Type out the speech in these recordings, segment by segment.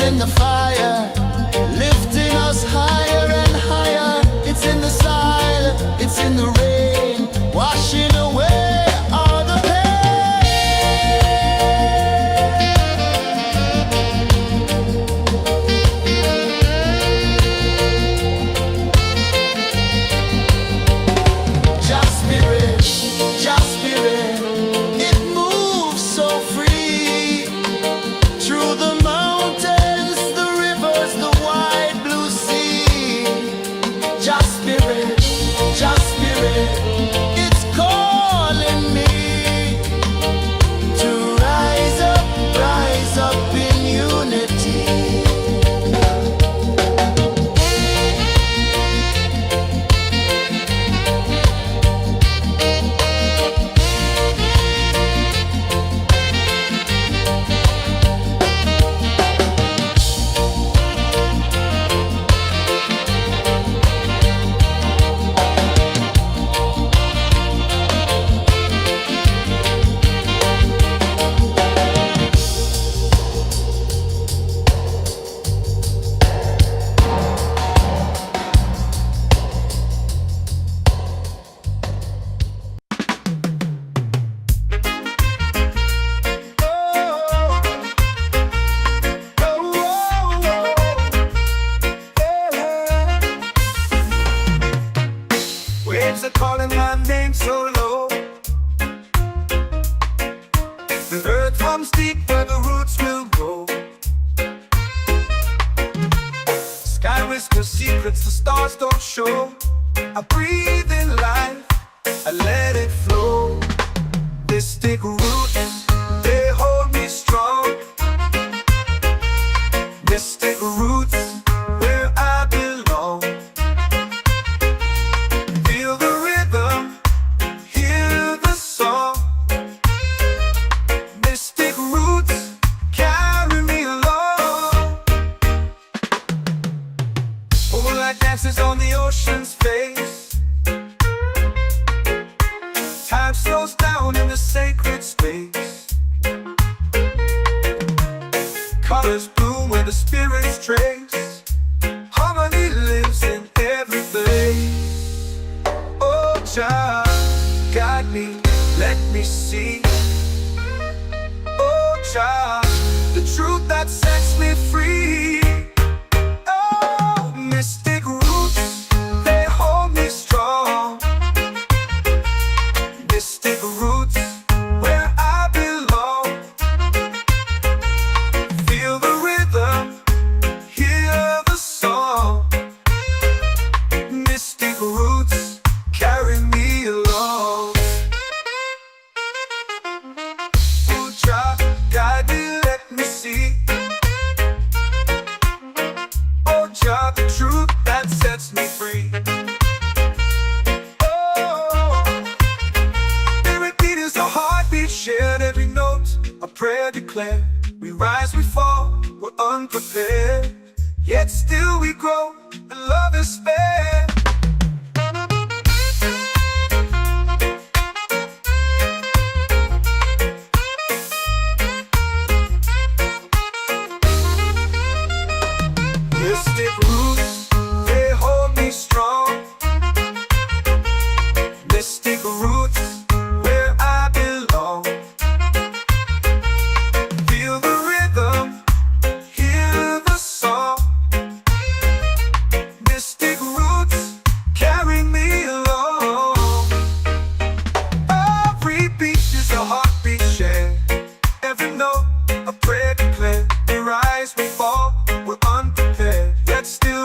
in the fire, lifting us higher and higher. It's in the silence, it's in the rain, washing away all the Just spirit, just spirit, it moves so free through the mountains, the rivers, the wide blue sea. Just spirit, it's calling me to rise up in unity. Waves are calling my name so low. The earth runs deep where the roots will grow. Sky whispers secrets the stars don't show. I breathe in life, I let it flow. This take root, they hold me strong. This take roots where I belong. Feel the rhythm, hear the song. Mystic roots carry me along. Moonlight dances on the ocean's face. Time slows down in the sacred space. Colors bloom where the spirits trace. Harmony lives in every place. Oh, Jah, guide me, let me see. Oh, Jah, the truth that sets me free. Oh, mystic roots, they hold me strong. Mystic roots, where I belong. Feel the rhythm, hear the song. Mystic roots carry me along. Oh, Jah, guide me, let me see. Oh, Jah, the truth that sets me free. Oh, spirit beat is a heartbeat shared, every note a prayer declared. We rise, we fall, we're unprepared, yet still we grow, and love is spared. Mystic roots, they hold me strong. Mystic roots, where I belong. Feel the rhythm, hear the song. Mystic roots carry me along. Every beat is a heartbeat shared, every note a prayer declared. We rise, we fall, we're unprepared, yet still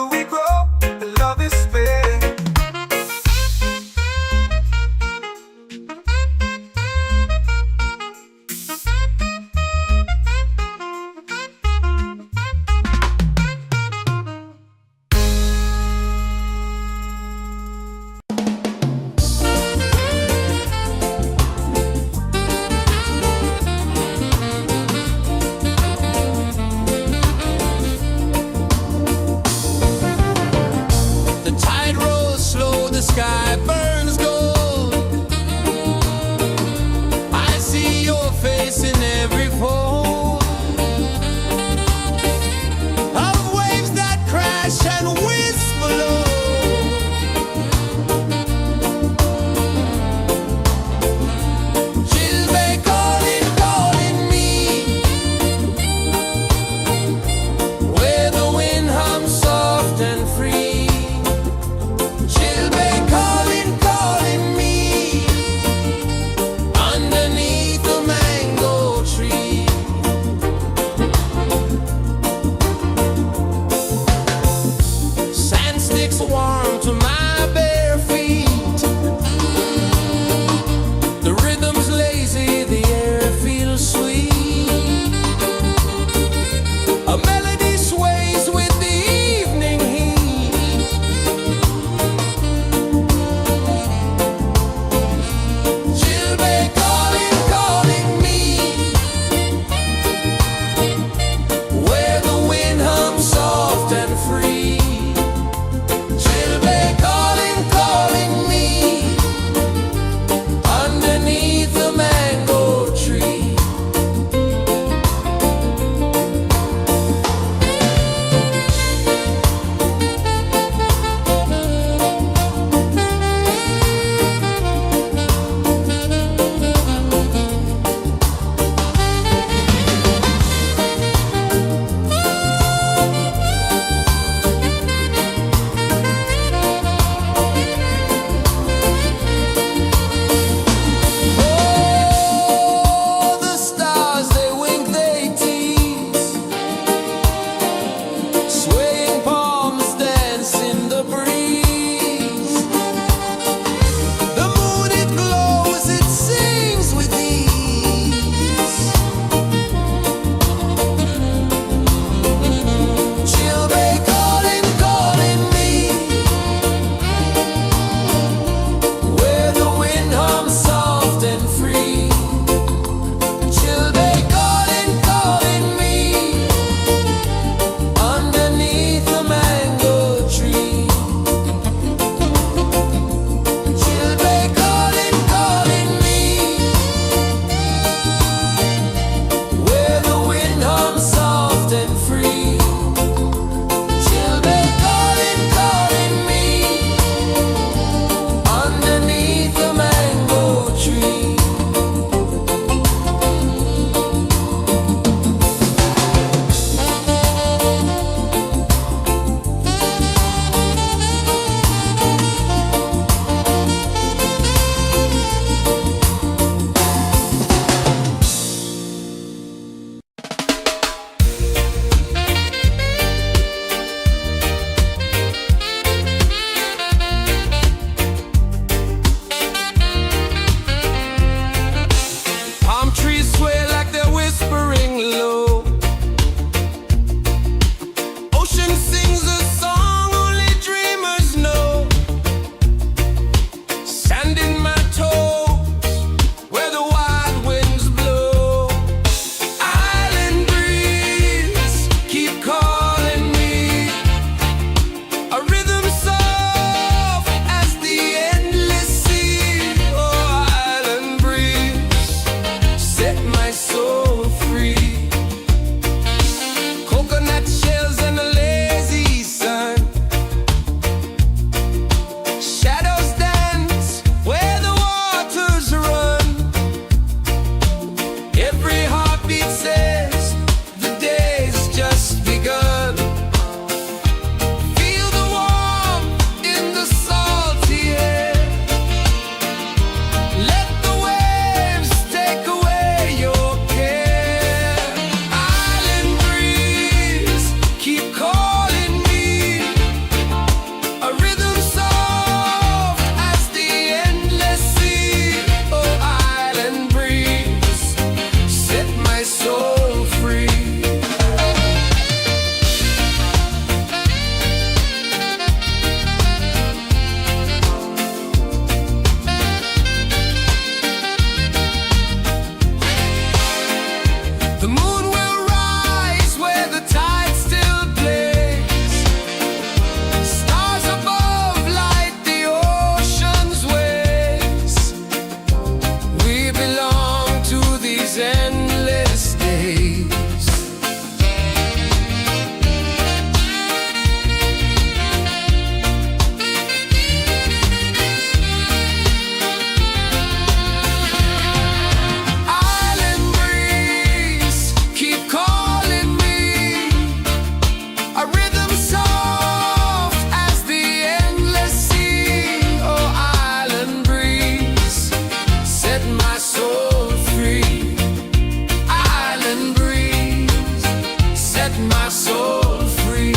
my soul free.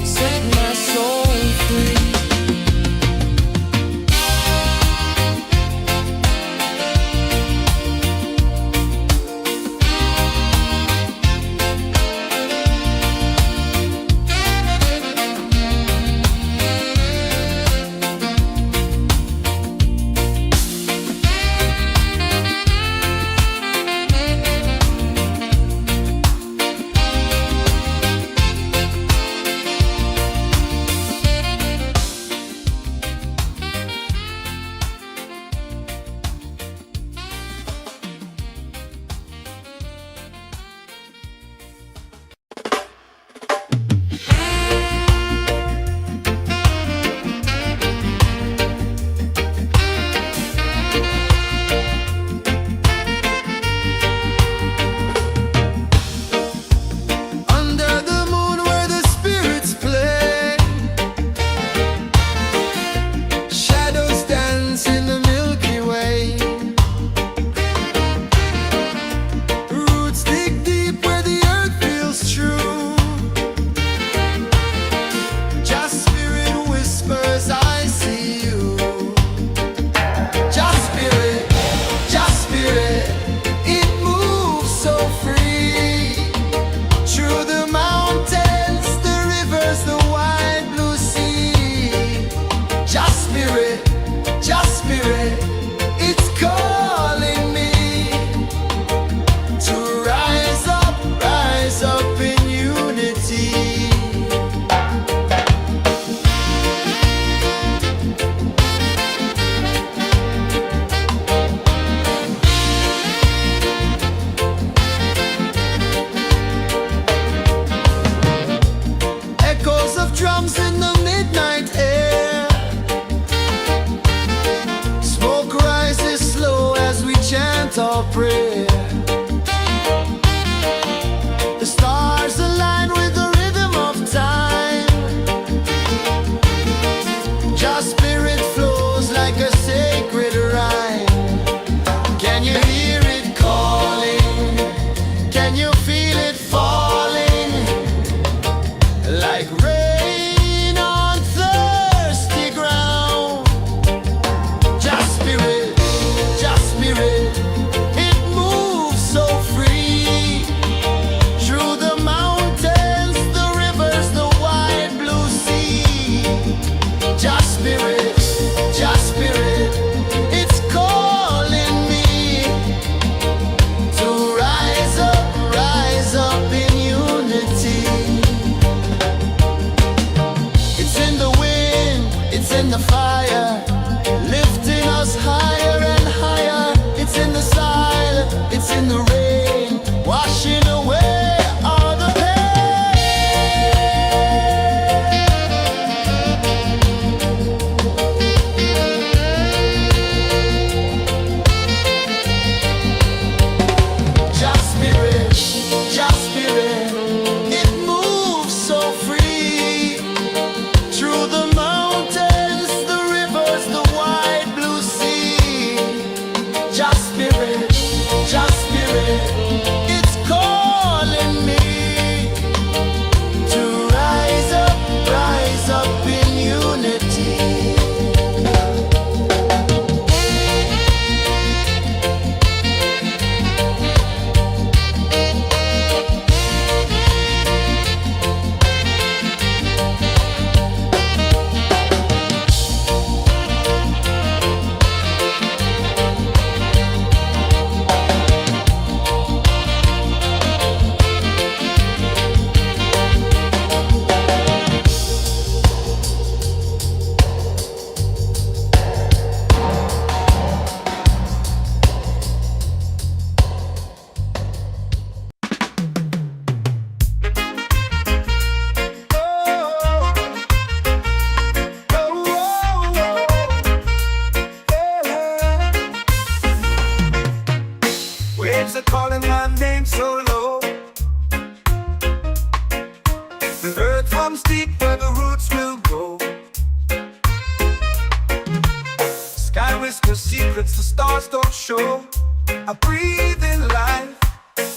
Set my soul free.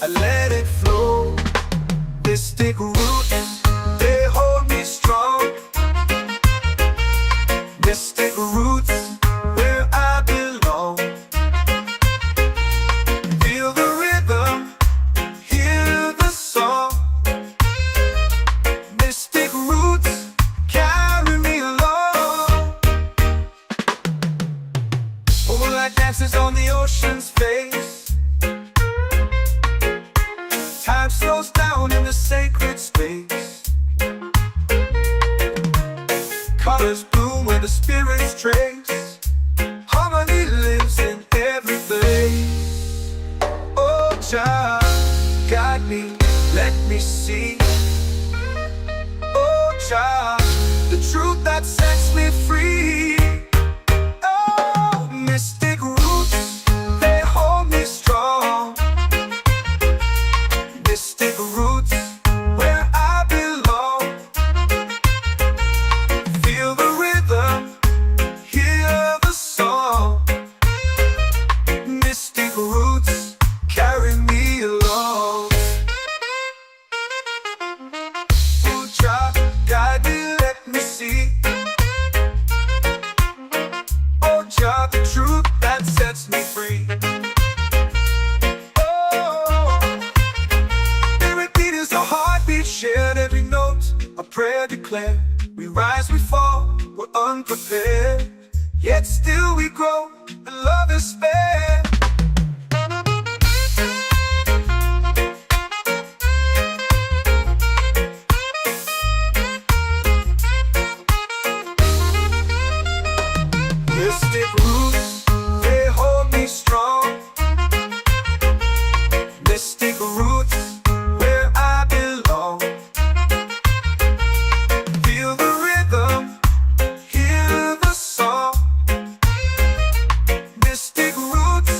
I let it flow. Mystic roots, they hold me strong. Mystic roots, where I belong. Feel the rhythm, hear the song. Mystic roots, carry me along. Moonlight dances on the ocean's face. Time slows down in the sacred space. Colors bloom when the spirits trace. Harmony lives in every place. Oh, Jah, guide me, let me see. Oh, Jah, the truth that sets me free. Oh, mystic roots, they hold me strong. Mystic roots, where I belong. Feel the rhythm, hear the song. Mystic roots, carry me along. Oh, Jah, guide me, let me see. Oh, Jah, the truth that sets me free. Shared every note, a prayer declared. We rise, we fall, we're unprepared. Yet still we grow, and love is spared. Mystic roots, they hold me strong. Mystic roots, where I belong. Feel the rhythm, hear the song. Mystic roots,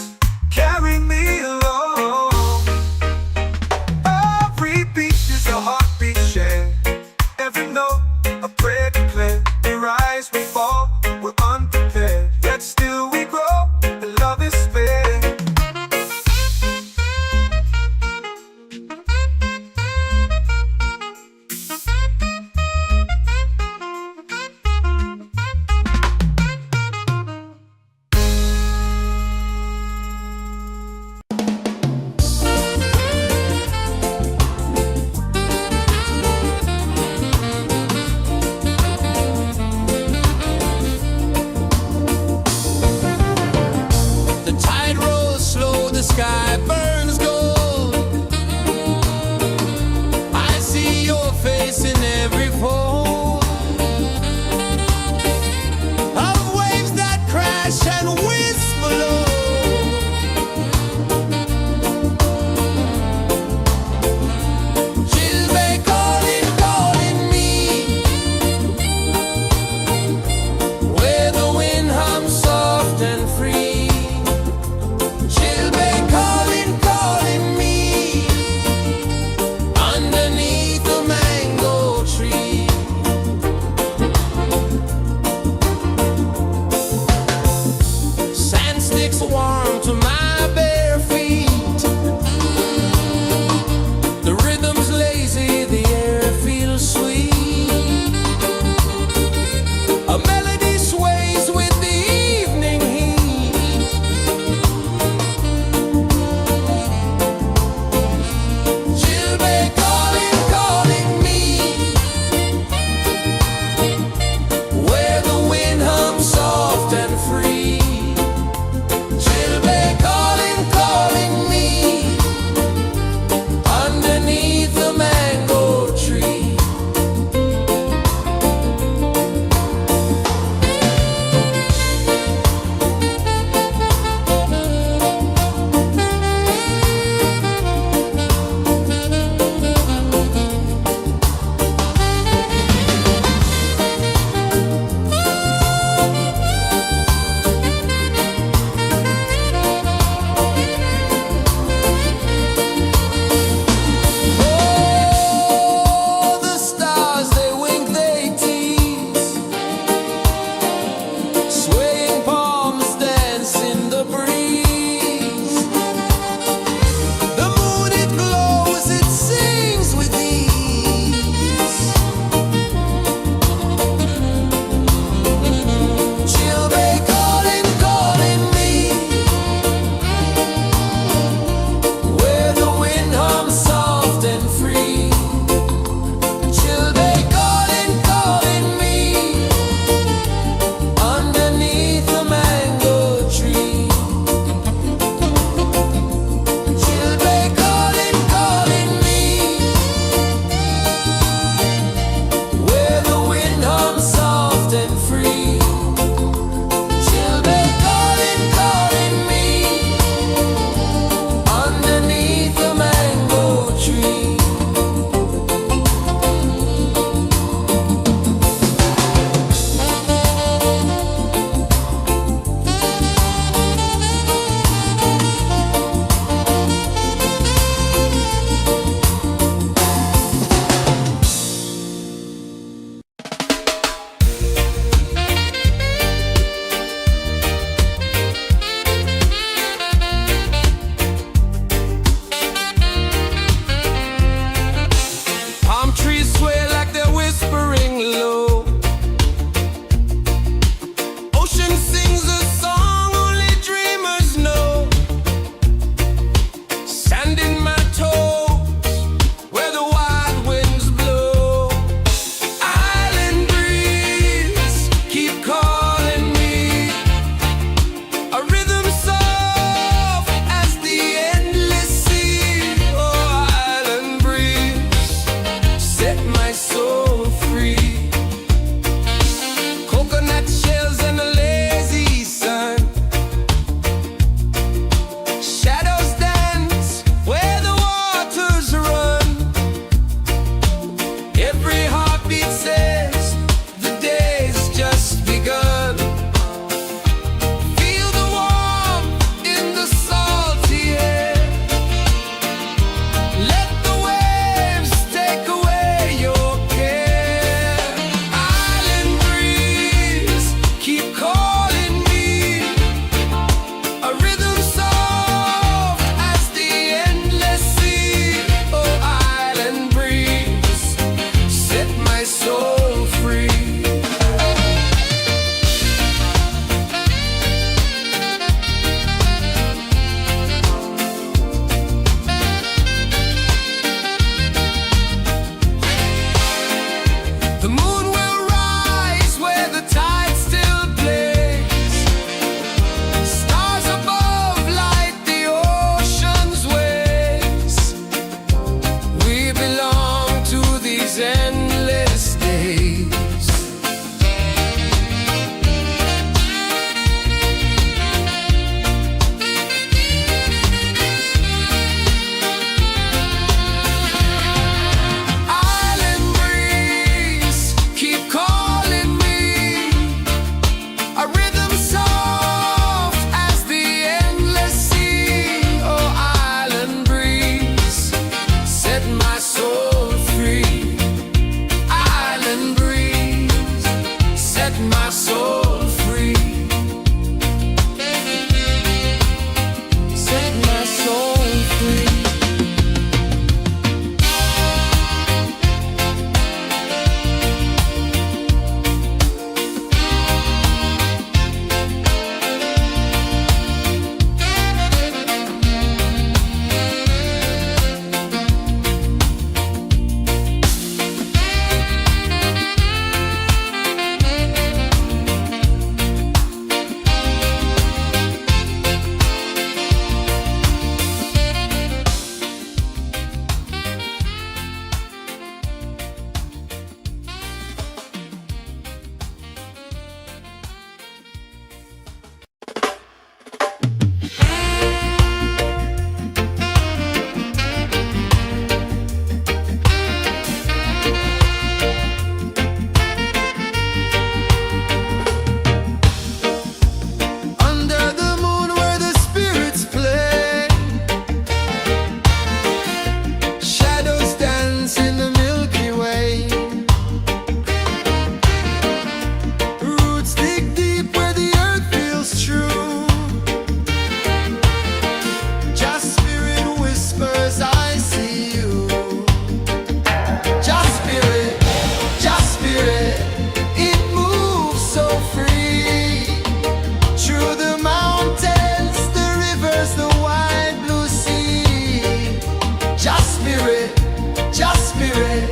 spirit,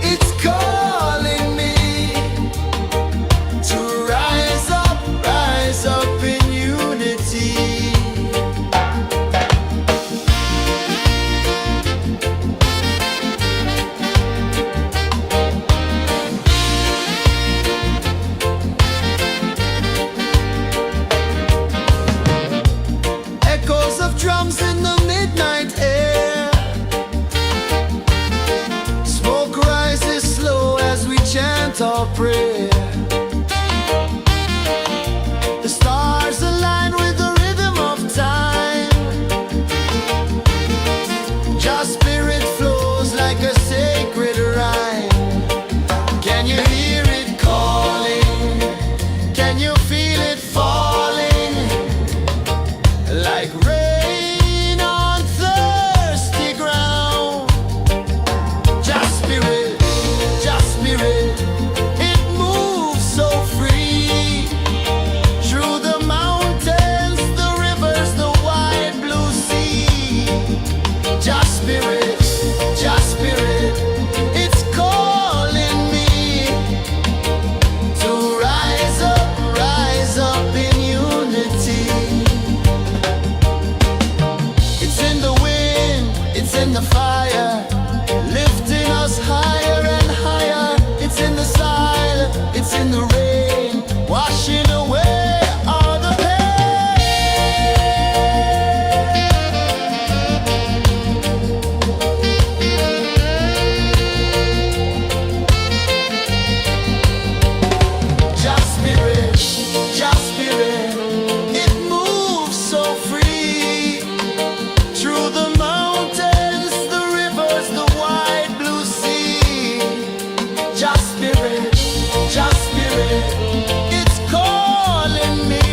it's calling me to rise up in unity. Echoes of drums in the midnight air. Smoke rises slow as we chant our prayer. The stars align with the rhythm of time. Your spirit flows like a sacred rhyme. Can you hear it calling? Can you feel it falling? Like rain on thirsty ground. Just spirit, it moves so free. Through the mountains, the rivers, the wide blue sea. Just spirit, it's calling me to rise up in unity. It's in the wind, it's in the fire, lifting us higher and higher. It's in the silence, it's in the rain, washing away all the pain. Just spirit, it moves so free. Through the mountains, the rivers, the wide blue sea. Just spirit, it's calling me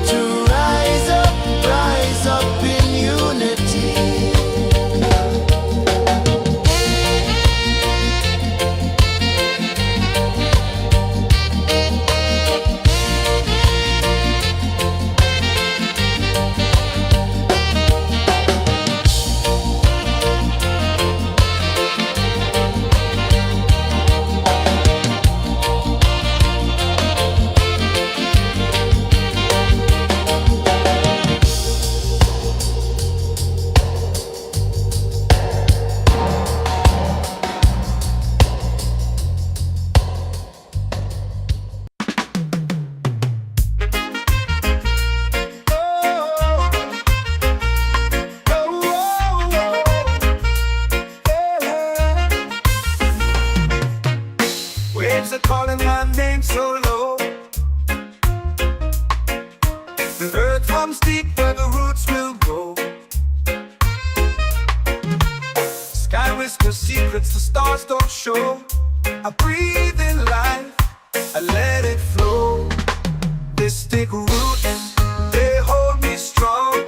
to rise up in unity. Waves are calling my name so low. The earth hums deep where the roots will go. Sky whispers secrets the stars don't show. I breathe in life, I let it flow. Mystic roots, they hold me strong.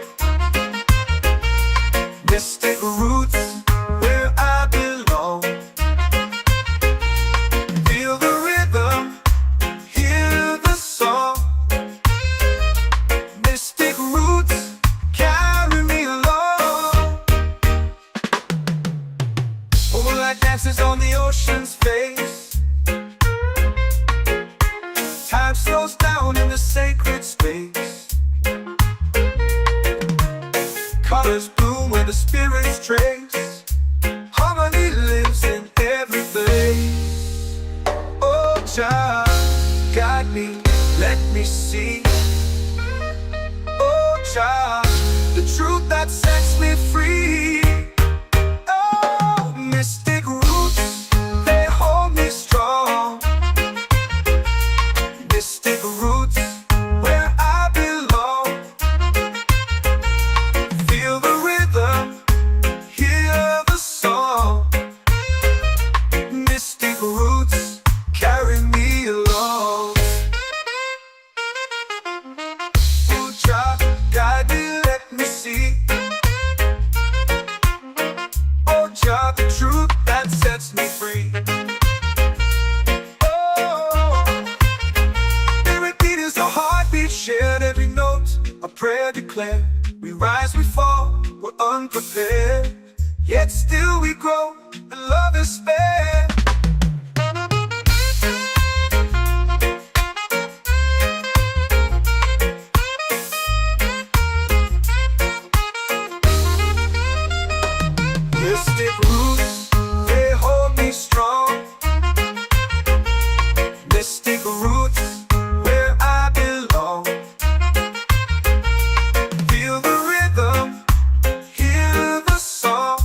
Mystic roots, where I belong. Feel the rhythm, hear the song. Mystic roots, carry me along. Moonlight dances on the ocean's face. Time slows down in the sacred space. Colors bloom where the spirits trace. Harmony lives in every place. Oh, child, guide me, let me see. Oh, child, the truth that sets me free. Oh, mystic roots, they hold me strong. Mystic roots, where I belong. Feel the rhythm, hear the song. Mystic roots, carry me along. grow and love is fair. Mystic roots, they hold me strong. Mystic roots, where I belong. Feel the rhythm, hear the song.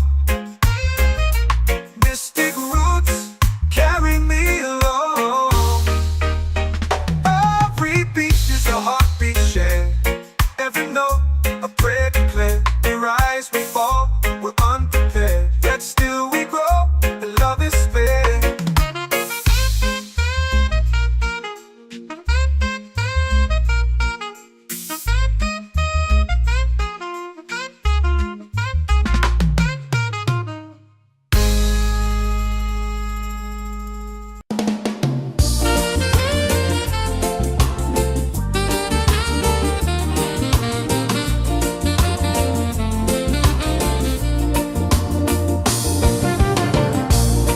Mystic roots, carry me along. Every beat is a heartbeat shared. Every note, a prayer declared. We rise, we fall, we're unprepared. Yet still we grow, and love is fair.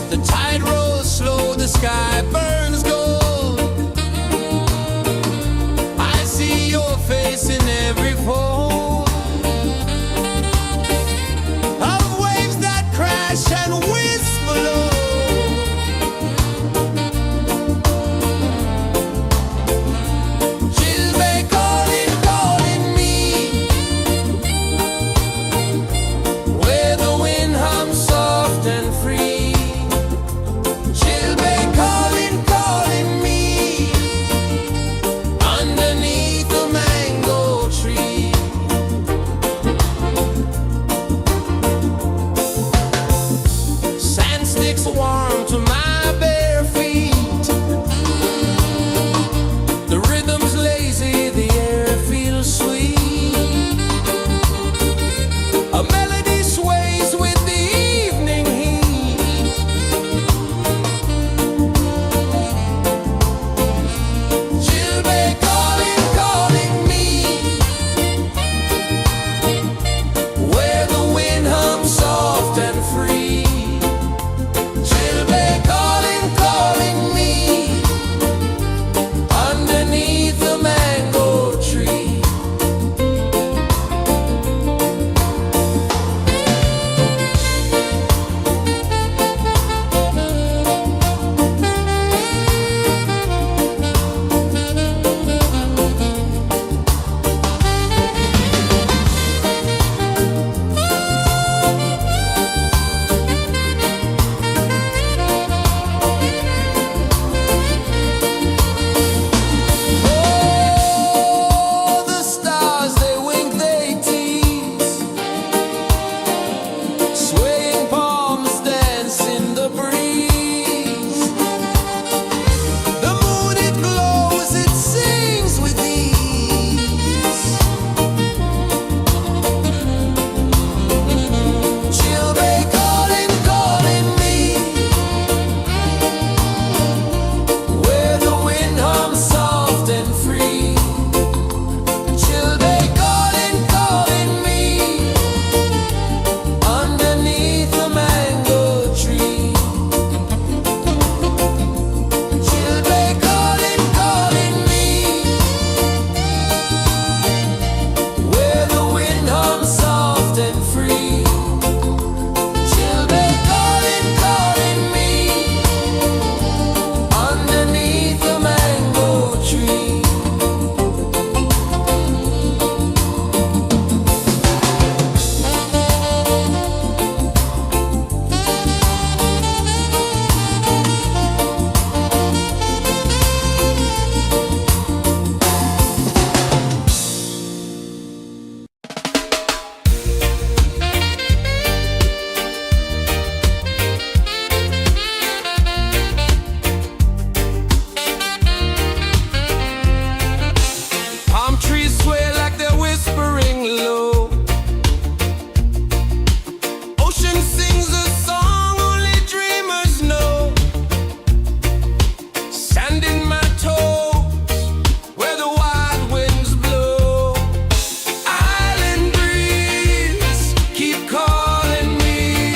The tide rolls slow, the sky burns gold. I see your face in every fold of waves that crash and whisper low. She'll be calling, calling me, where the wind hums soft and free. She'll be calling, calling me, underneath the mango tree. Sand sticks warm to my bare feet. The rhythm's lazy, the air feels sweet. A melody sways with the evening heat. She'll be calling, calling me, where the wind hums soft and free. She'll be calling, calling me, underneath the mango tree. Oh, the stars, they wink, they tease. Swaying palms dance in the breeze. The moon, it glows, it sings with ease. She'll be calling, calling me, where the wind hums soft and free. She'll be calling, calling me, underneath the mango tree. She'll be calling, calling me, where the wind hums soft and free. She'll be calling, calling me, underneath the mango tree. Palm trees sway like they're whispering low. Ocean sings a song only dreamers know. Sand in my toes, where the wild winds blow. Island breeze, keep calling me,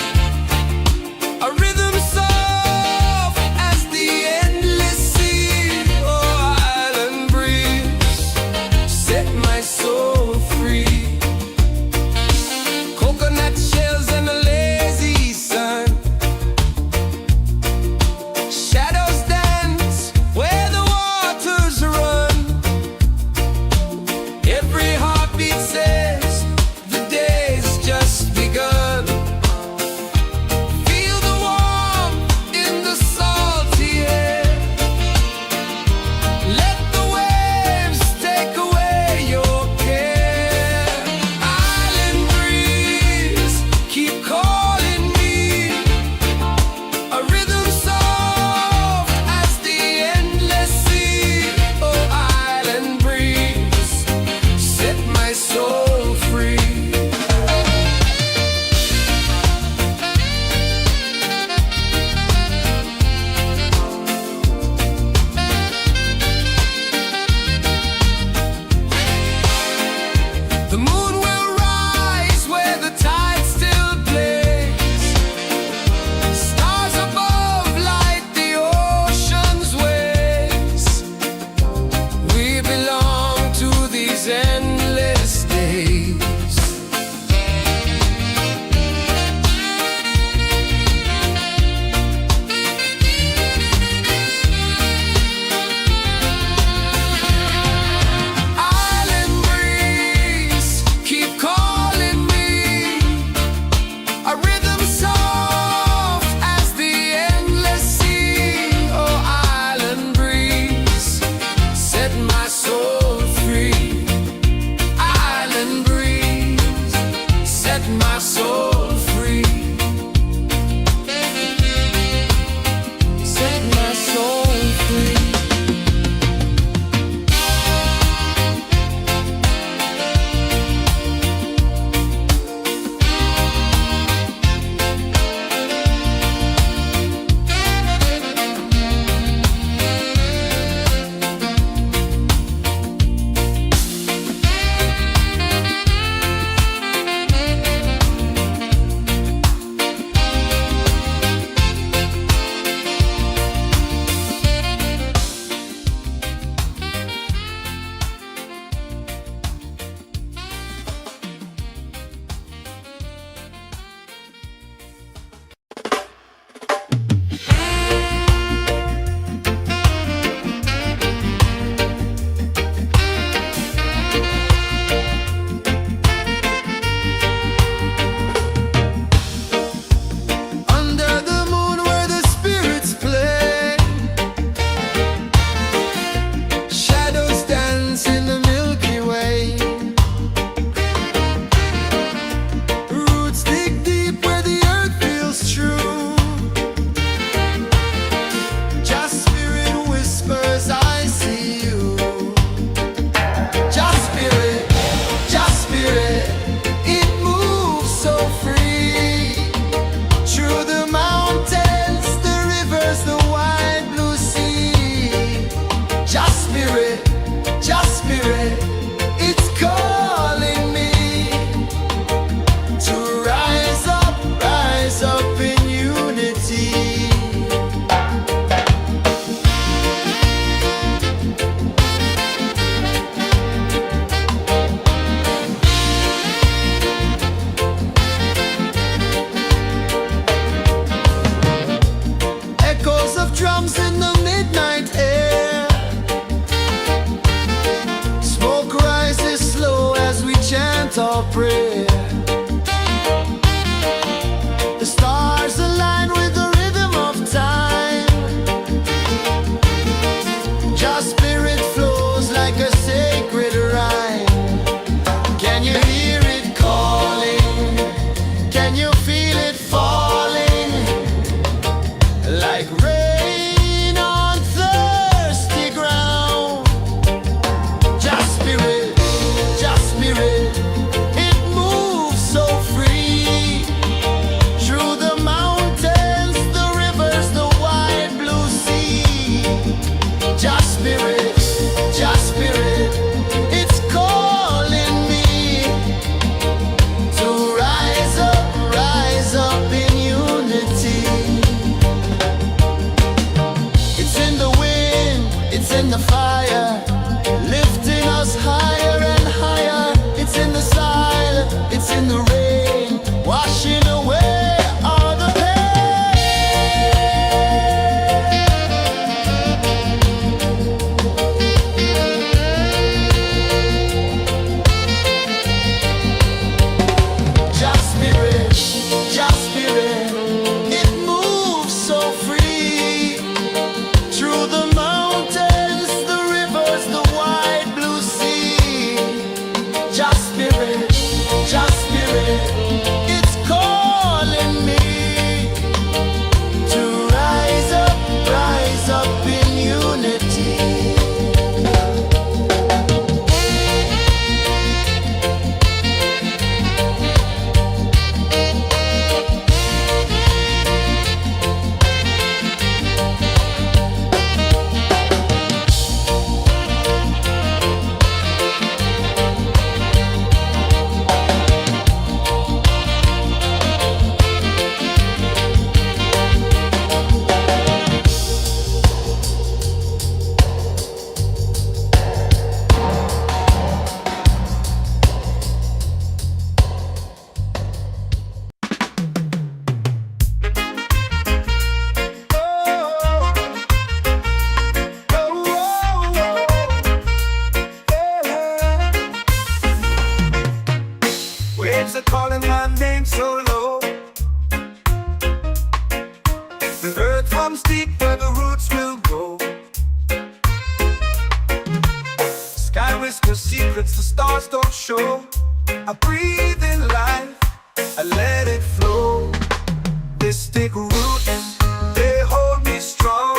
Mystic roots, they hold me strong.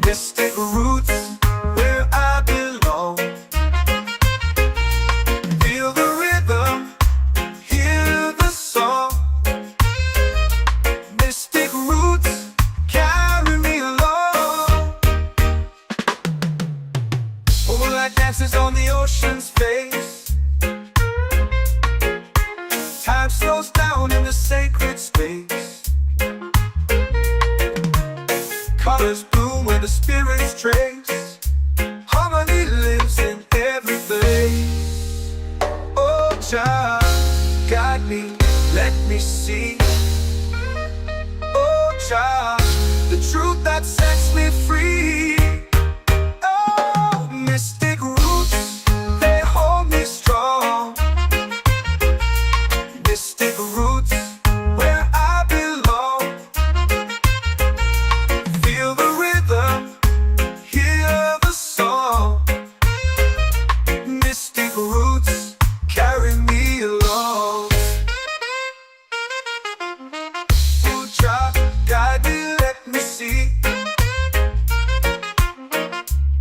Mystic roots, where I belong. Feel the rhythm, hear the song. Mystic roots, carry me along. Moonlight dances on the ocean's face. Time slows down in the sacred space. Colors bloom where the spirits trace. Harmony lives in every place. Oh, child, guide me, let me see. Oh, child, the truth that sets me free. Oh, mystic roots, they hold me strong. Mystic roots, where I belong. Feel the rhythm, hear the song. Mystic roots, carry me along. Oh, child, guide me, let me see.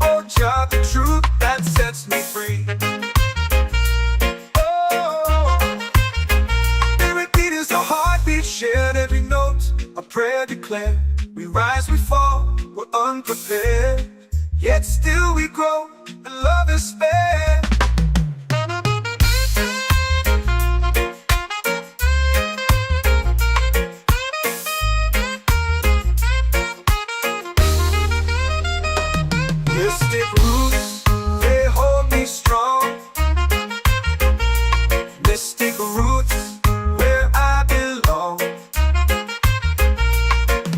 Oh, child, the truth that sets me free. Oh, every beat is a heartbeat shared, every note a prayer declared. We rise, we fall, we're unprepared, yet still we grow, and love is spared. Mystic roots, they hold me strong. Mystic roots, where I belong.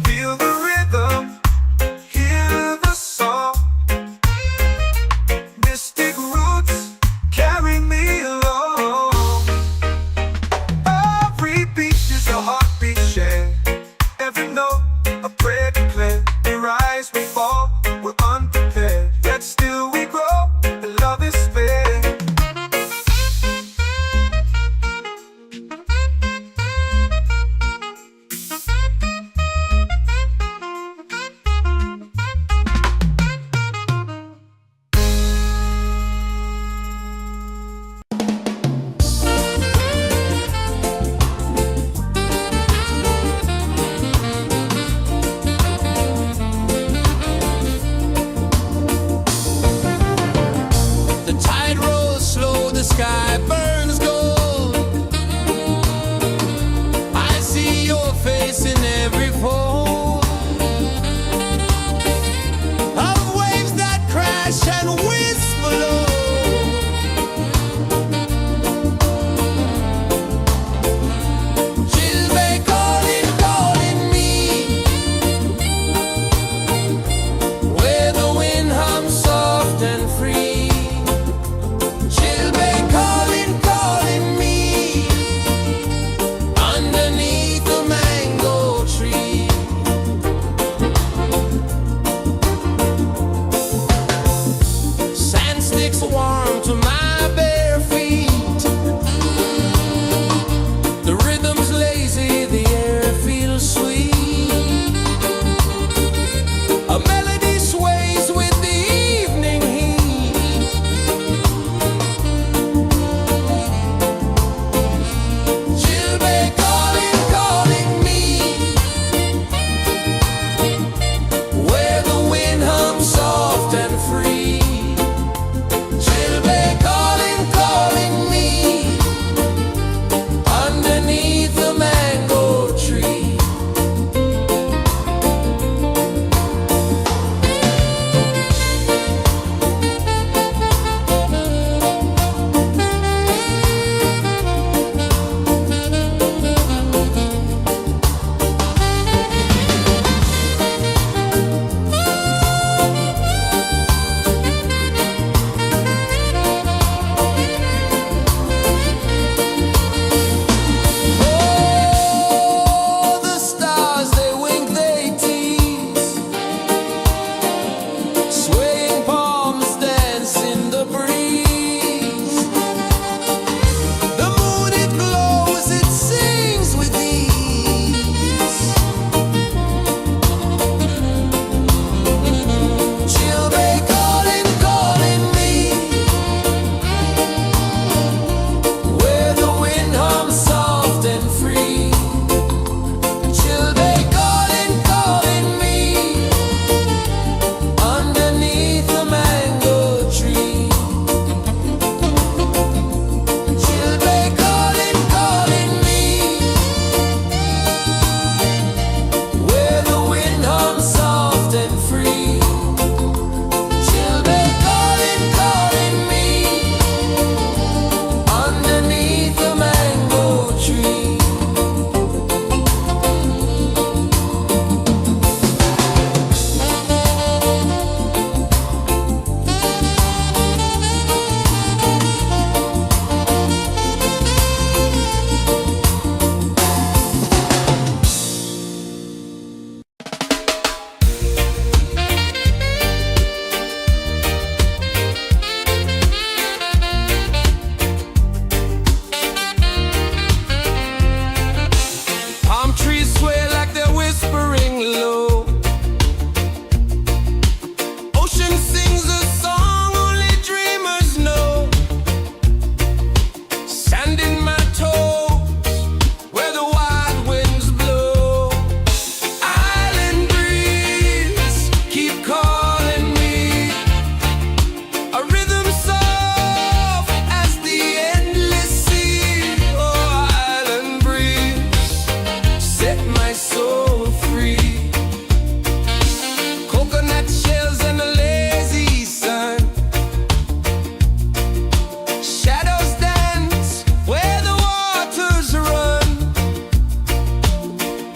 Feel the rhythm, hear the song. Mystic roots, carry me along. Every beat is a heartbeat shared, every note a prayer declared. We rise, we fall, we're unprepared, yet still we grow, and love is spared.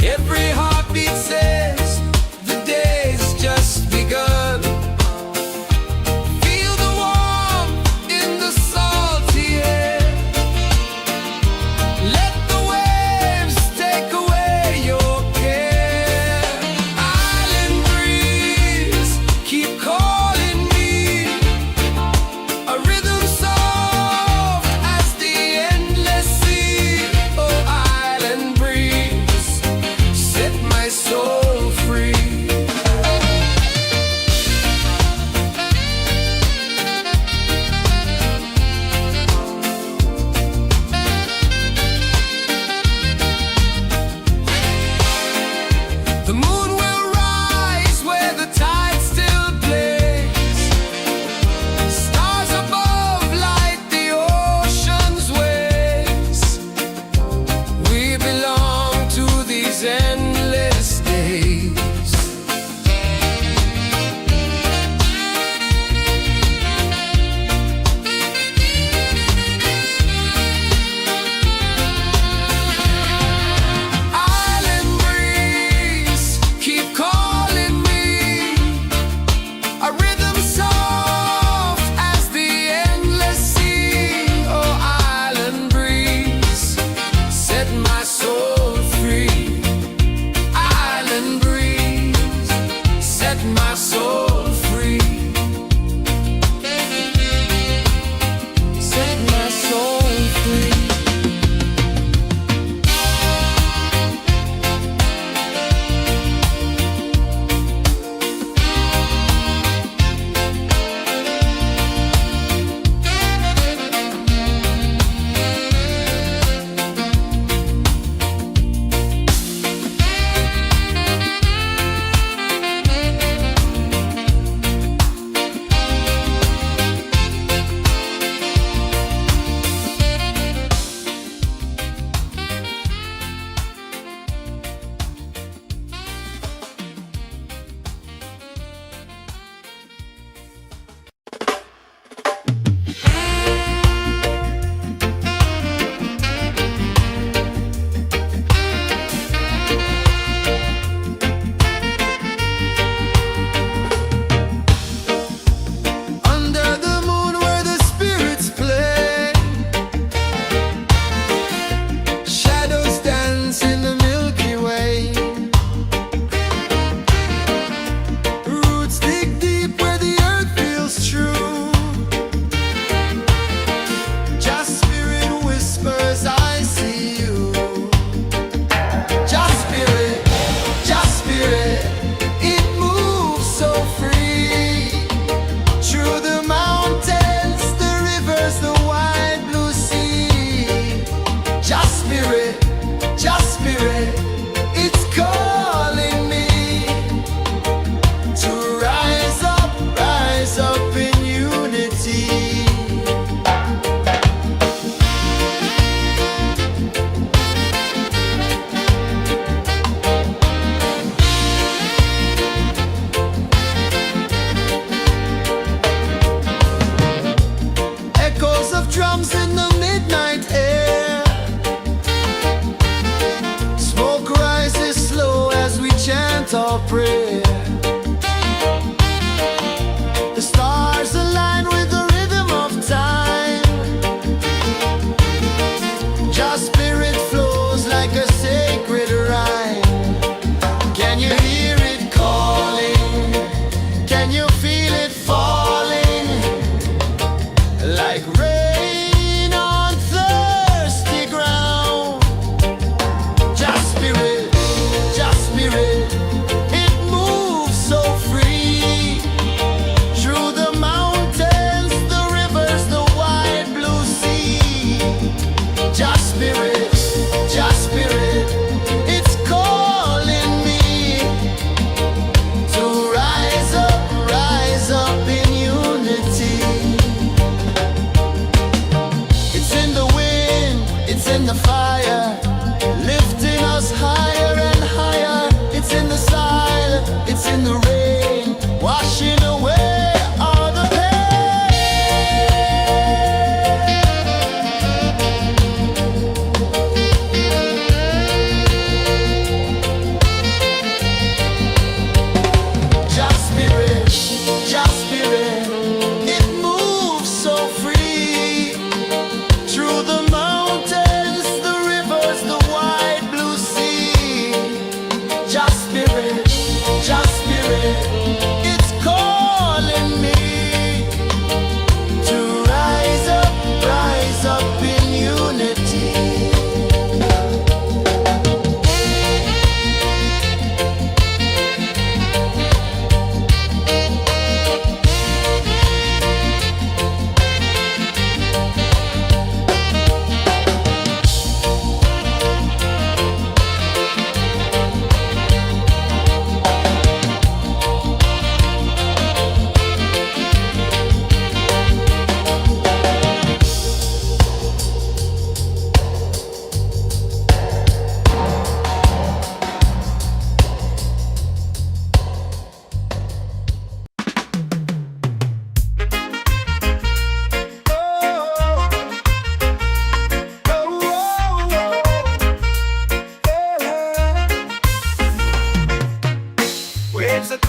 Every heartbeat says the day's just begun. Feel the warmth in the salty air. Let the waves take away your care. Island breeze, keep calling me. A rhythm soft as the endless sea. Oh, island breeze, set my soul free. The moon will rise where the tide still plays. Stars above light the ocean's waves. We belong to these endless days. Island breeze, keep calling me. A rhythm soft as the endless sea. Oh, island breeze, set my soul free. Island breeze, set my soul free. Set my soul free. Under the moon where the spirits play, shadows dance in the Milky Way. Roots dig deep where the earth feels true. Just spirit whispers, I see you. Just spirit, it moves so free. Through the mountains, the rivers, the wide blue sea. Just spirit, it's calling me to rise up in unity. Echoes of drums in the midnight air. Smoke rises slow as we chant our prayer. The stars align with the rhythm of time. Just spirit flows like a sacred rhyme. Can you hear it calling? Can you feel it falling? Like rain on thirsty ground. Just spirit, it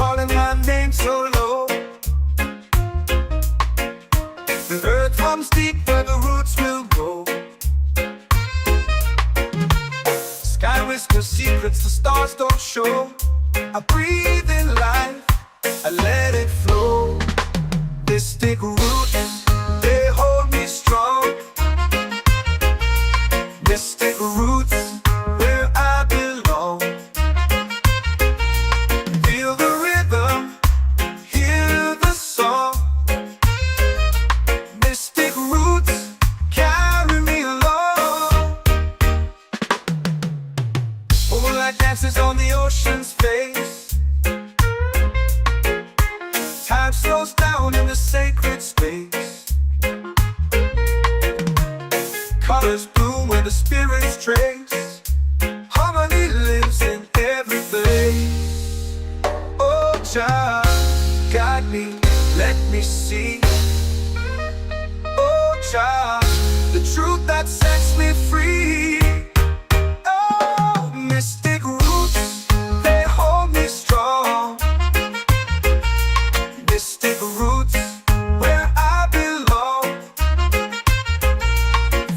calling my name so low. The earth comes deep where the roots will grow. Sky whispers secrets the stars don't show. I breathe in life, I let it flow. Mystic roots, they hold me strong. Mystic roots, where I belong. Feel the rhythm, hear the song. Mystic roots, carry me along. Moonlight dances on the ocean's face. Time slows down in the sacred space. Colors bloom where the spirits trace. Harmony lives in every place. Oh, Jah, guide me, let me see. Oh, Jah, the truth that sets me free. Oh, mystic roots, they hold me strong. Mystic roots, where I belong.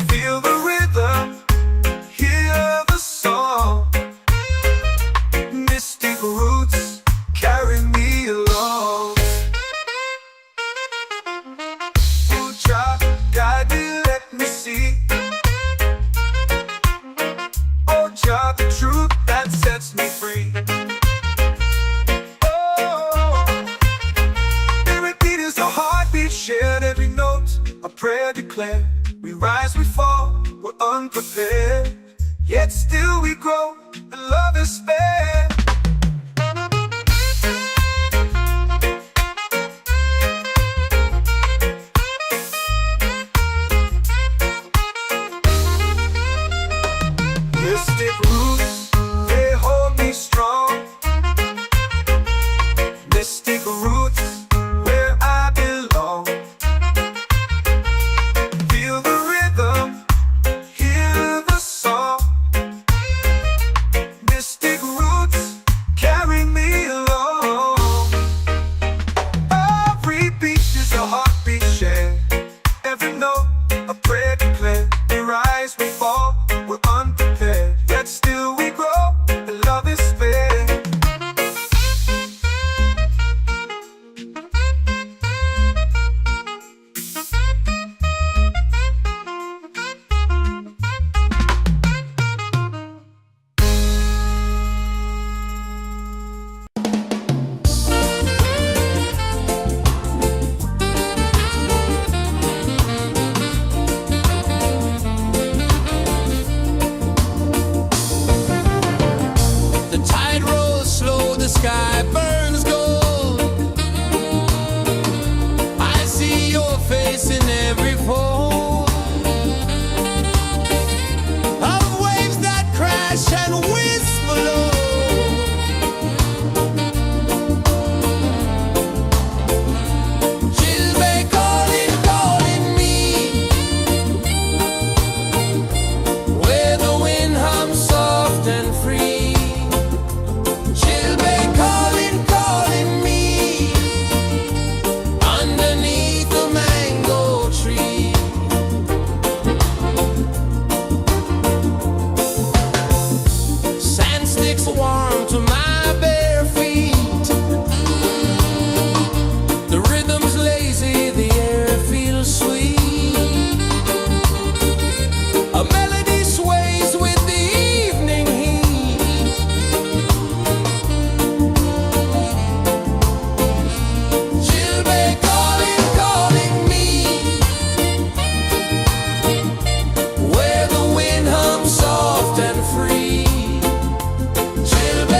Feel the rhythm, hear the song. Mystic roots, carry me along. Oh, Jah, guide me, let me see. Oh, Jah, the truth that sets me free. Shared every note, a prayer declared. We rise, we fall, we're unprepared. Yet still we grow, and love is spared. Mystic roots, they hold me strong. Mystic roots, where I belong. Feel the rhythm, hear the song. Mystic roots, carry me along. Every beat is a heartbeat shared. Every note, a prayer declared. We rise, we fall, we're unprepared. Yet still we grow, and love is spared. The tide rolls slow, the sky burns gold. I see your face in every fold of waves that crash and whisper low. Chilbay calling, calling me, where the wind hums soft and free. Chilbay calling, calling me, underneath the mango tree. Sand sticks warm to my bare feet. The rhythm's lazy, the air feels sweet. A melody sways with the evening heat. Chilbay calling, calling me, where the wind hums soft and free. Chilbay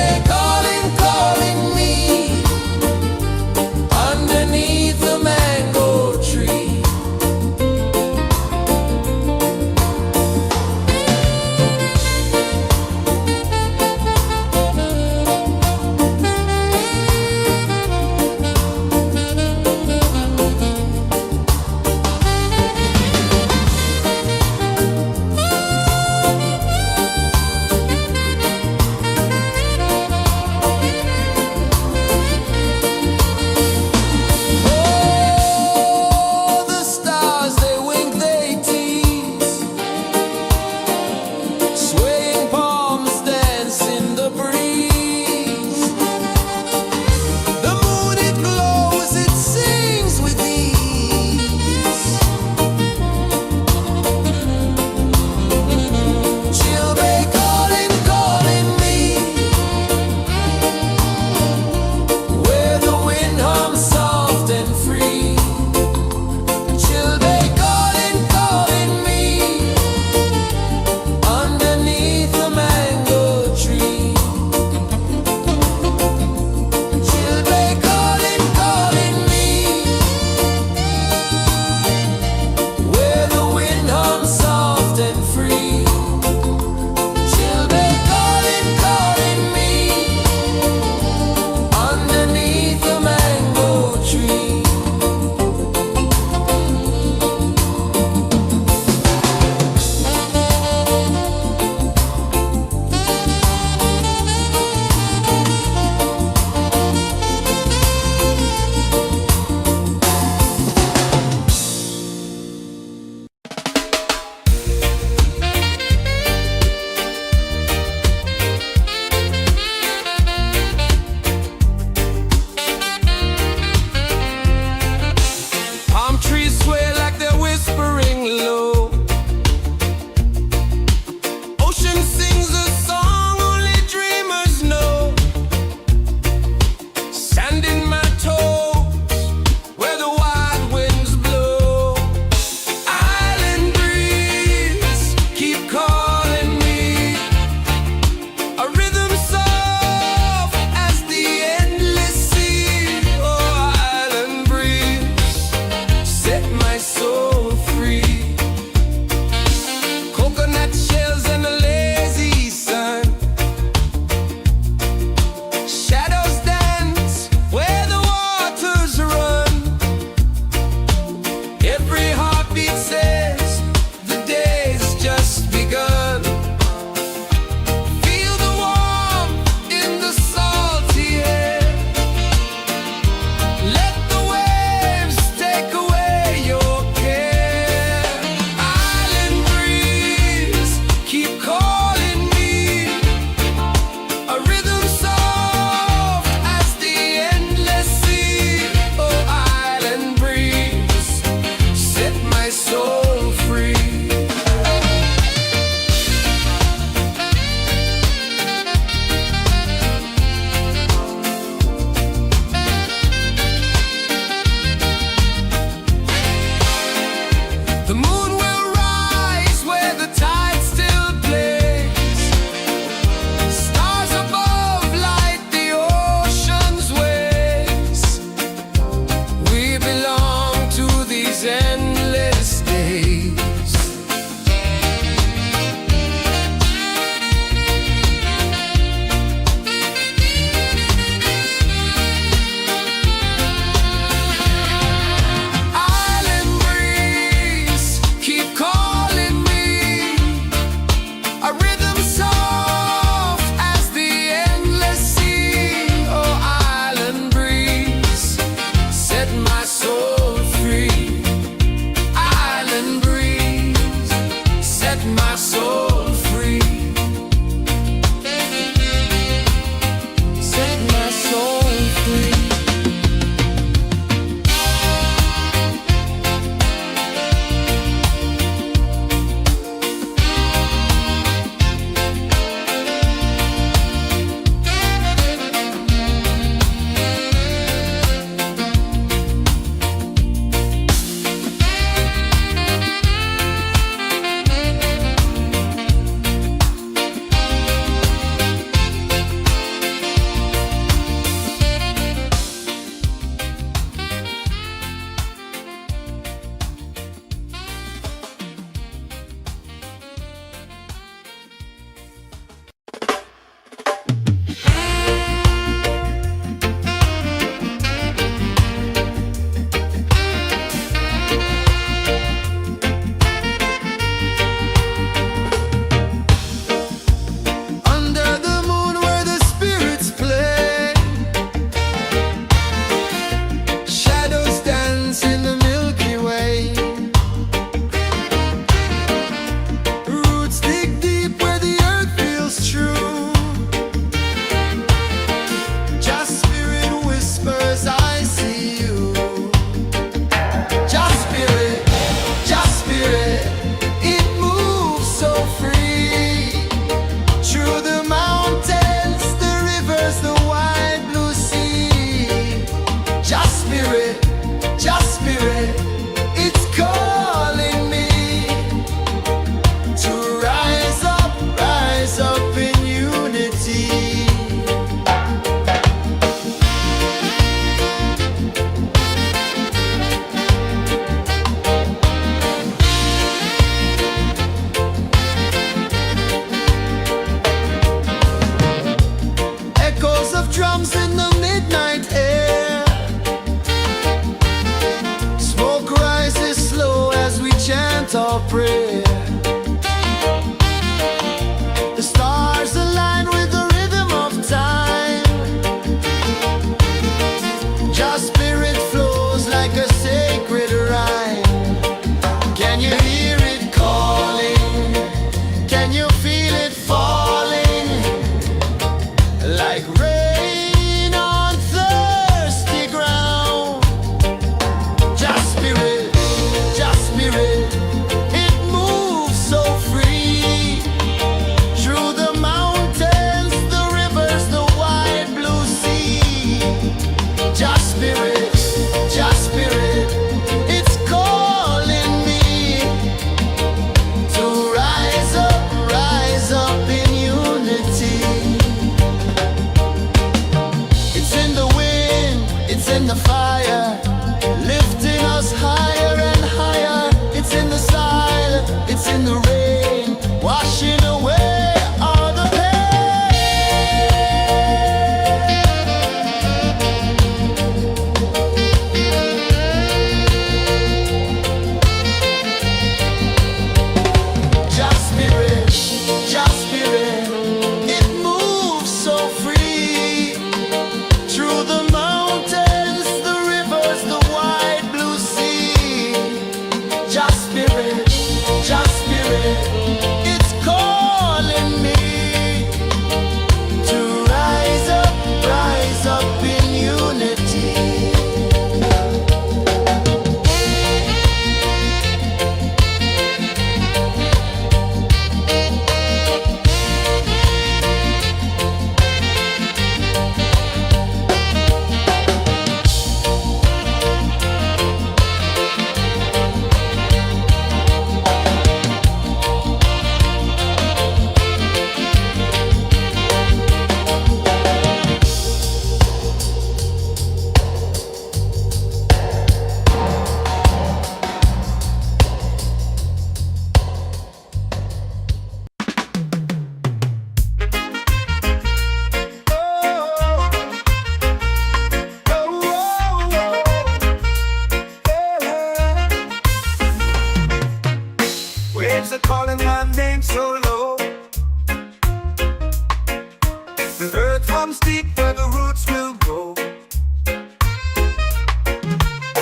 The earth comes deep where the roots will grow.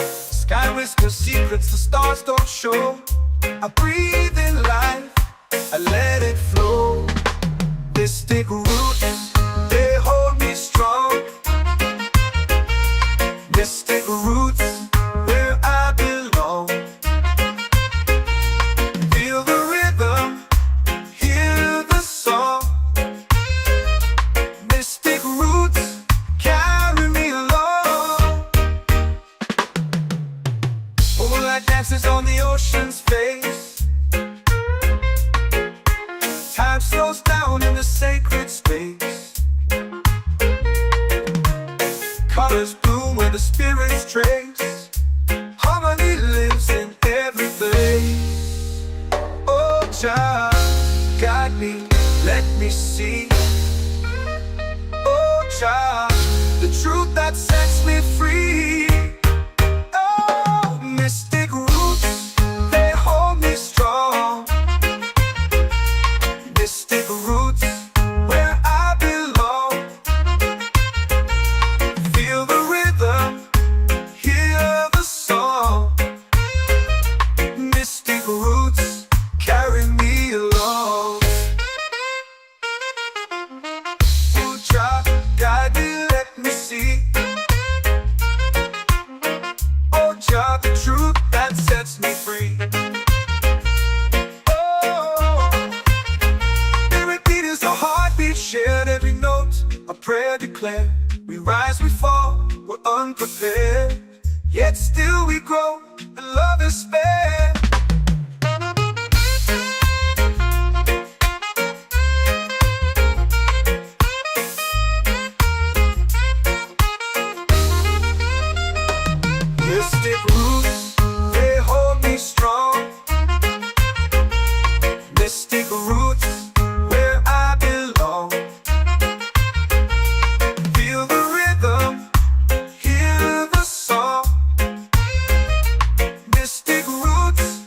Sky whispers secrets the stars don't show. I breathe in life, I let it flow. Mystic roots, they hold me strong. Mystic roots, where I belong. Feel the rhythm, hear the song. Mystic roots, carry me along. Moonlight dances on the ocean's face. Time slows down in the sacred space. Colors bloom where the spirits trace. Harmony lives in every place. Oh, child, guide me, let me see. Oh, child, the truth that sets me free. Oh, mystic roots, they hold me strong. Mystic roots, where I belong. Feel the rhythm, hear the song. Mystic roots, carry me along. Oh, child, guide me, let me see. Oh, child, the truth that sets me free. Oh, every beat is a heartbeat shared, every note a prayer declared. We rise, we fall, we're unprepared, yet still we grow, and love is spared. Mystic roots, they hold me strong. Mystic roots, where I belong. Feel the rhythm, hear the song. Mystic roots,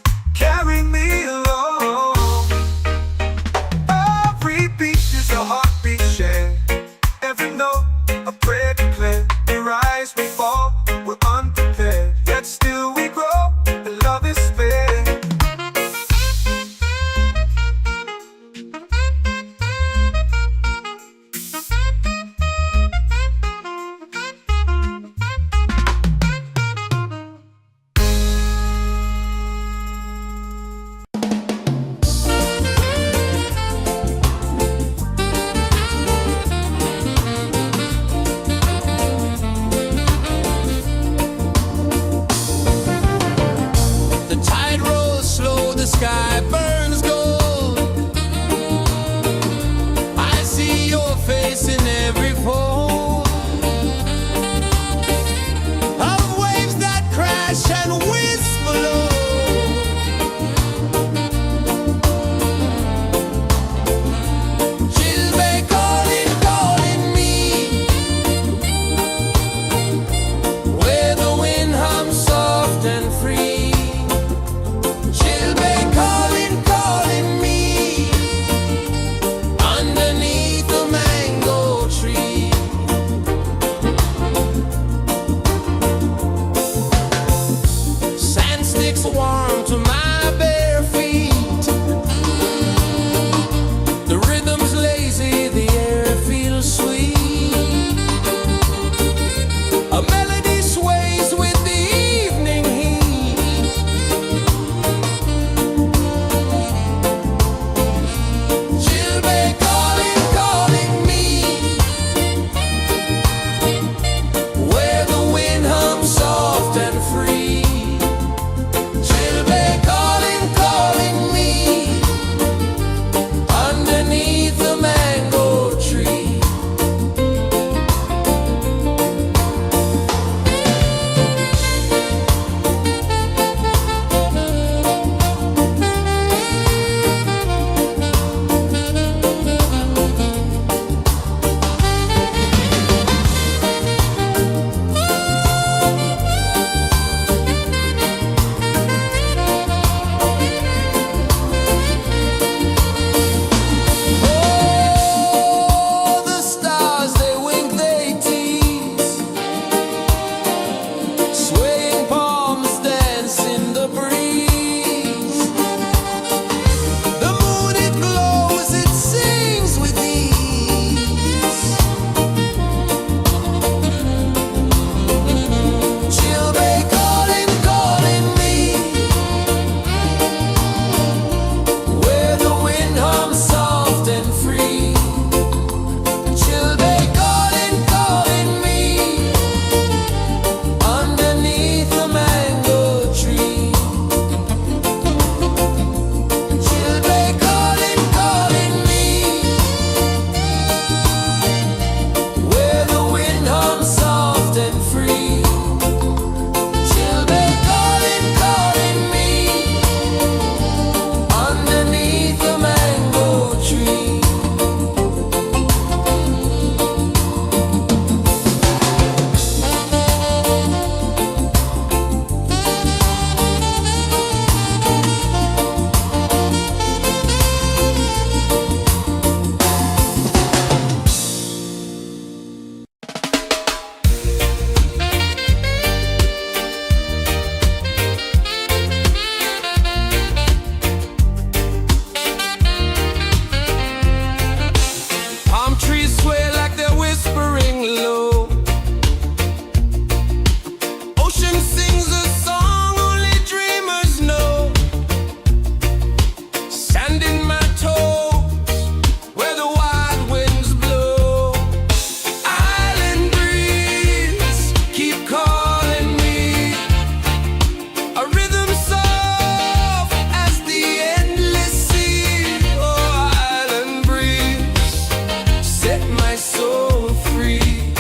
soul free.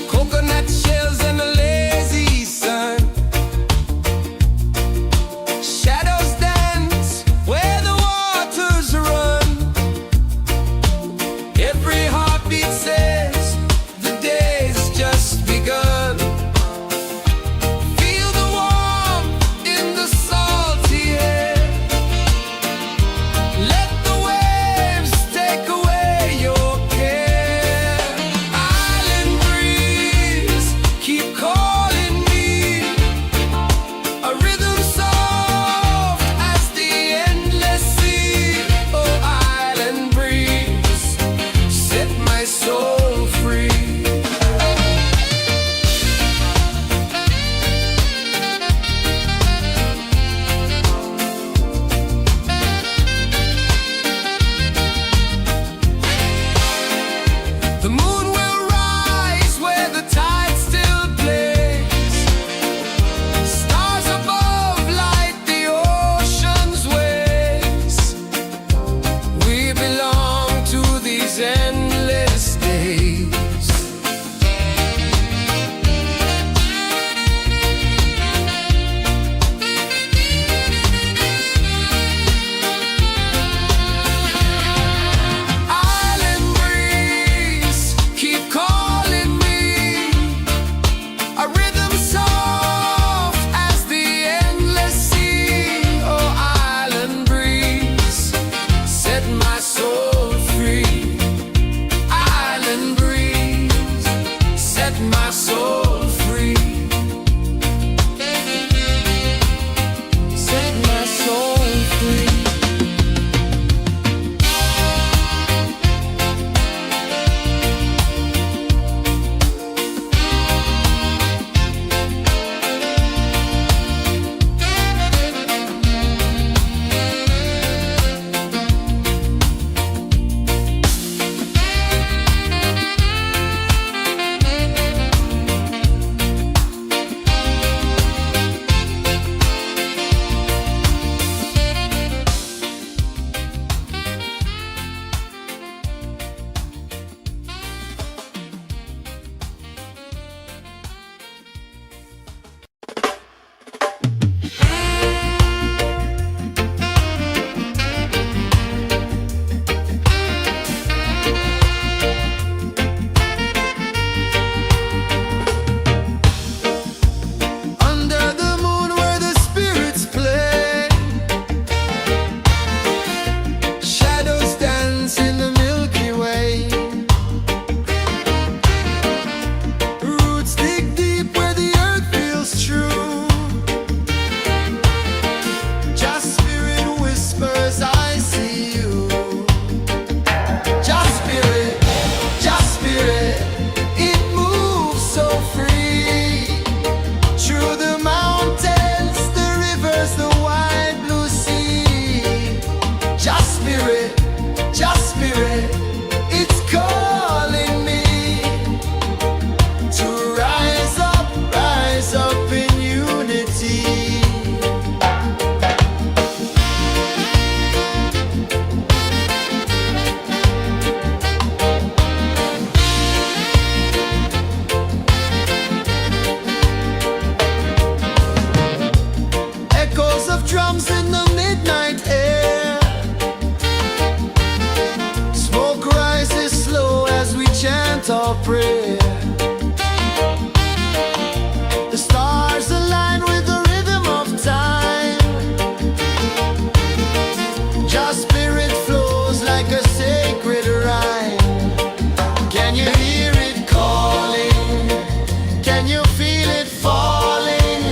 Coconut shells and a lazy sun, shadows dance where the waters run. Every heartbeat says the day's just begun. Feel the warmth in the salty air. Let the waves take away your care. Island breeze, keep calling me. A rhythm soft as the endless sea. Oh, island breeze, set my soul free. The moon will rise where the tide still plays. Stars above light the ocean's waves. We belong to these endless days. Island breeze, keep calling me. A rhythm soft as the endless sea. Oh, island breeze, set my soul free. Island breeze, set my soul free. Set my soul free. Under the moon where the spirits play, shadows dance in the Milky Way. Roots dig deep where the earth feels true. Just spirit whispers, I see you. Just spirit, it moves so free. Through the mountains, the rivers, the wide blue sea. Just spirit, it's calling me to rise up in unity. Echoes of drums in the midnight air. Smoke rises slow as we chant our prayer. The stars align with the rhythm of time. Just spirit flows like a sacred rhyme. Can you hear it calling? Can you feel it falling?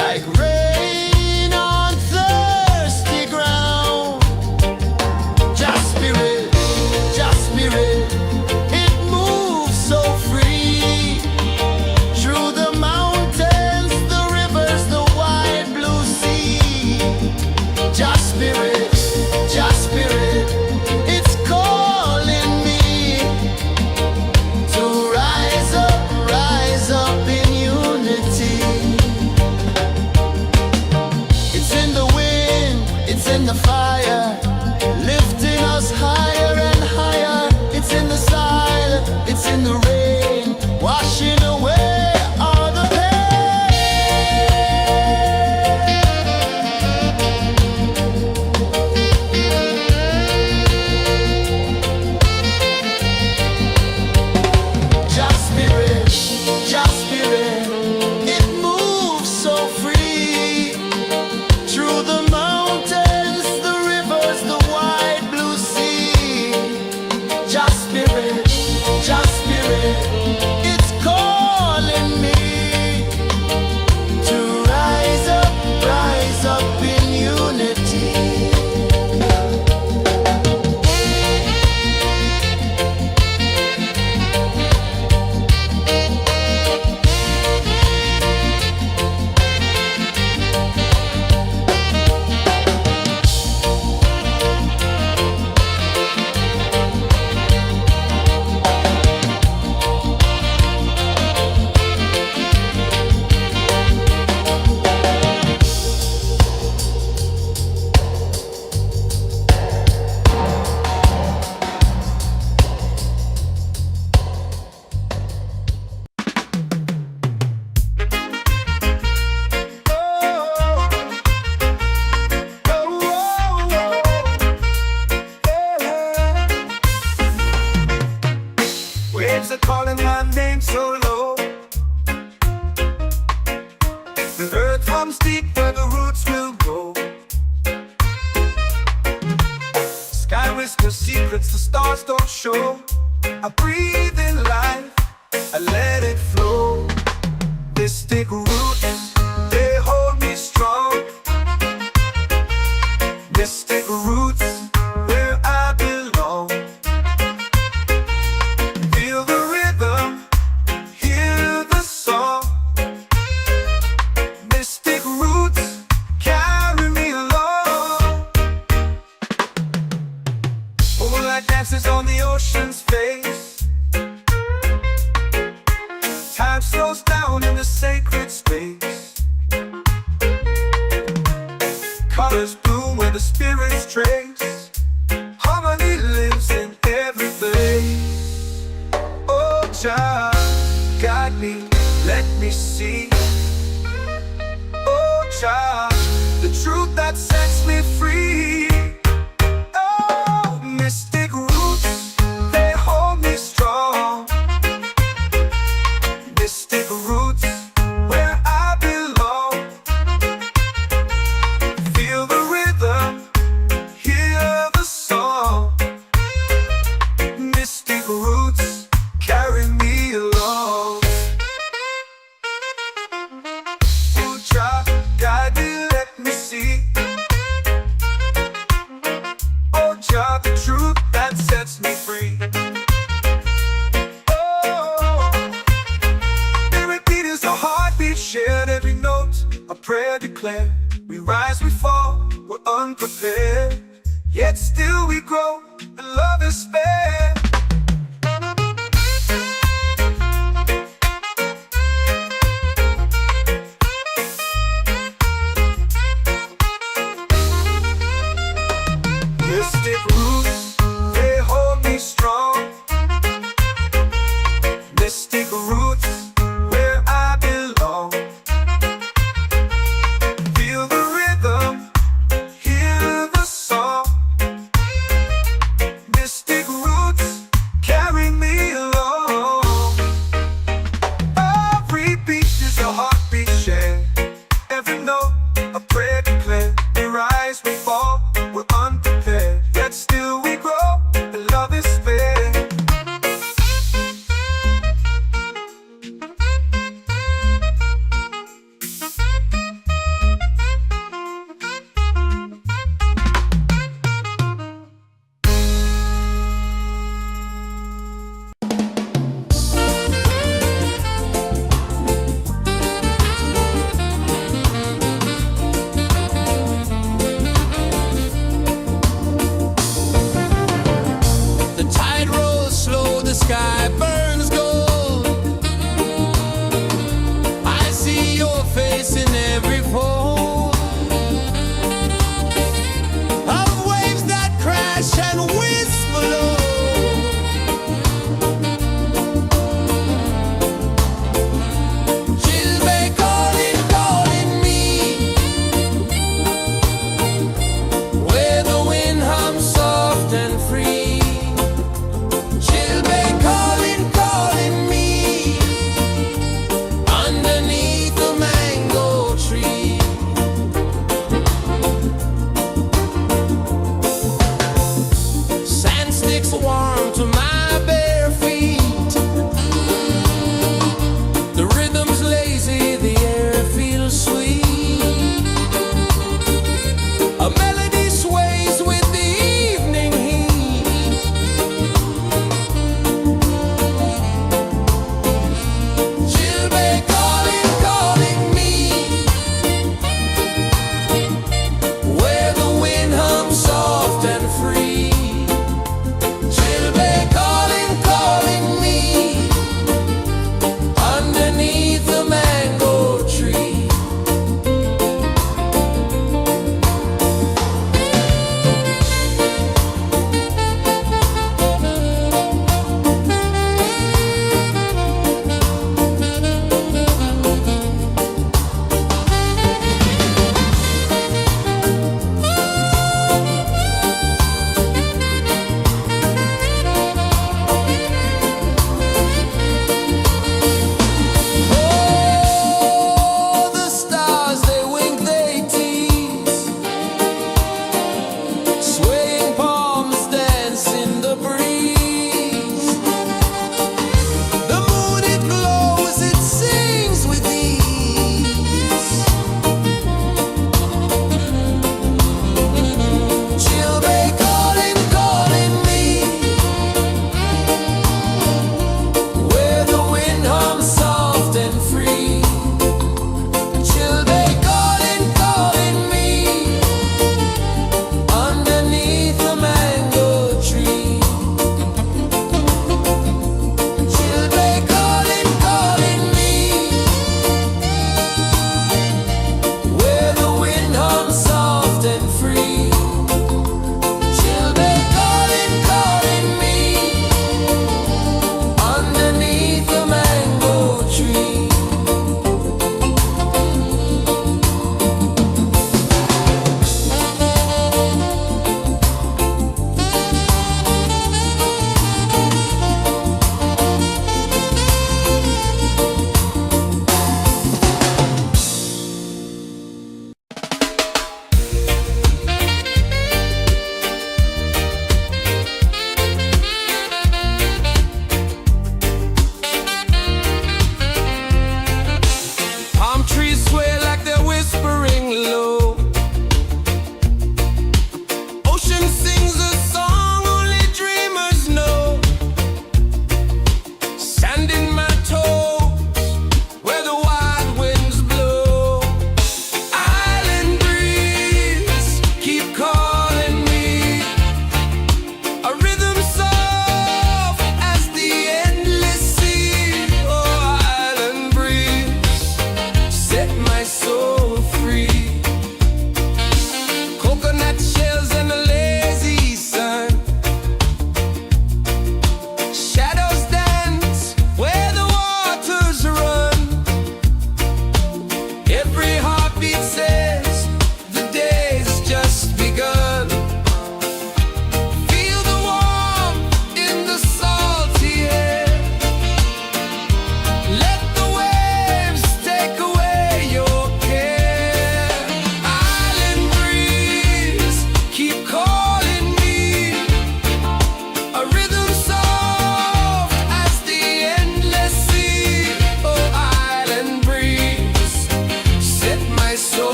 Like rain on thirsty ground. Just spirit, it moves waves are calling my name so low. The earth hums deep where the roots will grow. Sky whispers secrets the stars don't show. I breathe in life, I let it flow. Mystic roots, they hold me strong. Mystic roots, where I belong. Feel the rhythm, hear the song. Mystic roots, carry me along. Moonlight dances on the ocean's face. Time slows down in the sacred space. Colors bloom where the spirits trace. Harmony lives in every place. Oh, Jah, guide me, let me see. Oh, Jah, the truth that sets me free. Oh, mystic roots, they hold me strong. Mystic roots, where I belong. Feel the rhythm, hear the song. Mystic roots, carry me along. Oh, Jah, guide me, let me see. Oh, Jah, the truth that sets me free. Shared every note, a prayer declared. We rise, we fall, we're unprepared. Yet still we grow, and love is spared. Mystic roots, they hold me strong. Mystic roots, where I belong. Feel the rhythm, hear the song.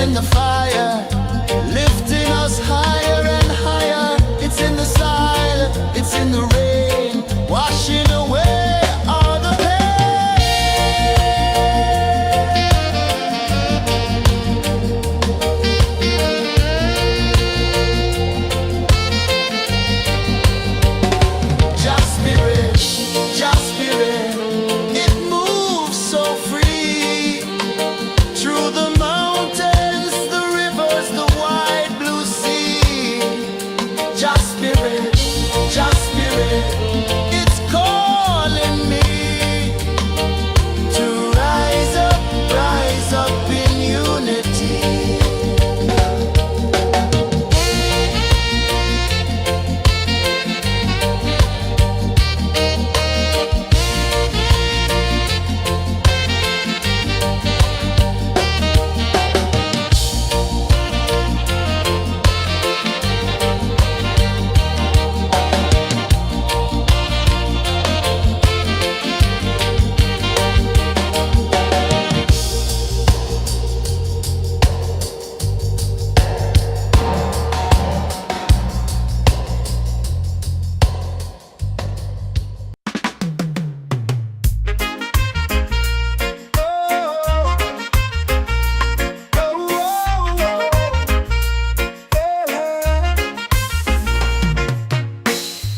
in the fire, lifting us higher and higher. It's in the silence, it's in the rain, washing away all the pain. Just spirit, just spirit, it moves so free through the mountains, the rivers, the wide blue sea. Just spirit, it's calling me to rise up in unity.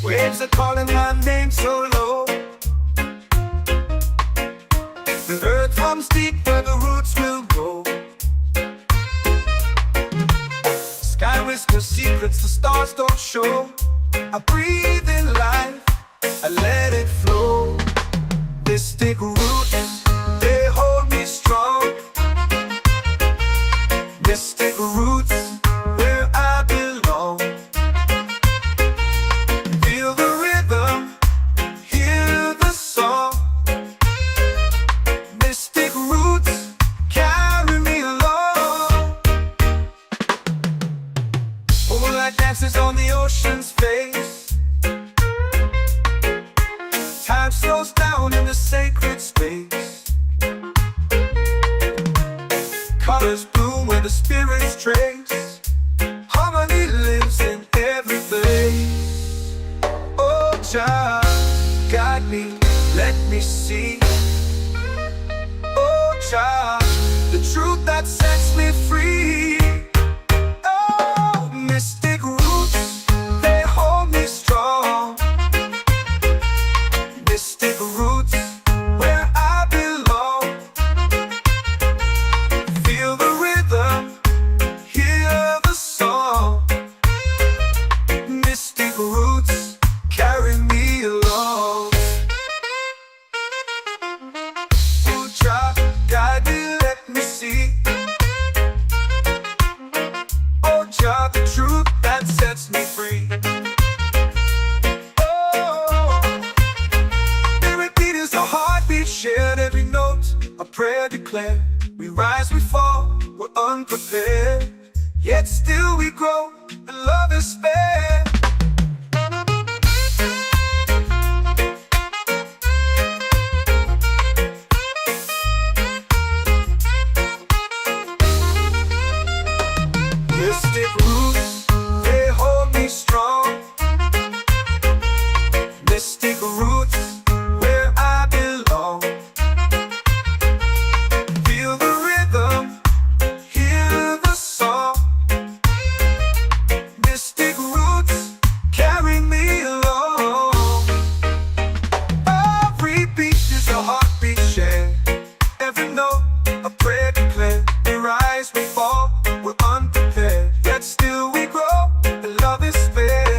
Waves are calling my name so low. The earth comes deep where the roots will grow. Sky whispers secrets the stars don't show. I breathe in life, I let it flow. Mystic roots, they hold me strong. Mystic roots, where I belong. Feel the rhythm, hear the song. Mystic roots, carry me along. Moonlight dances on the ocean's face. Time slows down in the sacred space. Colors bloom where the spirits trace. Harmony lives in every place. Oh, child, guide me, let me see. Oh, child, the truth that sets me free. Oh, mystic roots, they hold me strong. Mystic roots, where I belong. Feel the rhythm, hear the song. Mystic roots, carry me along. Oh, child, guide me, let me see. Oh, child, the truth that sets me free. Oh, spirit beat is a heartbeat shared, every note a prayer declared. We rise, we fall, we're unprepared, yet still we grow, and love is spared. Mystic roots, they hold me strong. Mystic roots, where I belong. Feel the rhythm, hear the song. Mystic roots, carry me along. Every beat is a heartbeat shared, every note a prayer declared. We rise, we fall, we're unprepared, yet still we grow, and love is spared.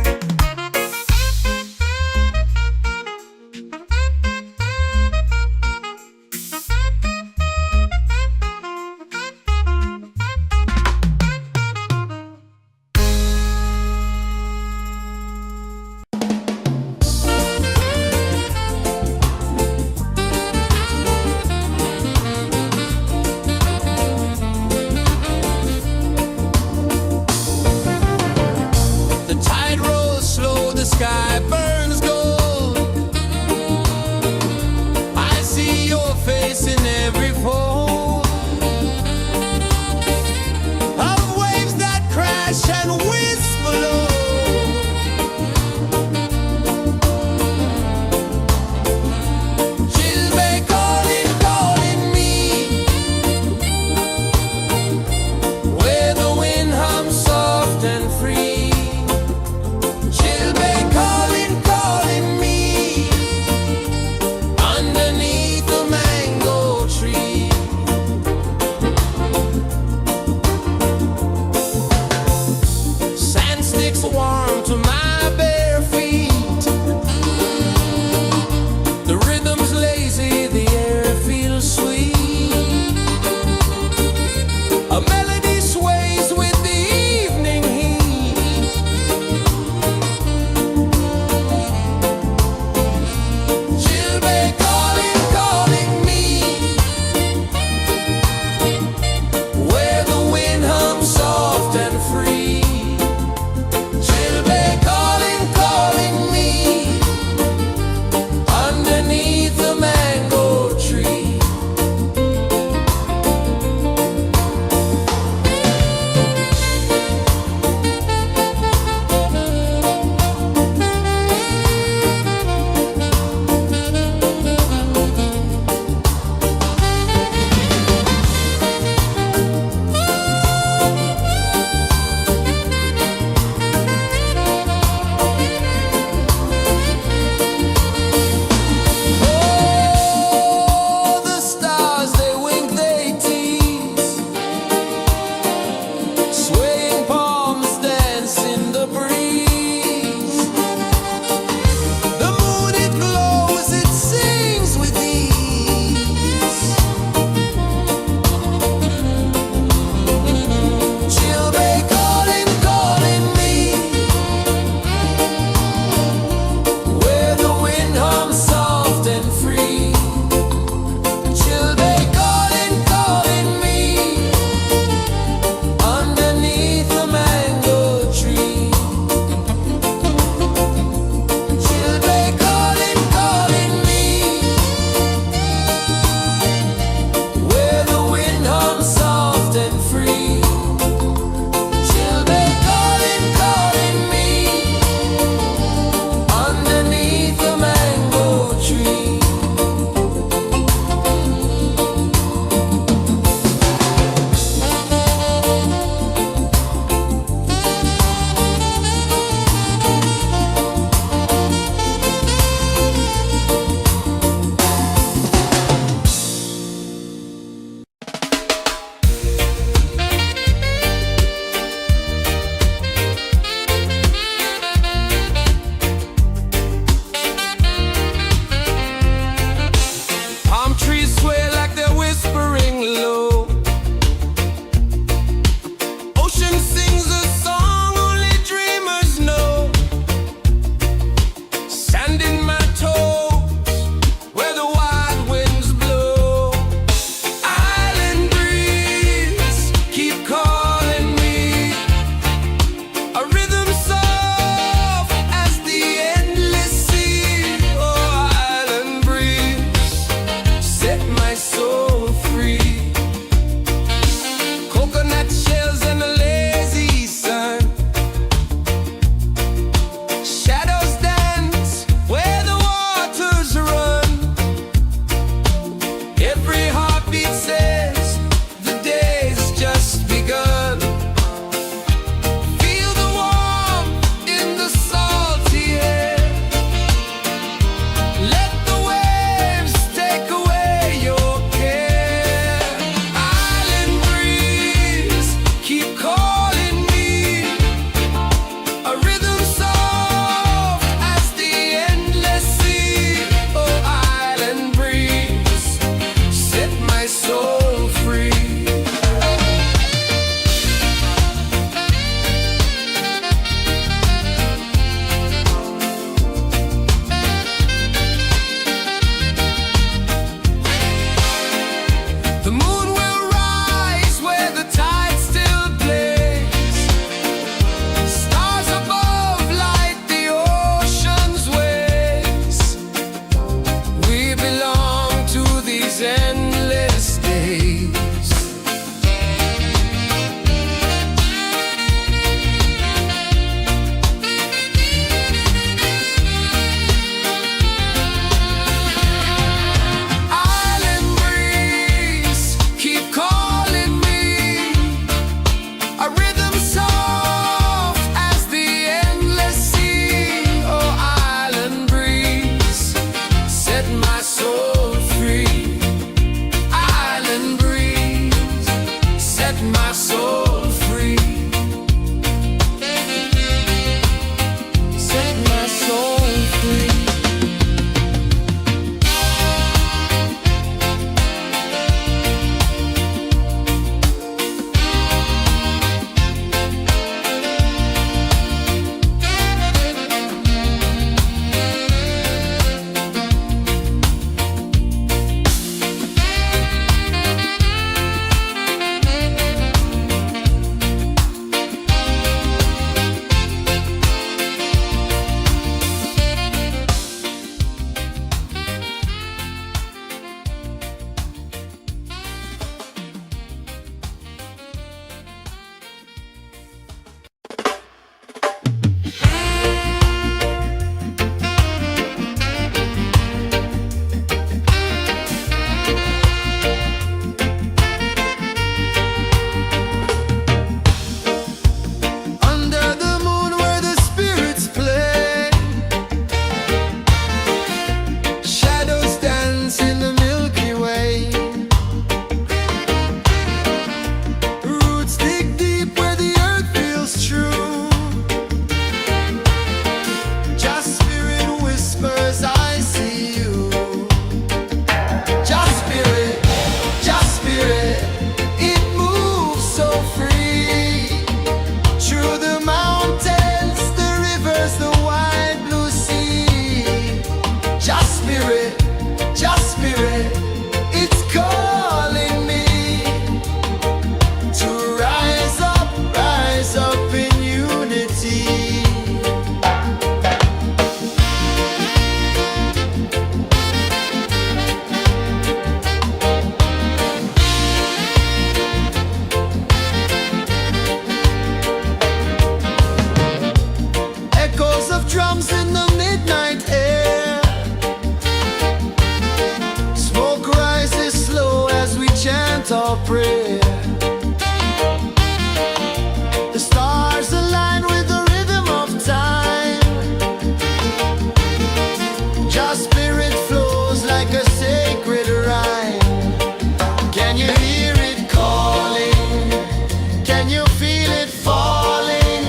Can you feel it falling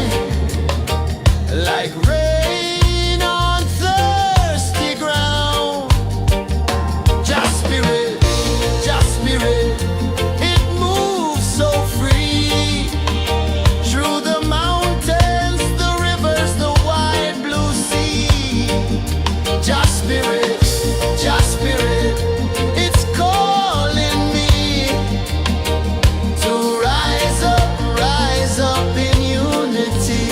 like rain on thirsty ground? Just spirit, it moves so free through the mountains, the rivers, the wide blue sea. Just spirit, it's calling me to rise up in unity.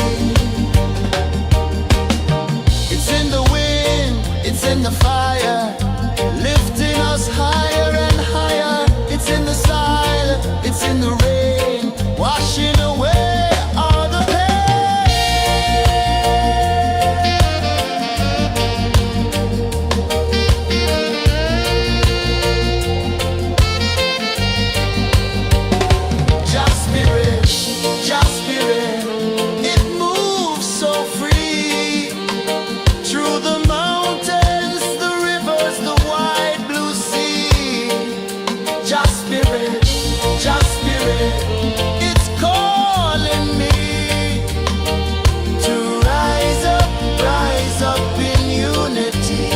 It's in the wind, it's in the fire, lifting us higher and higher. It's in the silence, it's in the rain, washing away all the Just spirit, it moves so free through the mountains, the rivers, the wide blue sea. Just spirit, it's calling me to rise up in unity.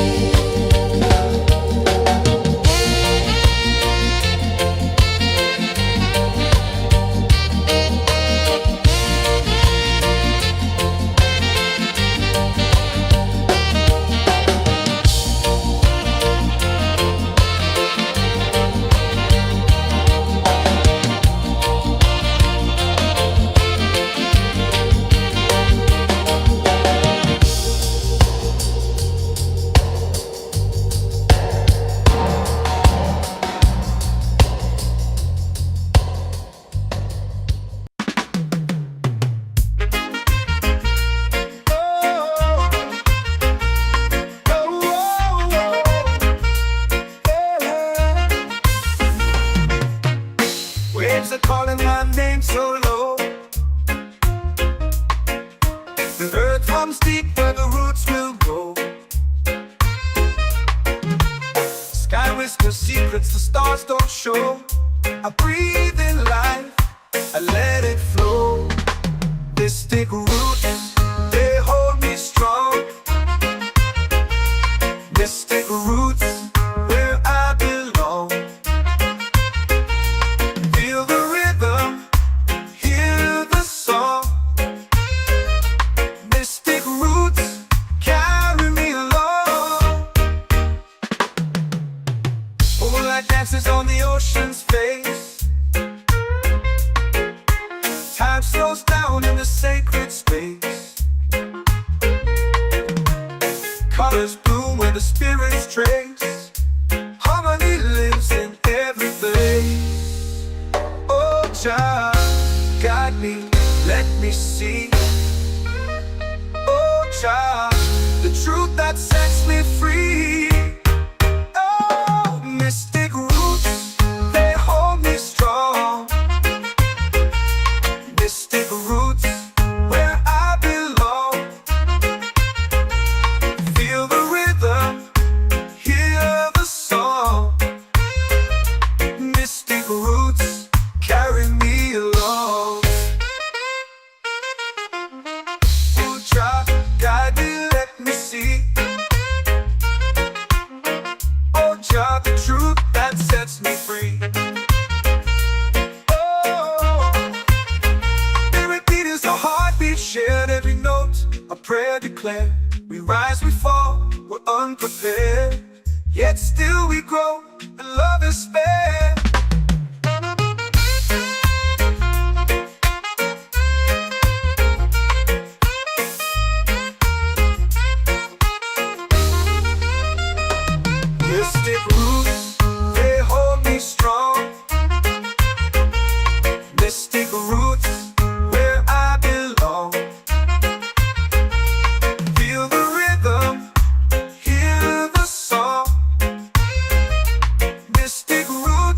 Waves are calling my name so low. The earth hums deep where the roots will grow. Sky whispers secrets the stars don't show. I breathe in life, I let it flow. Mystic roots, they hold me strong. Mystic roots, where I belong. Feel the rhythm, hear the song. Mystic roots, carry me along. Moonlight dances on the ocean's face. Time slows down in the sacred space. Colors bloom where the spirits trace. Harmony lives in every face. Oh, child, guide me, let me see. Oh, child, the truth that sets me free. Oh, mystic roots, they hold me strong. Mystic roots, where I belong. Feel the rhythm, hear the song. Mystic roots, carry me along. Oh, child, guide me, let me see. Oh, child, the truth that sets me free. Oh, every beat is a heartbeat shared, every note a prayer declared. We rise, we fall, we're unprepared, yet still we grow, and love is spared. Mystic roots, they hold me strong. Mystic roots, where I belong. Feel the rhythm, hear the song. Mystic roots,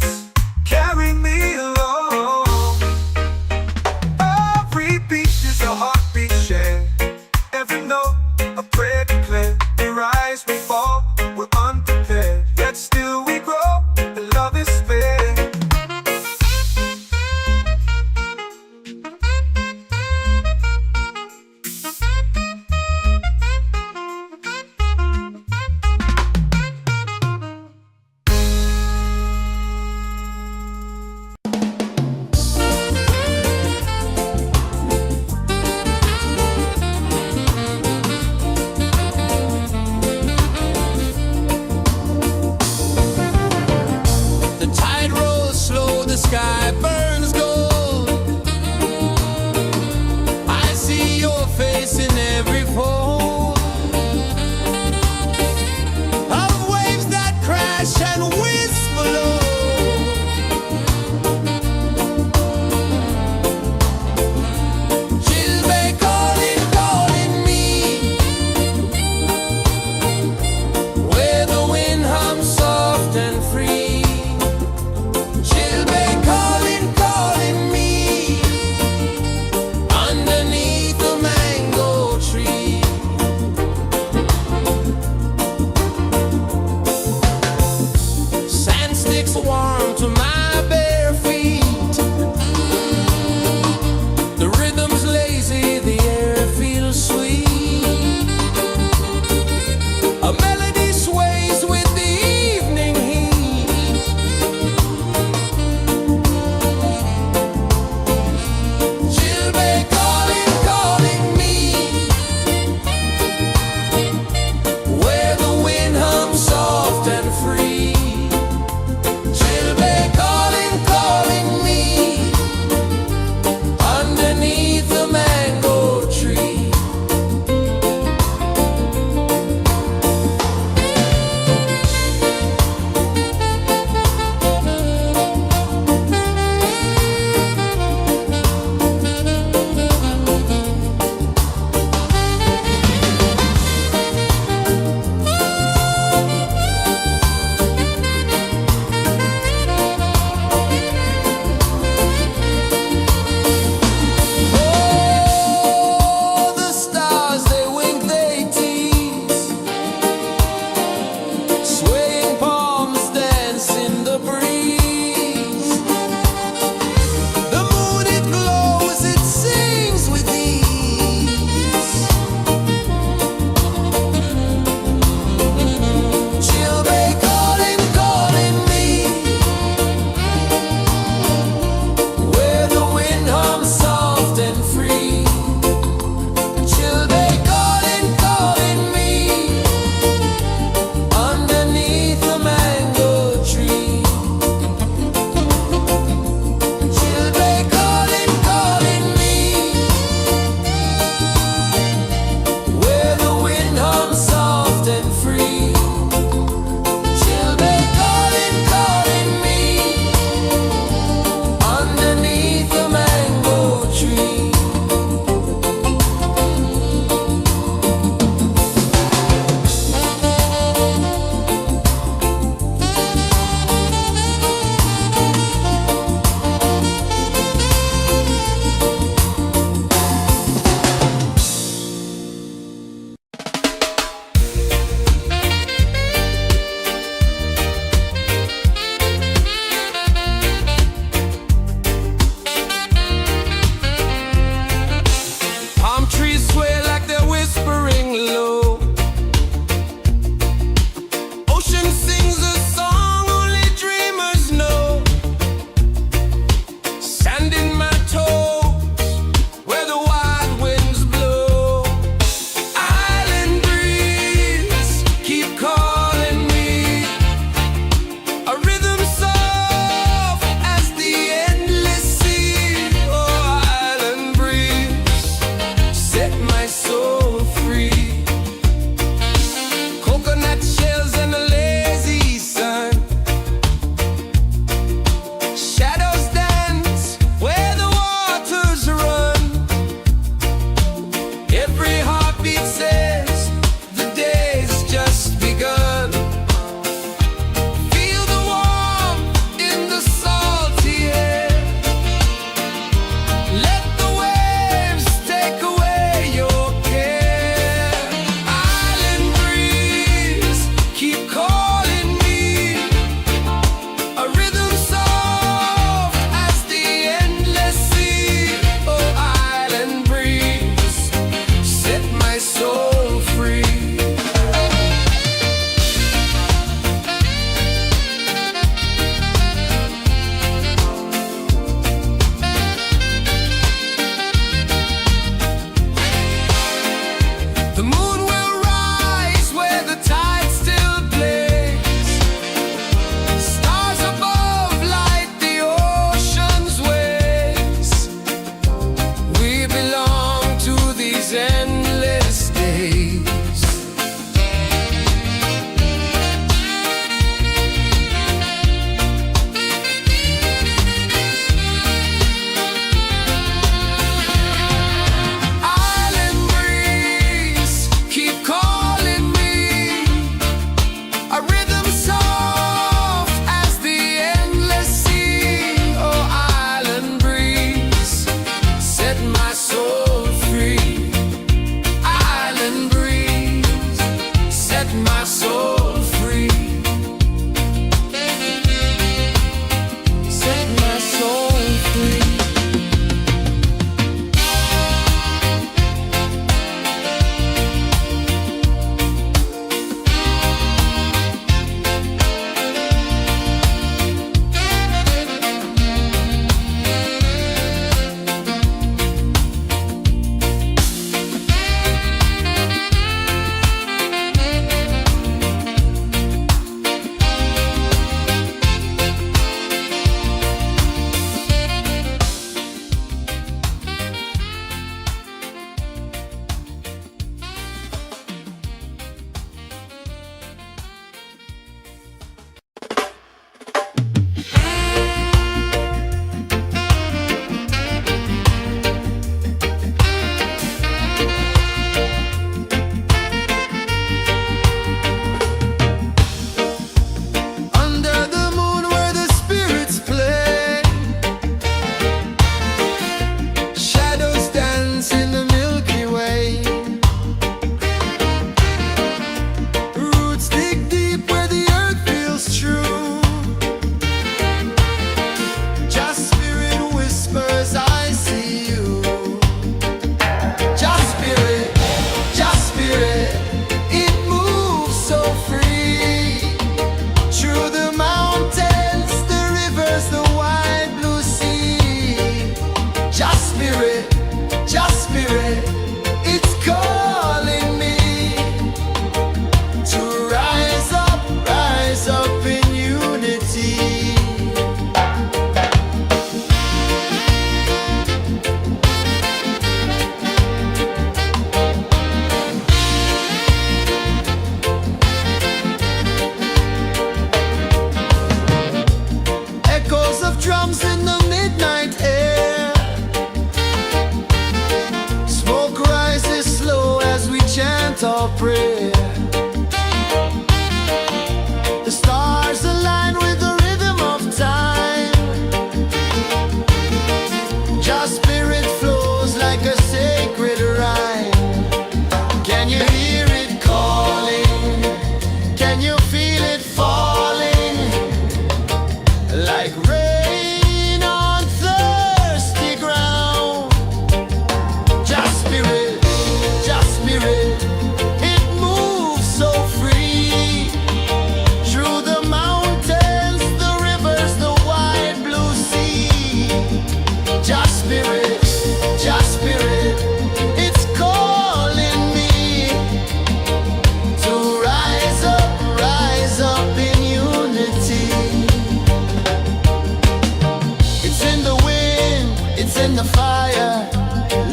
in the fire,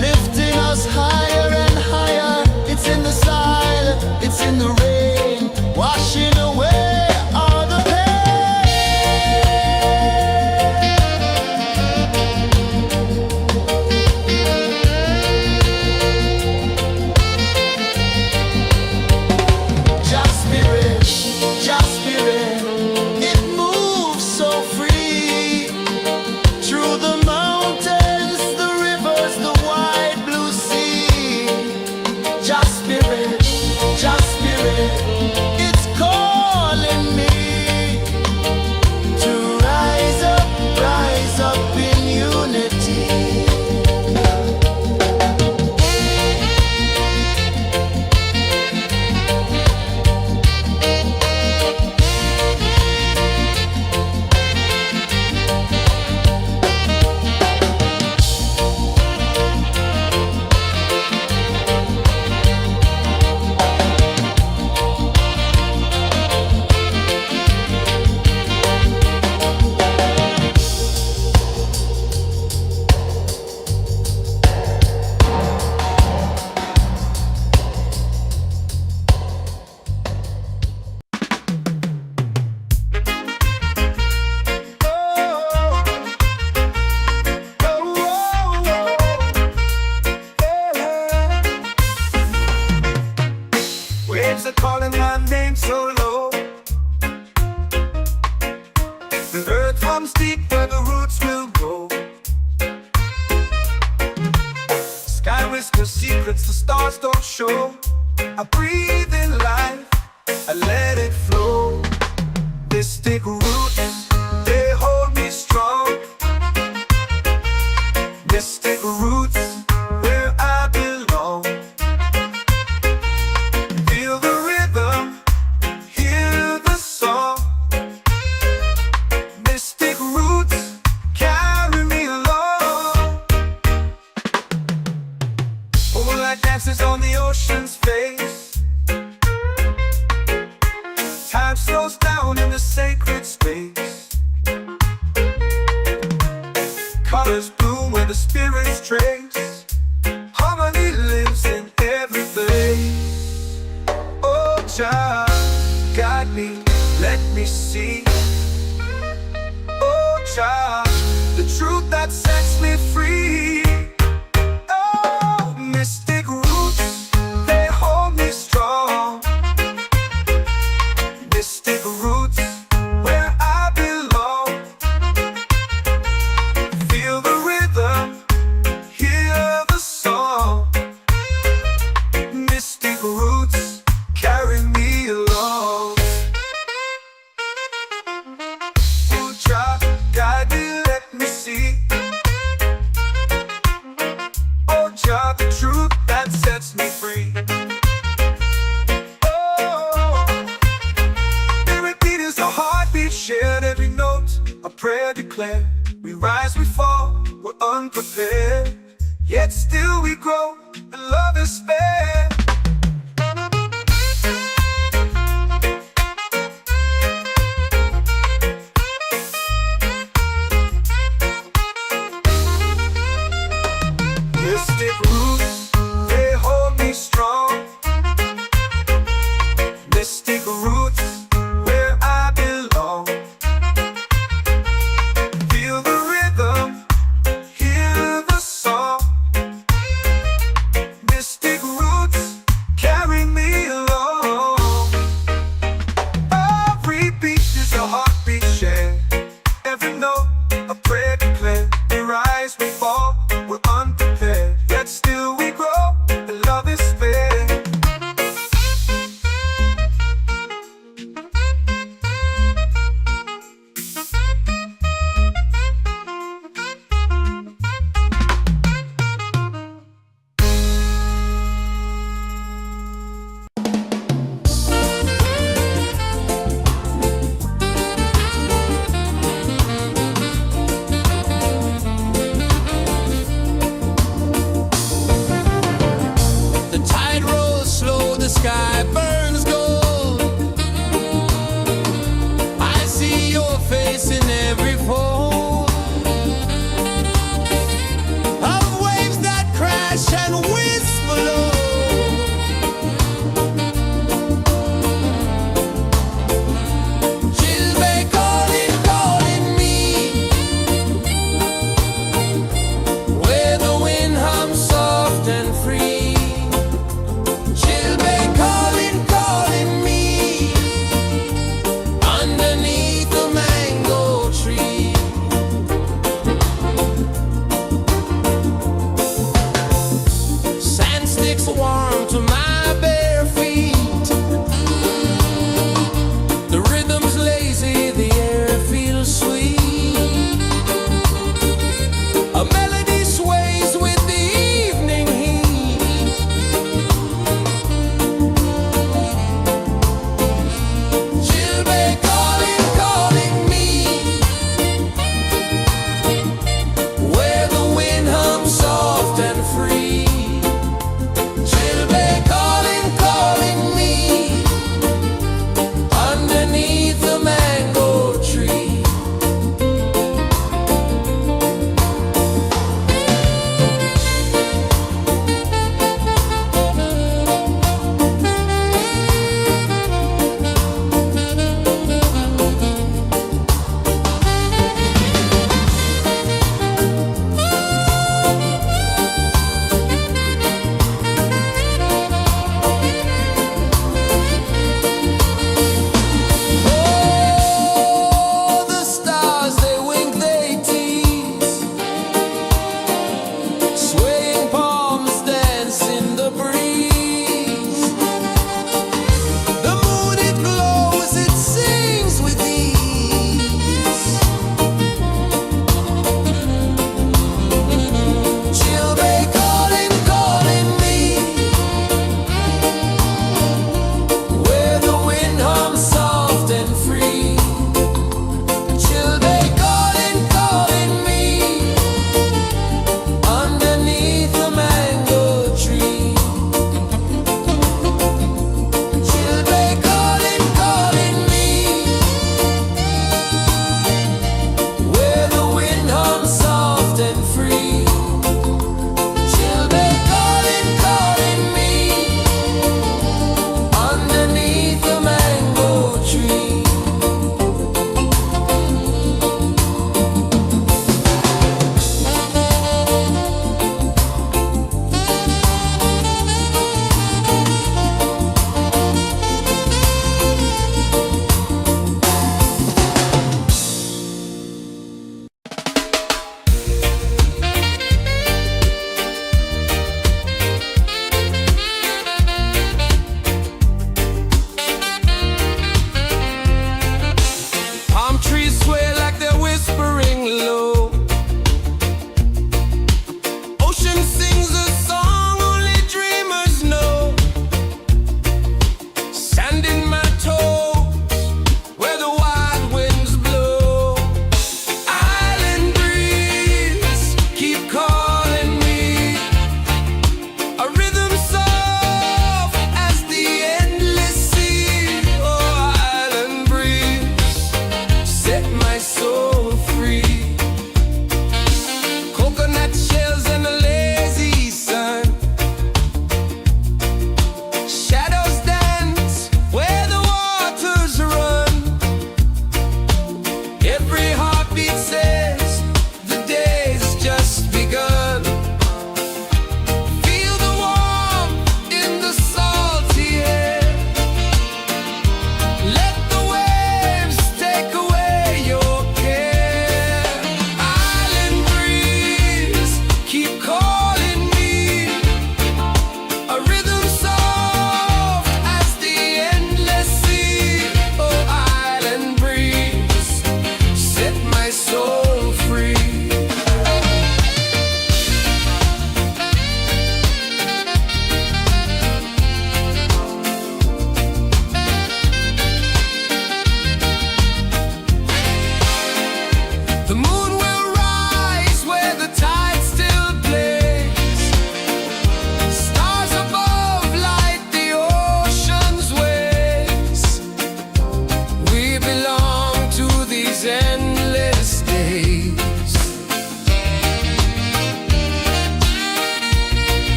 lifting us higher and higher. It's in the silence, it's in the rain, washing away all the Just spirit, it moves so free through the mountains, the rivers, the wide blue sea. Just spirit, it's calling me to rise up in unity. Waves are calling my name so low. The earth runs deep where the roots will grow. Sky whispers secrets the stars don't show. I breathe in life, I let it flow. Mystic roots, they hold me strong. Mystic roots, where I belong. Feel the rhythm, hear the song. Mystic roots, carry me along. Moonlight dances on the ocean's face. Time slows down in the sacred space. Colors bloom where the spirits trace. Harmony lives in every place. Oh, Jah, guide me, let me see. Oh, Jah, the truth that sets me free. Oh, mystic roots, they hold me strong. Mystic roots, where I belong. Feel the rhythm, hear the song. Mystic roots, carry me along. Oh, Jah, guide me, let me see. Oh, Jah, the truth that sets me free. Oh, every beat is a heartbeat shared, every note a prayer declared. We rise, we fall, we're unprepared, yet still we grow, and love is spared. Mystic roots, they hold me strong. Mystic roots, where I belong. Feel the rhythm, hear the song. Mystic roots, carry me along. Every beat is a heartbeat shared, every note a prayer declared. We rise, we fall, we're unprepared, yet still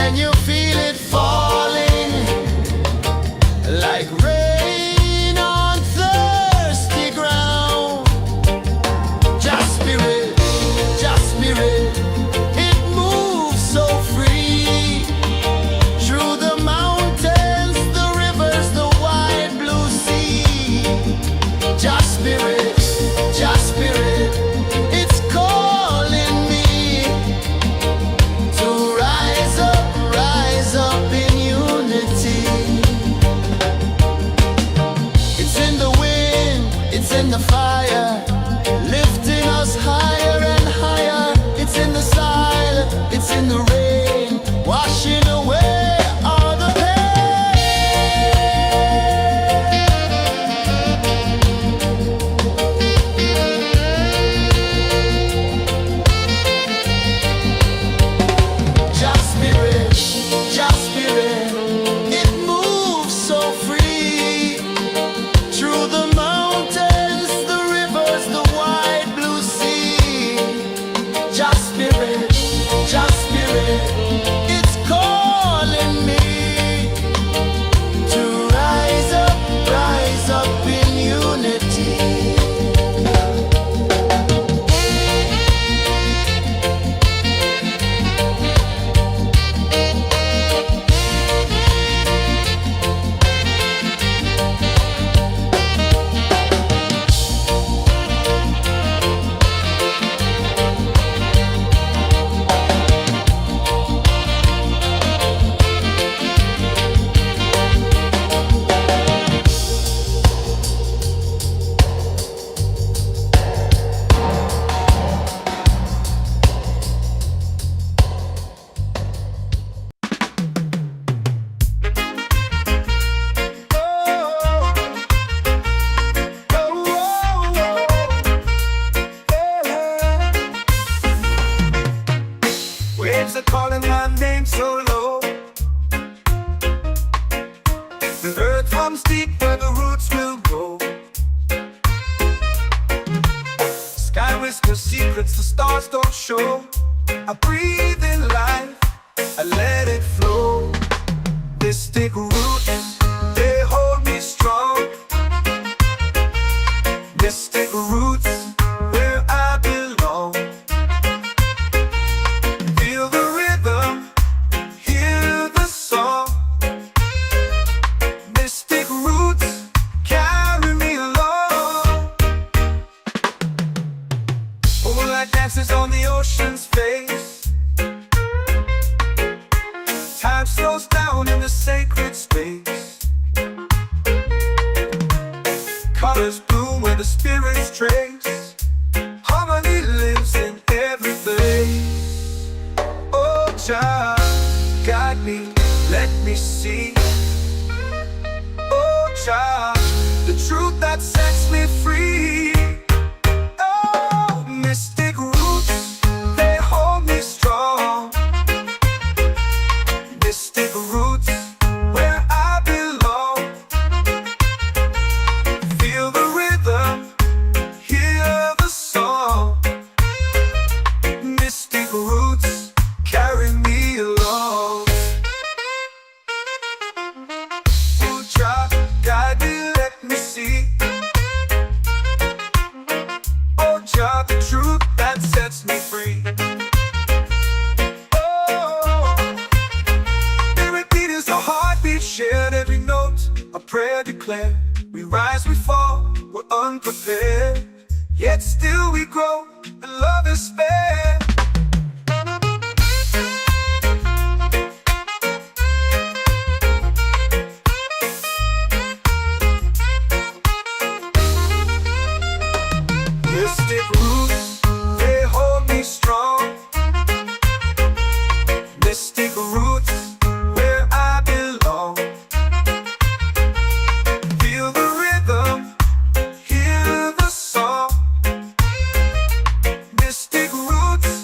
Can you feel it falling like rain on thirsty ground? Just spirit, it moves so free through the mountains, the rivers, the wide blue sea. Just spirit, it's calling me to rise up in unity. It's in the wind, it's in the fire, lifting us higher and higher. It's in the silence, it's in the rain, washing away all the Just spirit, it moves so free through the mountains, the rivers, the wide blue sea. Just spirit, it's calling me to rise up in unity. Waves are calling my name so low. The earth runs deep where the roots will go. Sky whispers secrets the stars don't show. I breathe in life, I let it flow. Mystic roots, they hold me strong. Mystic roots, where I belong. Feel the rhythm, hear the song. Mystic roots, carry me along. Moonlight dances on the ocean's face. Time slows down in the sacred space. Colors bloom where the spirits trace. Harmony lives in every place. Oh, Jah, guide me, let me see. Oh, Jah, the truth that sets me free. Oh, mystic roots, they hold me strong. Mystic roots, where I belong. Feel the rhythm, hear the song. Mystic roots, carry me along. Oh, Jah, guide me, let me see. Oh, Jah, the truth that sets me free. Oh, spirit beat is a heartbeat, shared every note. A prayer declared. We rise, we fall, we're unprepared. Yet still we grow, and love is spared. Mystic roots, they hold me strong. Mystic roots, where I belong. Feel the rhythm, hear the song. Mystic roots,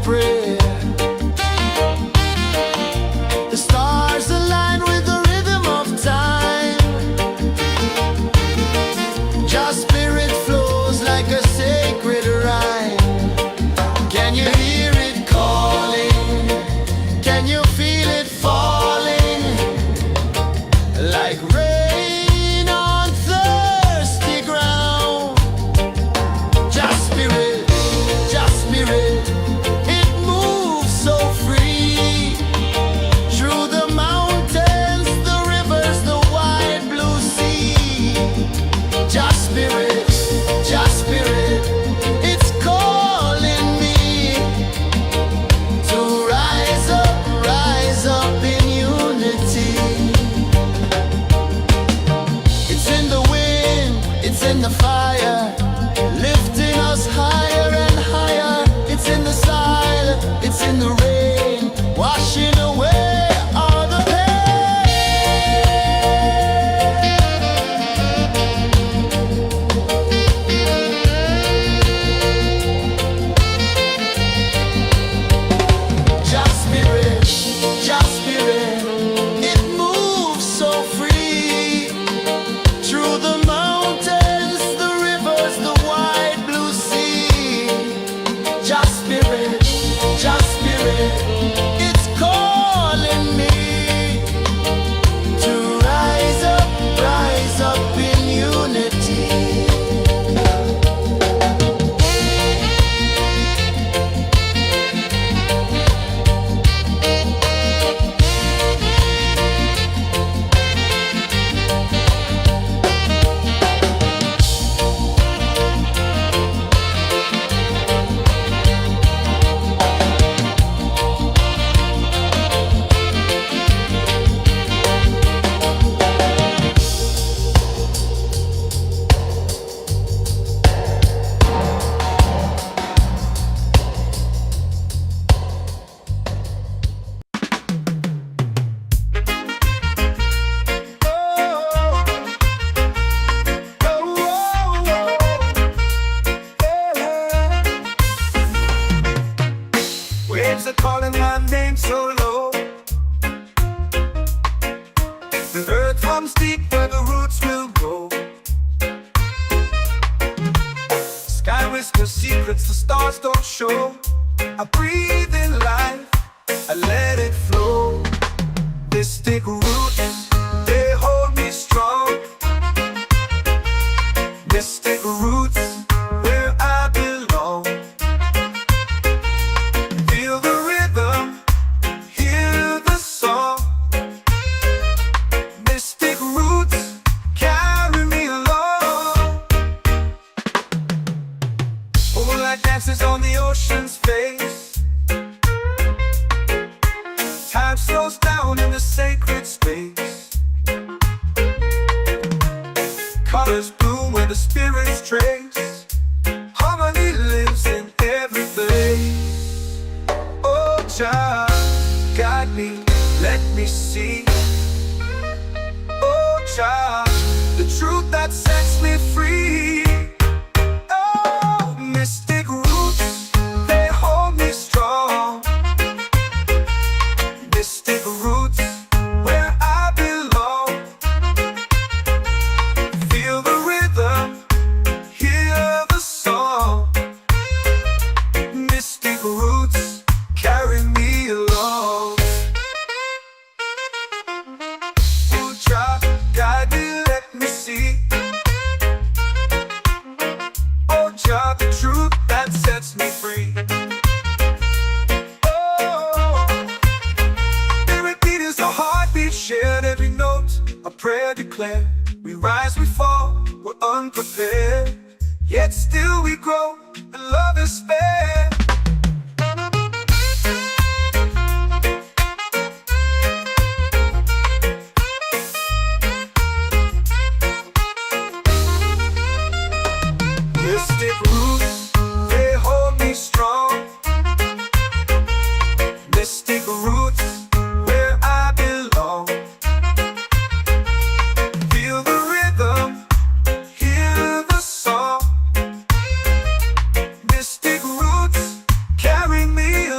prayer. The stars align with the rhythm of time. Your spirit flows like a sacred rhyme. Can you hear it calling? Can you feel it falling? Like rain on thirsty ground. Just spirit, it moves so free. Through the mountains, the rivers, the wide blue sea. Just spirit, it's calling me to rise up in unity. It's in the wind, it's in the fire, lifting us higher and higher. It's in the silence, it's in the rain, washing away all the Just spirit, it moves so free. Through the mountains, the rivers, the wide blue sea. Just spirit, it's calling me to rise up in unity. Waves are calling my name so low. The earth hums deep where the roots will grow. Sky whispers secrets the stars don't show. I breathe in life, I let it flow. Mystic roots, they hold me strong. Mystic roots, where I belong. Feel the rhythm, hear the song. Mystic roots, carry me along. Moonlight dances on the ocean's face. Time slows down in the sacred space. Colors bloom where the spirits trace. Harmony lives in every face. Oh, child, guide me, let me see. Oh, child, the truth that sets me free. Oh, mystic roots, they hold me strong. Mystic roots, where I belong. Feel the rhythm, hear the song. Mystic roots, carry me along. Oh, child, guide me, let me see. Oh, child, the truth that sets me free. Oh, spirit beat is a heartbeat shared, every note a prayer declared. We rise, we fall, we're unprepared, yet still we grow, and love is spared. Mystic roots, they hold me strong. Mystic roots, where I belong. Feel the rhythm, hear the song. Mystic roots, carry me along.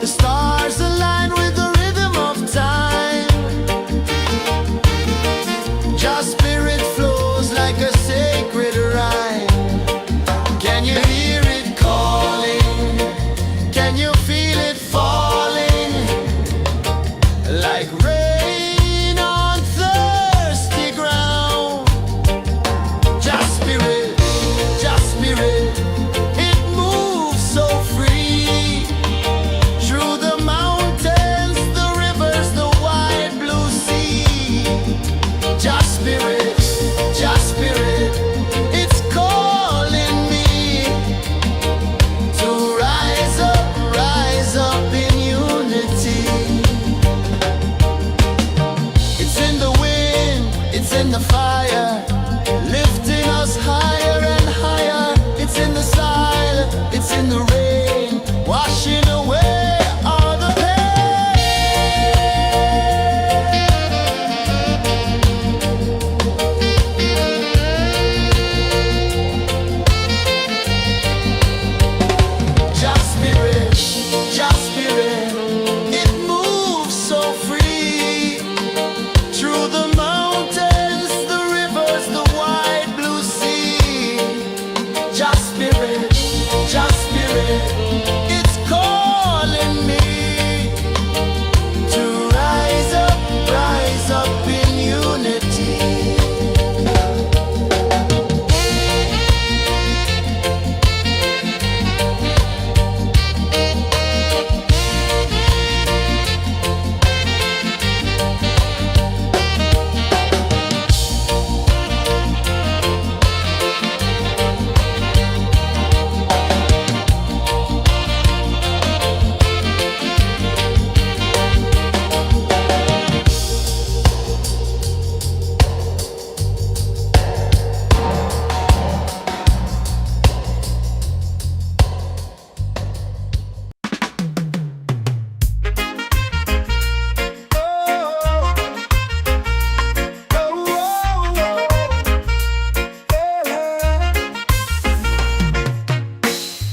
The stars align with the rhythm of time. Your spirit flows like a sacred rhyme. Can you hear it calling? Can you feel it falling? Like rain on thirsty ground. Just spirit, it moves so free. Through the mountains, the rivers, the wide blue sea. Just spirit, it's calling me to rise up in unity. It's in the wind, it's in the fire, lifting us higher and higher. It's in the silence, it's in the rain, washing away all the pain. Just spirit, it moves so free. Through the mountains, the rivers, the wide blue sea. Just spirit, it's calling me to rise up in unity.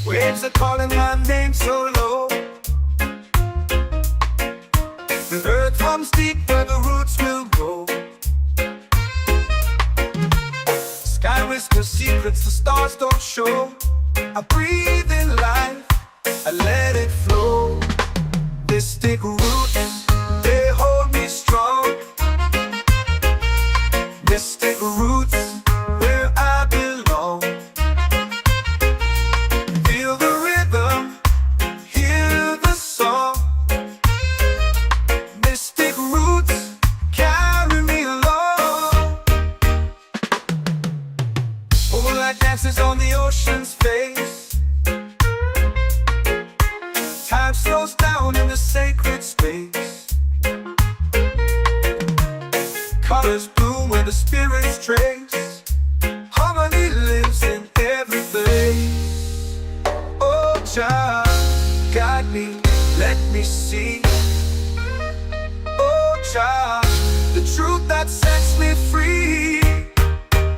Waves are calling my name so low. The earth hums deep where the roots will grow. Sky whispers secrets the stars don't show. I breathe in life, I let it flow. Mystic roots, they hold me strong. Mystic roots, where I belong. Feel the rhythm, hear the song. Mystic roots, carry me along. Moonlight dances on the ocean's face. Time slows down in the sacred space. Colors bloom where the spirits trace. Harmony lives in every place. Oh, child, guide me, let me see. Oh, child, the truth that sets me free.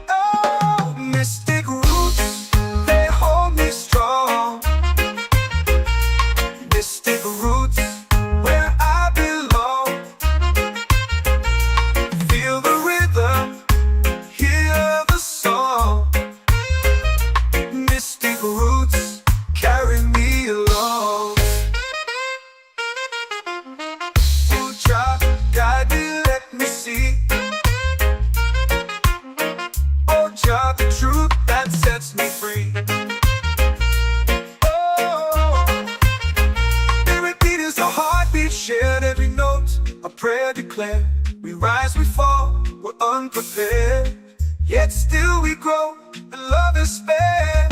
Oh, mystic roots, they hold me strong. Mystic roots, where I belong. Feel the rhythm, hear the song. Mystic roots, carry me along. Oh, child, guide me, let me see. Oh, child, the truth that sets me free. Oh, every beat is a heartbeat shared, every note a prayer declared. We rise, we fall, we're unprepared, yet still we grow, and love is spared.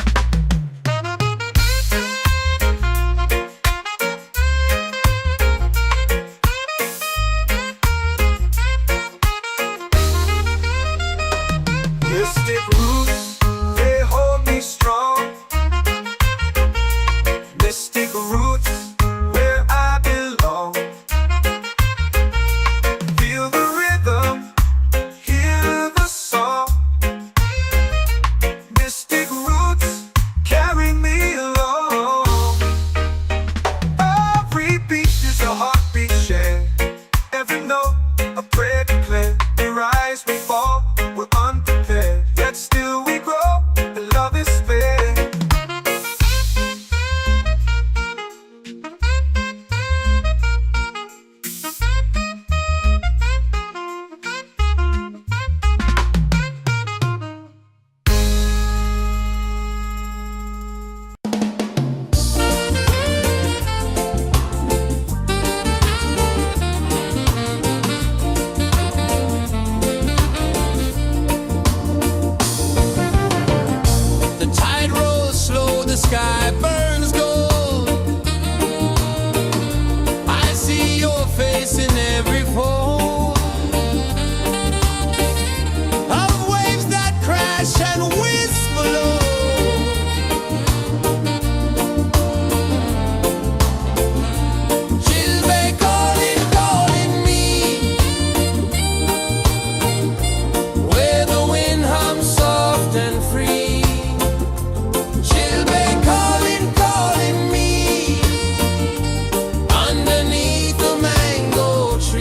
Mystic roots, they hold me strong. Mystic roots, where I belong. Feel the rhythm, hear the song. Mystic roots, facing every foe of waves that crash and whisper low. She'll be calling, calling me where the wind hums soft and free. She'll be calling, calling me underneath the mango tree.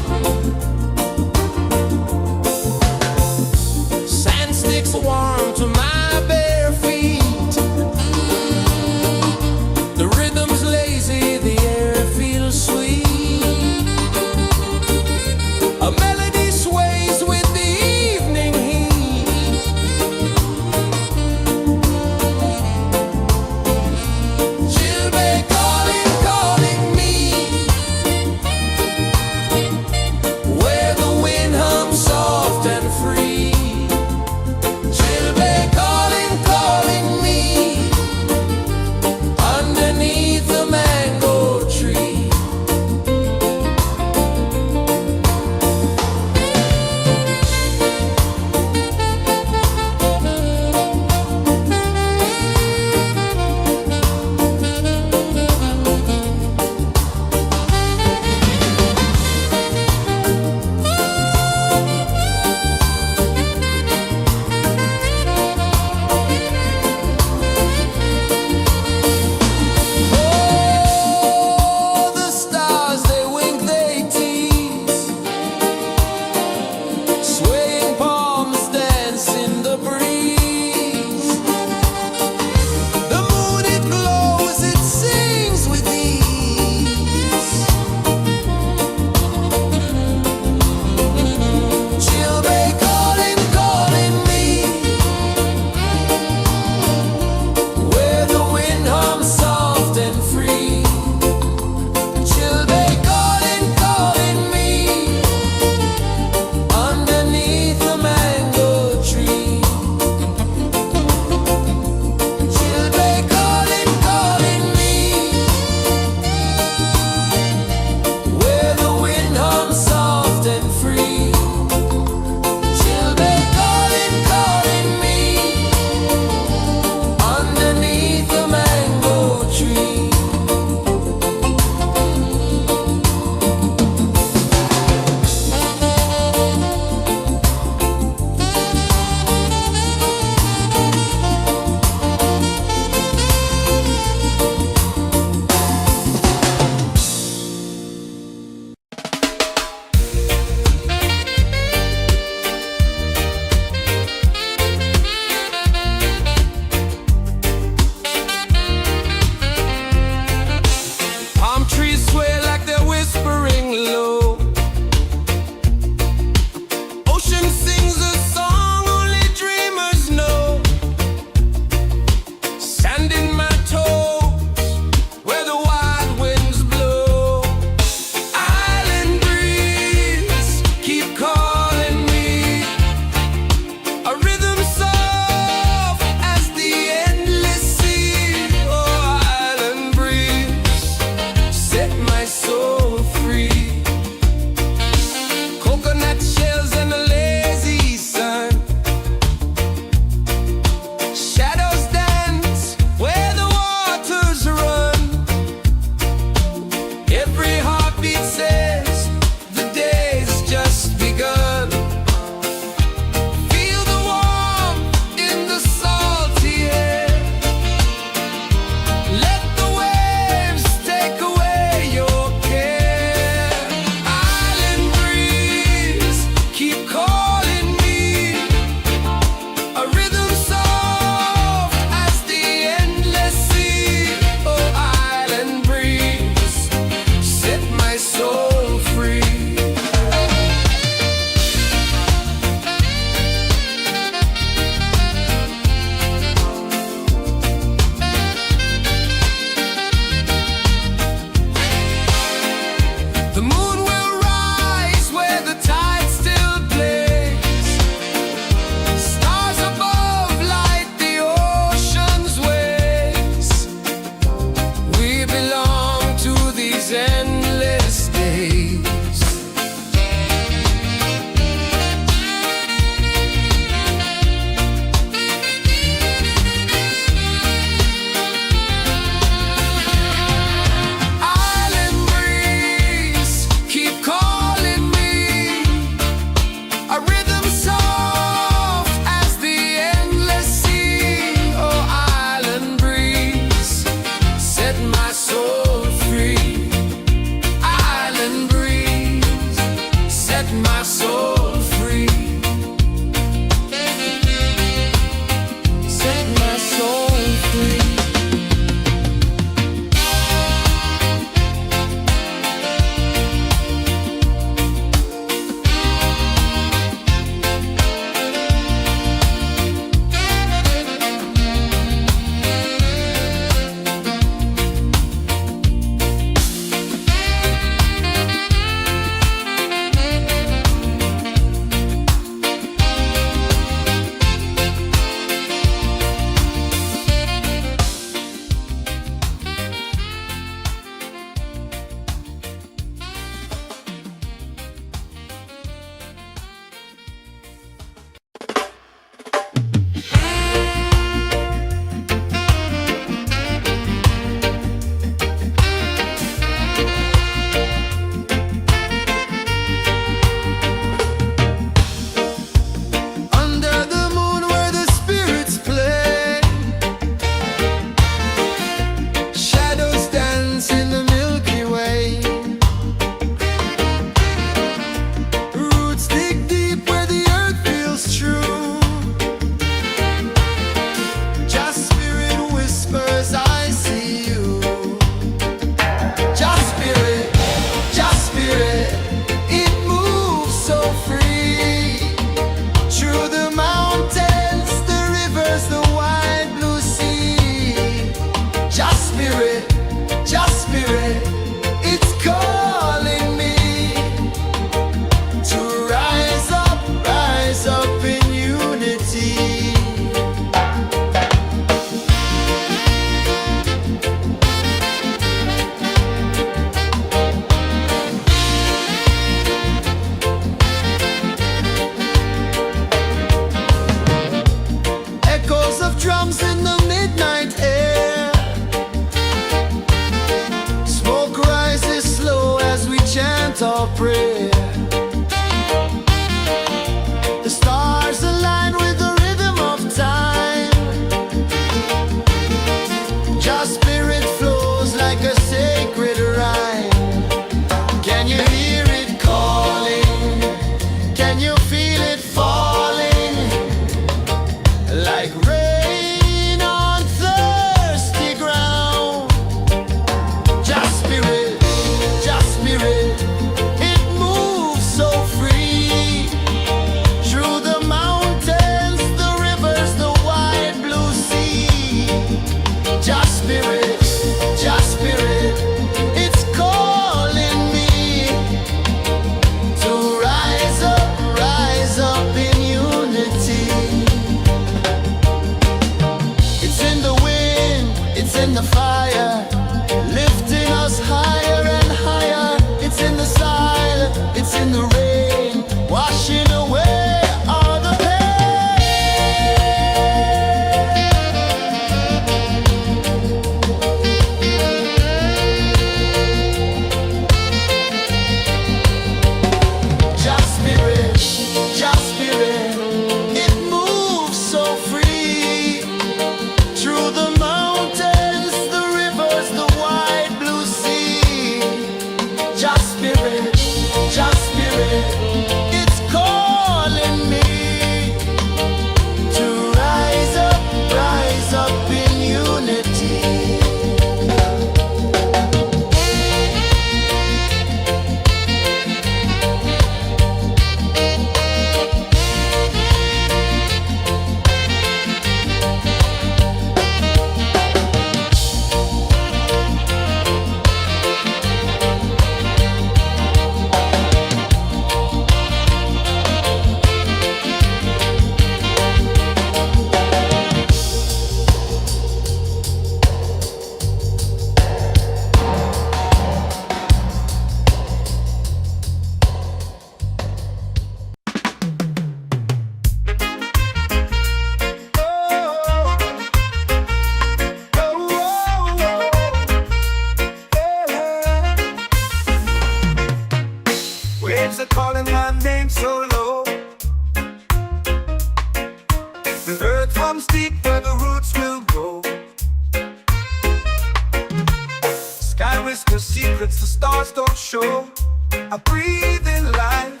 The secrets the stars don't show. I breathe in life,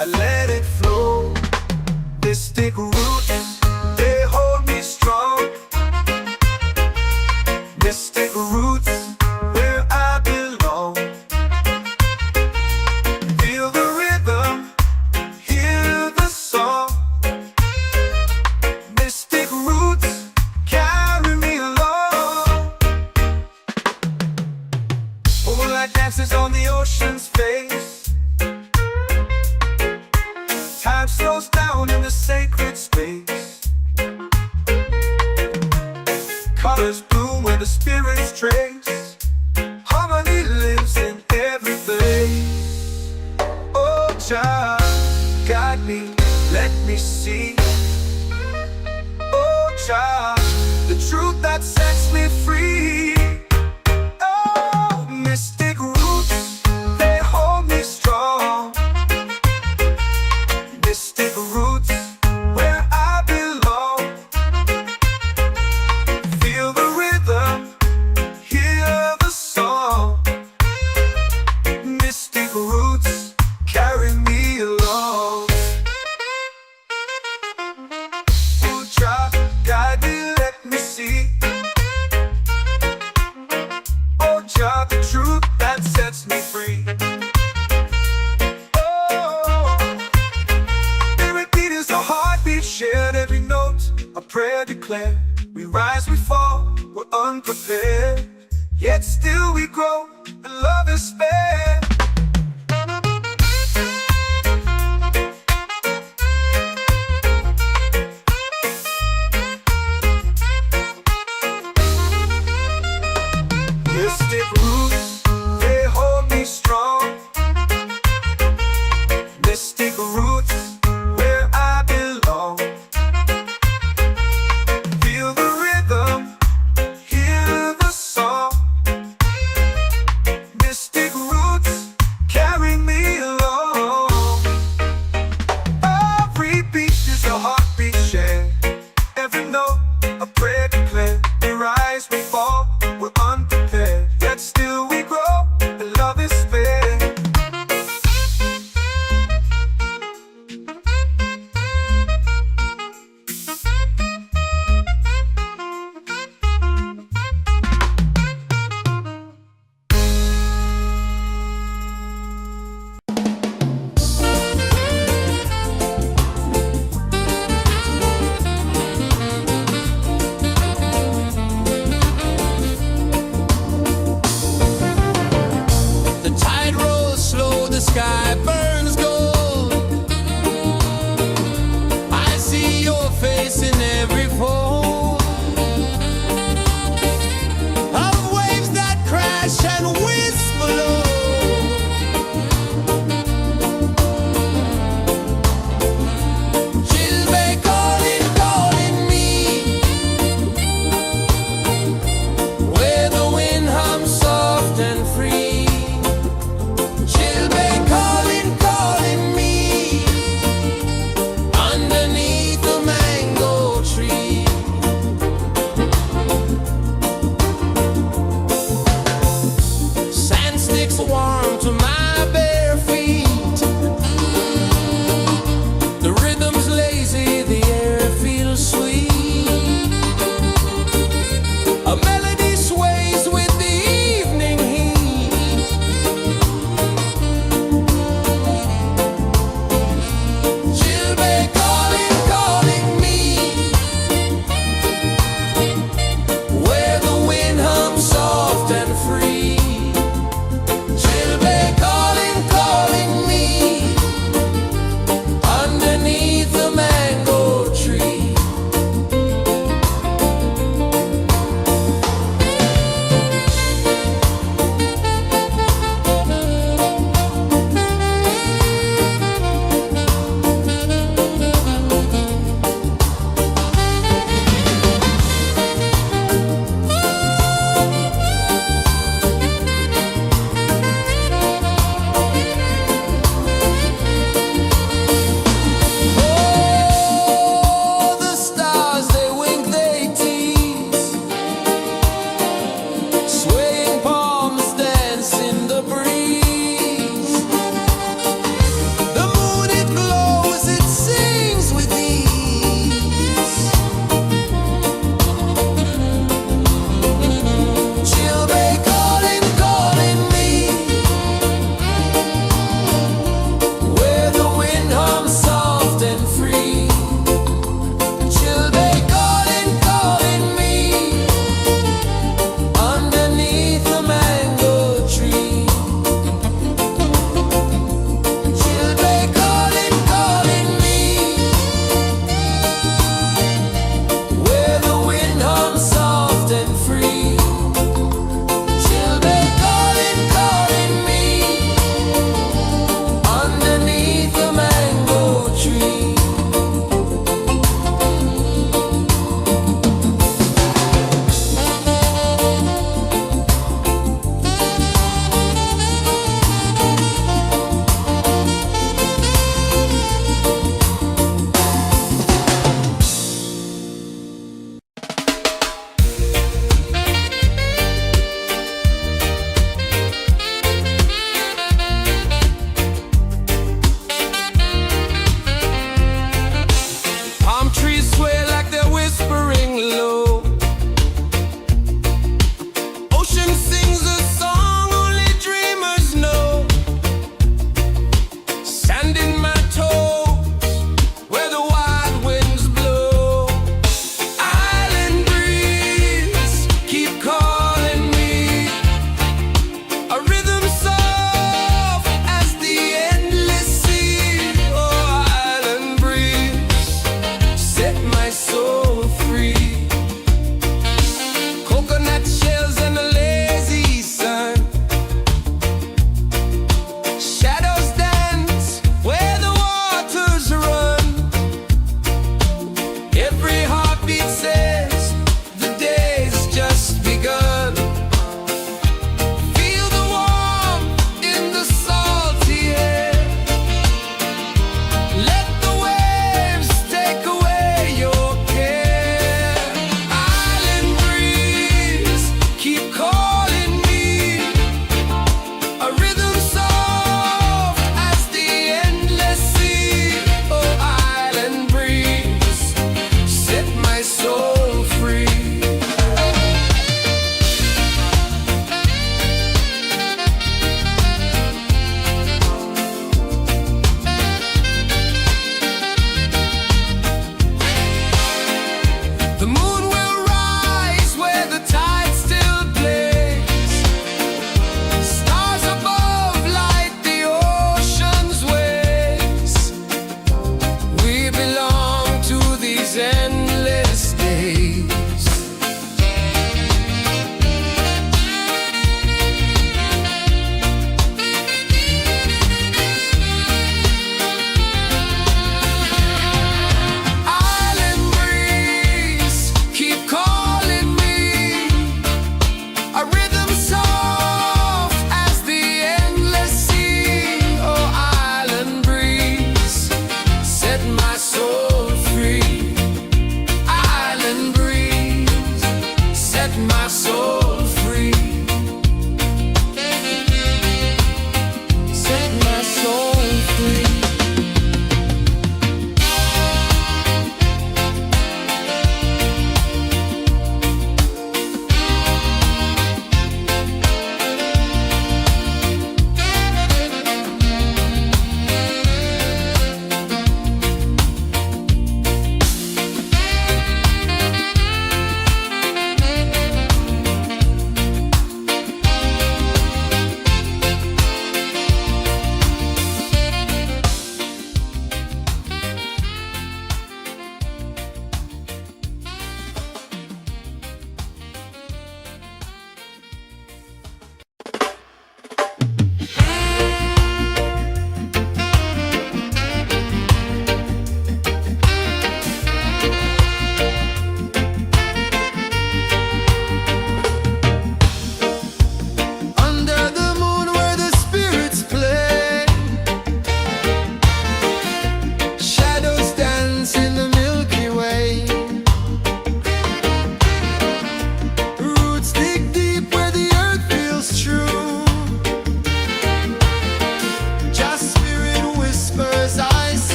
I let it flow. Mystic roots, they hold me strong. Mystic roots, where I belong. Feel the rhythm, hear the song. Mystic roots, carry me along. Moonlight dances on the ocean's face. Time slows down in the sacred space. Colors bloom where the spirits trace. Harmony lives in every place. Oh, child, guide me, let me see. Oh, child, the truth that sets me free. Oh, mystic roots, they hold me strong. Mystic roots, where I belong. Feel the rhythm, hear the song. Mystic roots, carry me along. Oh, child, guide me, let me see. Oh, child, the truth that sets me free. Oh, spirit beat is a heartbeat shared, every note a prayer declared. We rise, we fall, we're unprepared, yet still we grow, and love is spared. Mystic roots, they hold me strong. Mystic roots, where I belong. Feel the rhythm, hear the song. Mystic roots.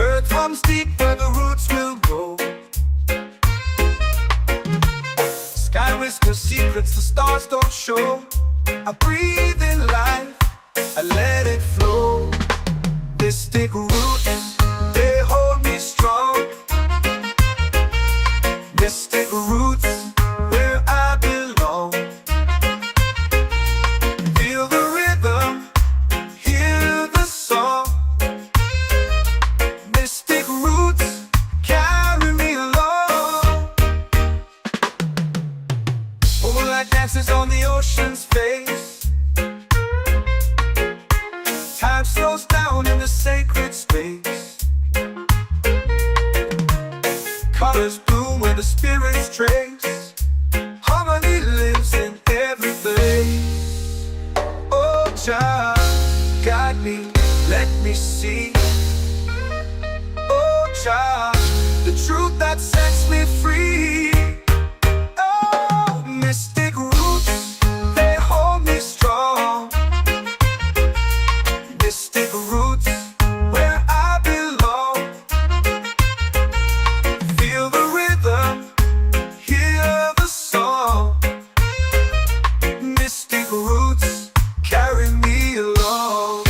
Earth comes deep where the roots will grow. Sky whispers secrets the stars don't show. I breathe in life, I let it flow. Mystic roots, they hold me strong. Mystic roots, where I belong. Feel the rhythm, hear the song. Mystic roots, carry me along. Moonlight dances on the ocean's face. Time slows down in the sacred space. Colors bloom where the spirits trace. Harmony lives in every place. Oh, child, guide me, let me see. Oh, child, the truth that sets me free. Oh, mystic roots, they hold me strong. Mystic roots, where I belong. Feel the rhythm, hear the song. Mystic roots, carry me along.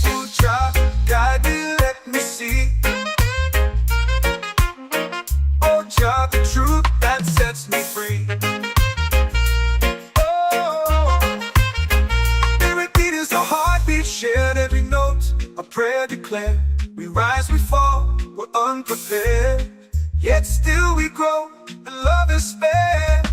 Oh, child, guide me, let me see. Oh, child, the truth that sets me free. A heartbeat shared, every note a prayer declared. We rise, we fall, we're unprepared, yet still we grow, and love is spared.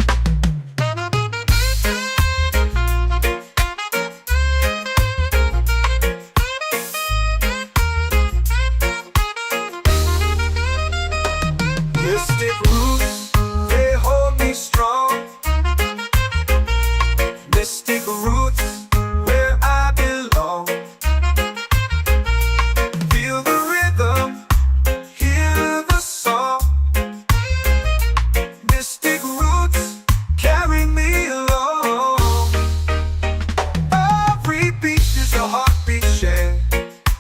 Mystic roots, they hold me strong. Mystic roots, where I belong. Feel the rhythm, hear the song. Mystic roots, carry me along. Every beat is a heartbeat shared.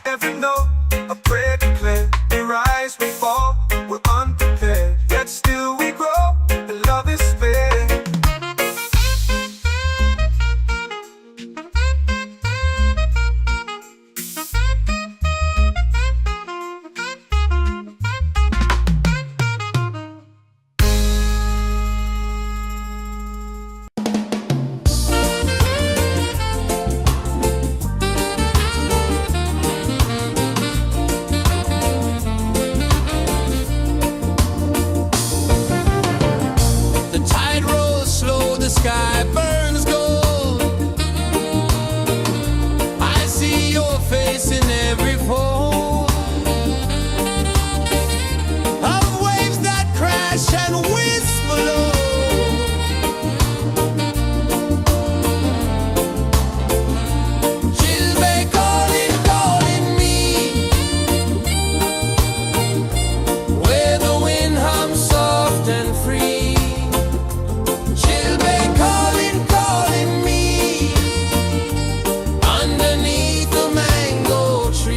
Every note a prayer declared. We rise, we fall, we're unprepared, yet still we grow, and love is spared. The tide rolls slow, the sky burns gold. I see your face in every fold of waves that crash and whisper low. She'll be calling, calling me, where the wind hums soft and free. She'll be calling, calling me, underneath the mango tree.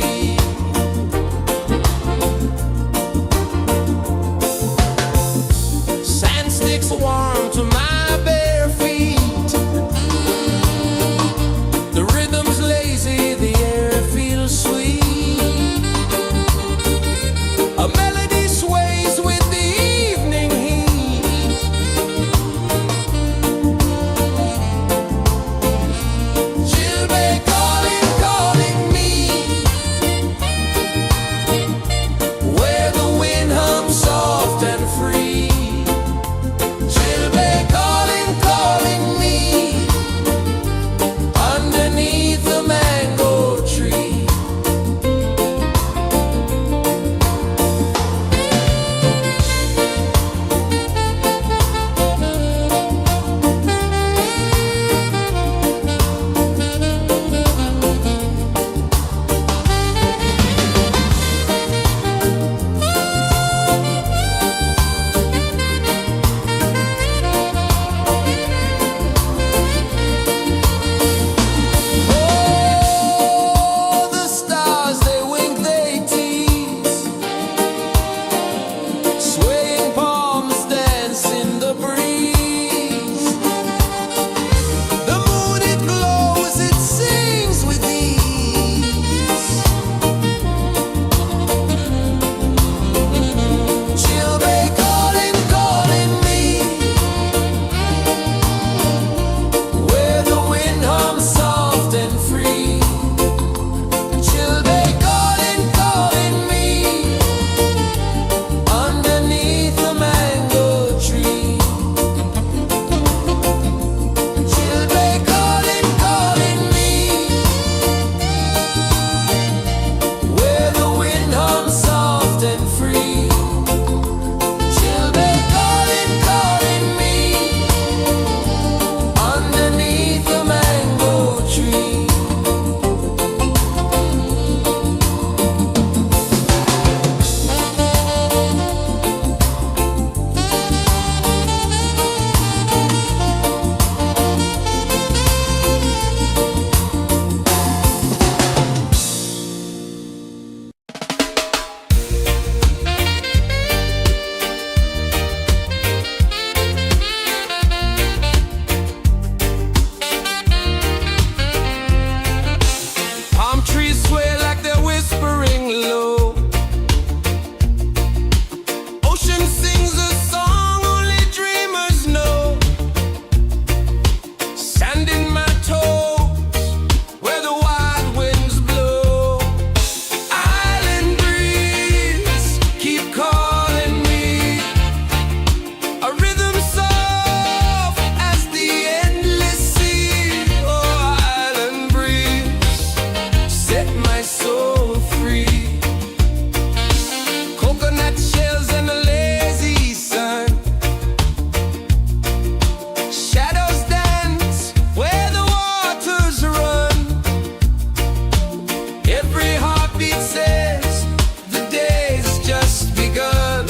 Every heartbeat says the day's just begun.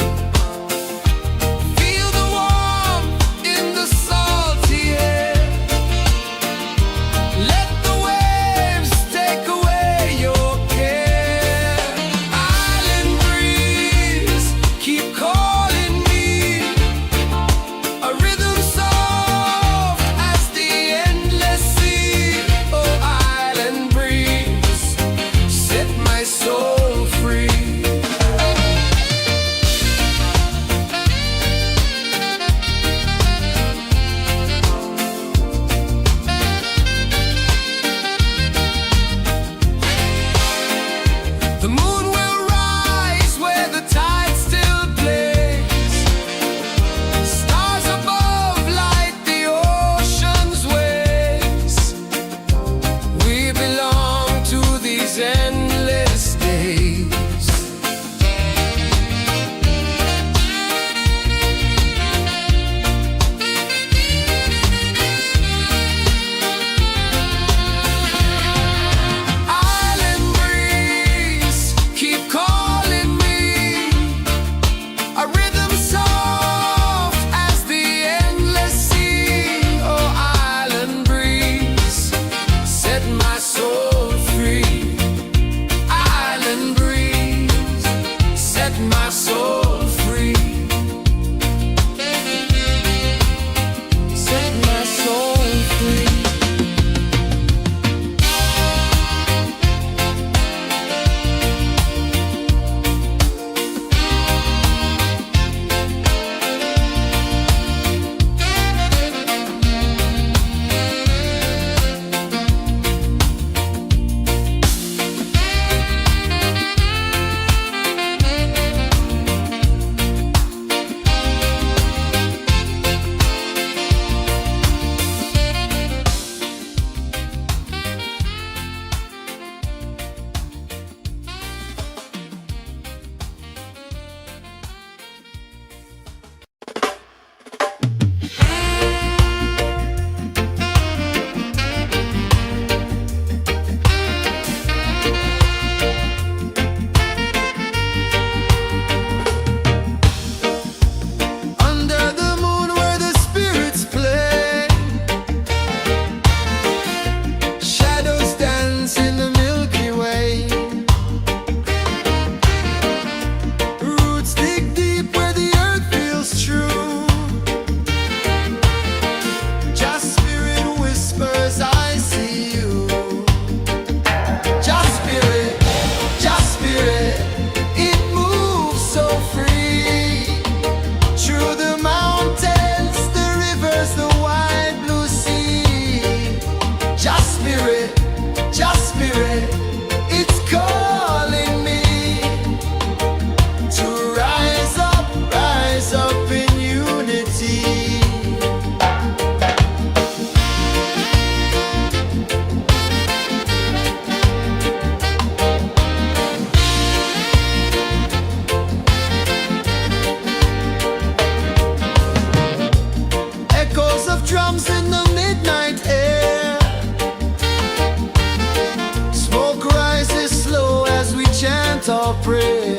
Feel the warmth in the salty air. Let the waves take away your care. Island breeze, keep calling me. A rhythm soft as the endless sea. Oh, island breeze, set my soul free. The moon will rise where the tide still plays. Stars above light the ocean's waves. We belong to these endless days. Island breeze, keep calling me. A rhythm soft as the endless sea. Oh, island breeze, set my soul free. Island breeze, set my soul free. Set my soul free. Under the moon where the spirits play, shadows dance in the Milky Way. Roots dig deep where the earth feels true. Just spirit whispers, I see you. Just spirit, it moves so free. Through the mountains, the rivers, the wide blue sea. Just spirit, it's calling me to rise up in unity. Echoes of drums in the midnight air. Smoke rises slow as we chant our prayer.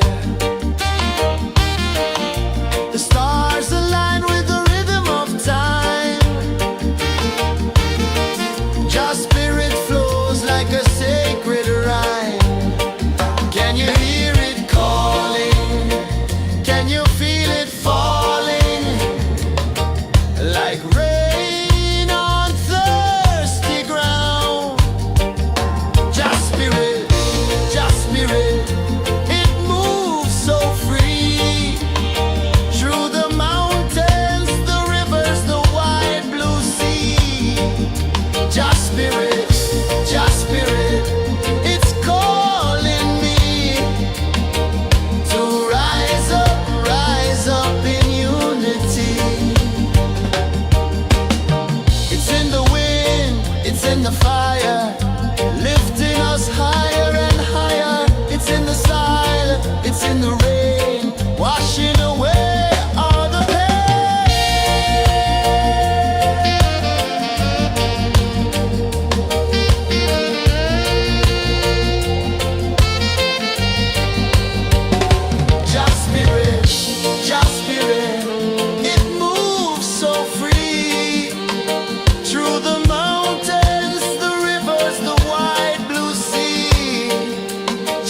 The stars align with the rhythm of time. Just spirit flows like a sacred rhyme. Can you hear it calling? Can you feel it falling? Like rain on thirsty ground. Just spirit, it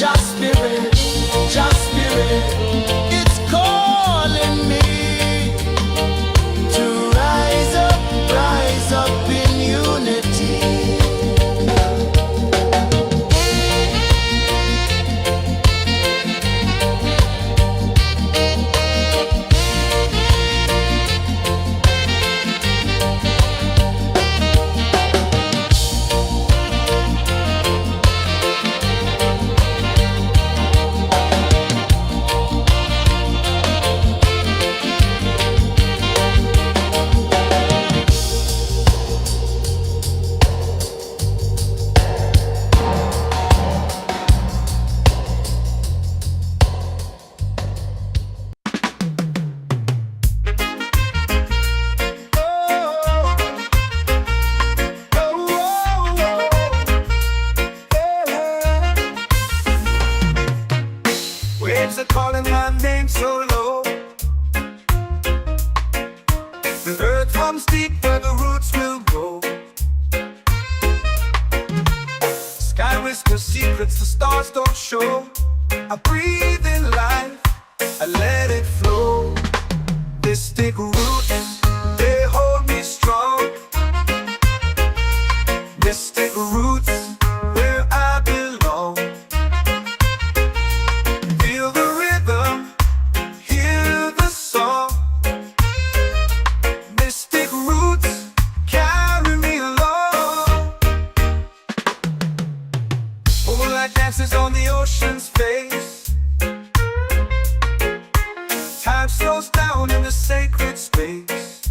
Just spirit, it's calling me to rise up in unity. Waves are calling my name so low. The earth hums deep where the roots will go. Sky whispers secrets the stars don't show. I breathe in life, I let it flow. Mystic roots, they hold me strong. Mystic roots, where I belong. Feel the rhythm, hear the song. Mystic roots, carry me along. Moonlight dances on the ocean's face. Time slows down in the sacred space.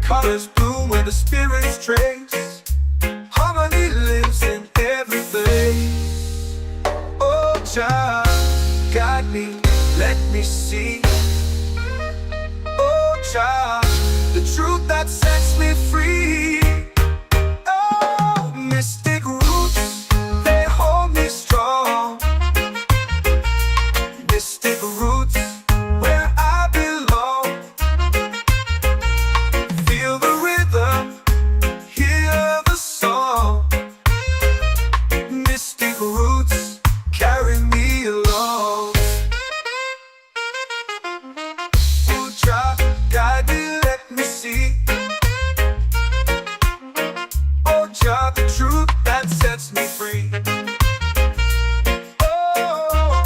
Colors bloom where the spirits trace. Harmony lives in every place. Oh, Jah, guide me, let me see. Oh, Jah, the truth that sets me free. Oh, mystic roots, they hold me strong. Mystic roots, where I belong. Feel the rhythm, hear the song. Mystic roots, carry me along. Oh, Jah, guide me, let me see. Oh, Jah, the truth that sets me free. Oh,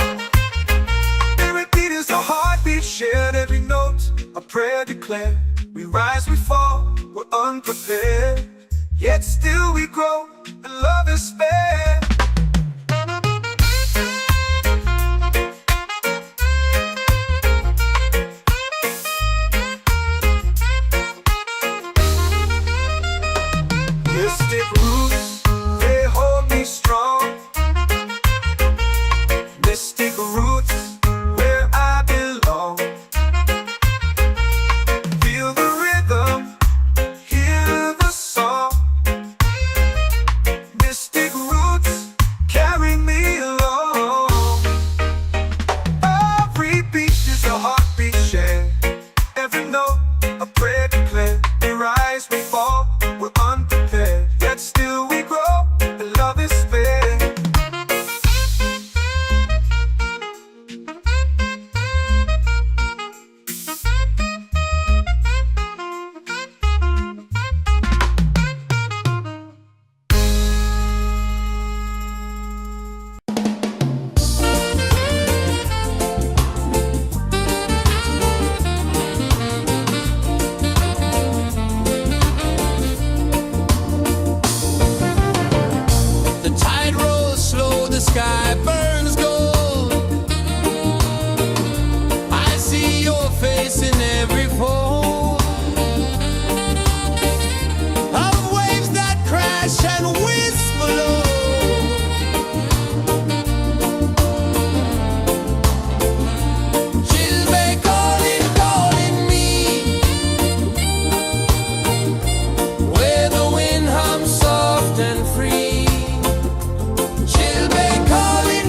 every beat is a heartbeat shared, every note a prayer declared. We rise, we fall, we're unprepared, yet still we grow, and love is spared. Mystic roots, they hold me strong. Mystic roots, where I belong. Feel the rhythm, hear the song. Mystic roots, carry me along. Every beat is a heartbeat shared, every note a prayer declared. We rise, we fall, we're unprepared, yet still we grow, and love is spared. The tide rolls slow, the sky burns gold. I see your face in every fold of waves that crash and whisper low. She'll be calling me, where the wind hums soft and free. She'll be calling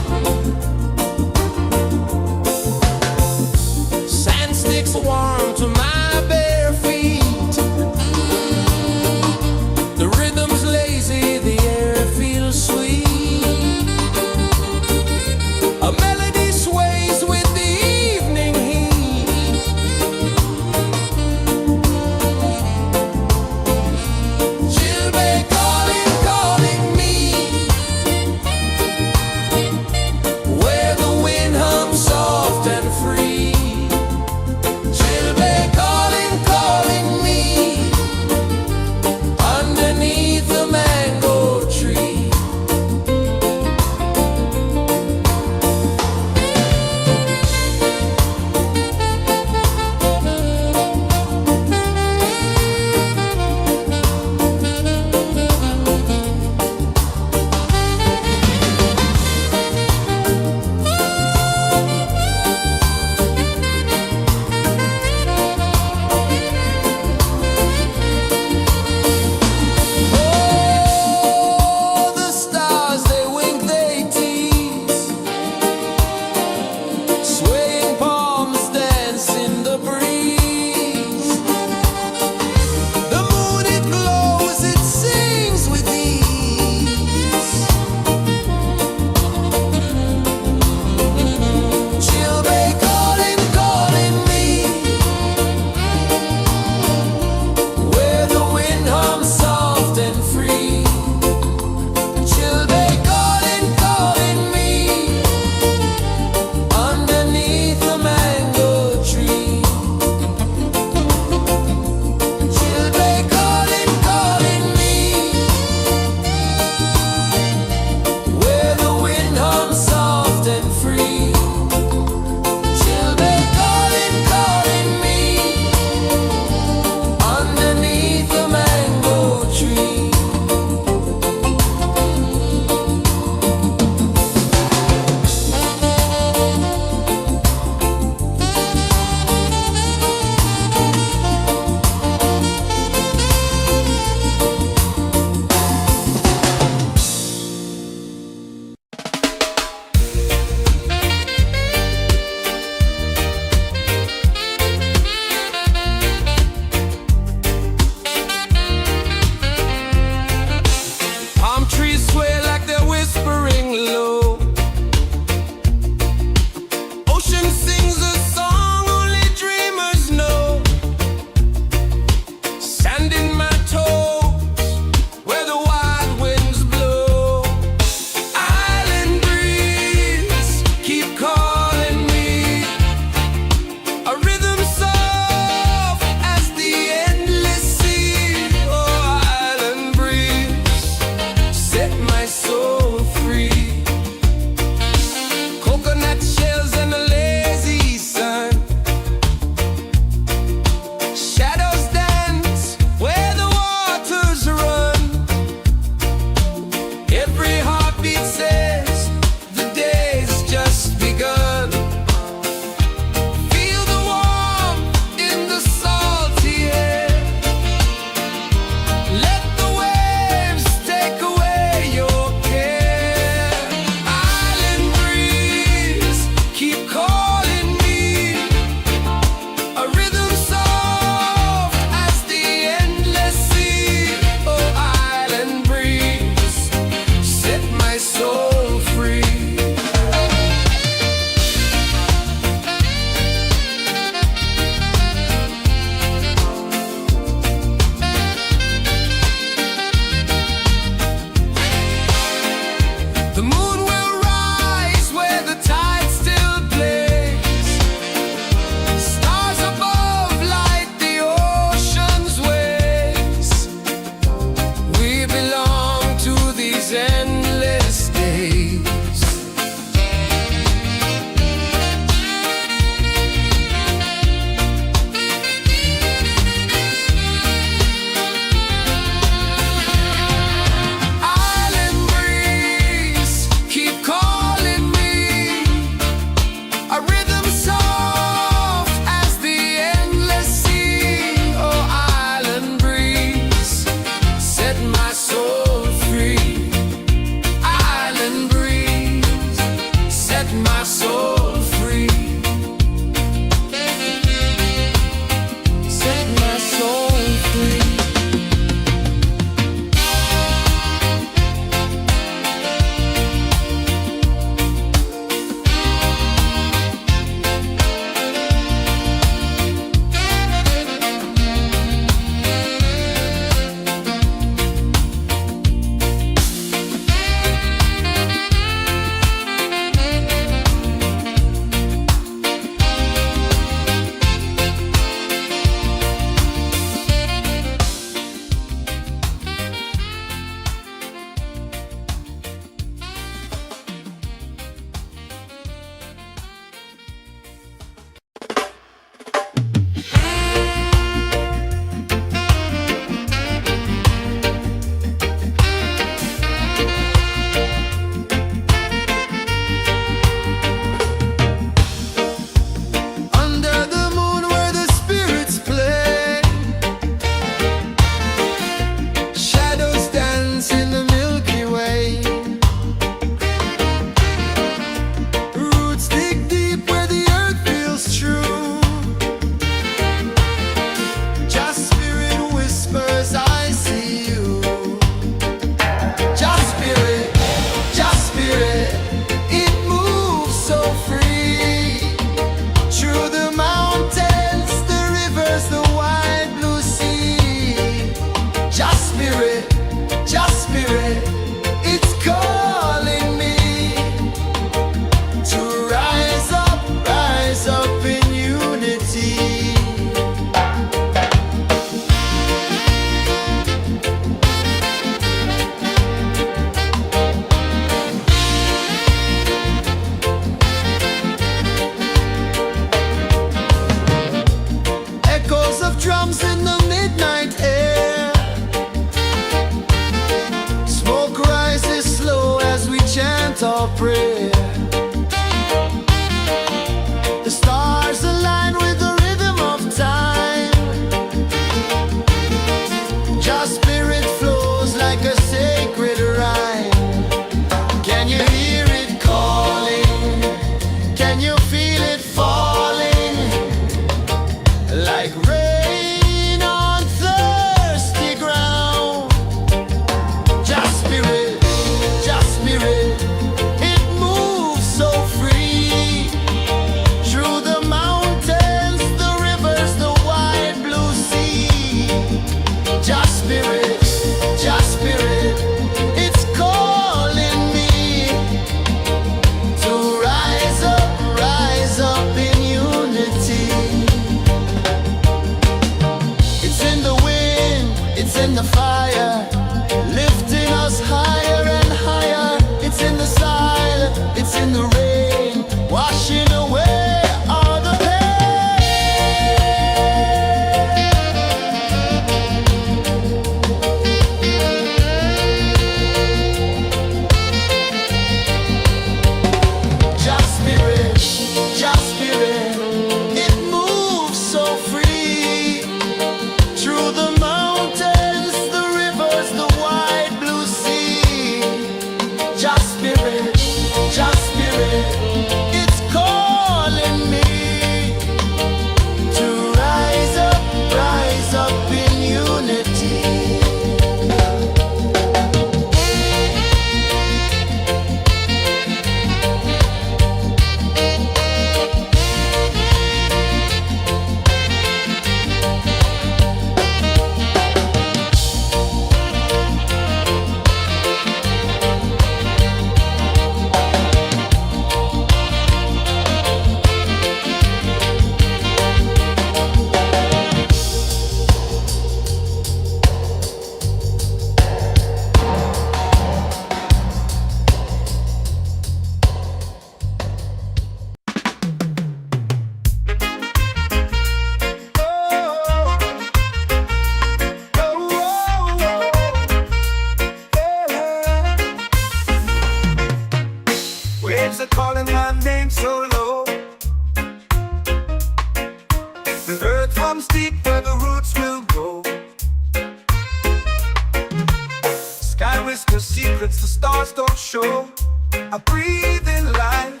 secrets the stars don't show. I breathe in life,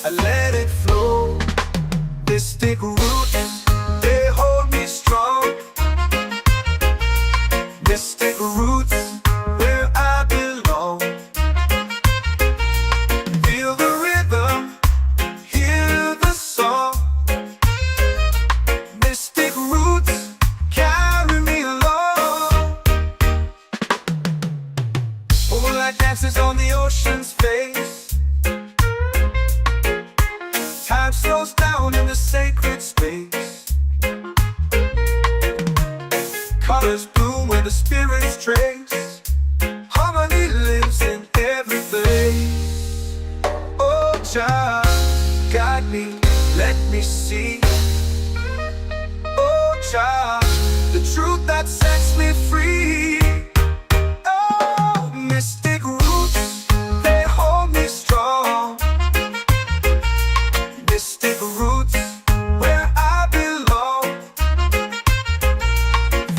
I let it flow. Mystic roots, they hold me strong. Mystic roots, where I belong. Feel the rhythm, hear the song. Mystic roots, carry me along. Moonlight dances on the ocean's face. Time slows down in the sacred space. Colors bloom where the spirits trace. Harmony lives in every place. Oh, child, guide me, let me see. Oh, child, the truth that sets me free. Oh, mystic roots, they hold me strong. Mystic roots, where I belong.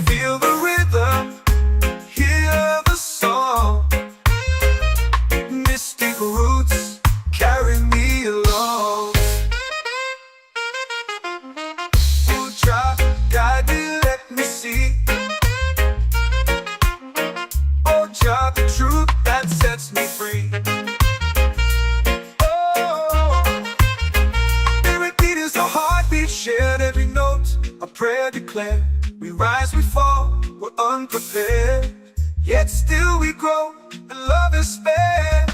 Feel the rhythm, hear the song. Mystic roots, carry me along. Oh, child, guide me, let me see. Oh, child, the truth that sets me free. Oh, every beat is a heartbeat shared, every note a prayer declared. We rise, we fall, we're unprepared, yet still we grow, and love is spared.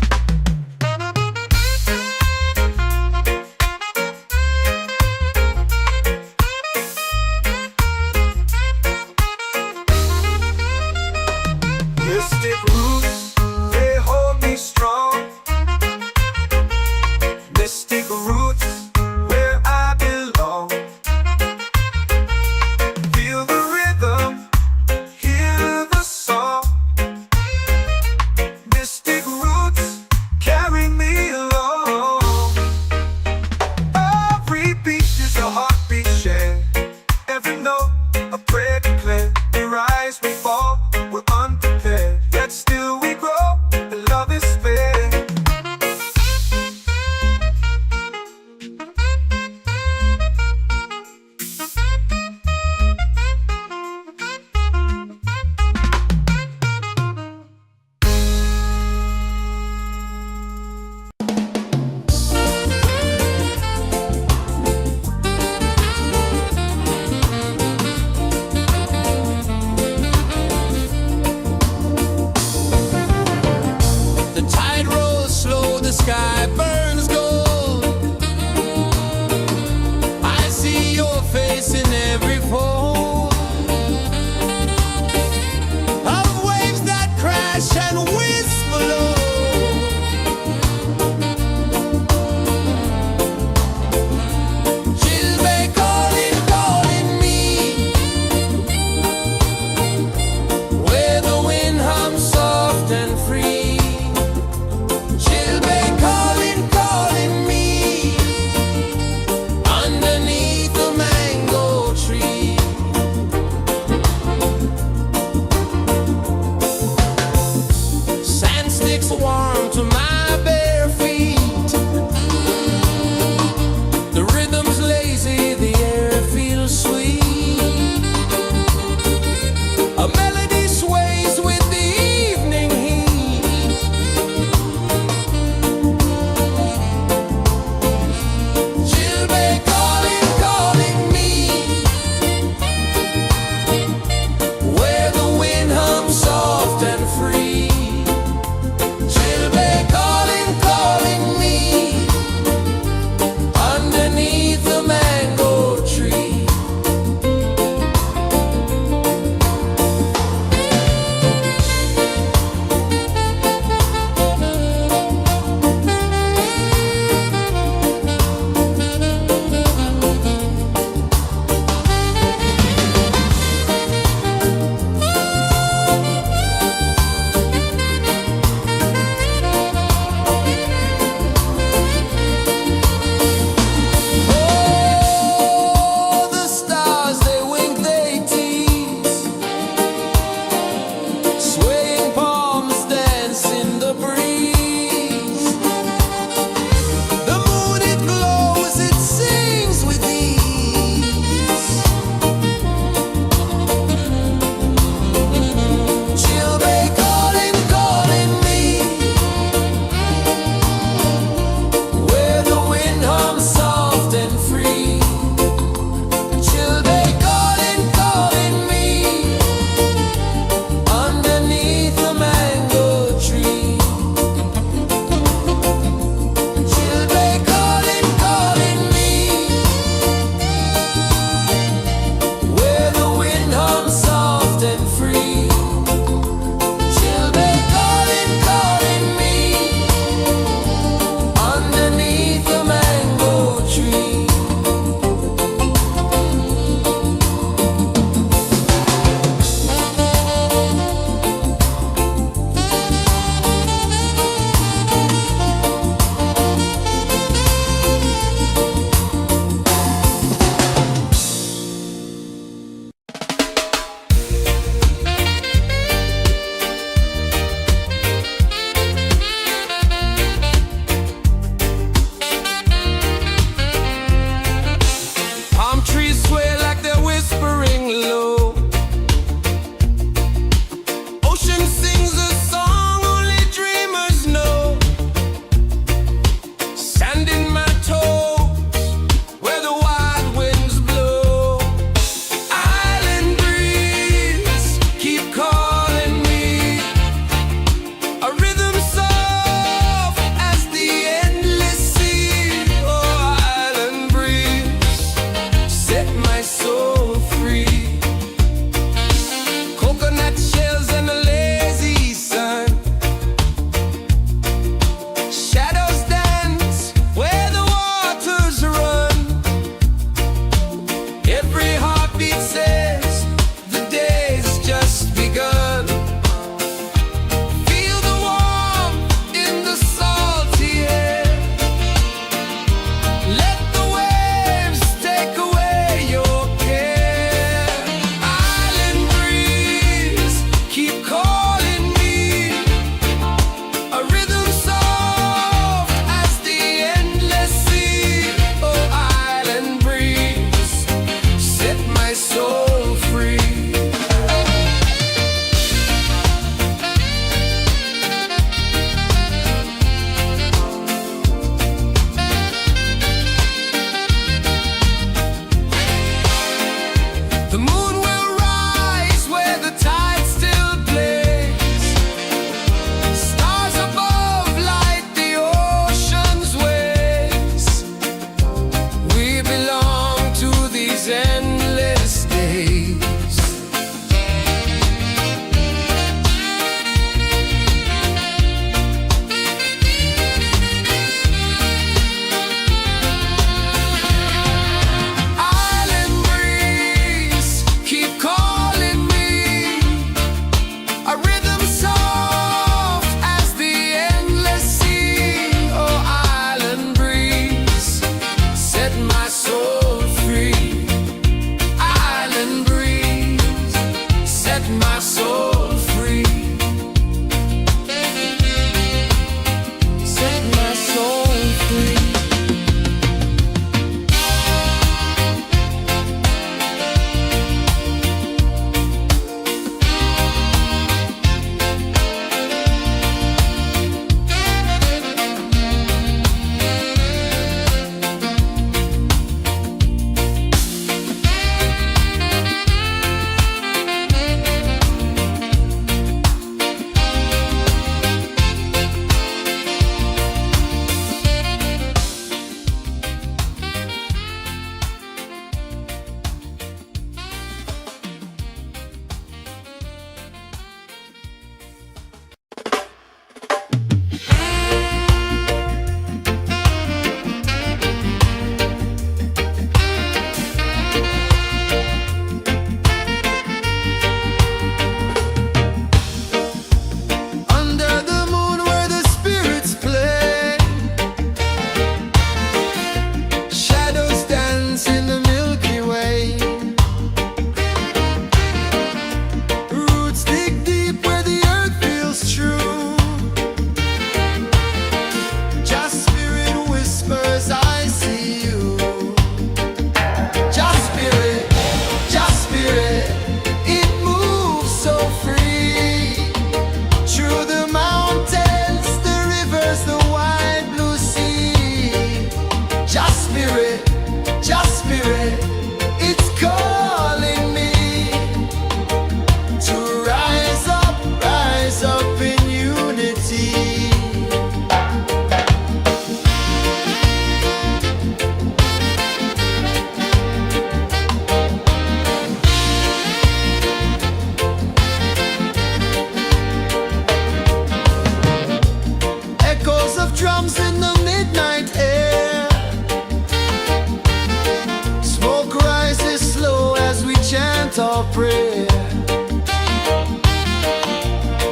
Mystic roots, they hold me strong. Mystic roots, where I belong. Feel the rhythm, hear the song. Mystic roots, carry me along. Every beat is a heartbeat shared, every note a prayer declared. We rise, we fall, we're unprepared, yet still we grow, and love is spared. The tide rolls slow, the sky burns gold. I see your face in every fold of waves that crash and whisper low. She'll be calling, calling me, where the wind hums soft and free. She'll be calling, calling me, underneath the mango tree. prayer.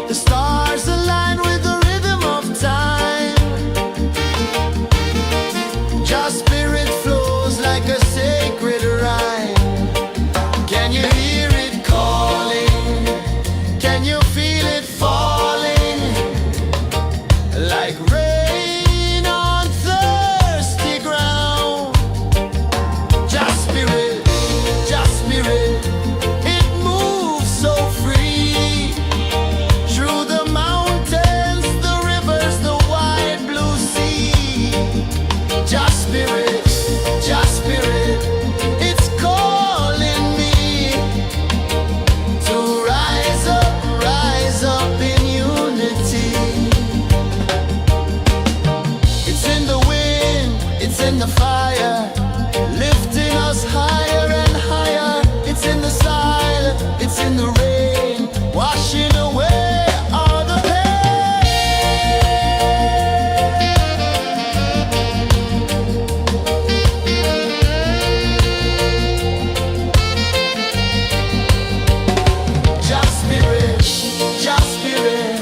The stars align with the rhythm of time. Your spirit flows like a sacred rhyme. Can you hear it calling? Can you feel it falling? Like rain on thirsty ground. Just spirit, it moves so free. Through the mountains, the rivers, the wide blue sea. Just spirit, it's calling me to rise up in unity. It's in the wind, it's in the fire, lifting us higher and higher. It's in the silence, it's in the rain, washing away all the Just spirit,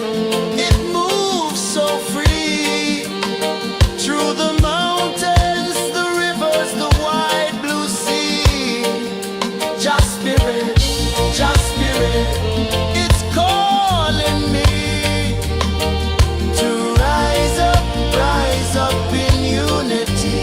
it moves so free. Through the mountains, the rivers, the wide blue sea. Just spirit, it's calling me to rise up in unity.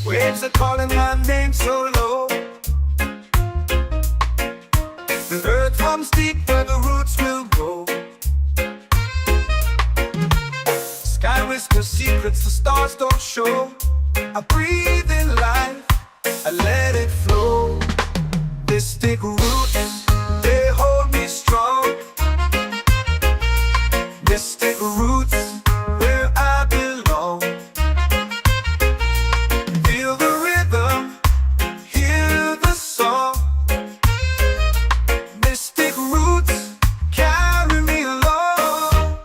Waves are calling my name so low. The earth comes deep where the roots will grow. Sky whispers secrets the stars don't show. I breathe in life, I let it flow. Mystic roots, they hold me strong. Mystic roots, where I belong. Feel the rhythm, hear the song. Mystic roots, carry me along.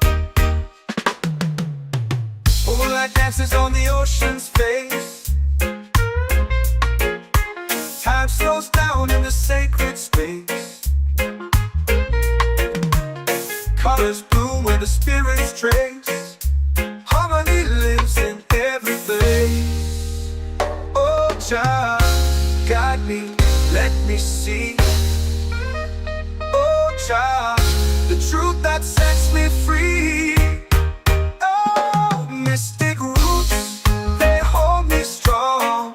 Moonlight dances on the ocean's face. Time slows down in the sacred space. Colors bloom where the spirits trace. Harmony lives in every face. Oh, Jah, guide me, let me see. Oh, Jah, the truth that sets me free. Oh, mystic roots, they hold me strong.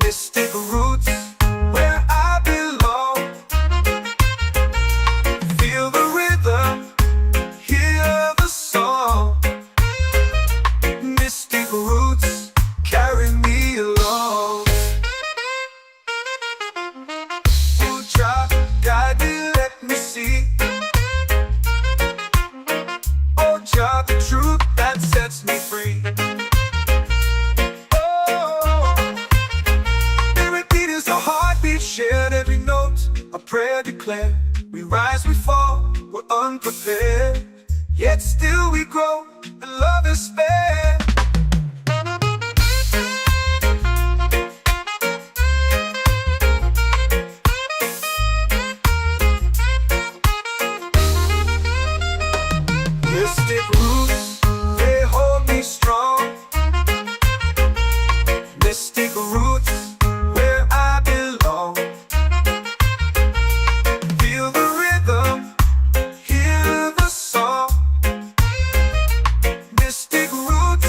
Mystic roots, where I belong. Feel the rhythm, hear the song. Mystic roots, carry me along. Oh, Jah, guide me, let me see. Oh, Jah, the truth that sets me free. Oh, spirit beat is a heartbeat shared, every note a prayer declared. We rise, we fall, we're unprepared, yet still we grow, and love is spared. Mystic roots, they hold me strong. Mystic roots, where I belong. Feel the rhythm, hear the song. Mystic roots,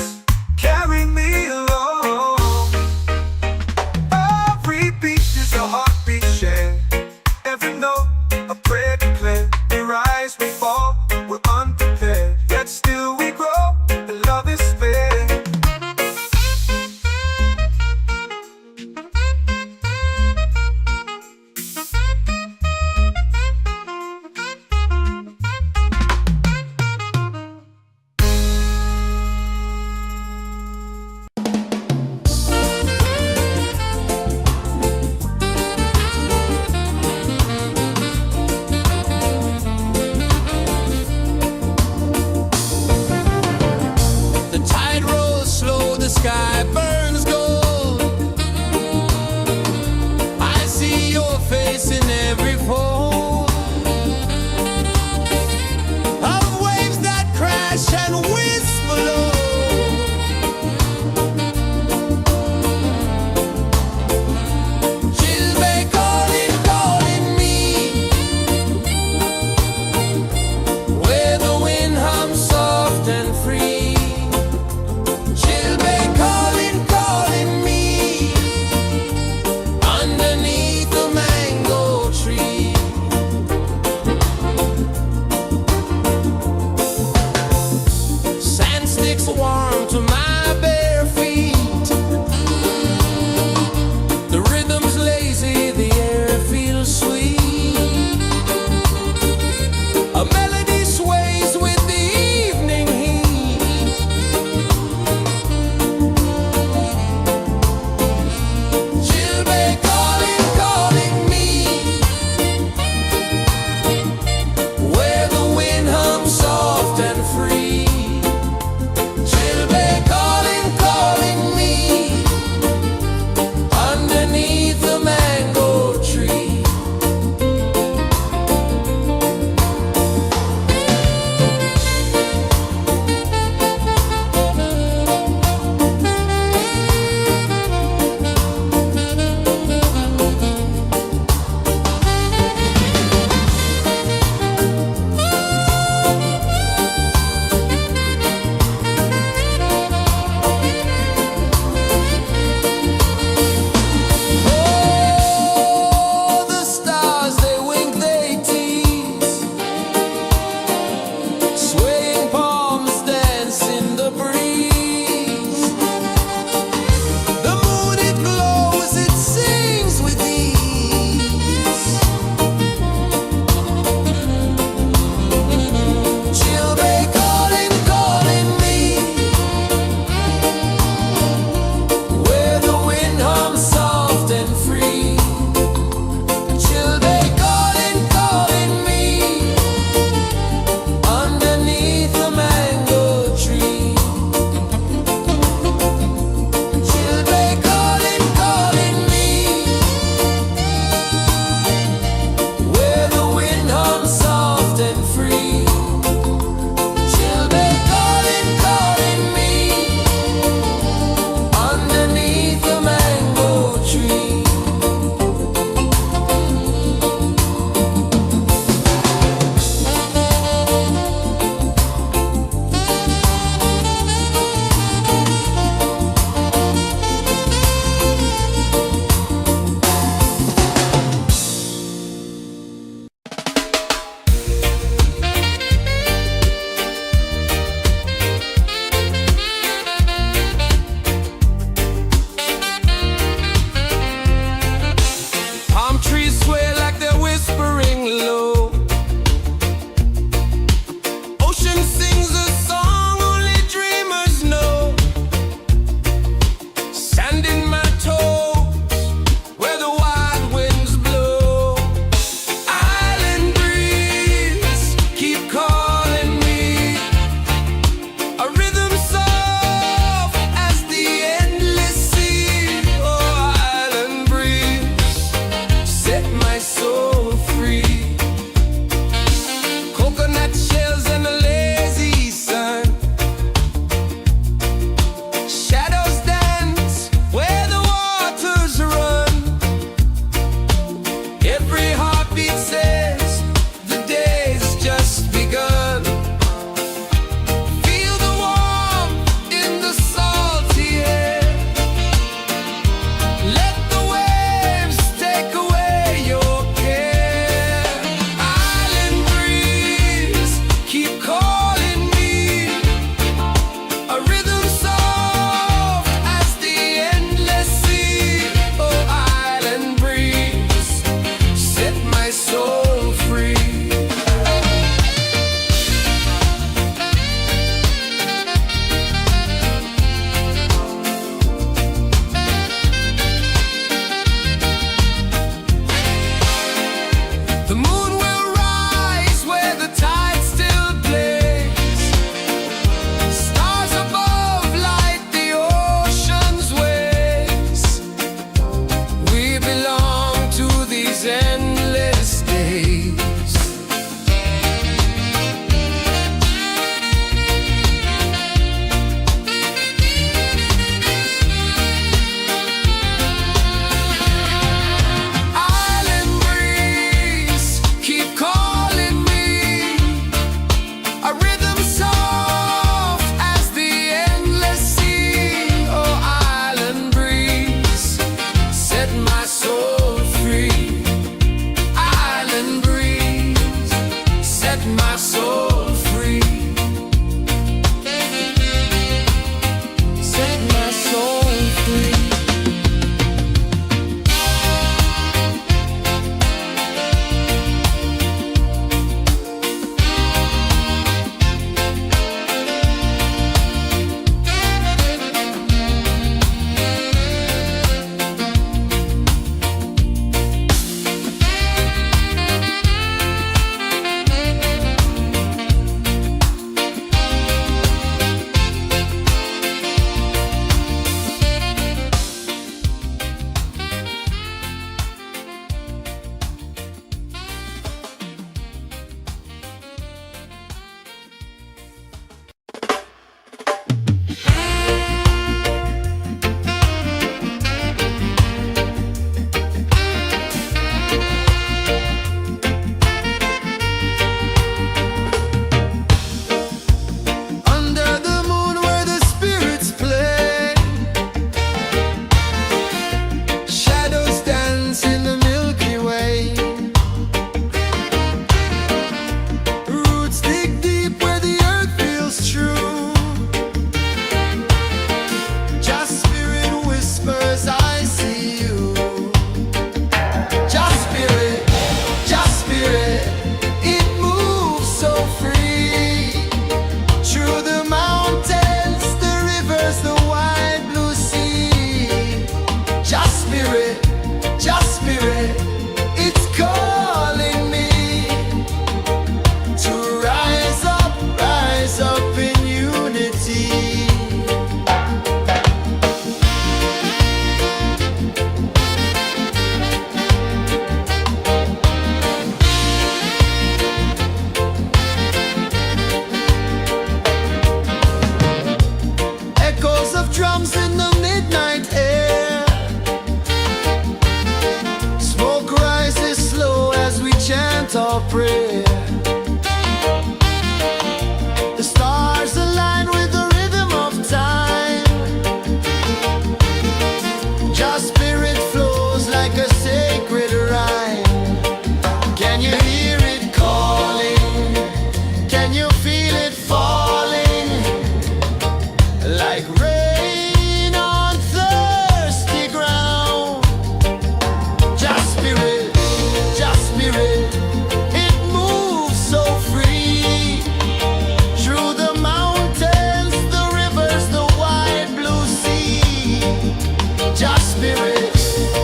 Jah spirit,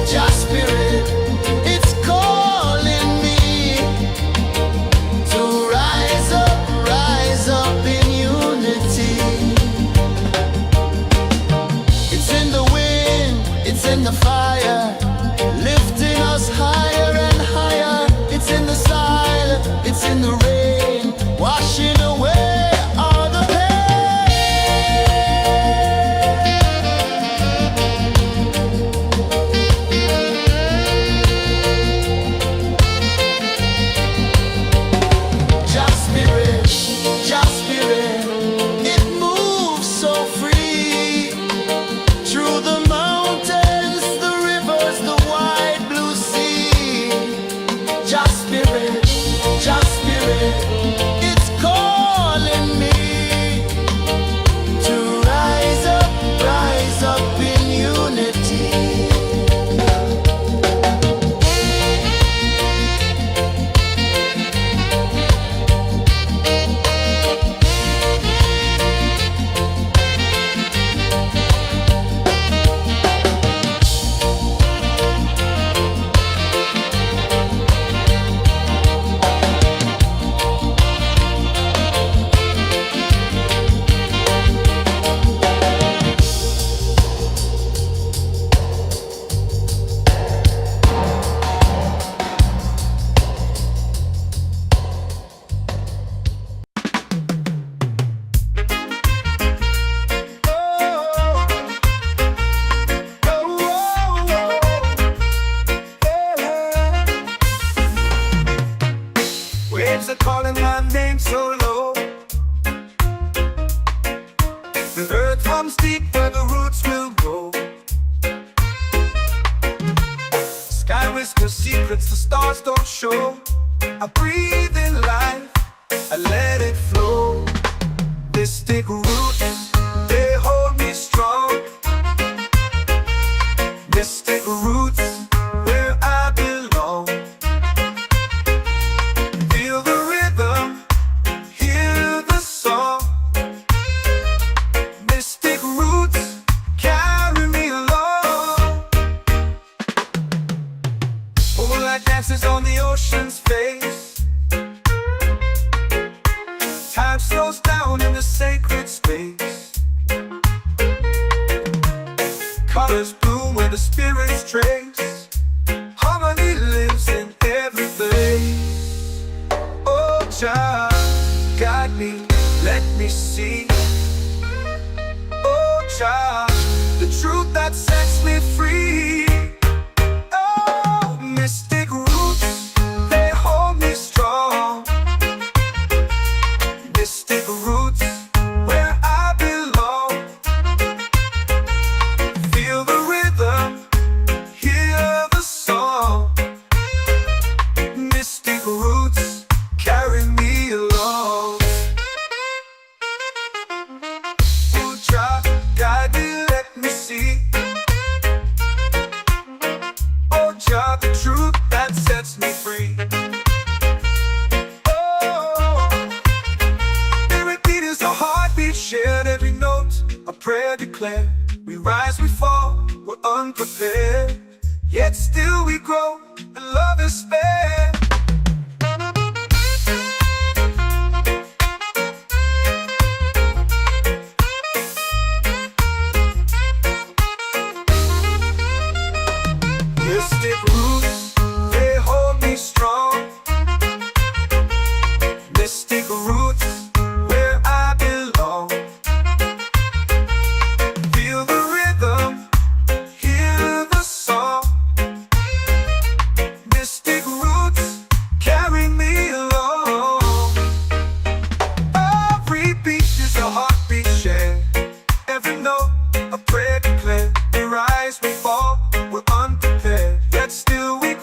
Jah spirit, it's calling me to rise up in unity. It's in the wind, it's in the fire, lifting us higher and higher. It's in the silence, it's in the rain, washing away all the Waves are calling my name so low. The earth hums deep where the roots will go. Sky whispers secrets the stars don't show. I breathe in life, I let it flow. Mystic roots, they hold me strong. Mystic roots, where I belong. Feel the rhythm, hear the song. Mystic roots, carry me along. Moonlight dances on the ocean's face. Time slows down in the sacred space. Colors bloom where the spirits trace. Harmony lives in every place. Oh Jah, guide me, let me see. Oh Jah, the truth that sets me free. Oh, mystic roots, they hold me strong. Mystic roots, where I belong. Feel the rhythm, hear the song. Mystic roots, carry me along. Oh Jah, guide me, let me see. Oh Jah, the truth that sets me free. Oh, every beat is a heartbeat shared, every note a prayer declared. We rise, we fall, we're unprepared, yet still we grow, and love is spared. Mystic roots, they hold me strong. Mystic roots, where I belong. Feel the rhythm, hear the song. Mystic roots, carry me along. Every beat is a heartbeat shared, every note a prayer declared. We rise, we fall, we're unprepared, yet still we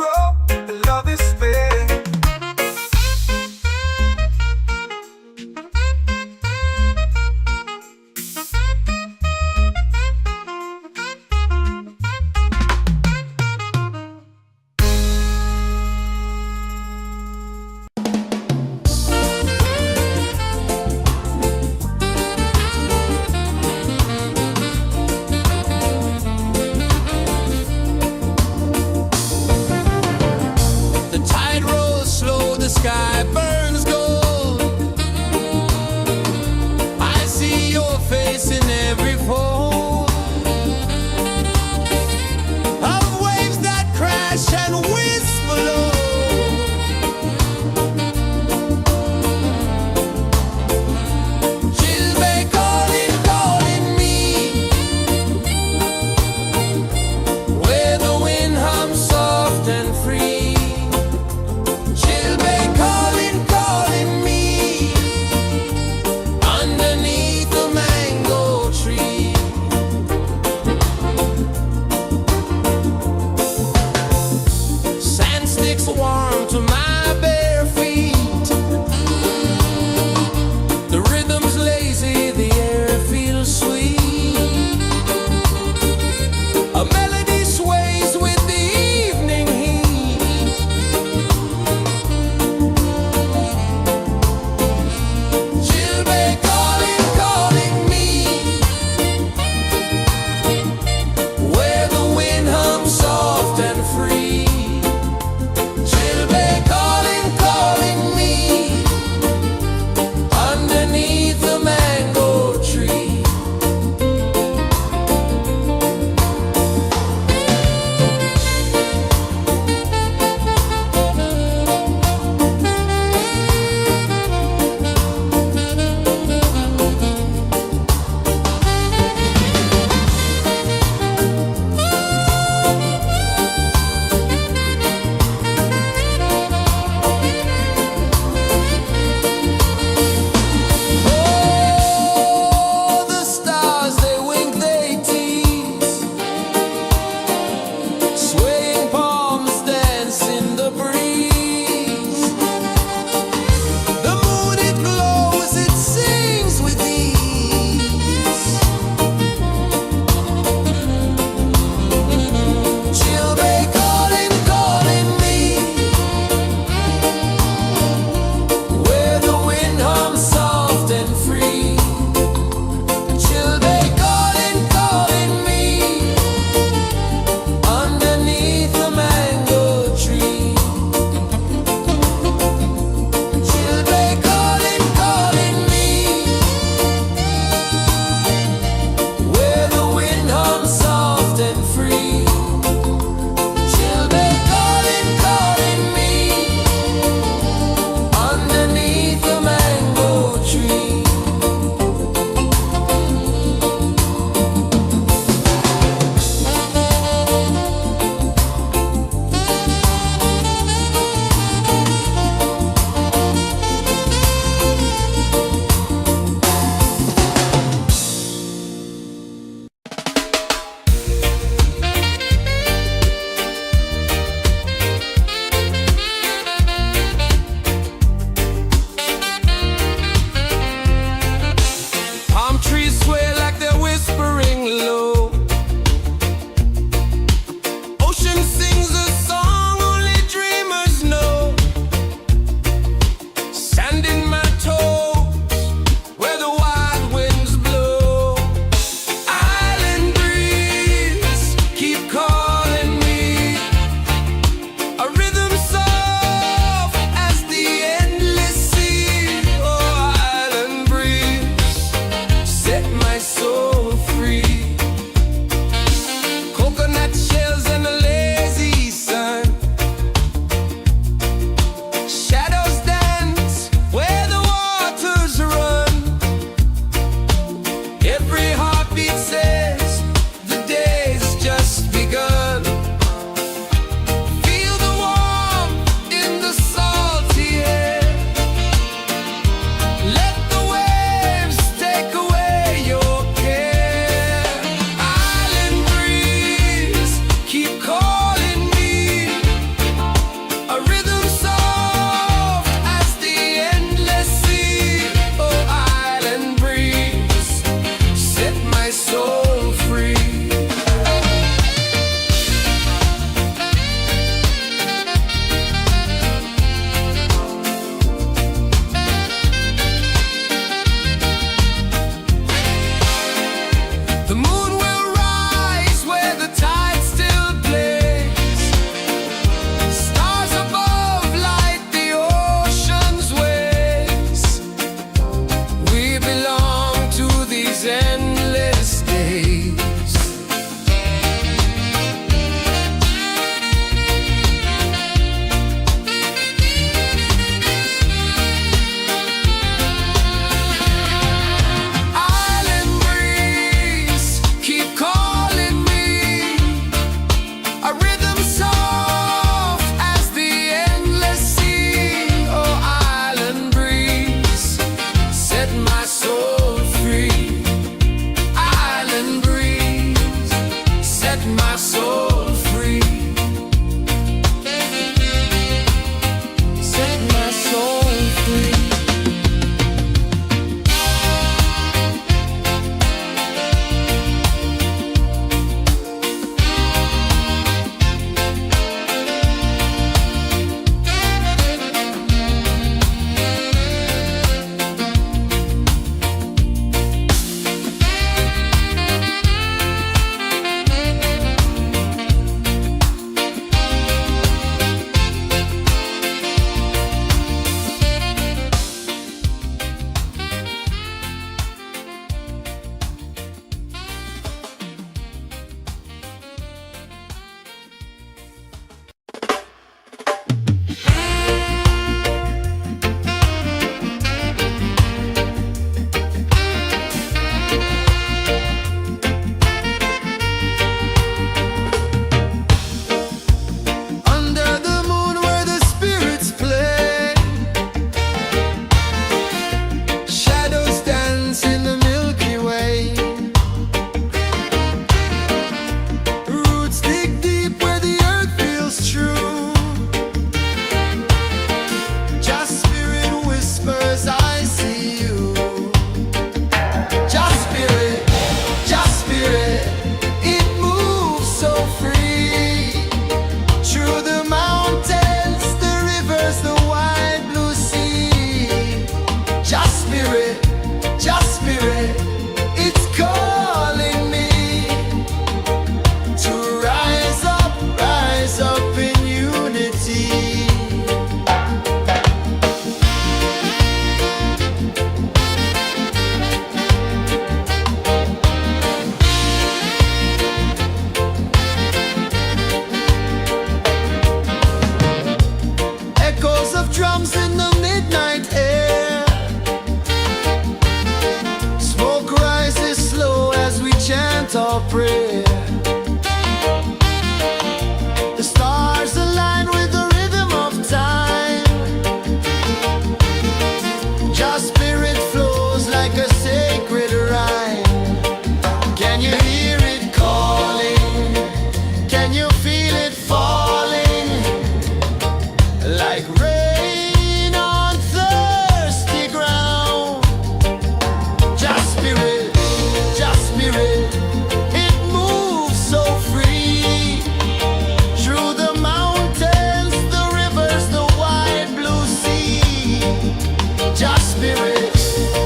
and free. Children calling, calling me underneath the mango tree. Palm trees sway like they're whispering low. Ocean sings a song only dreamers know. Sand in my toes where the wild winds blow. Island breeze keep calling me. A rhythm soft as the endless sea. Oh, island breeze, set my soul free. Coconut shells and a lazy sun. Shadows dance where the waters run. Every heartbeat says the day's just begun. Feel the warmth in the salty air. Let the waves take away your care. Island breeze, keep calling me. A rhythm soft as the endless sea. Oh, island breeze, set my soul free. The moon will rise where the tide still plays. Stars above light the ocean's waves. We belong to these endless days. Island breeze, keep calling me. A rhythm soft as the endless sea. Oh, island breeze, set my soul free. Island breeze, set my soul free. Set my soul free. Can you feel it falling like rain on thirsty ground? Just spirit, just spirit, it moves so free through the mountains, the rivers, the wide blue sea. Just spirit,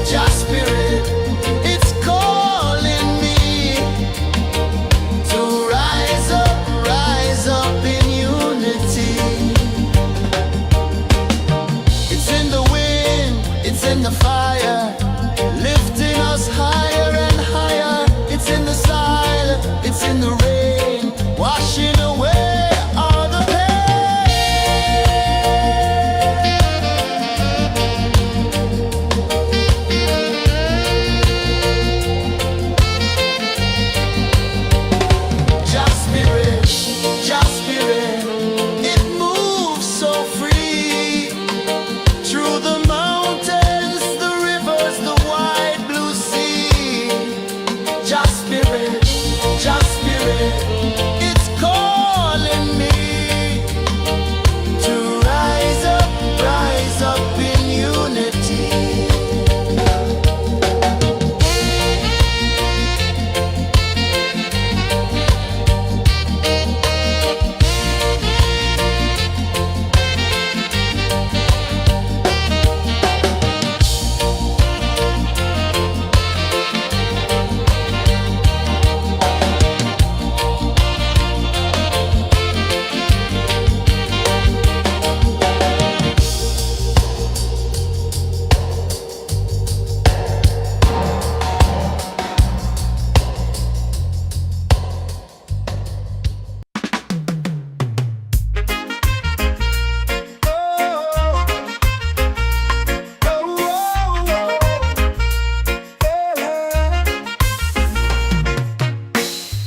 just spirit, it's calling me to rise up in unity. It's in the wind, it's in the fire, lifting us higher and higher. It's in the silence, it's in the rain, washing away all the Just spirit, just spirit, it moves so free through the mountains, the rivers, the wide blue sea. Just spirit, it's calling me to rise up in unity.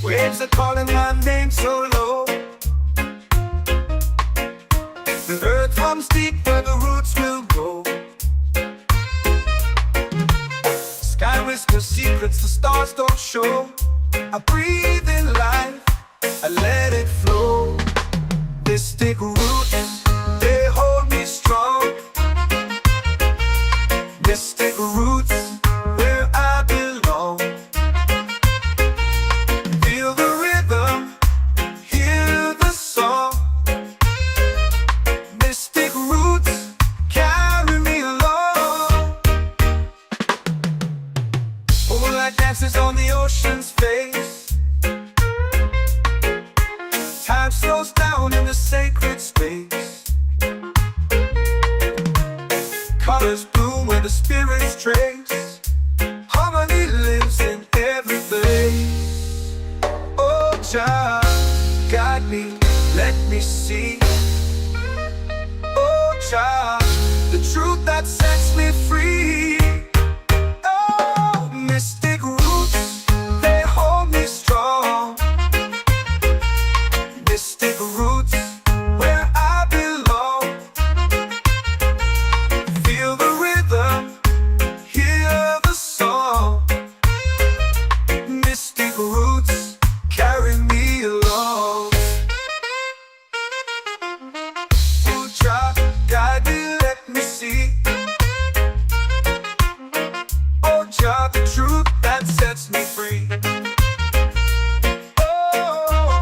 Waves are calling my name so low. The earth hums deep where the roots will grow. Sky whispers secrets the stars don't show. I breathe in life, I let it flow. Mystic roots, they hold me strong. Mystic roots, where I belong. Feel the rhythm, hear the song. Mystic roots, carry me along. Moonlight dances on the ocean's face. Time slows down in the sacred space. Colors bloom where the spirits trace. Harmony lives in every place. Oh, Jah, guide me, let me see. Oh, Jah, the truth that sets me free. Oh, mystic roots, they hold me strong. Mystic roots, where I belong. Feel the rhythm, hear the song. Mystic roots, carry me along. Oh, Jah, guide me, let me see. Oh, Jah, the truth that sets me free. Oh,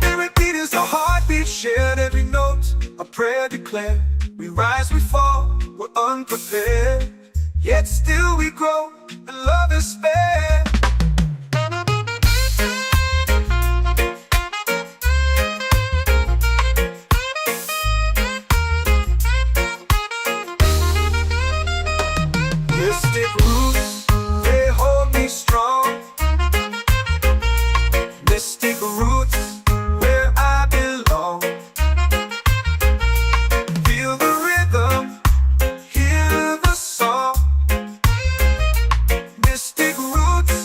spirit beat is a heartbeat, shared every note. A prayer declared. We rise, we fall, we're unprepared. Yet still we grow, and love is spared. Mystic roots, they hold me strong. Mystic roots, where I belong. Feel the rhythm, hear the song. Mystic roots,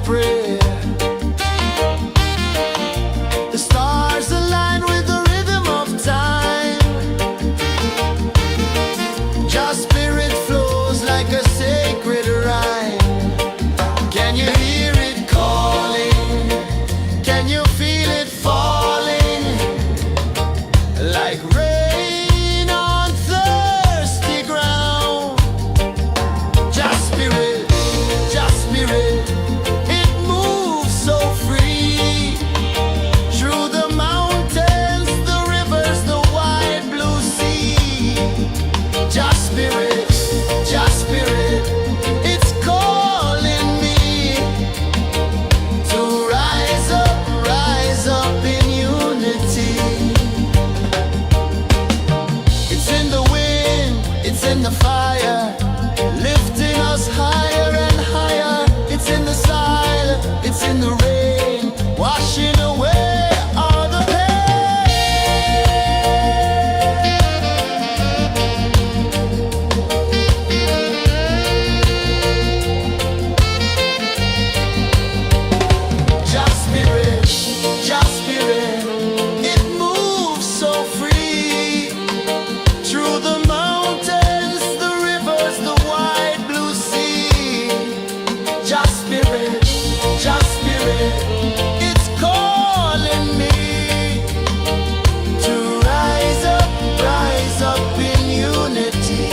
prayer. The stars align with the rhythm of time. Your spirit flows like a sacred rhyme. Can you hear it calling? Can you feel it falling? Like rain on thirsty ground. Just spirit, it moves so free. Through the mountains, the rivers, the wide blue sea. Just spirit, it's calling me to rise up in unity. It's in the wind, it's in the fire, lifting us higher and higher. It's in the silence, it's in the rain, washing away all the Just spirit, it moves so free. Through the mountains, the rivers, the wide blue sea. Just spirit, it's calling me to rise up in unity.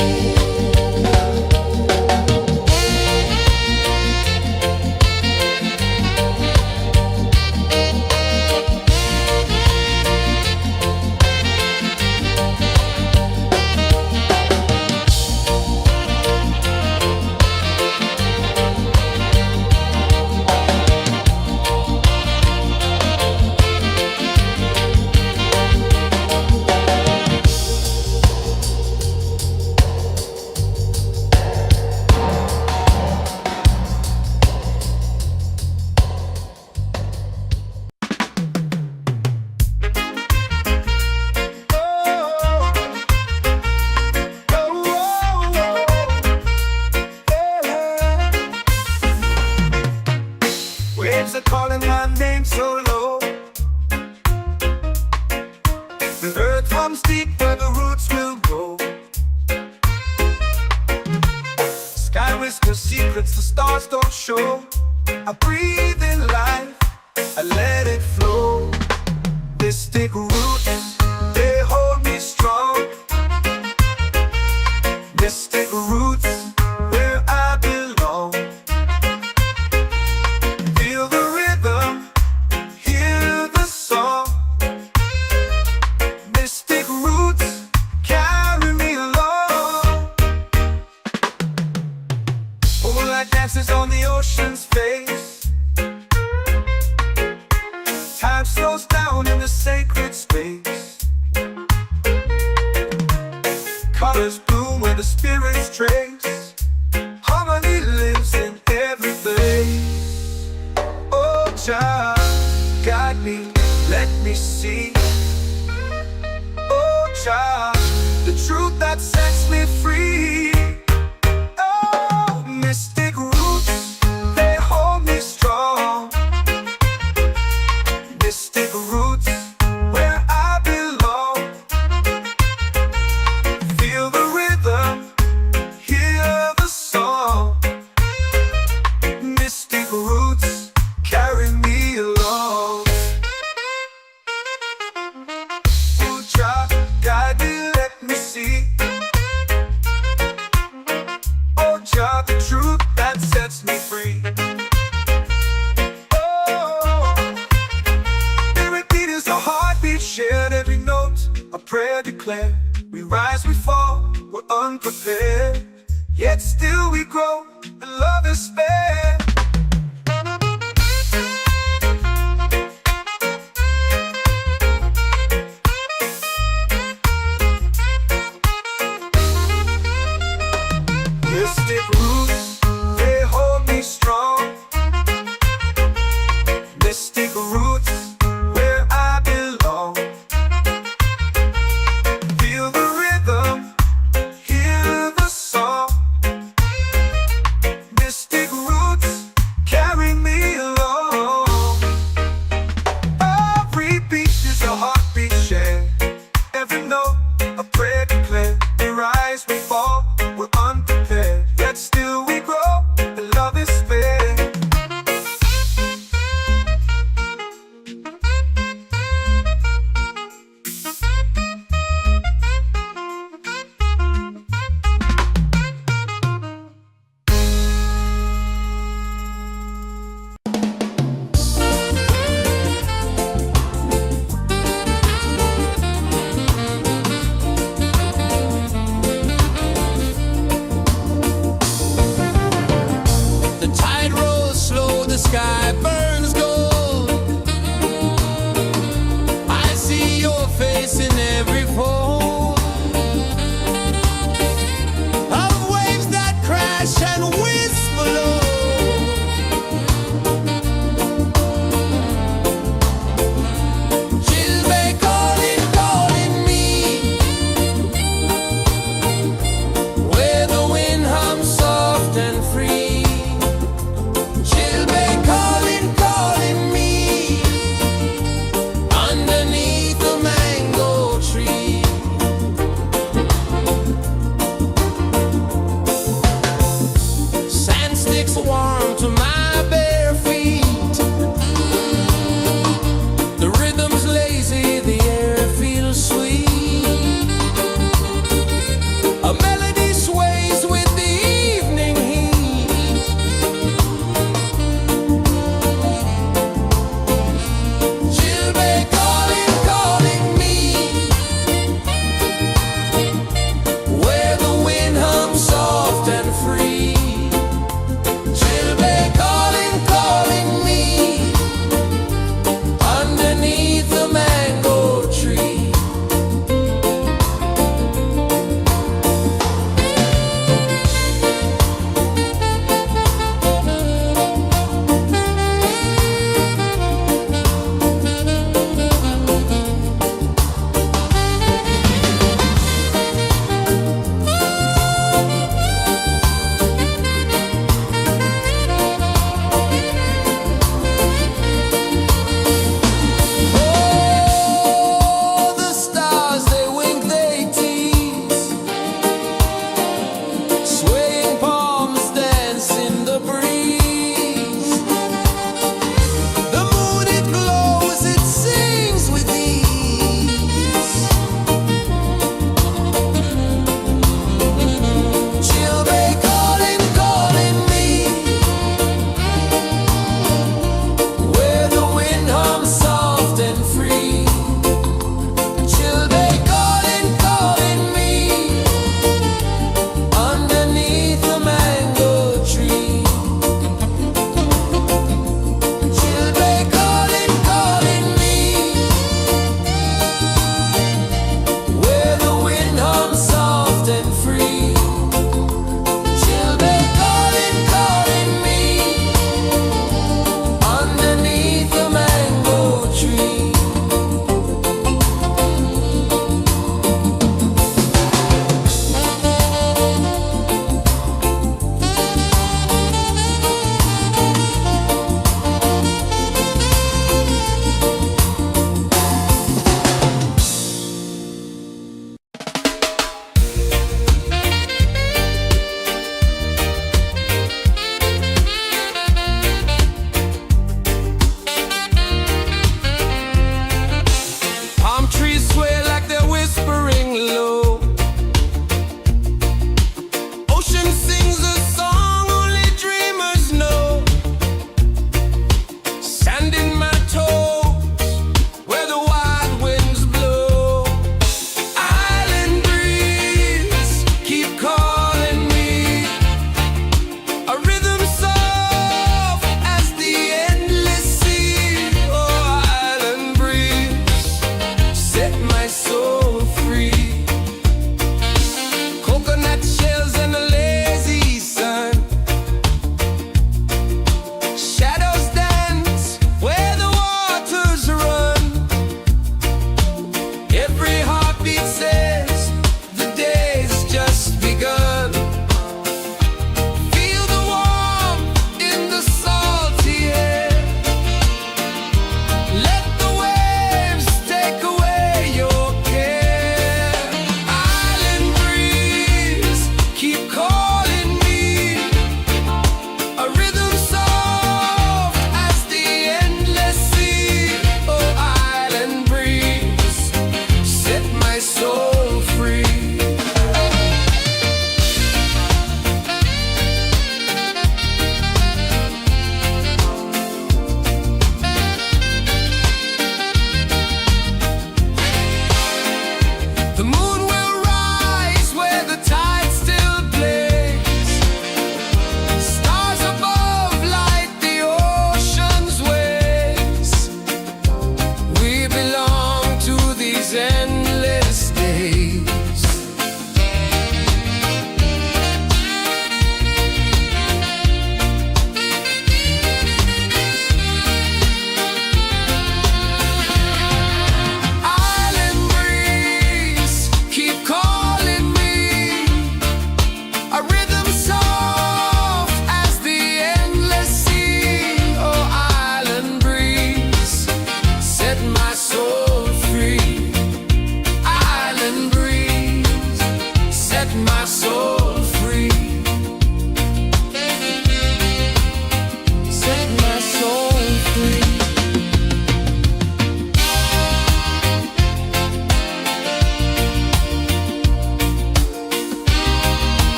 Waves are calling my name so low. The earth runs deep where the roots will grow. Sky whispers secrets the stars don't show. I breathe in life, I let it flow. Mystic roots, they hold me strong. Mystic roots, where I belong. Feel the rhythm, hear the song. Mystic roots, carry me along. Moonlight dances on the ocean's face. Time slows down in the sacred space. Colors bloom where the spirits trace. Harmony lives in every place. Oh, child, guide me, let me see. Oh, child, the truth that sets me free. Oh, mystic roots, they hold me strong. Mystic roots, where I belong. Feel the rhythm, hear the song. Mystic roots, carry me along. Oh, child, guide me, let me see. Oh, child, the truth that sets me free. Oh, every beat is a heartbeat shared, every note a prayer declared. We rise, we fall, we're unprepared, yet still we grow, and love is spared. Mystic roots, they hold me strong. Mystic roots, where I belong. Feel the rhythm, hear the song. Mystic roots, carry me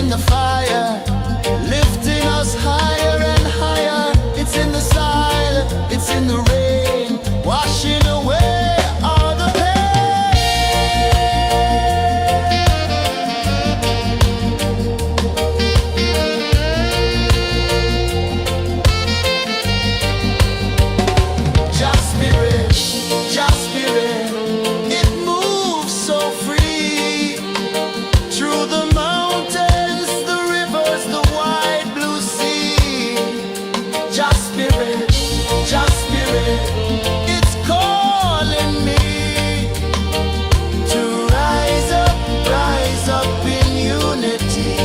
in the fire, lifting us higher and higher. It's in the silence, it's in the rain, washing away all the Just spirit, just spirit, it moves so free through the mountains, the rivers, the wide blue sea. Just spirit, it's calling me to rise up in unity.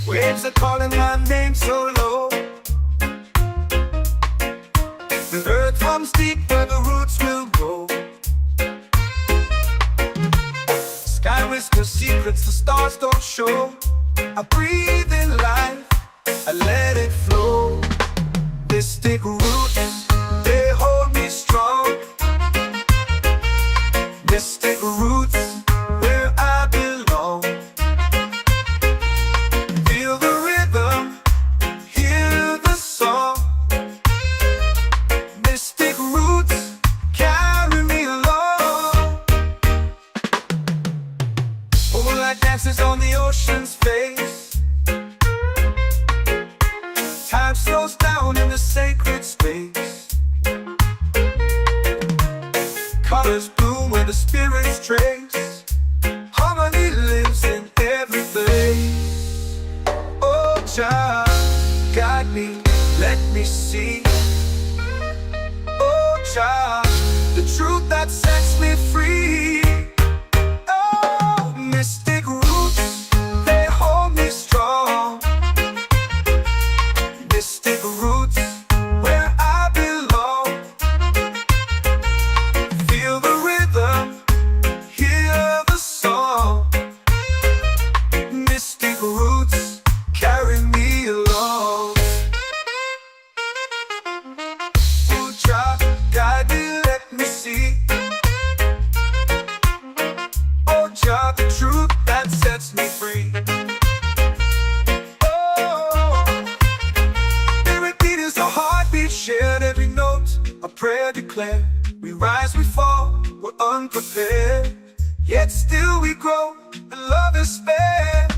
Waves are calling my name so low. The earth comes deep where the roots will grow. Sky whispers secrets the stars don't show. I breathe in life, I let it flow. Mystic roots, they hold me strong. Mystic roots, where I belong. Feel the rhythm, hear the song. Mystic roots, carry me along. Moonlight dances on the ocean's face. Time slows down in the sacred space. Colors bloom where the spirits trace. Harmony lives in every place. Oh, child, guide me, let me see. Oh, child, the truth that sets me free. Oh, mystic roots, they hold me strong. Mystic roots, where I belong. Feel the rhythm, hear the song. Mystic roots, carry me along. Oh, child, guide me, let me see. Oh, child, the truth that sets me free. Oh, every beat is a heartbeat shared, every note a prayer declared. We rise, we fall, we're unprepared, yet still we grow, and love is spared.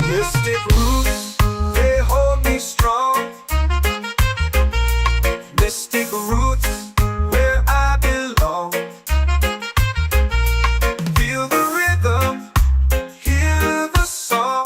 Mystic roots, they hold me strong. Mystic roots, where I belong. Feel the rhythm, hear the song.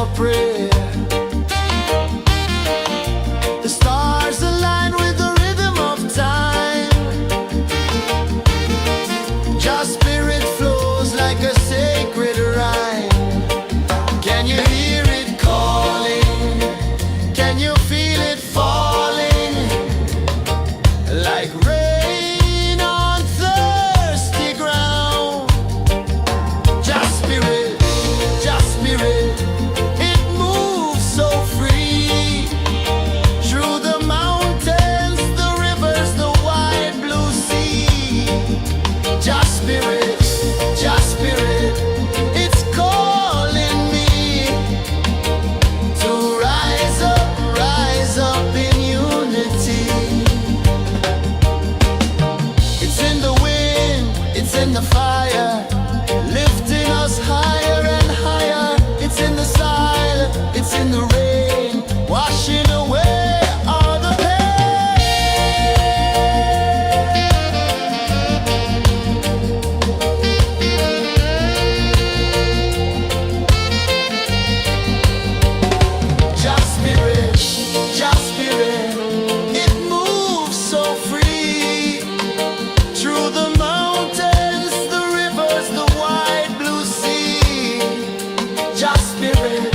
for prayer. The stars align with the rhythm of time. Just spirit flows like a sacred rhyme. Can you hear it calling? Can you feel it falling? Like rain on thirsty ground. Just spirit, it moves so free. Through the mountains, the rivers, the wide blue sea. Just spirit, it's calling me to rise up in unity. It's in the wind, it's in the fire, lifting us higher and higher. It's in the silence, it's in the rain, washing away all the Just spirit, it moves so free. Through the mountains, the rivers, the wide blue sea. Just spirit,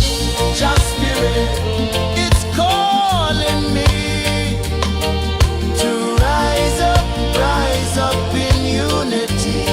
it's calling me to rise up in unity.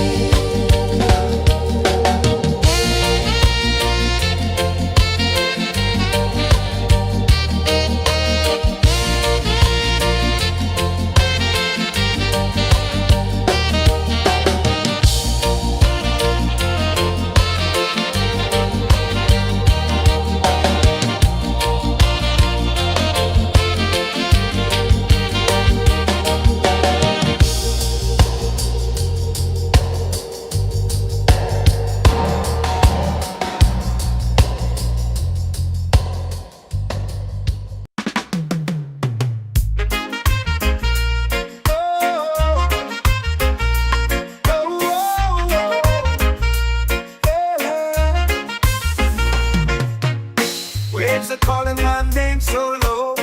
Waves are calling my name so low.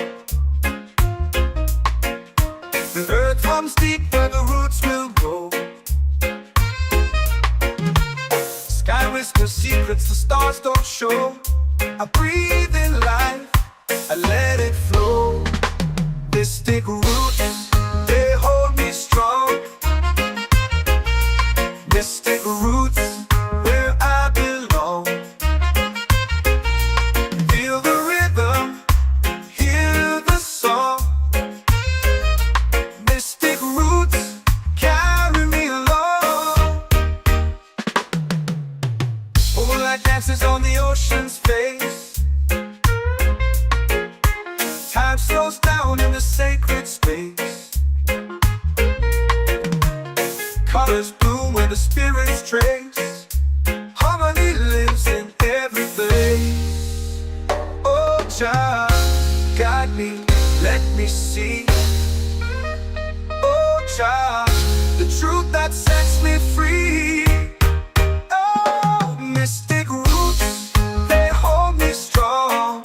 The earth comes deep where the roots will grow. Sky whispers secrets the stars don't show. I breathe in life, I let it flow. Mystic roots, they hold me strong. Mystic roots, where I belong. Feel the rhythm, hear the song. Mystic roots, carry me along. Moonlight dances on the ocean's face. Time slows down in the sacred space. Colors bloom where the spirits trace. Harmony lives in every place. Oh, child, guide me, let me see. Oh, child, the truth that sets me free. Oh, mystic roots, they hold me strong.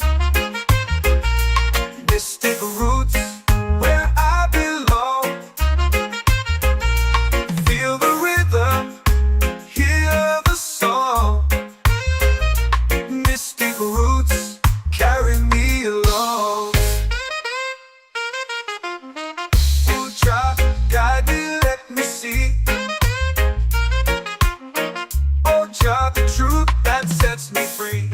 Mystic roots, where I belong. Feel the rhythm, hear the song. Mystic roots, carry me along. Oh, child, guide me, let me see. Oh, child, the truth that sets me free.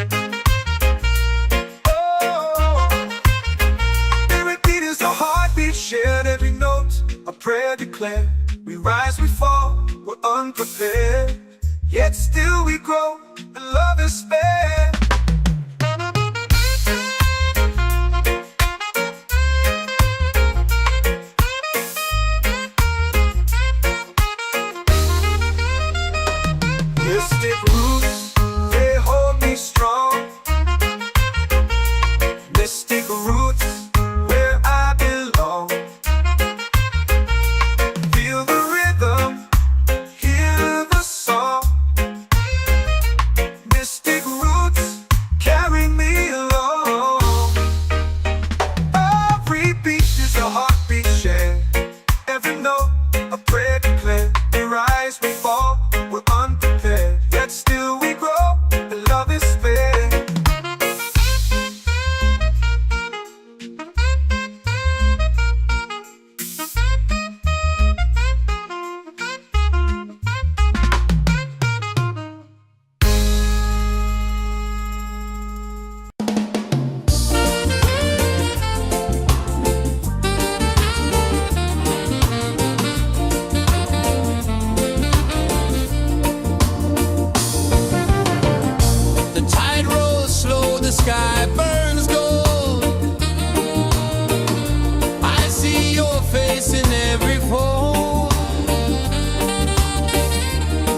Shared every note, a prayer declared. We rise, we fall, we're unprepared. Yet still we grow, and love is spared. Mystic roots, they hold me strong. Mystic roots, where I belong. Feel the rhythm, hear the song. Mystic roots. sky burns gold. I see your face in every fold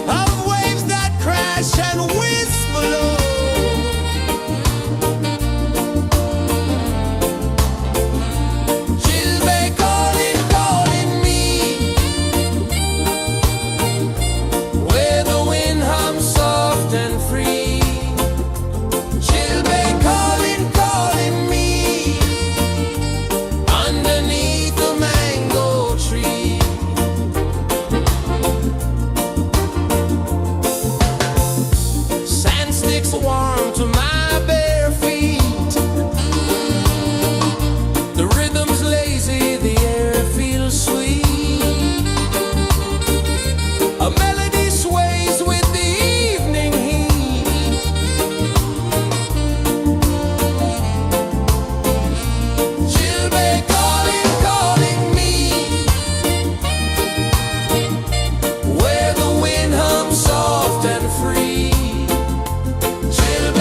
of waves that crash and whisper low. Warm to my bare feet. The rhythm's lazy, the air feels sweet. A melody sways with the evening heat. Chilbay calling, calling me, where the wind hums soft and free. Chilbay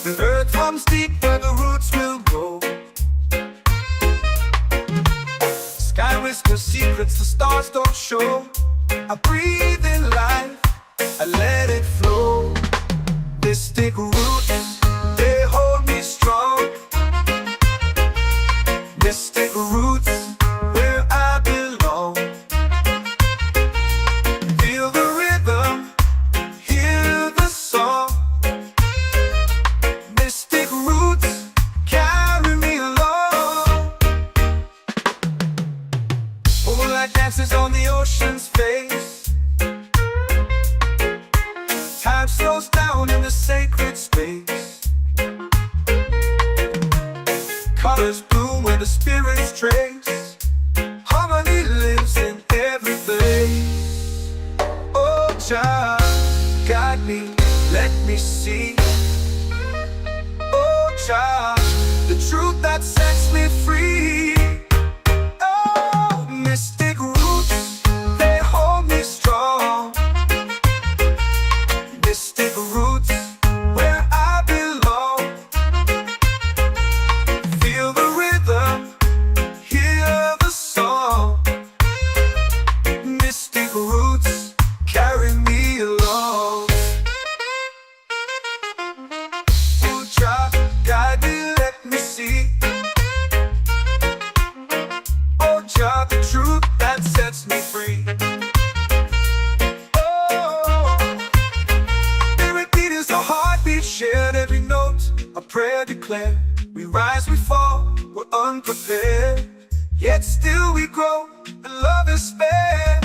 The earth runs deep where the roots will grow. Sky whispers secrets the stars don't show. I breathe in life, I let it flow. Mystic roots, they hold me strong. Mystic roots, where I belong. Feel the rhythm, hear the song. Mystic roots, carry me along. Moonlight dances on the ocean's face. Time slows down in the sacred space. Colors bloom where the spirits trace. Harmony lives in every place. Oh, Jah, guide me, let me see. Oh, Jah, the truth that sets me free. Oh, mystic roots, they hold me strong. Mystic roots, where I belong. Feel the rhythm, hear the song. Mystic roots, carry me along. Oh, Jah, guide me, let me see. Oh, Jah, the truth that sets me free. Oh, spirit beat is a heartbeat, shared every note. A prayer declared. We rise, we fall, we're unprepared. Yet still we grow, and love is spared.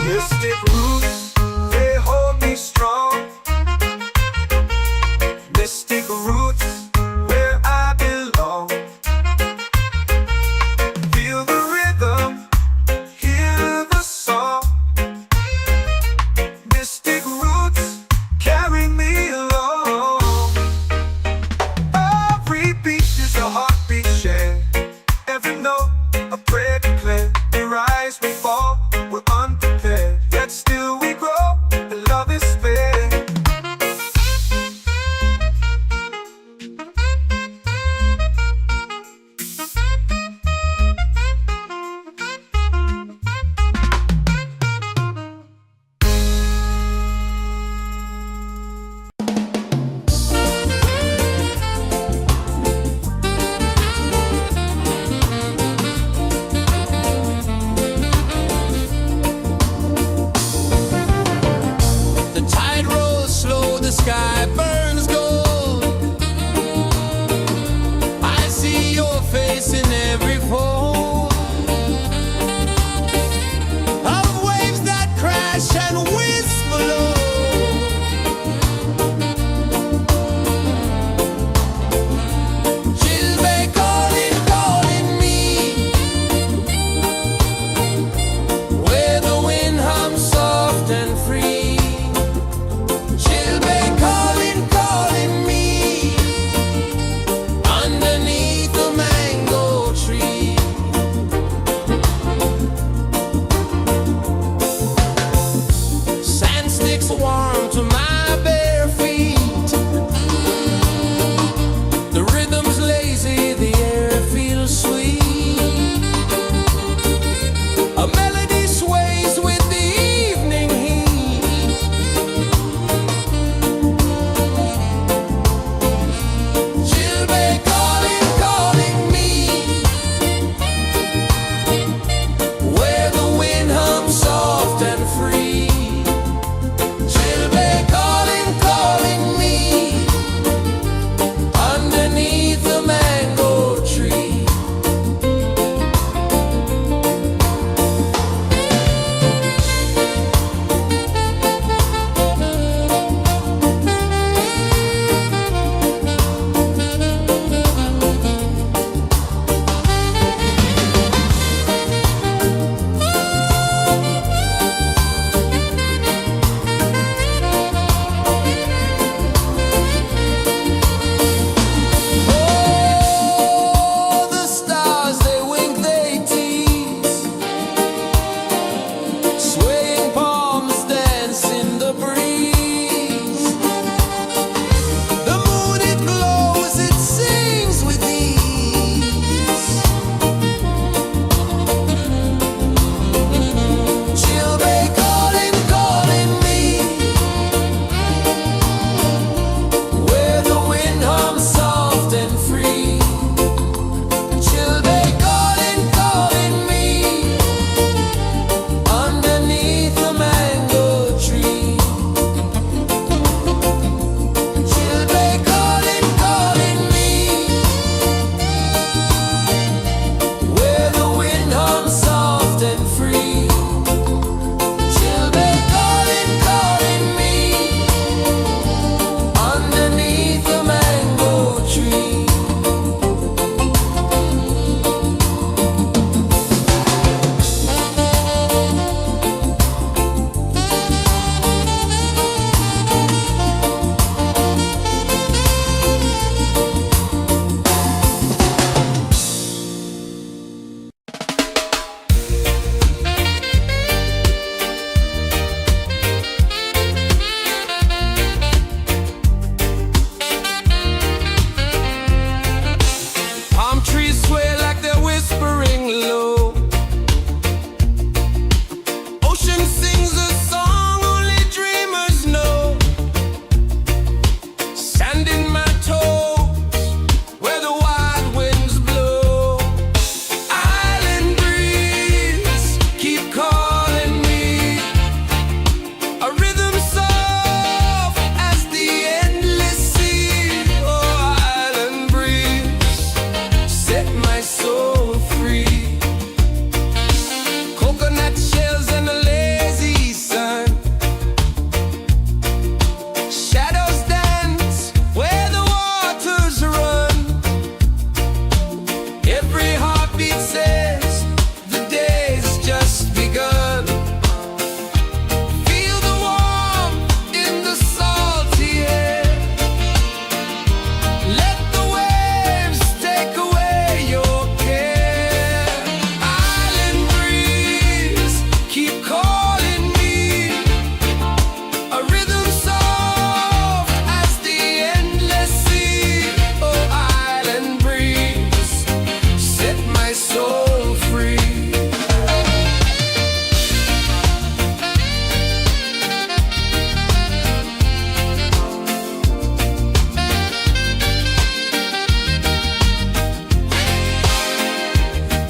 Mystic roots, they hold me strong. Mystic roots, where I belong. Feel the rhythm, hear the song. Mystic roots,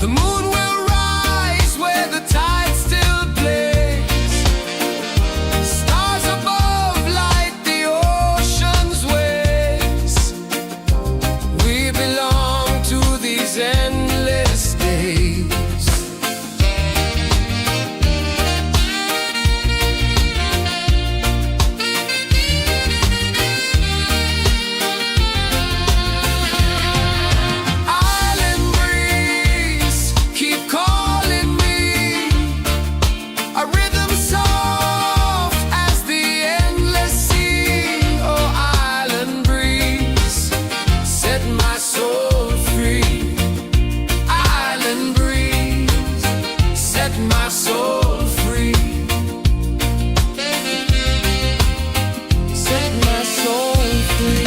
The moon will rise where the tide still plays. Stars above light the ocean's waves. We belong to these endless days. My soul free. Set my soul free.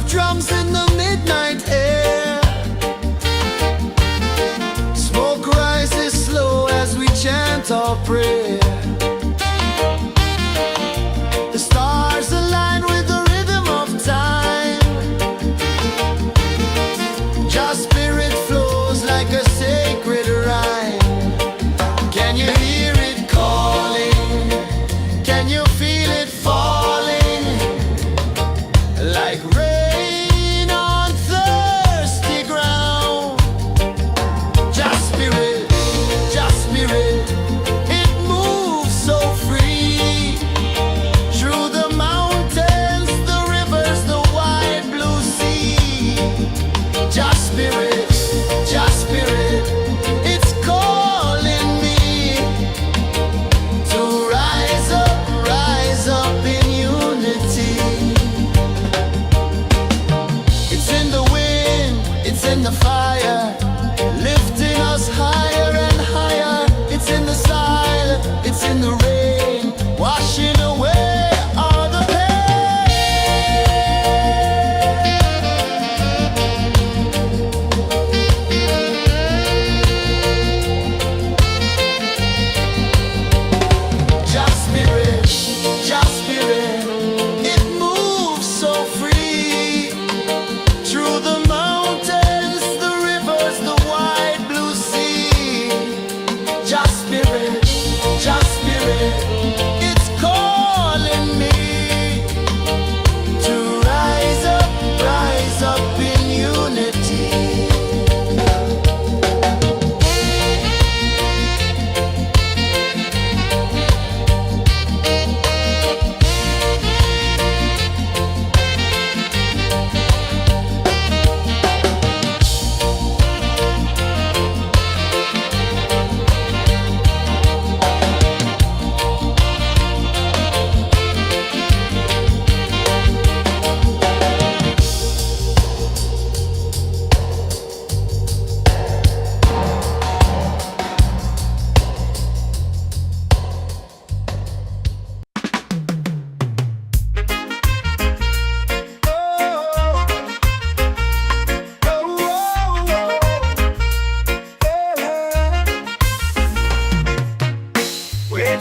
Drums in the midnight air. Smoke rises slow as we chant our prayer. The stars align with the rhythm of time. Your spirit flows like a sacred rhyme. Can you hear it calling? Can you feel it falling? Like rain in the fire, lifting us higher and higher. It's in the silence, it's in the rain, washing away all the Just spirit, it moves so free through the mountains, the rivers, the wide blue sea. Just spirit, it's calling me to rise up in unity.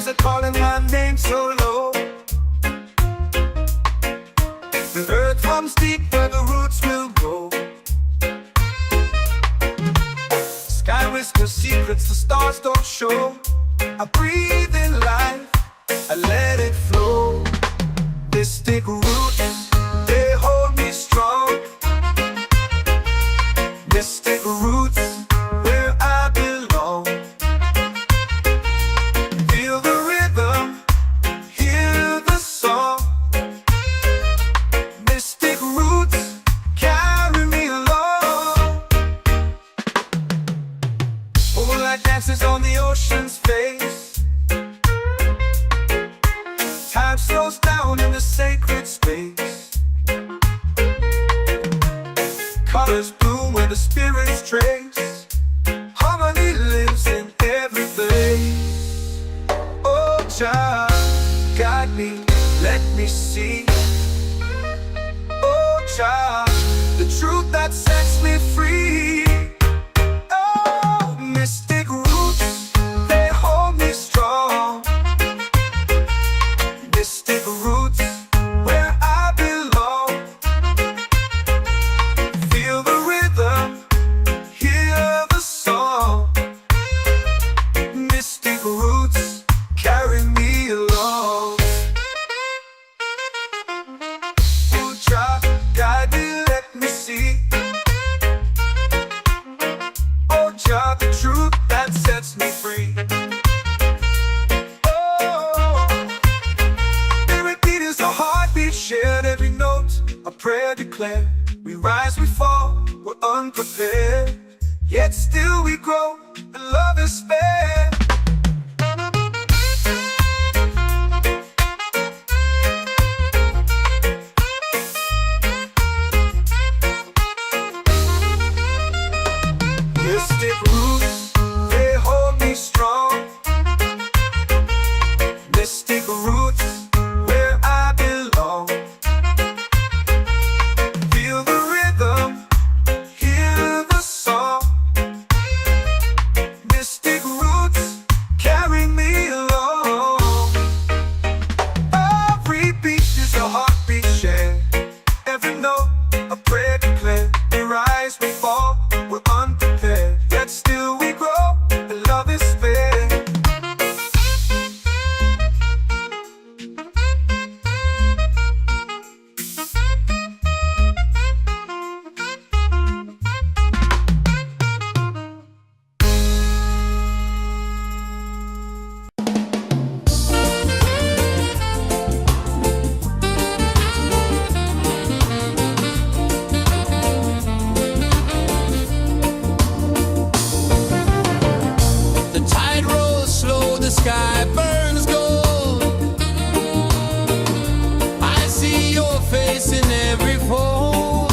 waves are calling my name so low. The earth comes deep where the roots will grow. Sky whispers secrets the stars don't show. I breathe in life, I let it flow. Mystic roots, they hold me strong. Mystic roots, where I belong. Feel the rhythm, hear the song. Mystic roots, carry me along. Moonlight dances on the ocean's face. Time slows down in the sacred space. Colors bloom where the spirits trace. Harmony lives in every place. Oh, child, guide me, let me see. Oh, child, the truth that sets me free. Oh, mystic roots, they hold me strong. Mystic roots, where I belong. Feel the rhythm, hear the song. Mystic roots, carry me along. Oh, child, guide me, let me see. Oh, child, the truth that sets me free. A heartbeat shared, every note a prayer declared. We rise, we fall, we're unprepared, yet still we grow, and love is spared. Mystic roots, they hold me strong. Mystic roots, where I belong. Feel the rhythm, hear the song. Mystic roots, carry me along. Every beat is a heartbeat shared. Every note a prayer declared. We rise, we fall, we're unprepared, yet still we grow, and love is spared. The tide rolls slow, the sky burns gold. I see your face in every fold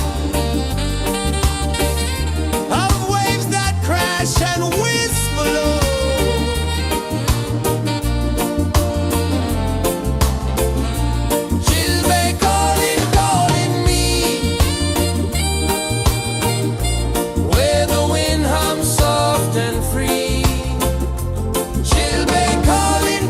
of waves that crash and whisper low. She'll be calling, calling me, where the wind hums soft and free. She'll be calling,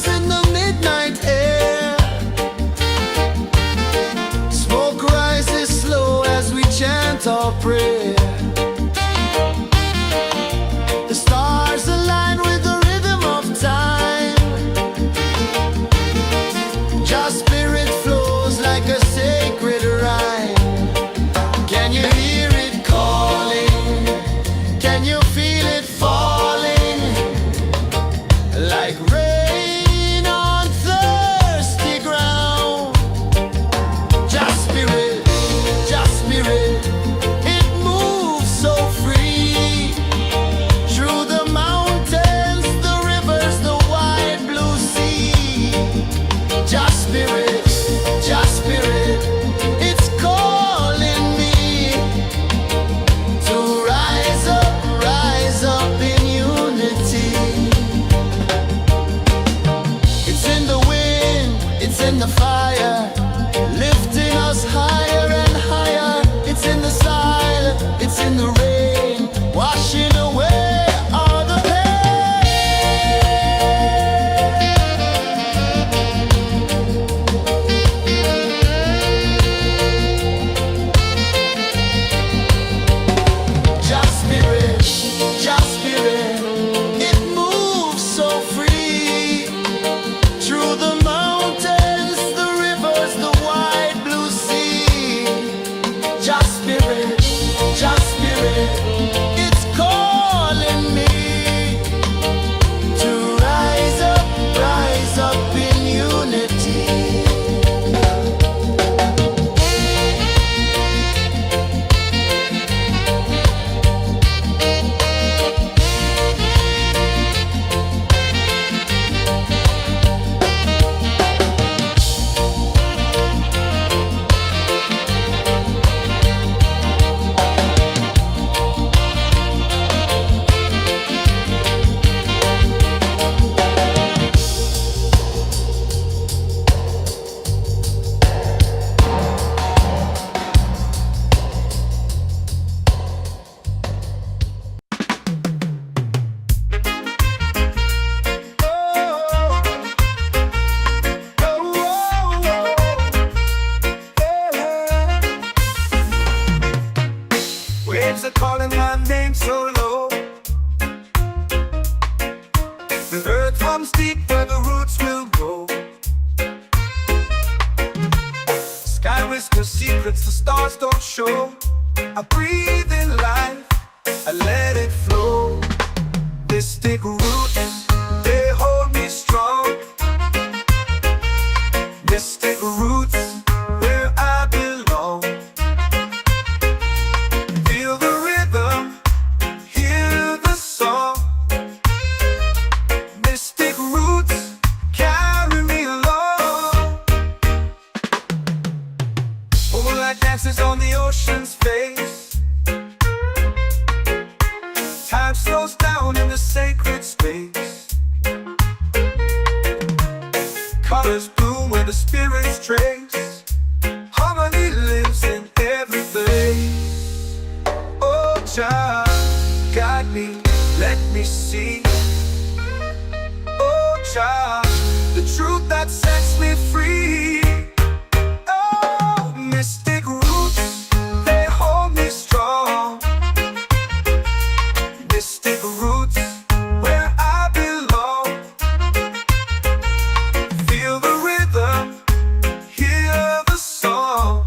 drums in the midnight air. Smoke rises slow as we chant our prayer. The stars align with the rhythm of time. Just spirit flows like a sacred rhyme. Can you hear it calling? Can you feel it falling? Like rain on thirsty ground. Just spirit, it moves so free. Through the mountains, the rivers, the wide blue sea. Just spirit, it's calling me to rise up in unity. It's in the wind, it's in the fire, lifting us higher and higher. It's in the silence, it's in the rain, washing away all the Just spirit, it moves so free. Through the mountains, the rivers, the wide blue sea. Just spirit, it's calling me to rise up in unity. Waves are calling my name so low. The earth comes deep where the roots will grow. Sky whispers secrets the stars don't show. I breathe in life, I let it flow. Mystic roots, they hold me strong. Mystic roots, where I belong. Feel the rhythm, hear the song. Mystic roots, carry me along. Moonlight dances on the ocean's face. Time slows down in the sacred space. Colors bloom where the spirits trace. Harmony lives in every place. Oh, child, guide me, let me see. Oh, child, the truth that sets me free. Oh, mystic roots, they hold me strong. Mystic roots, where I belong. Feel the rhythm, hear the song.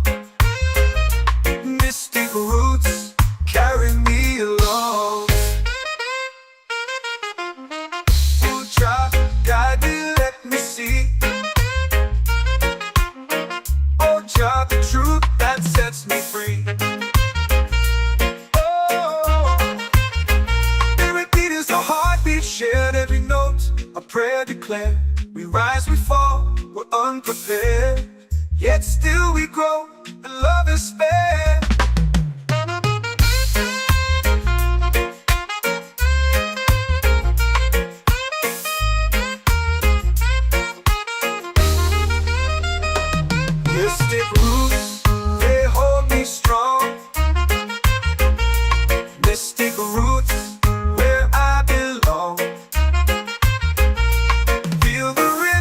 Mystic roots, carry me along. Oh, child, guide me, let me see. Oh, child, the truth that sets me free. Shared every note, a prayer declared. We rise, we fall, we're unprepared. Yet still we grow, and love is spared. Mystic roots, they hold me strong. Mystic roots, where I belong. Feel the rhythm.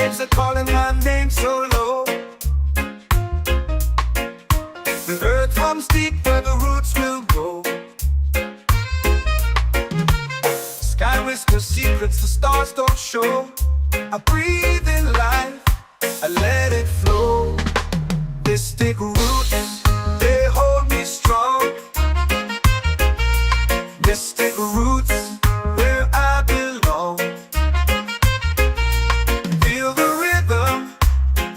waves are calling my name so low. The earth hums deep where the roots will go. Sky whispers secrets the stars don't show. I breathe in life, I let it flow. Mystic roots, they hold me strong. Mystic roots, where I belong. Feel the rhythm,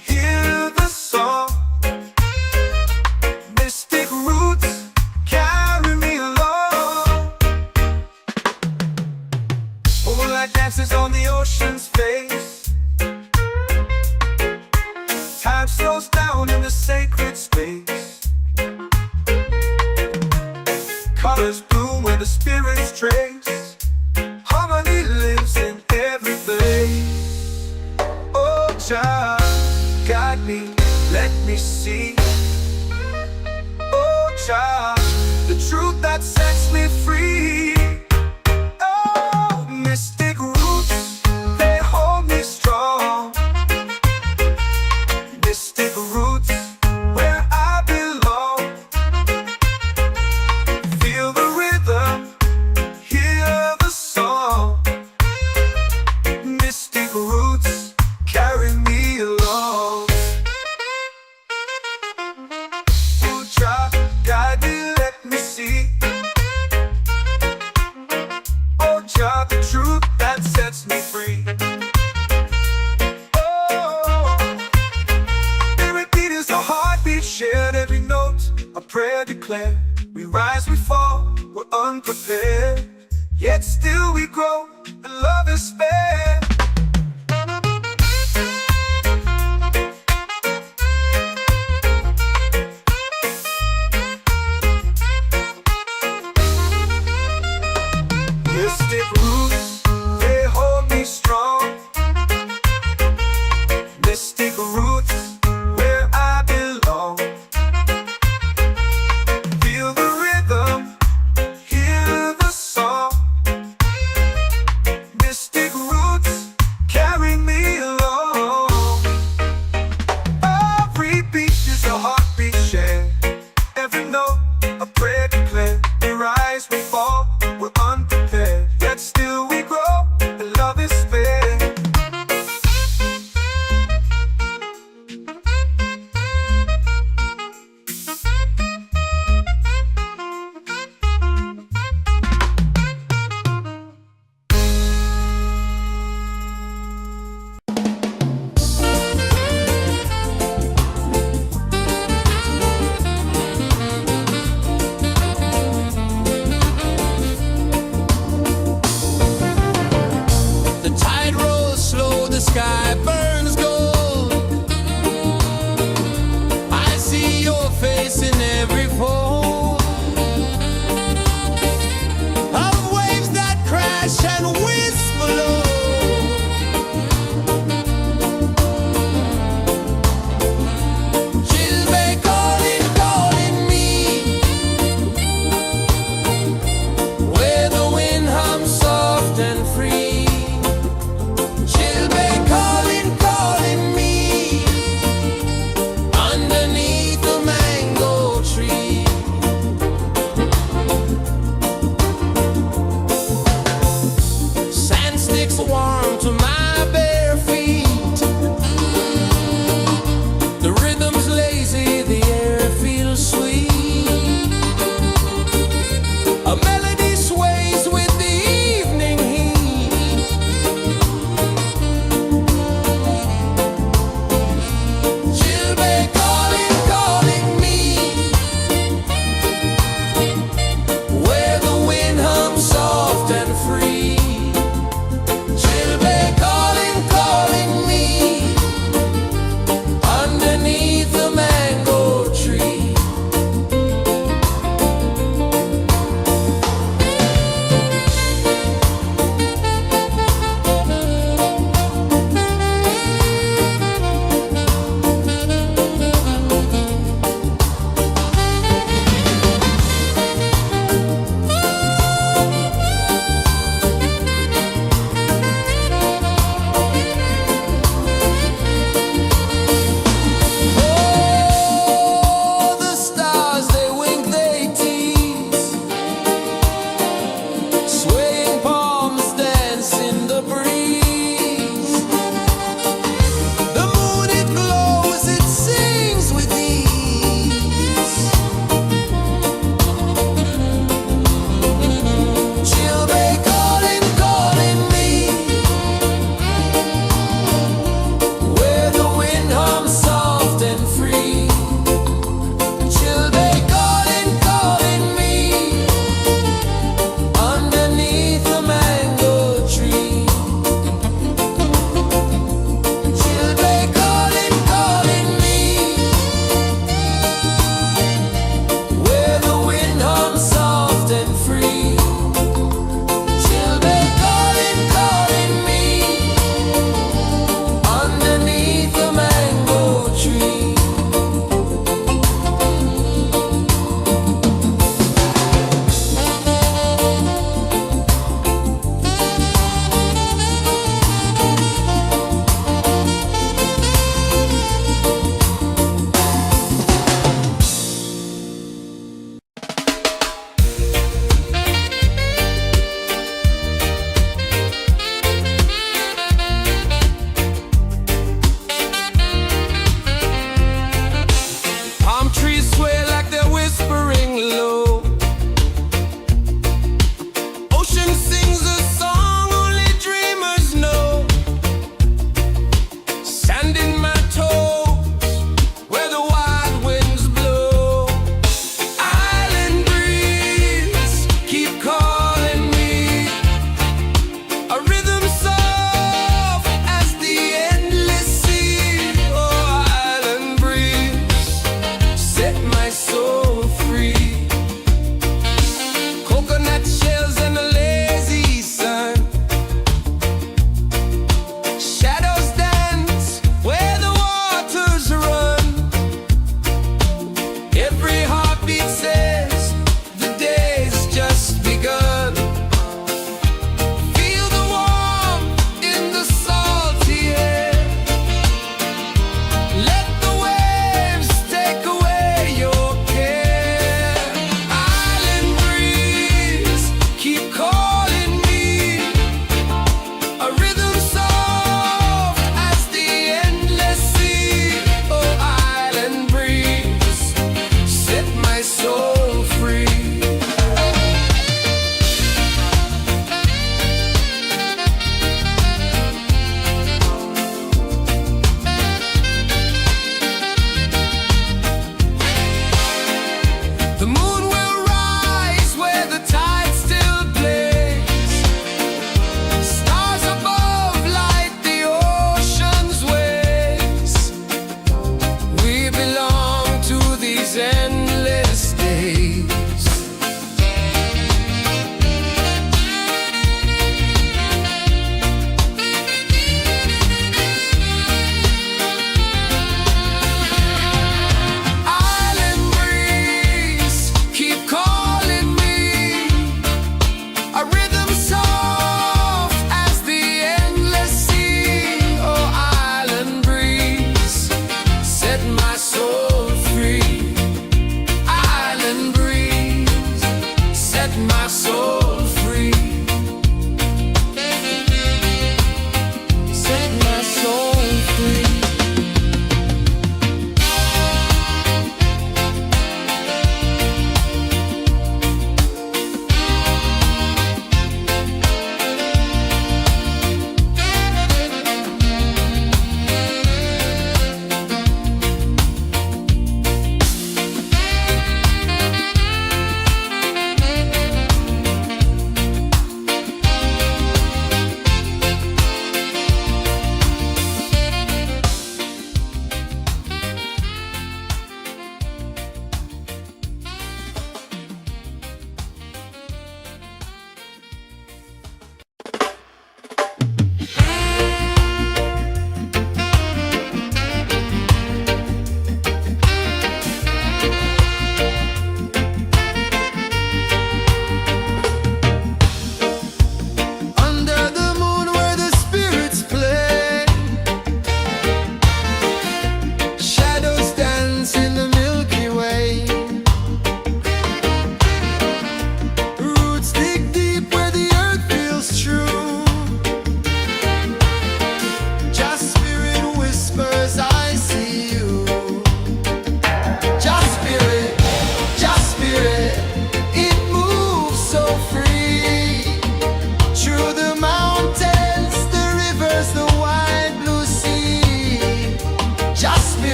hear the song. Mystic roots, carry me along. Moonlight dances on the ocean's face. Time slows down in the sacred space. Colors bloom where the spirits trace. Harmony lives in every place. Oh, child, guide me, let me see. Oh, child, the truth that sets me free. Oh, mystic roots, they hold me strong. Mystic roots, where I belong. Feel the rhythm, hear the song. Mystic roots, carry me along. Oh, child, guide me, let me see. Oh, child, the truth that sets me free. Heartbeat shared, every note a prayer declared. We rise, we fall, we're unprepared, yet still we grow, and love is spared. Mystic roots, they hold me strong. Mystic roots, where I belong. Feel the rhythm, hear the song.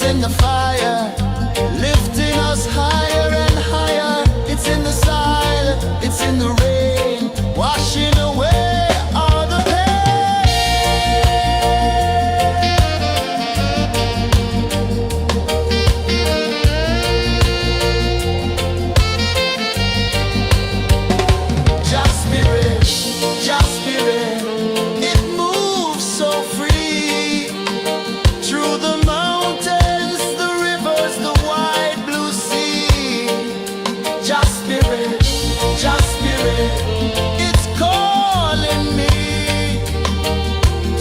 in the fire, lifting us higher and higher. It's in the silence, it's in the rain, washing away all the pain. Just spirit, just spirit, it moves so free through the mountains, the rivers, the wide blue sea. Just spirit, it's calling me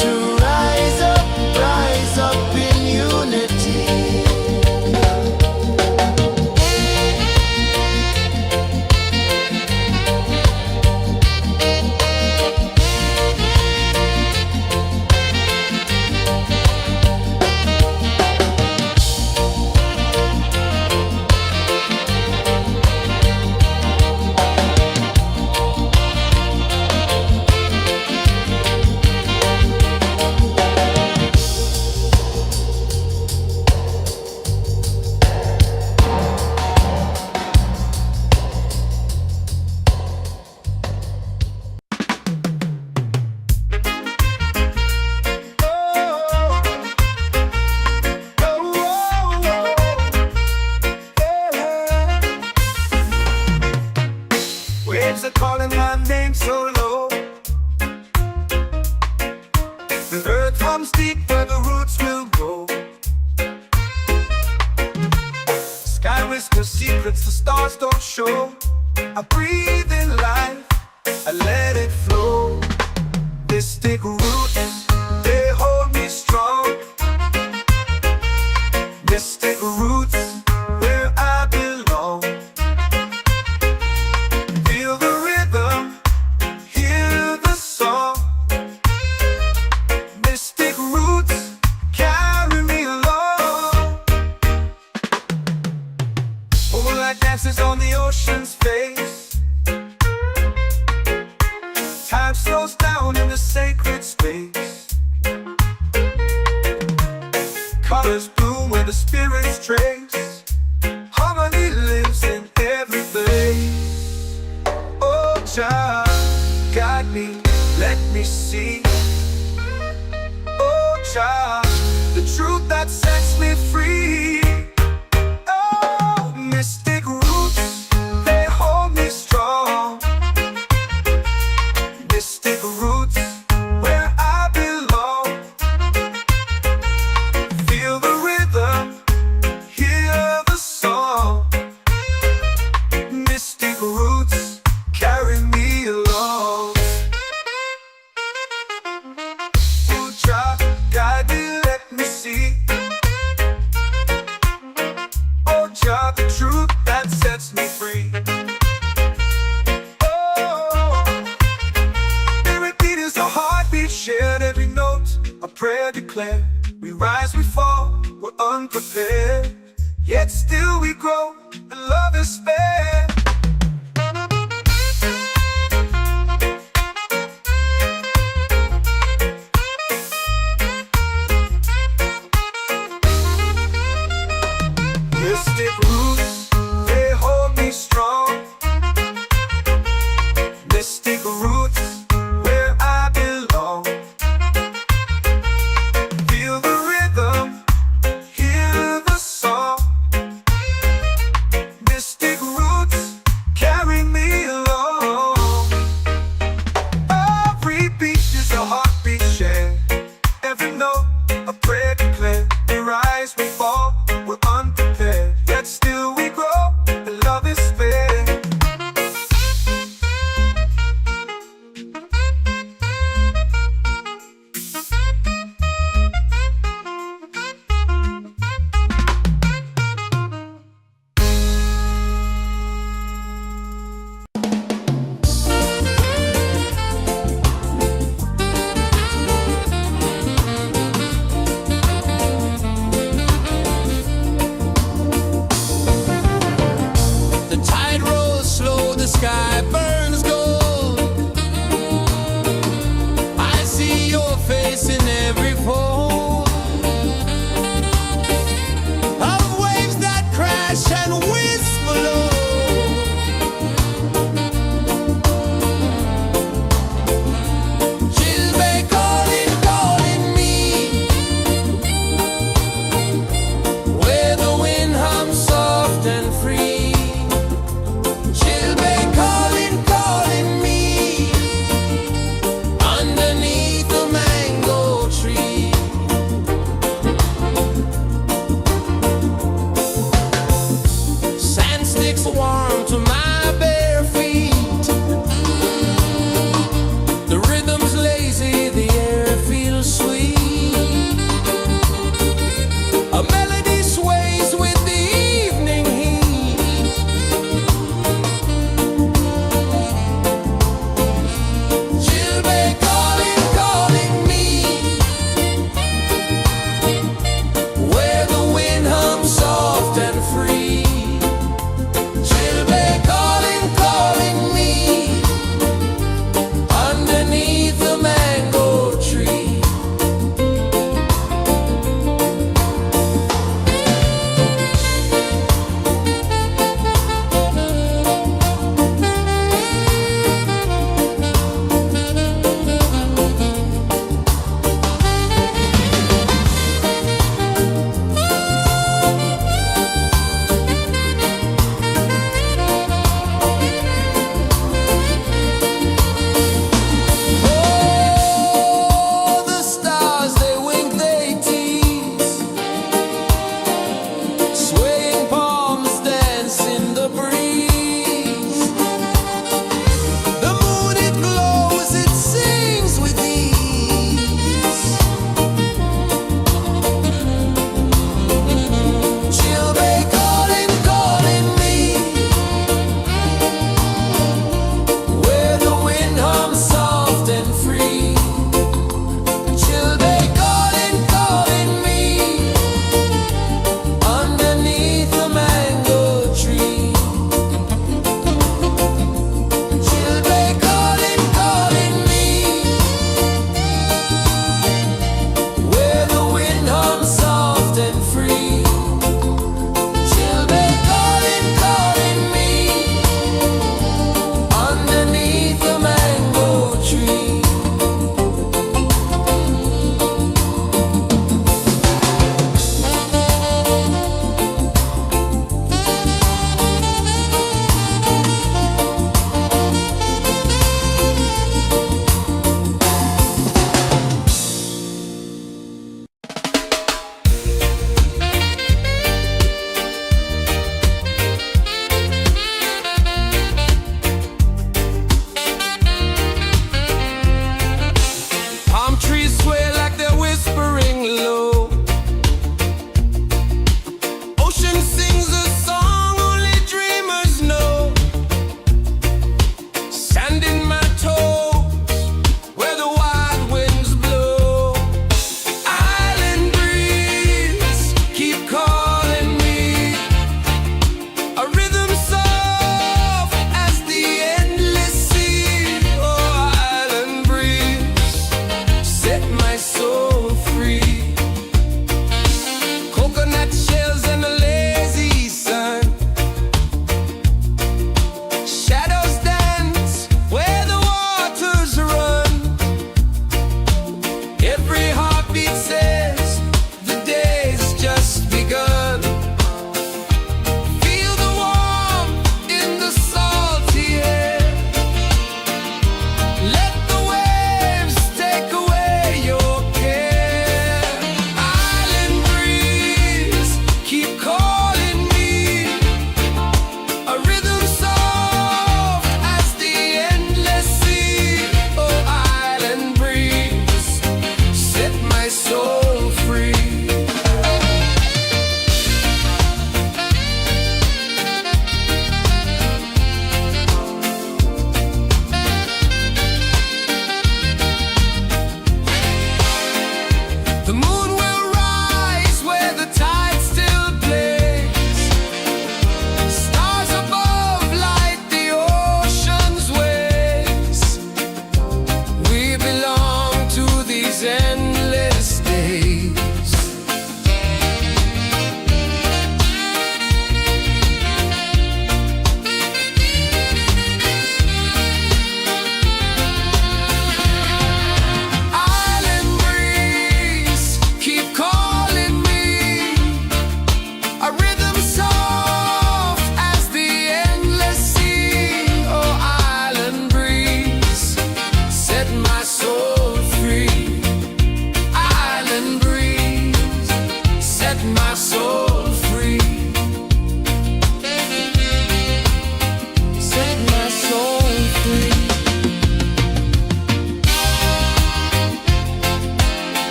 to rise up in unity. Waves are calling my name so low. The earth hums deep where the roots will go. Sky whispers secrets the stars don't show. I breathe in life, I let it flow. Mystic roots, they hold me strong. Mystic roots, where I belong. Feel the rhythm, hear the song. Mystic roots, carry me along. Moonlight dances on the ocean's face. Time slows down in the sacred space. Colors bloom where the spirits trace. Harmony lives in every place. Oh, Jah, guide me, let me see. Oh, Jah, the truth that sets me free. Oh, mystic roots, they hold me strong. Mystic roots, where I belong. Feel the rhythm, hear the song. Mystic roots, carry me along. Oh, Jah, guide me, let me see. Oh, Jah, the truth that sets me free. Oh, spirit beat is a heartbeat shared, every note a prayer declared. We rise, we fall, we're unprepared, yet still we grow, and love is spared. Mystic roots, they hold me strong. Mystic roots, where I belong. Feel the rhythm, hear the song. Mystic roots, carry me along. Every beat is a heartbeat shared, every note a prayer declared. We rise, we fall, we're unprepared, yet still we grow, and love is spared.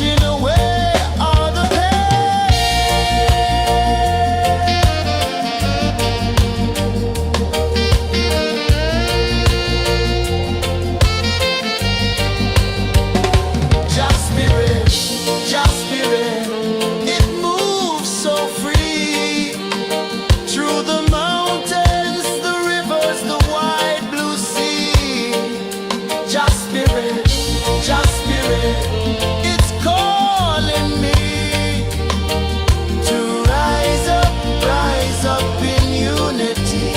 washing away all the Just spirit, just spirit, it moves so free through the mountains, the rivers, the wide blue sea. Just spirit, it's calling me to rise up in unity.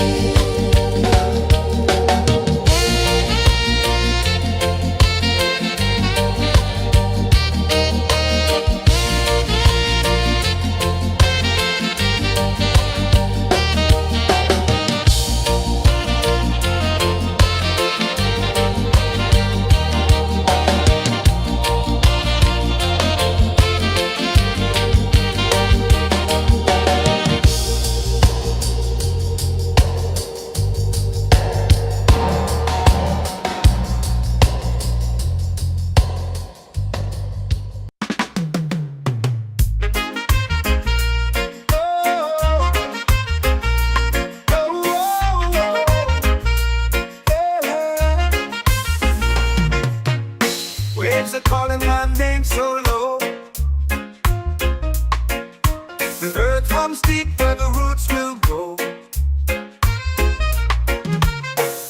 Waves are calling my name so low. The earth hums deep where the roots will go.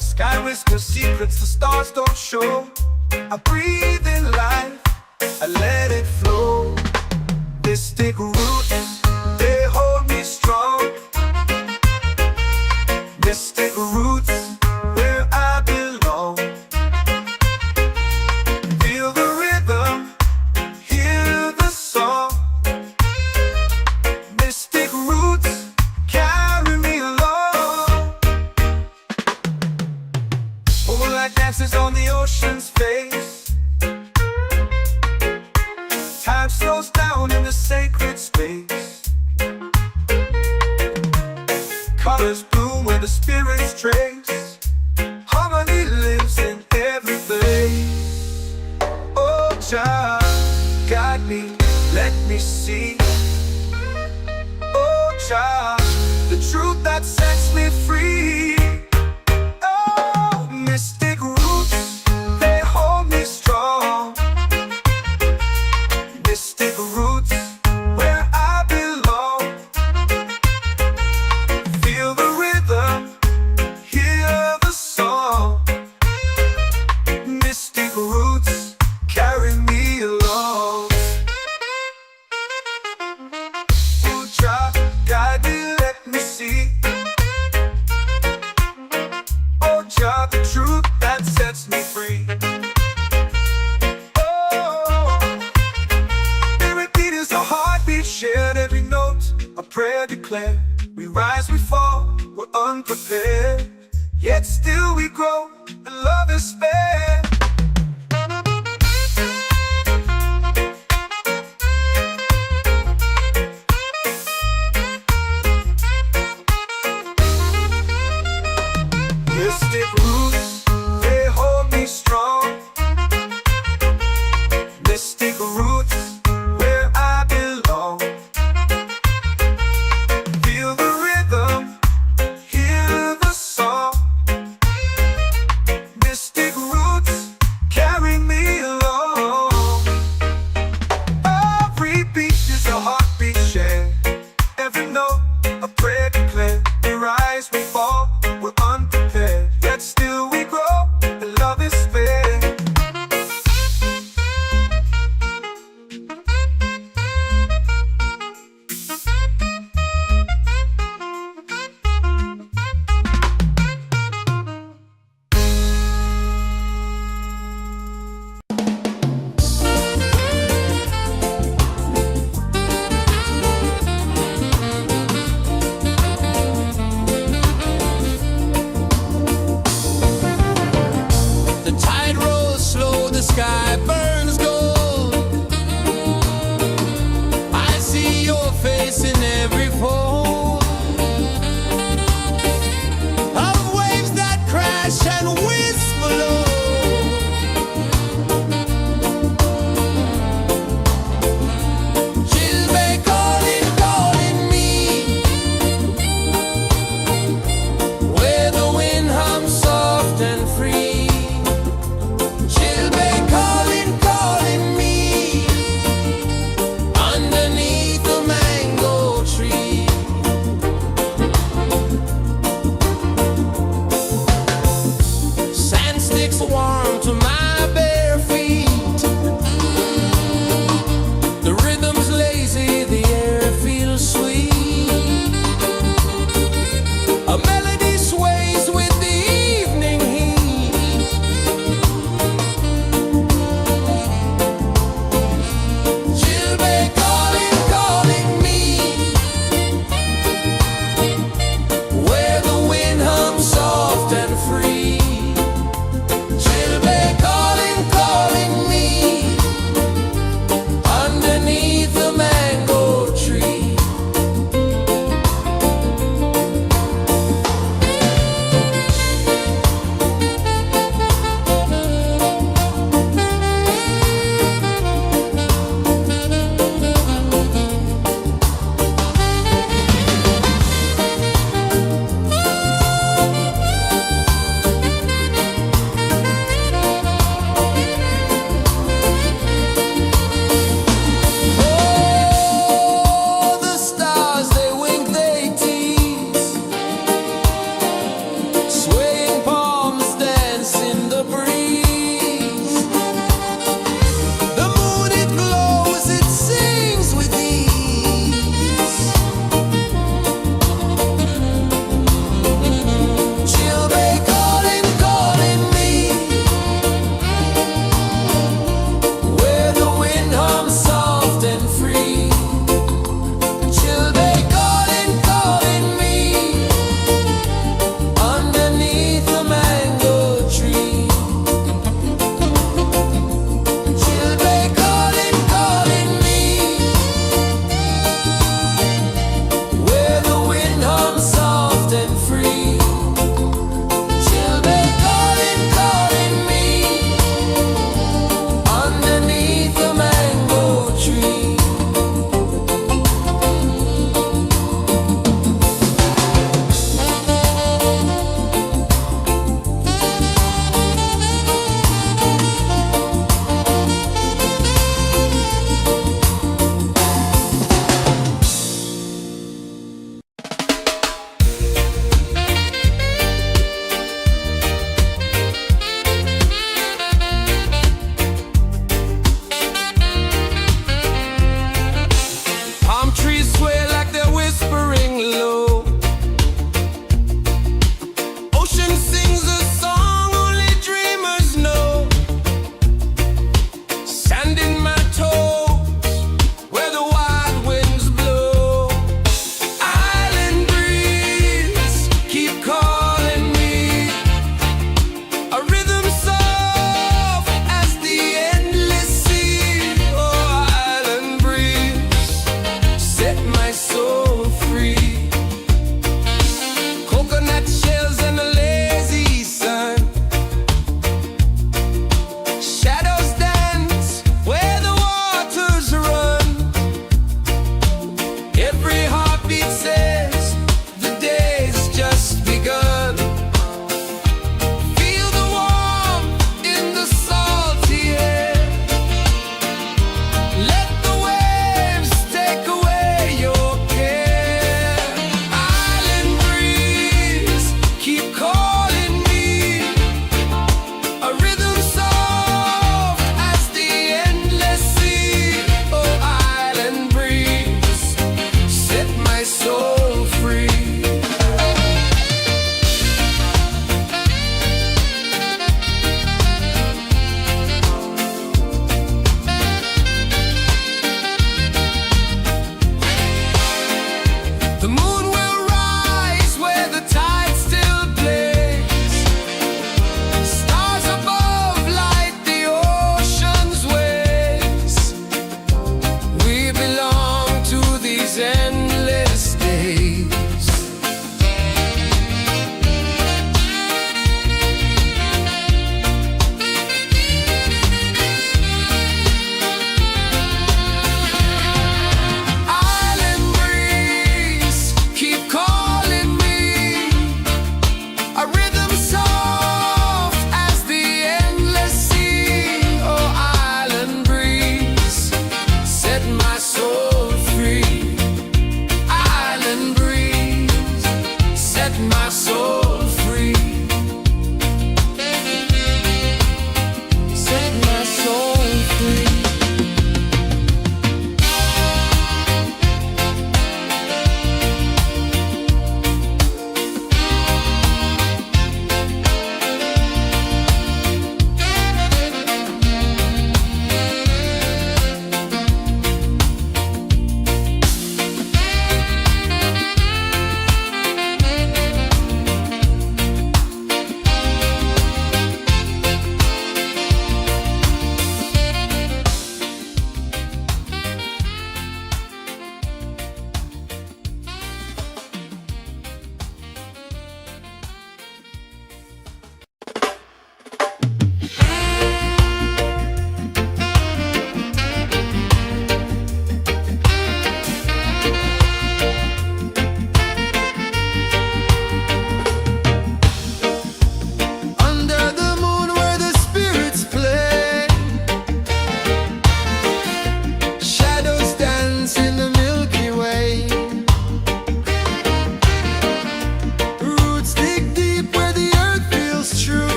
Sky whispers secrets the stars don't show. I breathe in life, I let it flow. Mystic roots, they hold me strong. Mystic roots, where I belong. Feel the rhythm, hear the song. Mystic roots, carry me along. Moonlight dances on the ocean's face. Time slows down in the sacred space. Colors bloom where the spirits trace. Harmony lives in every place. Oh, Jah, guide me, let me see. Oh, Jah, the truth that sets me free. Oh, mystic roots, they hold me strong. Mystic roots, where I belong. Feel the rhythm, hear the song. Mystic roots, carry me along. Oh, Jah, guide me, let me see. Oh, Jah, the truth that sets me free. Oh, every beat is a heartbeat shared, every note a prayer declared. We rise, we fall, we're unprepared, yet still we grow, and love is spared. Mystic roots, they hold me strong. Mystic roots, where I belong. Feel the rhythm, hear the song. Mystic roots,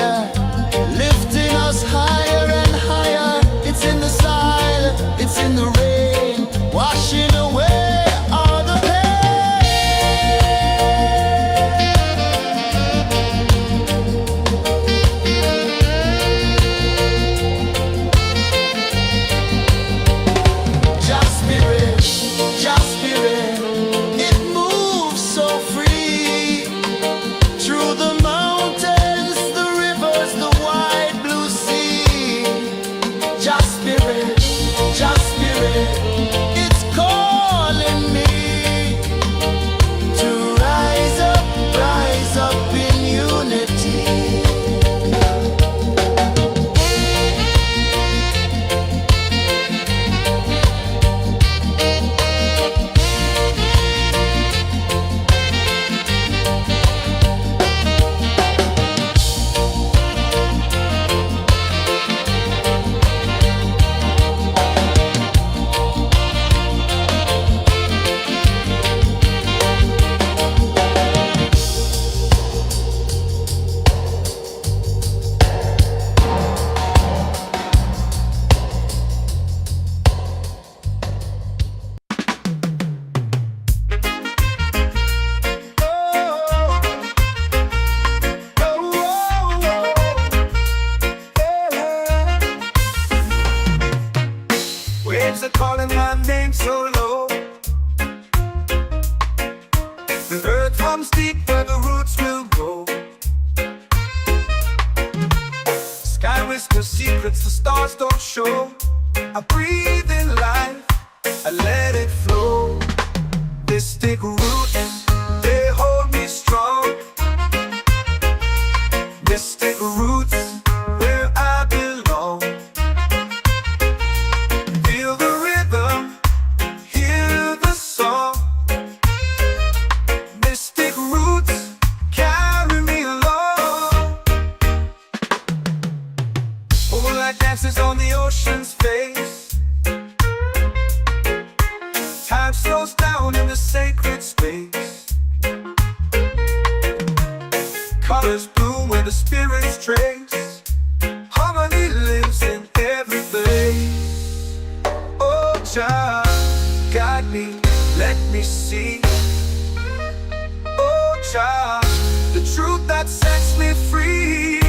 fire, lifting us higher and higher. It's in the silence, it's in the rain, washing away all the pain. Just spirit, just spirit, it moves so free through the mountains, the rivers, the wide blue sea. Just spirit, it's calling me to rise up in unity. Waves are calling my name so low. The earth hums deep where the roots will go. Sky whispers secrets the stars don't show. I breathe in life, I let it flow. Mystic roots, they hold me strong. Mystic roots, where I belong. Feel the rhythm, hear the song. Mystic roots, carry me along. Moonlight dances on the ocean's face. Time slows down in the sacred space. Colors bloom where the spirits trace. Harmony lives in every place. Oh, child, guide me, let me see. Oh, child, the truth that sets me free.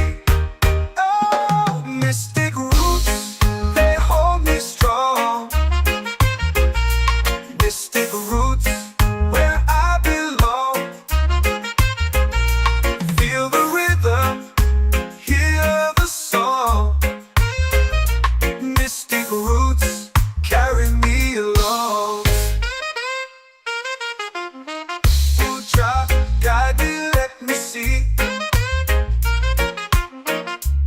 Oh, mystic roots, they hold me strong. Mystic roots, where I belong. Feel the rhythm, hear the song. Mystic roots, carry me along. Oh, child, guide me, let me see.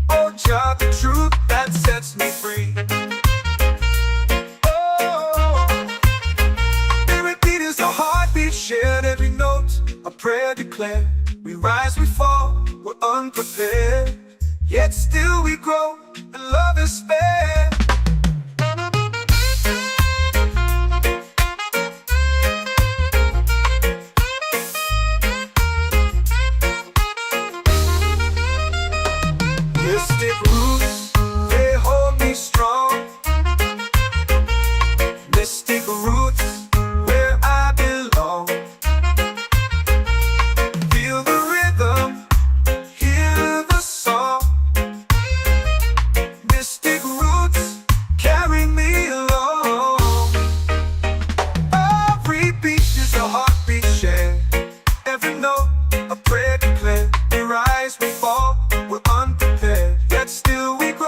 Oh, child, the truth that sets me free. Oh, spirit beat is a heartbeat shared, every note a prayer declared. We rise, we fall, we're unprepared, yet still we grow, and love is spared. Mystic roots, they hold me strong. Mystic roots, where I belong. Feel the rhythm, hear the song. Mystic roots, carry me along. Every beat is a heartbeat shared, every note a prayer declared. We rise, we fall, we're unprepared, yet still we grow.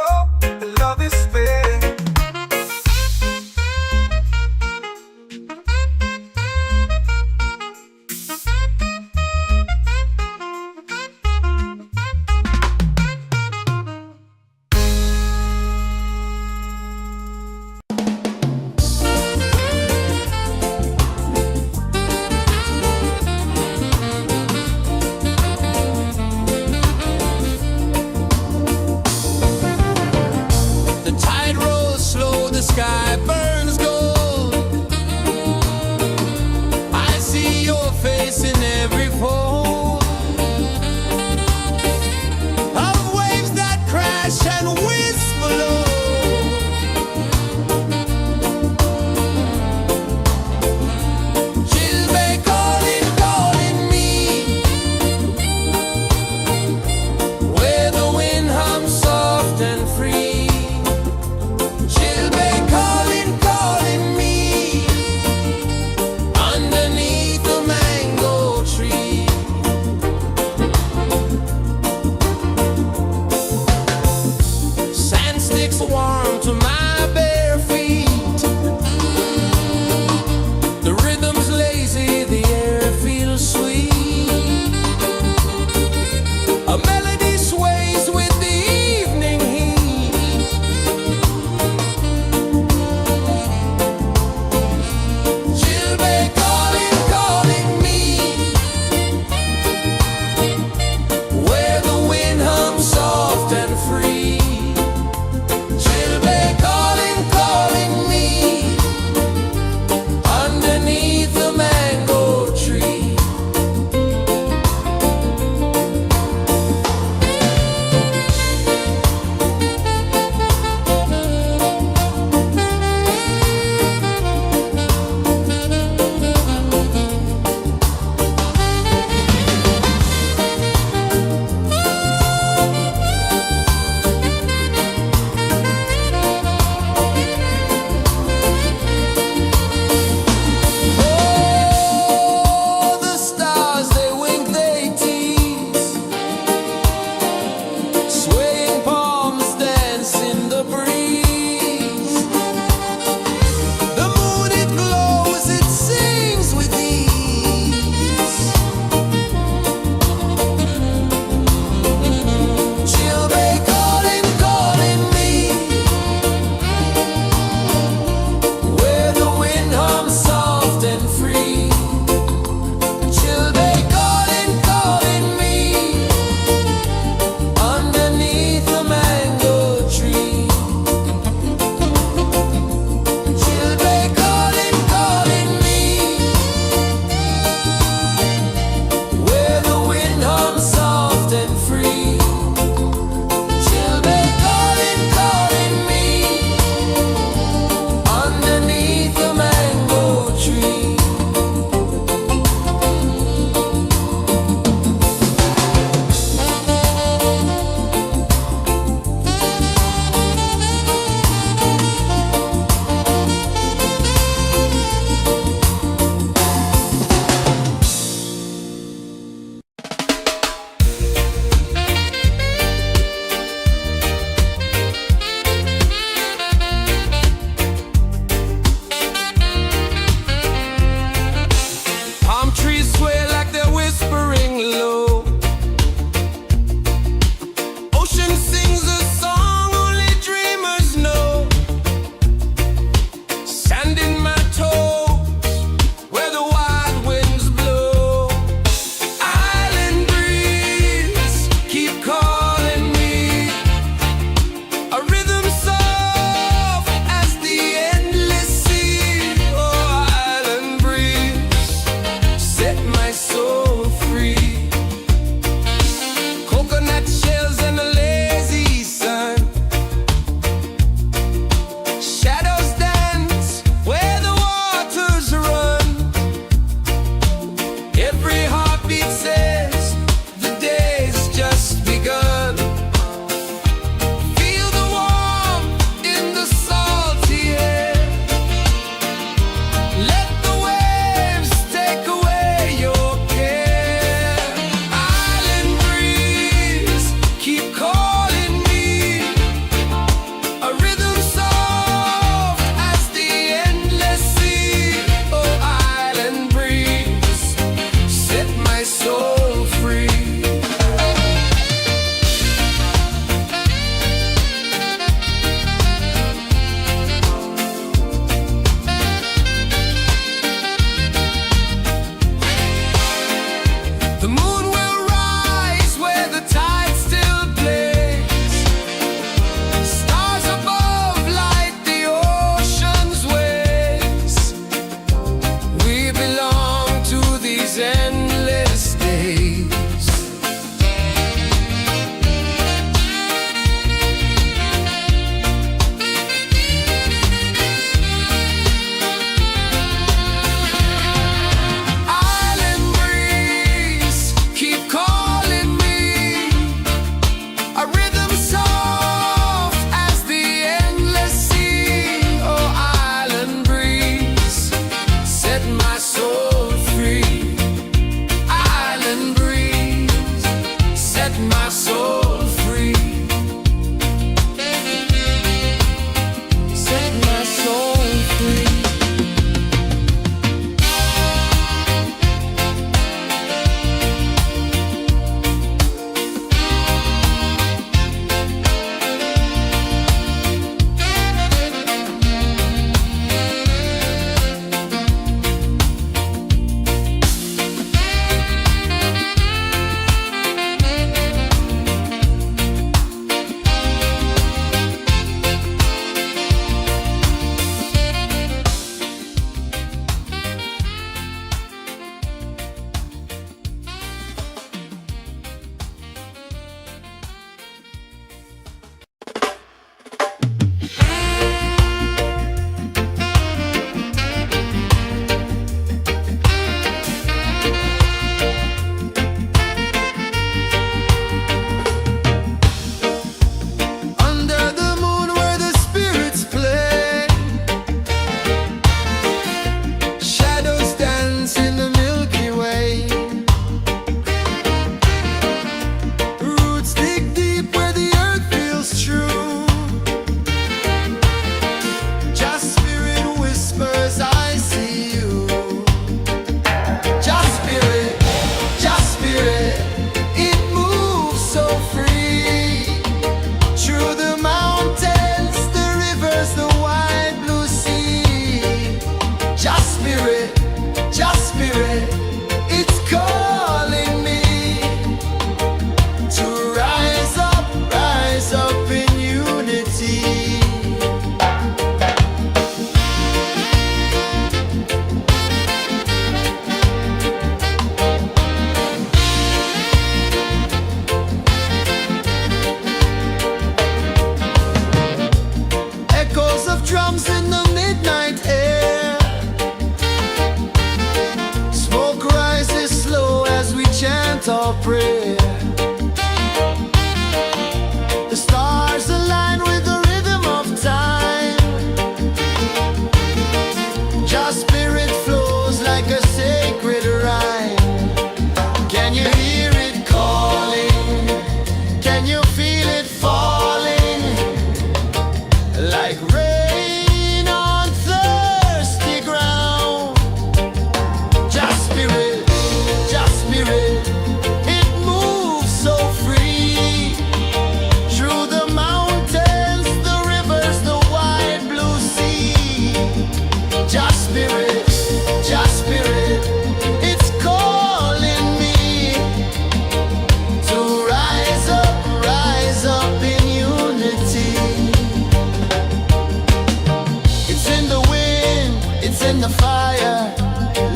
the fire,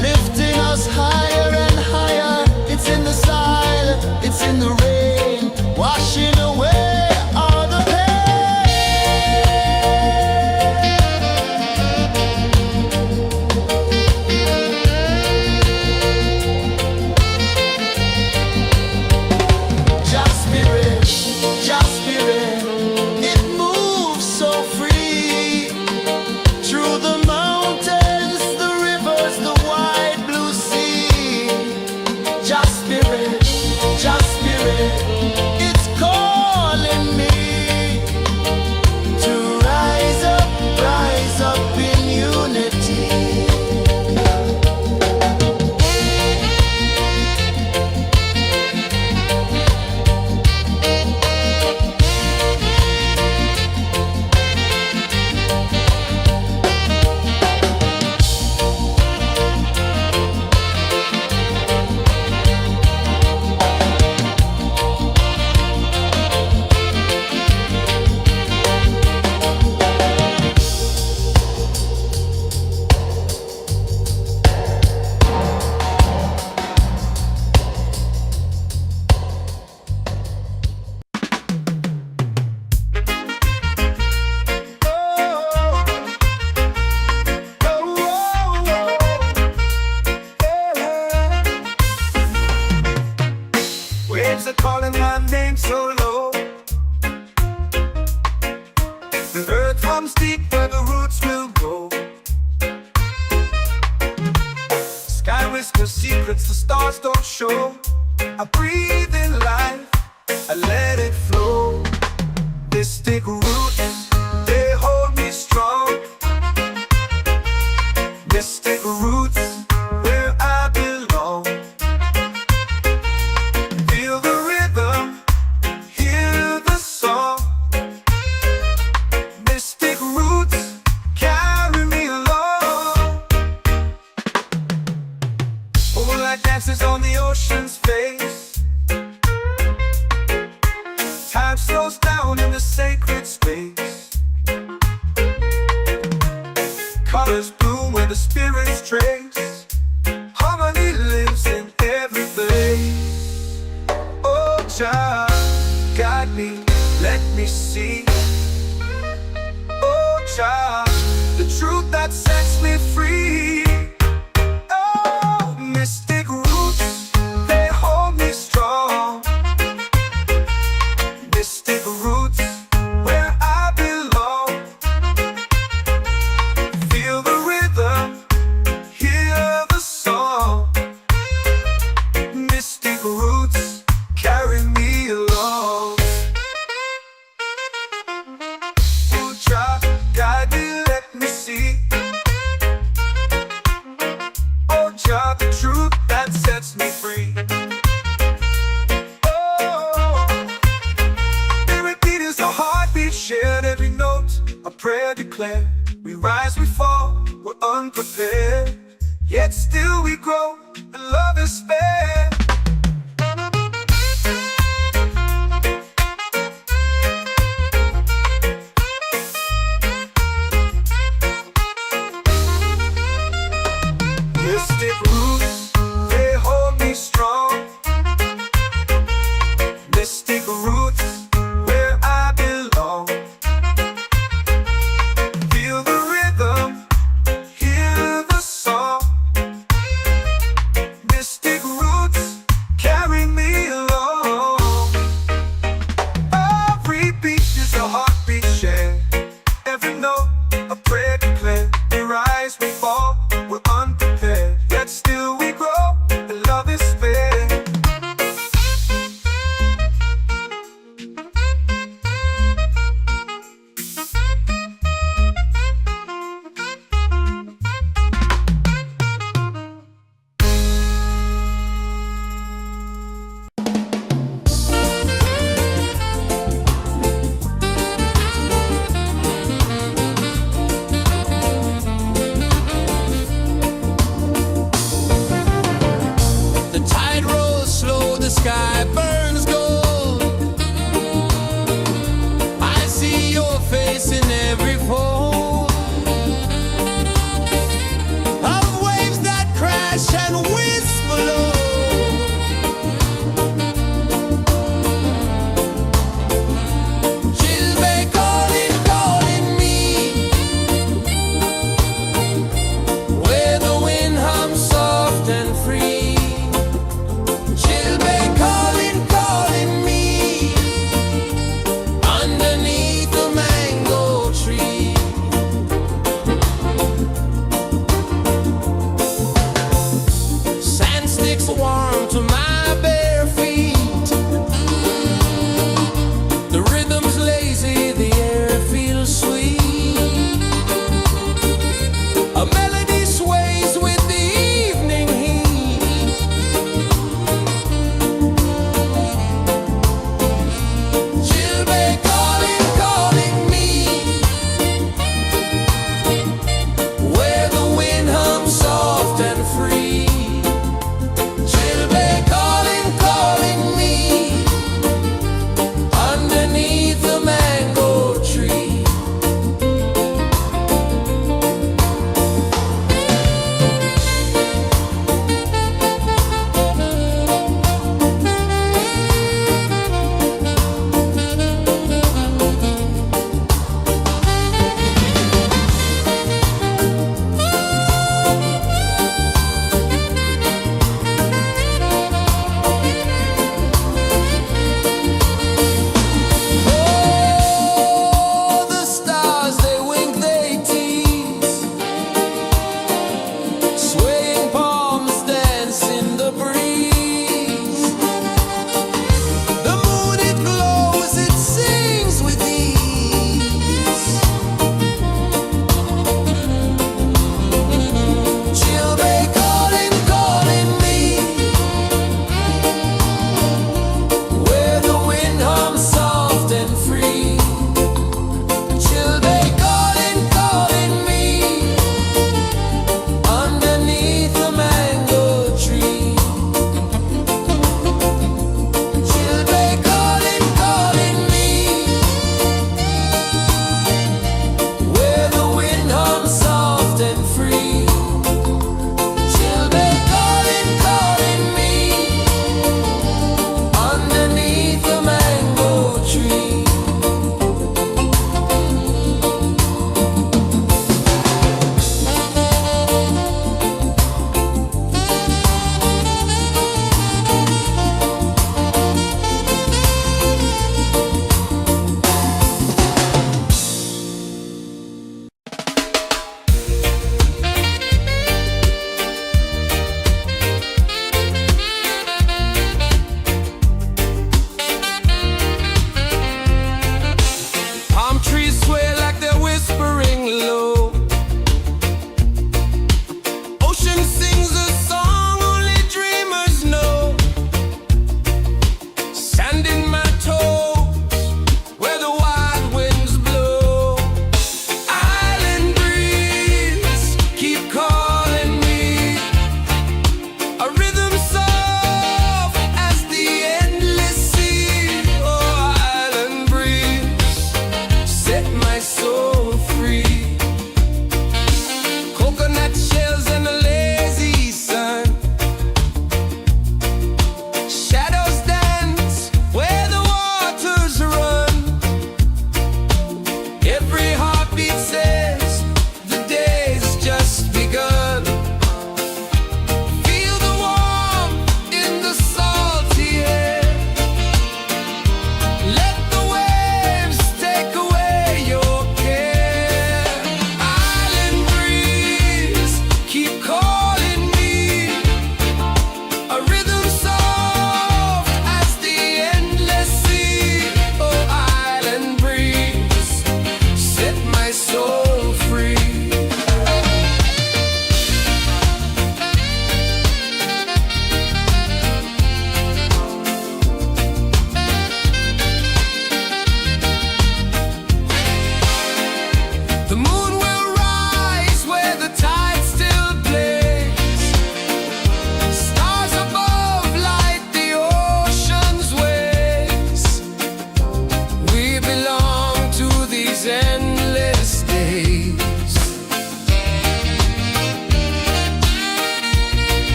lifting us higher and higher. It's in the silence, it's in the rain, washing away all the Just spirit, just spirit, it moves so free through the mountains, the rivers, the wide blue sea. Just spirit, it's calling me to rise up in unity. Waves are calling my name so low. The earth comes deep where the roots will go. Sky whispers secrets the stars don't show. I breathe in life, I let it flow. Mystic roots, they hold me strong. Mystic roots, where I belong. Feel the rhythm, hear the song. Mystic roots, carry me along. Moonlight dances on the ocean's face. Time slows down in the sacred space. Colors bloom where the spirits trace. Harmony lives in every face. Oh, Jah, guide me, let me see. Oh, Jah, the truth that sets me free. Oh, mystic roots, they hold me strong. Mystic roots, where I belong. Feel the rhythm, hear the song. Mystic roots, carry me along. Oh, Jah, guide me, let me see. Oh, Jah, the truth that sets me free. Oh, spirit beat is a heartbeat, shared every note, a prayer declared. We rise, we fall, we're unprepared, yet still we grow, and love is spared. Mystic roots, they hold me strong. Mystic roots, where I belong. Feel the rhythm, hear the song. Mystic roots,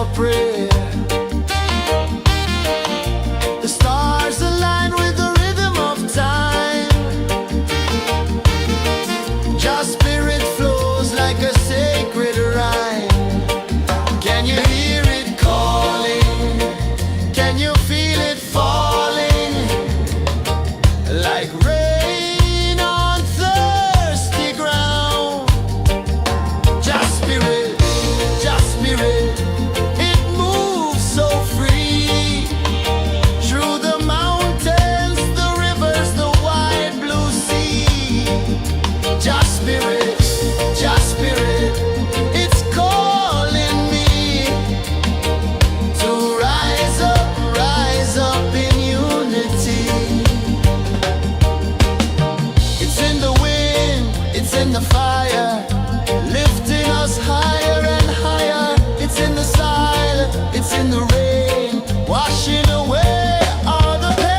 your prayer. The stars align with the rhythm of time. Your spirit flows like a sacred rhyme. Can you hear it calling? Can you feel it falling? Like rain on thirsty ground. Just spirit, it moves so free. Through the mountains, the rivers, the wide blue sea. Just spirit, it's calling me to rise up in unity. It's in the wind, it's in the fire, lifting us higher and higher. It's in the silence, it's in the rain, washing away all the pain.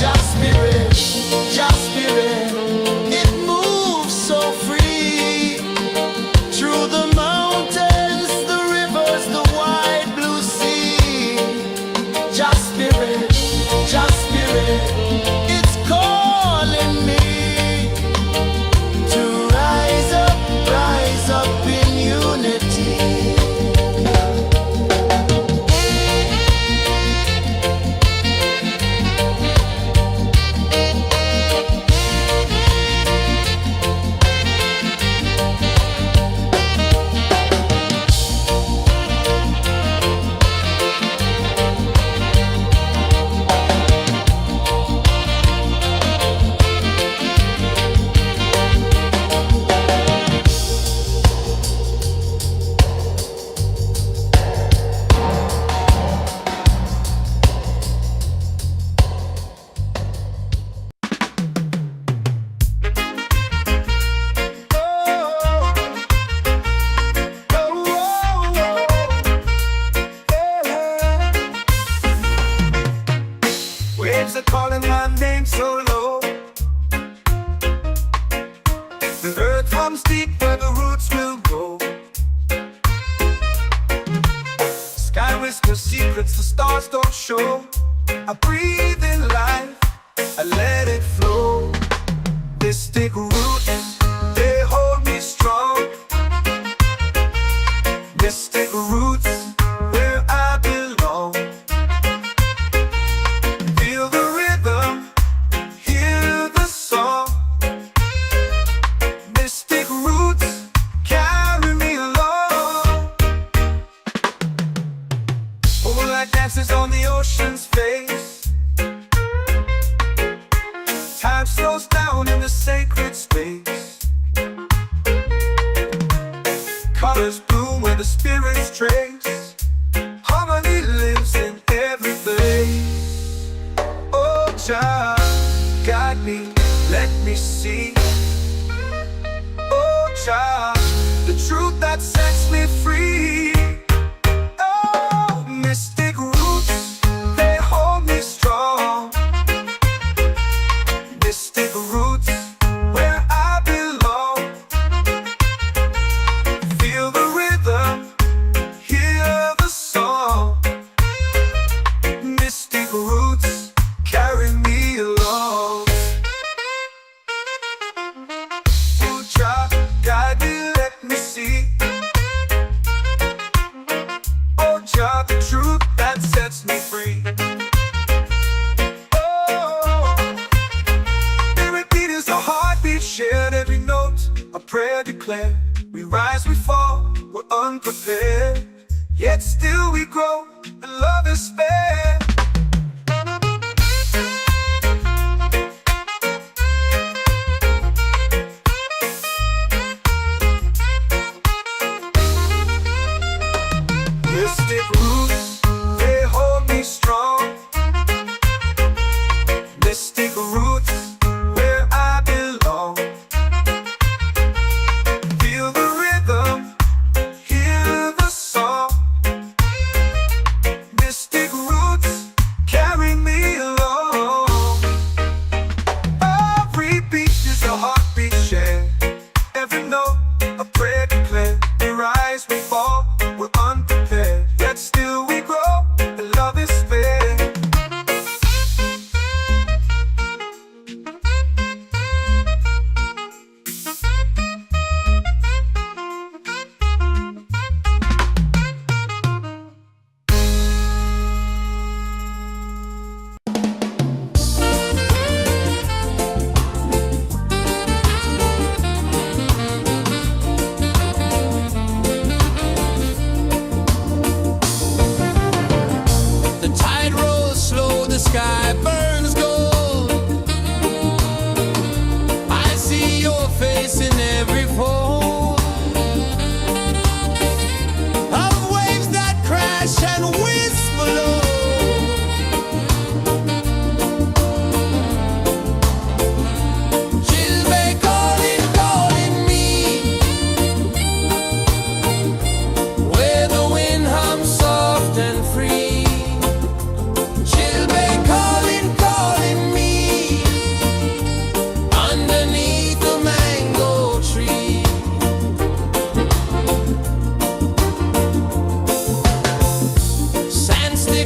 Just spirit, it moves so free. Through the mountains, the rivers, the wide blue sea. Just spirit, it's calling me to rise up in unity. Waves are calling my name so low. The earth hums deep where the roots will go. Sky whispers secrets the stars don't show. I breathe in life, I let it flow. Mystic roots, they hold me strong. Mystic roots, where I belong. Feel the rhythm, hear the song. Mystic roots, carry me along. Moonlight dances on the ocean's face. Time slows down in the sacred space. Colors bloom where the spirits trace. Harmony lives in every place. Oh, child, guide me, let me see. Oh, child, the truth that sets me free. Oh, mystic roots, they hold me strong. Mystic roots, where I belong. Feel the rhythm, hear the song. Mystic roots, carry me along. Oh, child, guide me, let me see. Oh, child, the truth that sets me free. Oh, every beat is a heartbeat shared, every note a prayer declared. We rise, we fall, we're unprepared, yet still we grow, and love is spared. Mystic roots, they hold me strong. Mystic roots, where I belong. Feel the rhythm, hear the song. Mystic roots.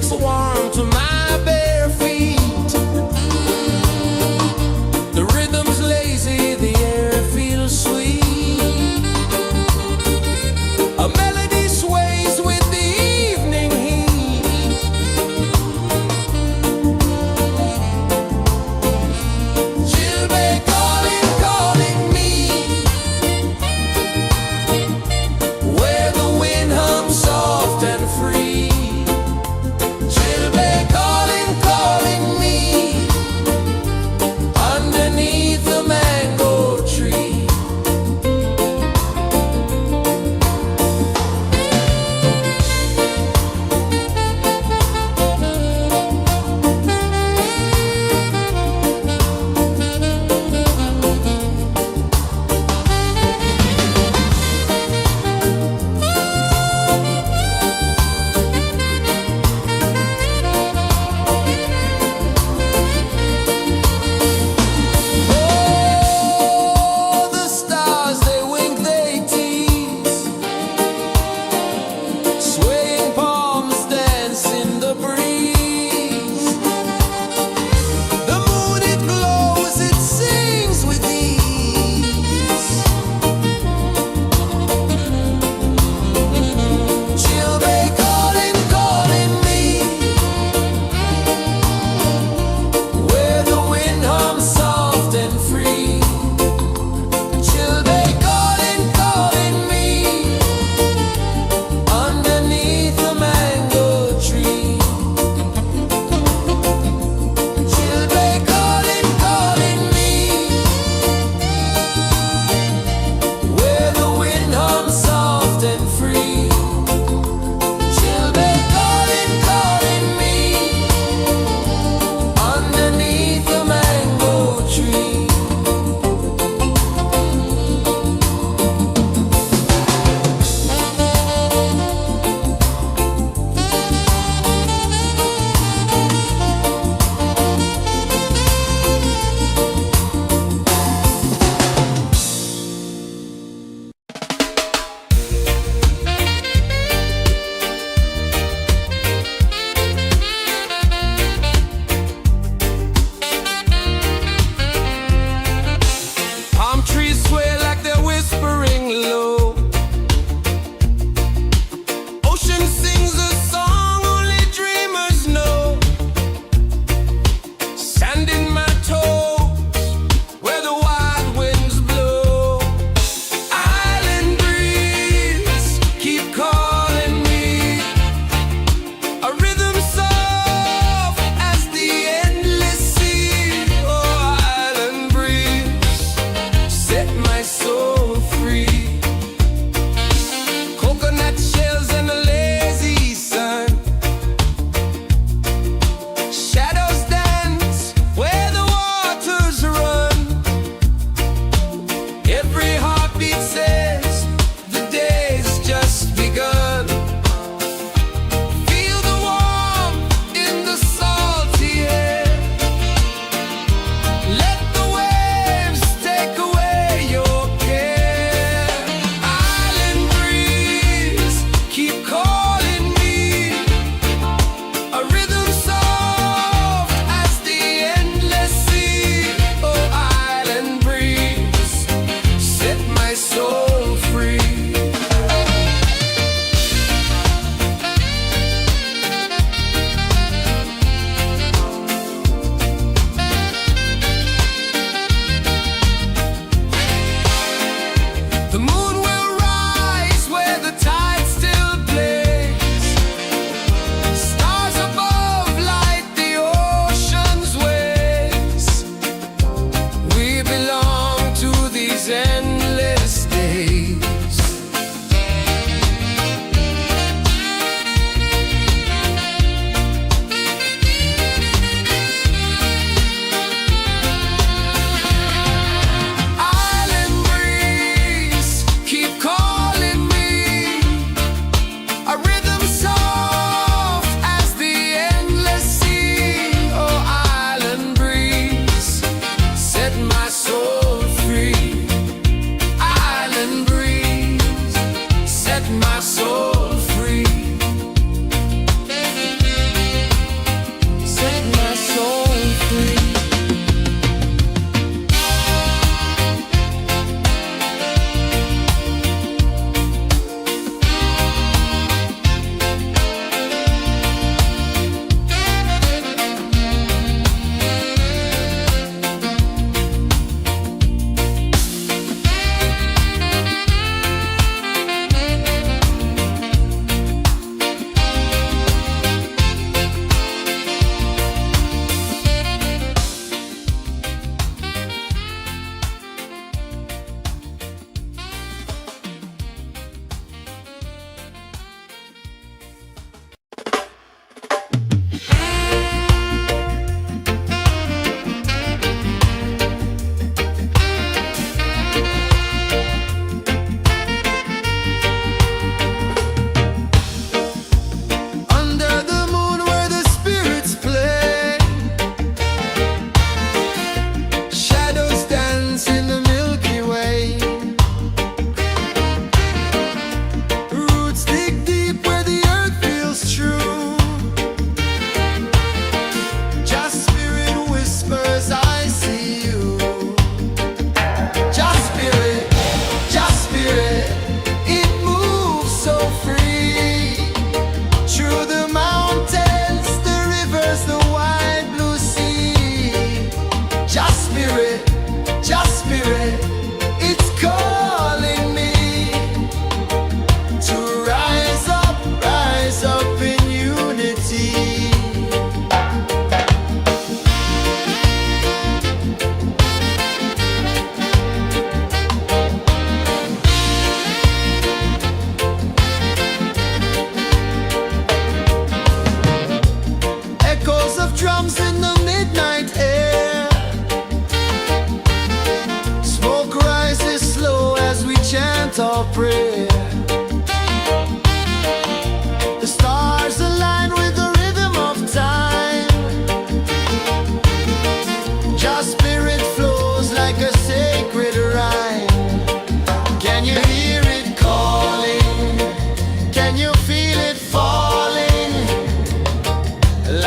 music's warm to my bare feet. The rhythm's lazy, the air feels sweet. A melody sways with the evening heat. Children calling, calling me, where the wind hums soft and free. Children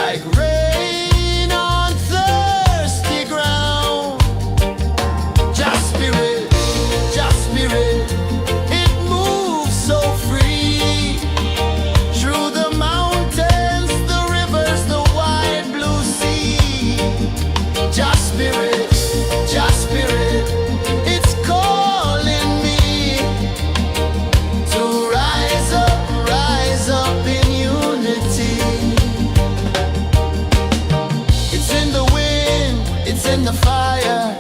like rain on thirsty ground. Just spirit, it moves so free through the mountains, the rivers, the wide blue sea. Just spirit, it's calling me to rise up in unity. It's in the wind, it's in the fire,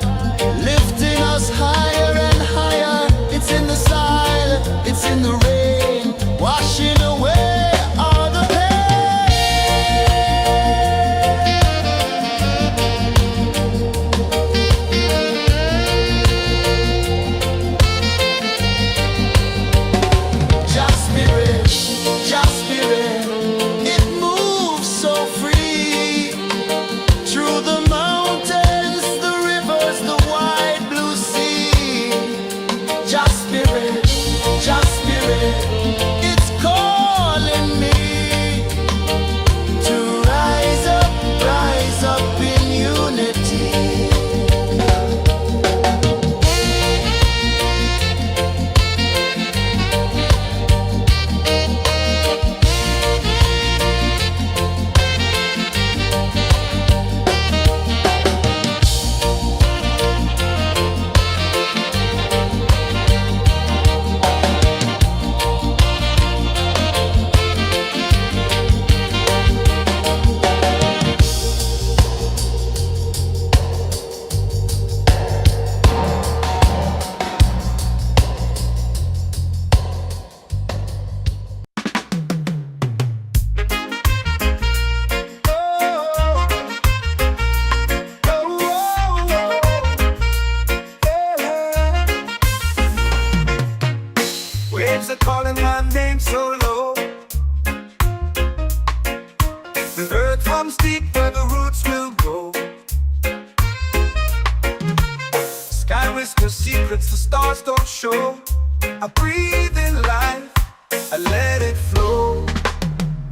lifting us higher and higher. It's in the silence, it's in the rain, washing away all the Just spirit, it moves so free through the mountains, the rivers, the wide blue sea. Just spirit, it's calling me to rise up in unity. Waves are calling my name so low. The earth runs deep where the roots will grow. Sky whispers secrets the stars don't show. I breathe in life, I let it flow.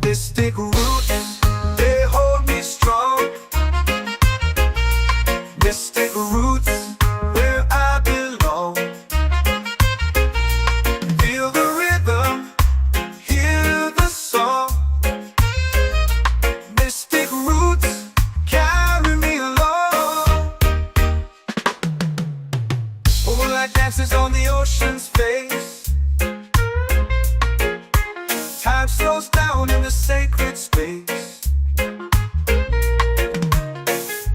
Mystic roots, they hold me strong. Mystic roots, where I belong. Feel the rhythm, hear the song. Mystic roots, carry me along. Moonlight dances on the ocean's face. Time slows down in the sacred space.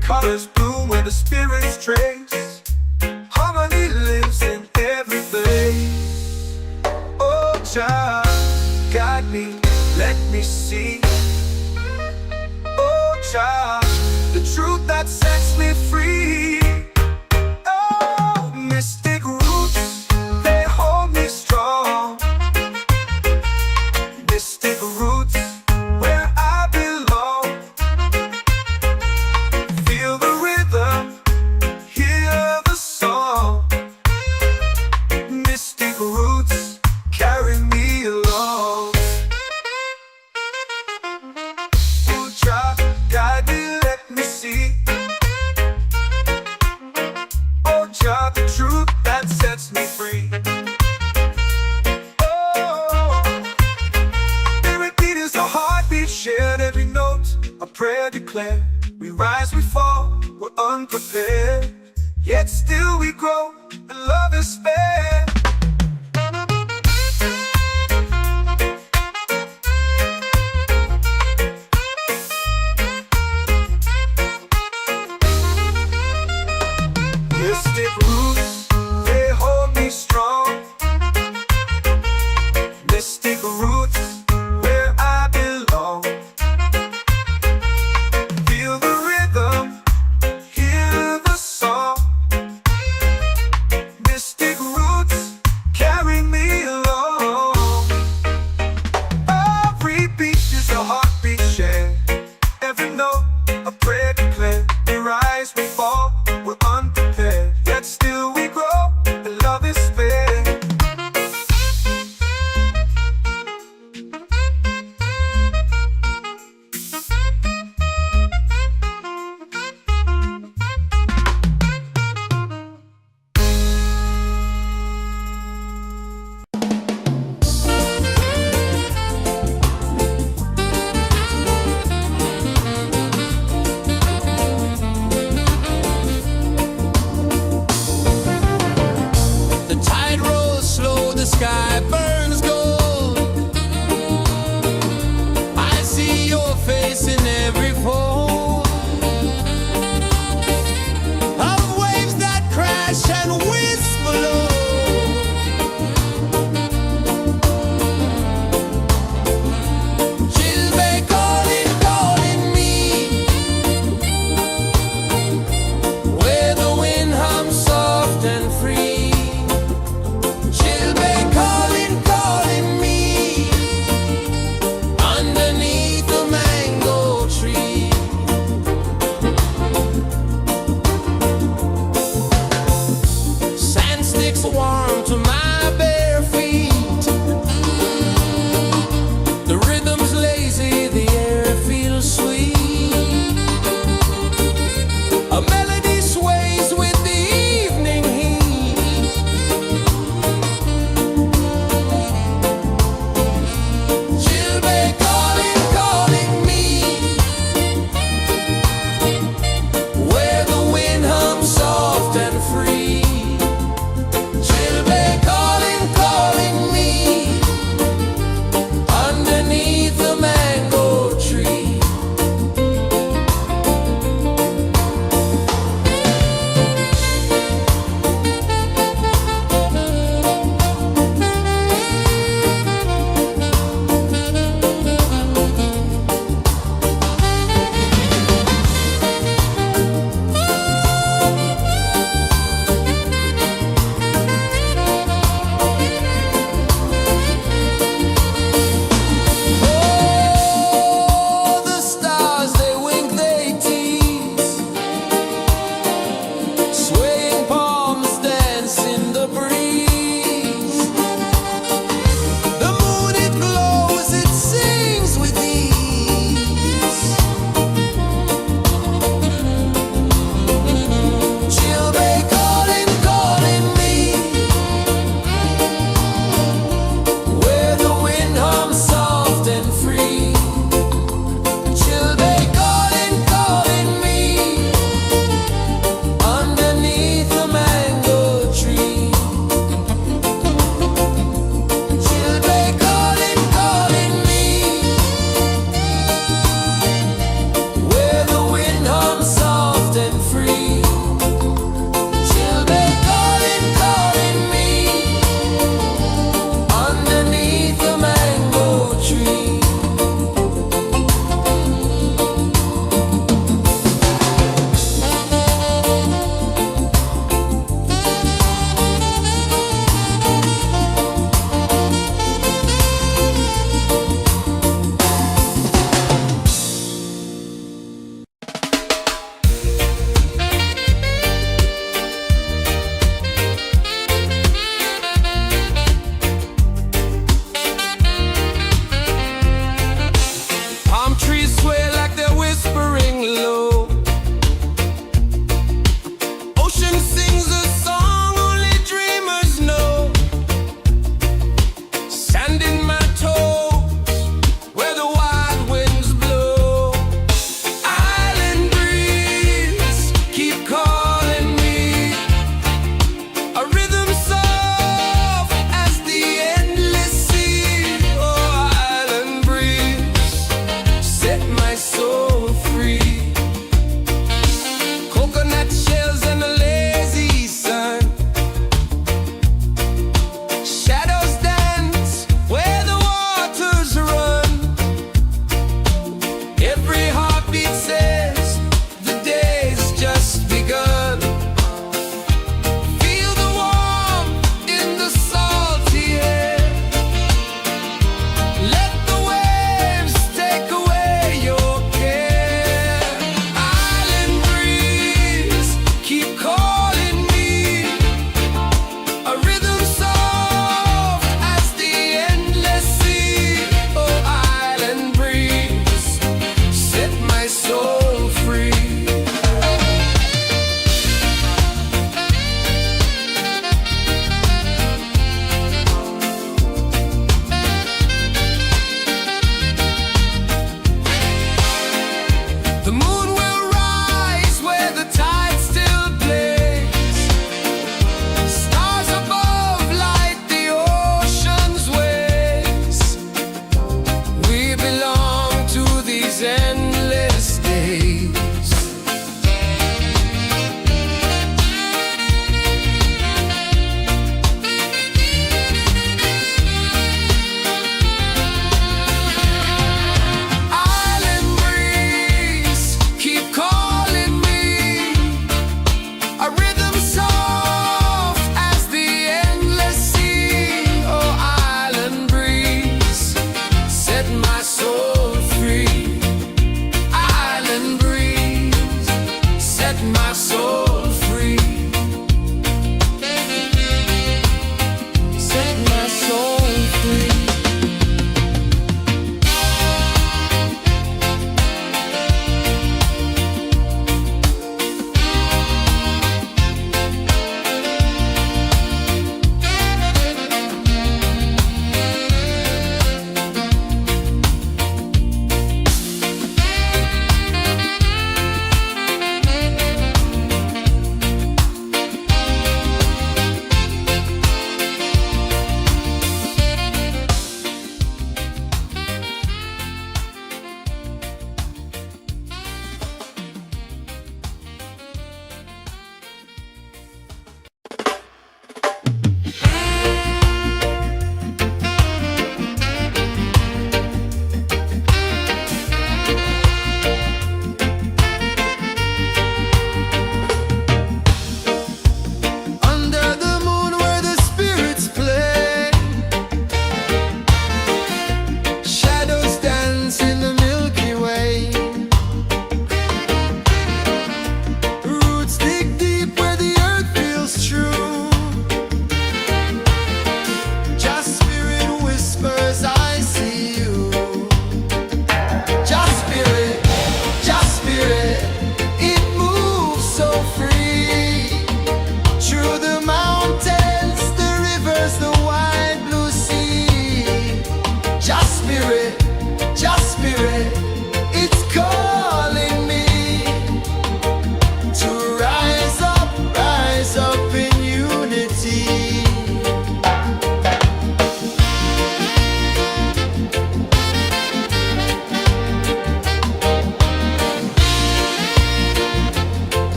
Colors bloom where the spirits trace. Harmony lives in every place. Oh, child, guide me, let me see. Oh, child, the truth that sets me free. Oh, mystic roots, they hold me strong. Mystic roots, where I belong. Feel the rhythm, hear the song. Mystic roots, carry me along. Oh, child, guide me, let me see. Oh, child, the truth that sets me free. Oh, spirit beat is a heartbeat, shared every note. A prayer declared. We rise, we fall, we're unprepared. Yet still we grow, and love is spared. Mystic roots, they hold me strong. Mystic roots, where I belong. Feel the rhythm, hear the song. Mystic roots, facing every foe of waves that crash and whisk below. She'll be calling, calling me where the wind hums soft and free. She'll be calling, calling me underneath the mango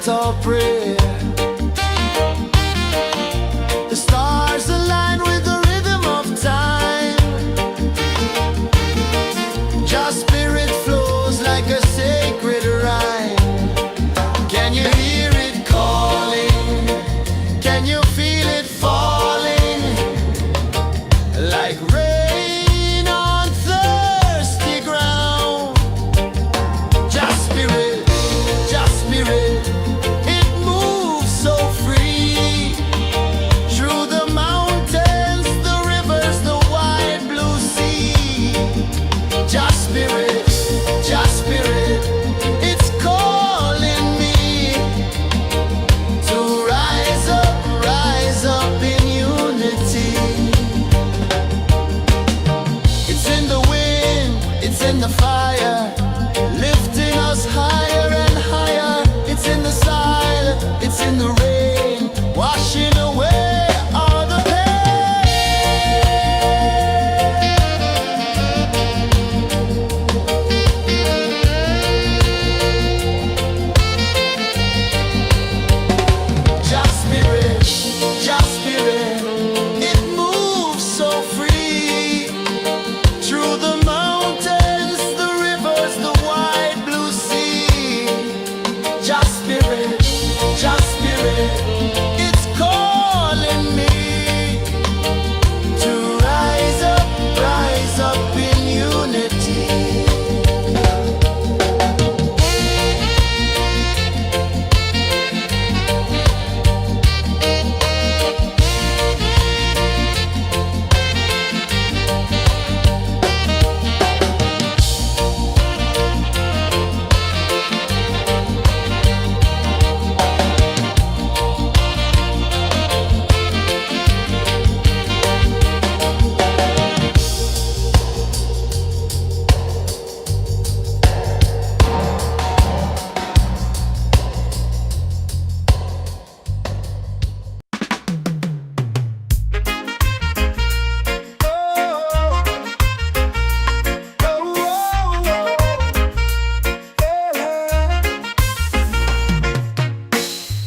chant our prayer. The stars align with the rhythm of time. Just spirit flows like a sacred rhyme. Can you hear it calling? Can you feel it falling? Like rain on thirsty ground. Just spirit, it moves so free. Through the mountains, the rivers, the wide blue sea. Just spirit, it's calling me to rise up in unity. It's in the wind, it's in the fire, lifting us higher and higher. It's in the silence, it's in the rain, washing away all the Just spirit, it moves so free. Through the mountains, the rivers, the wide blue sea. Just spirit, it's calling me to rise up in unity.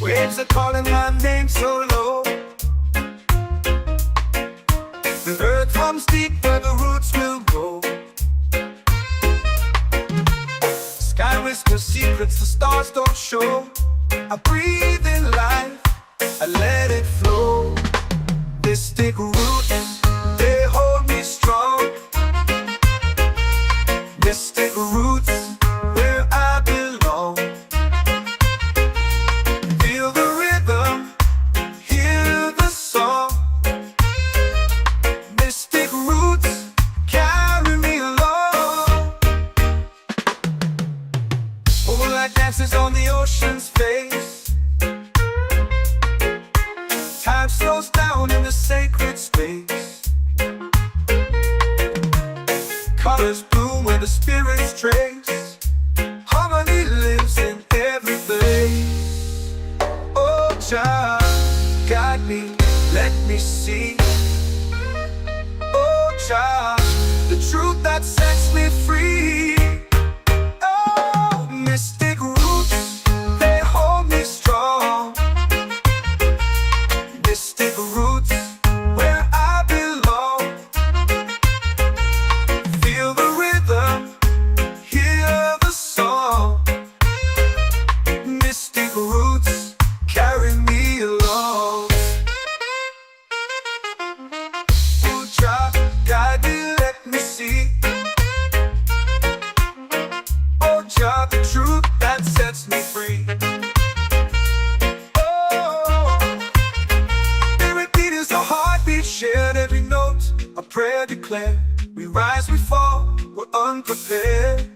Waves are calling my name so low. The earth comes deep where the roots will go. Sky whispers secrets the stars don't show. I breathe in life, I let it flow. Mystic roots, they hold me strong. Mystic roots, where I belong. Feel the rhythm, hear the song. Mystic roots, carry me along. Moonlight dances on the ocean's face. Time slows down in the sacred space. Colors bloom where the spirits trace. Harmony lives in every place. Oh, child, guide me, let me see. Oh, child, the truth that sets me free. Oh, mystic roots, they hold me strong. Mystic roots, where I belong. Feel the rhythm, hear the song. Mystic roots, carry me along. Oh, child, guide me, let me see. Oh, child, the truth that sets me free. Oh, spirit beat is a heartbeat, shared every note. A prayer declared. We rise, we fall, we're unprepared.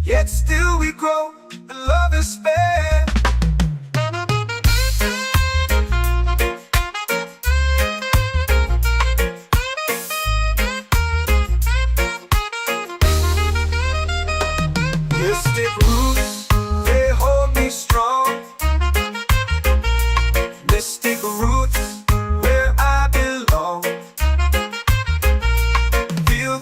Yet still we grow, and love is spared. Mystic roots, they hold me strong. Mystic roots, where I belong. Feel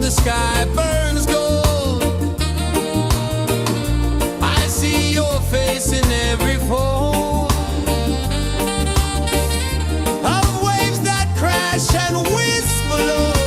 the sky burns gold. I see your face in every fold of waves that crash and whisper low.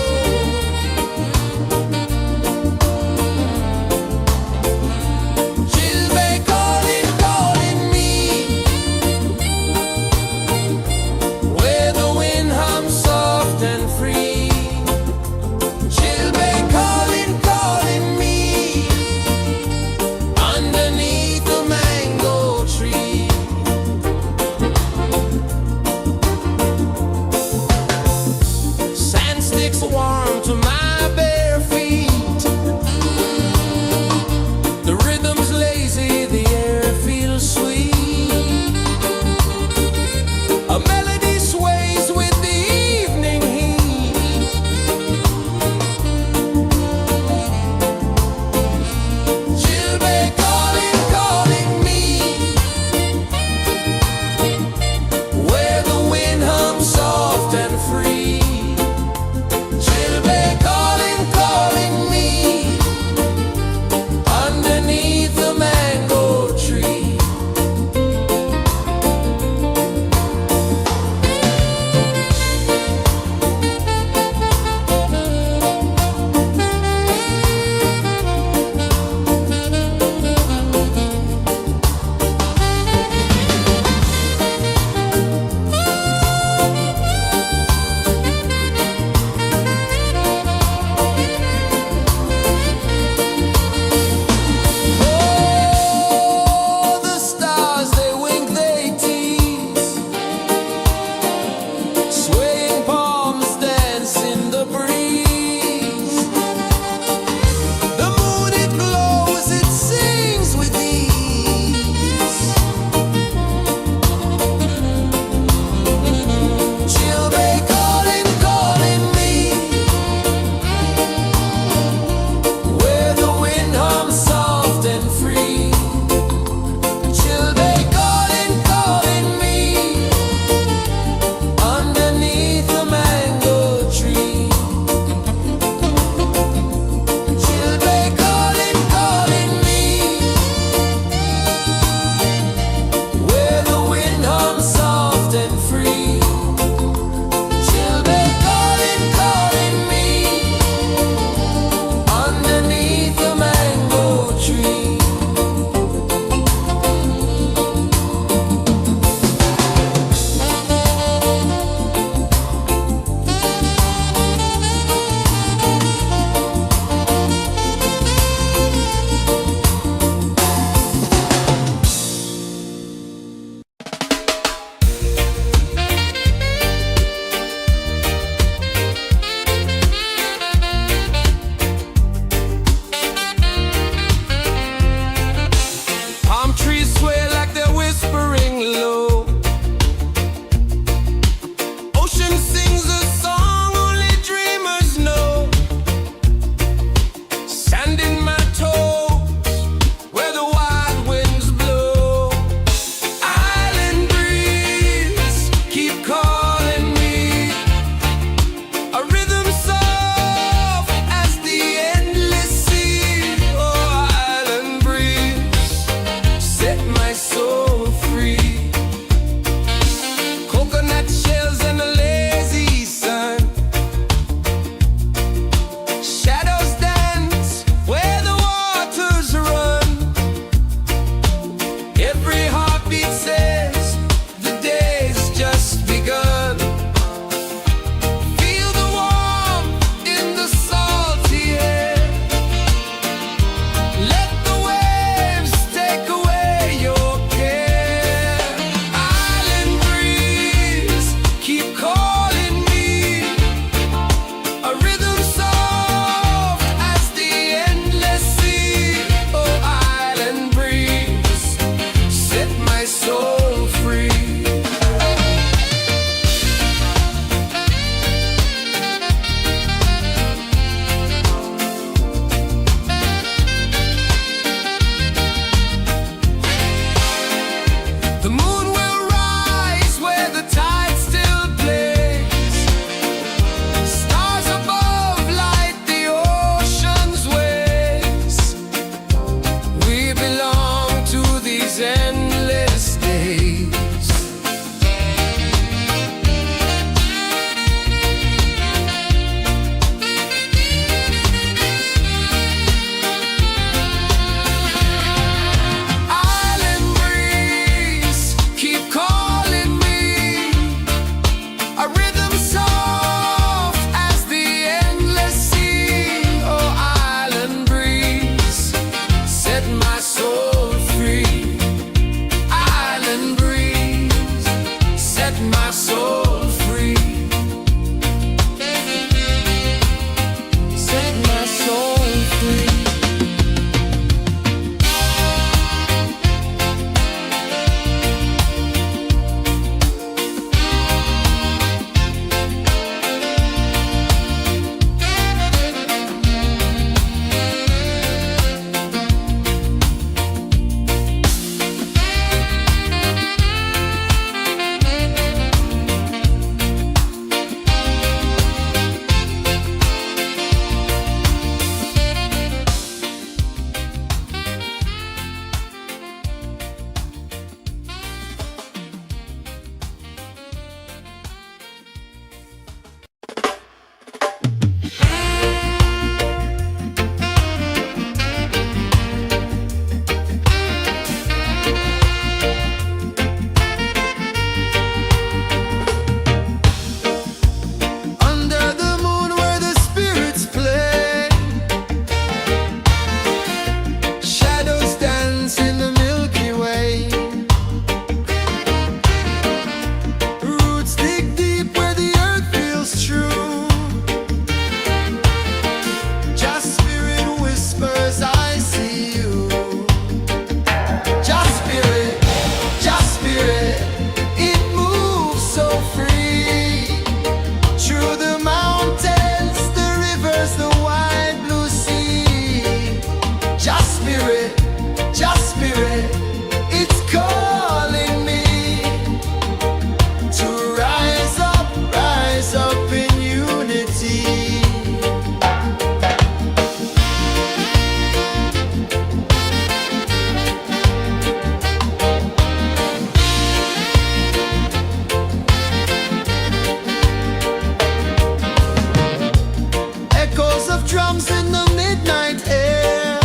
drums in the midnight air.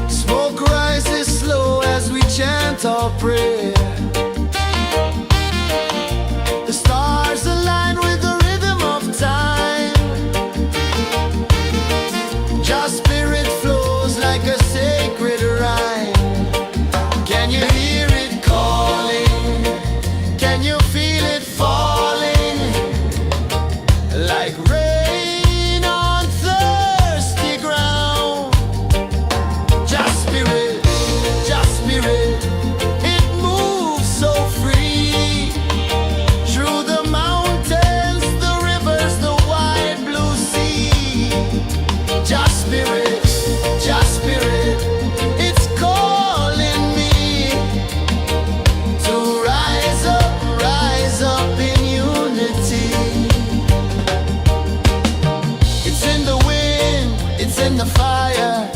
Smoke rises slow as we chant our prayer. The stars align with the rhythm of time. Your spirit flows like a sacred rhyme. Can you hear it calling? Can you feel it falling? Like rain on thirsty ground. Just spirit, it moves so free. Through the mountains, the rivers, the wide blue sea. Just spirit, it's calling me to rise up in unity. It's in the wind, it's in the fire,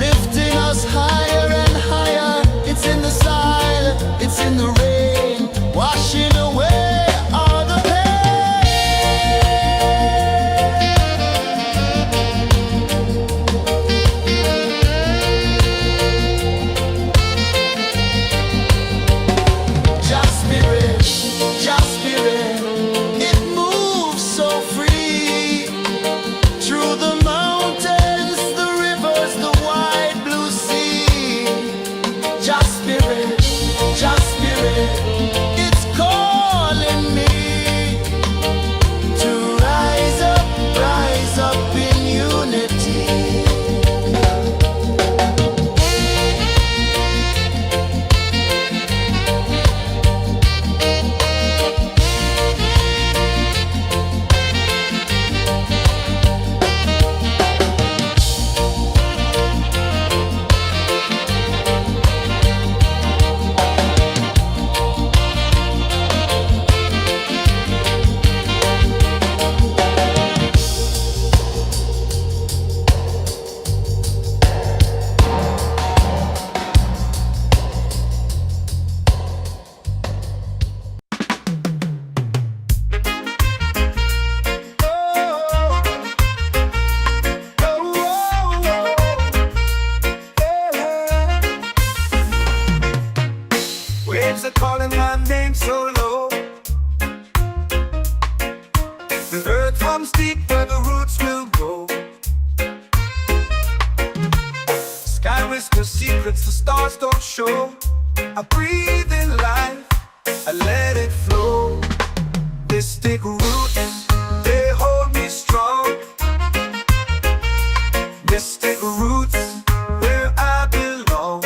lifting us higher and higher. It's in the silence, it's in the rain, washing away all the Just spirit, it moves so free. Through the mountains, the rivers, the wide blue sea. Just spirit, it's calling me to rise up in unity. Waves are calling my name so low. The earth comes deep where the roots will go. Sky whispers secrets the stars don't show. I breathe in life, I let it flow. Mystic roots, they hold me strong. Mystic roots, where I belong.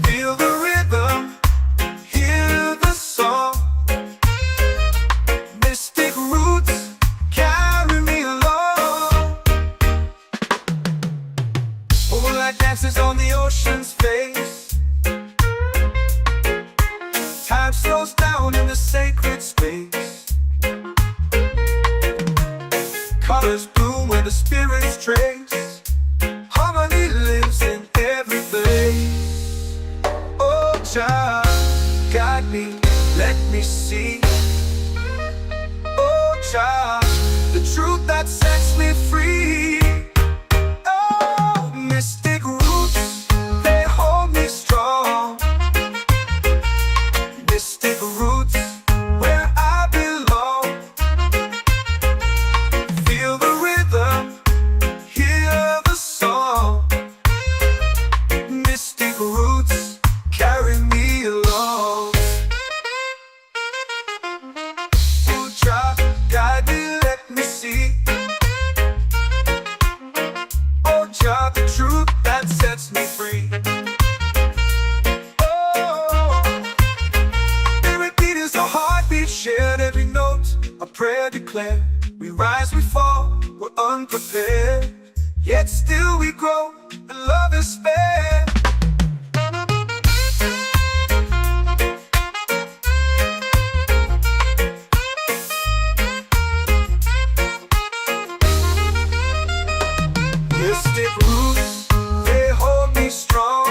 Feel the rhythm, hear the song. Mystic roots, carry me along. Moonlight dances on the ocean's face. Time slows down in the sacred space. Colors bloom where the spirits trace. Harmony lives in every place. Oh, child, guide me, let me see. Oh, child, the truth that sets me free. Oh, mystic roots, they hold me strong. Mystic roots, where I belong. Feel the rhythm, hear the song. Mystic roots, carry me along. Oh, child, guide me, let me see. Oh, child, the truth that sets me free. Oh, every beat is a heartbeat shared, every note a prayer declared. We rise, we fall, we're unprepared, yet still we grow, and love is spared. Mystic roots, they hold me strong.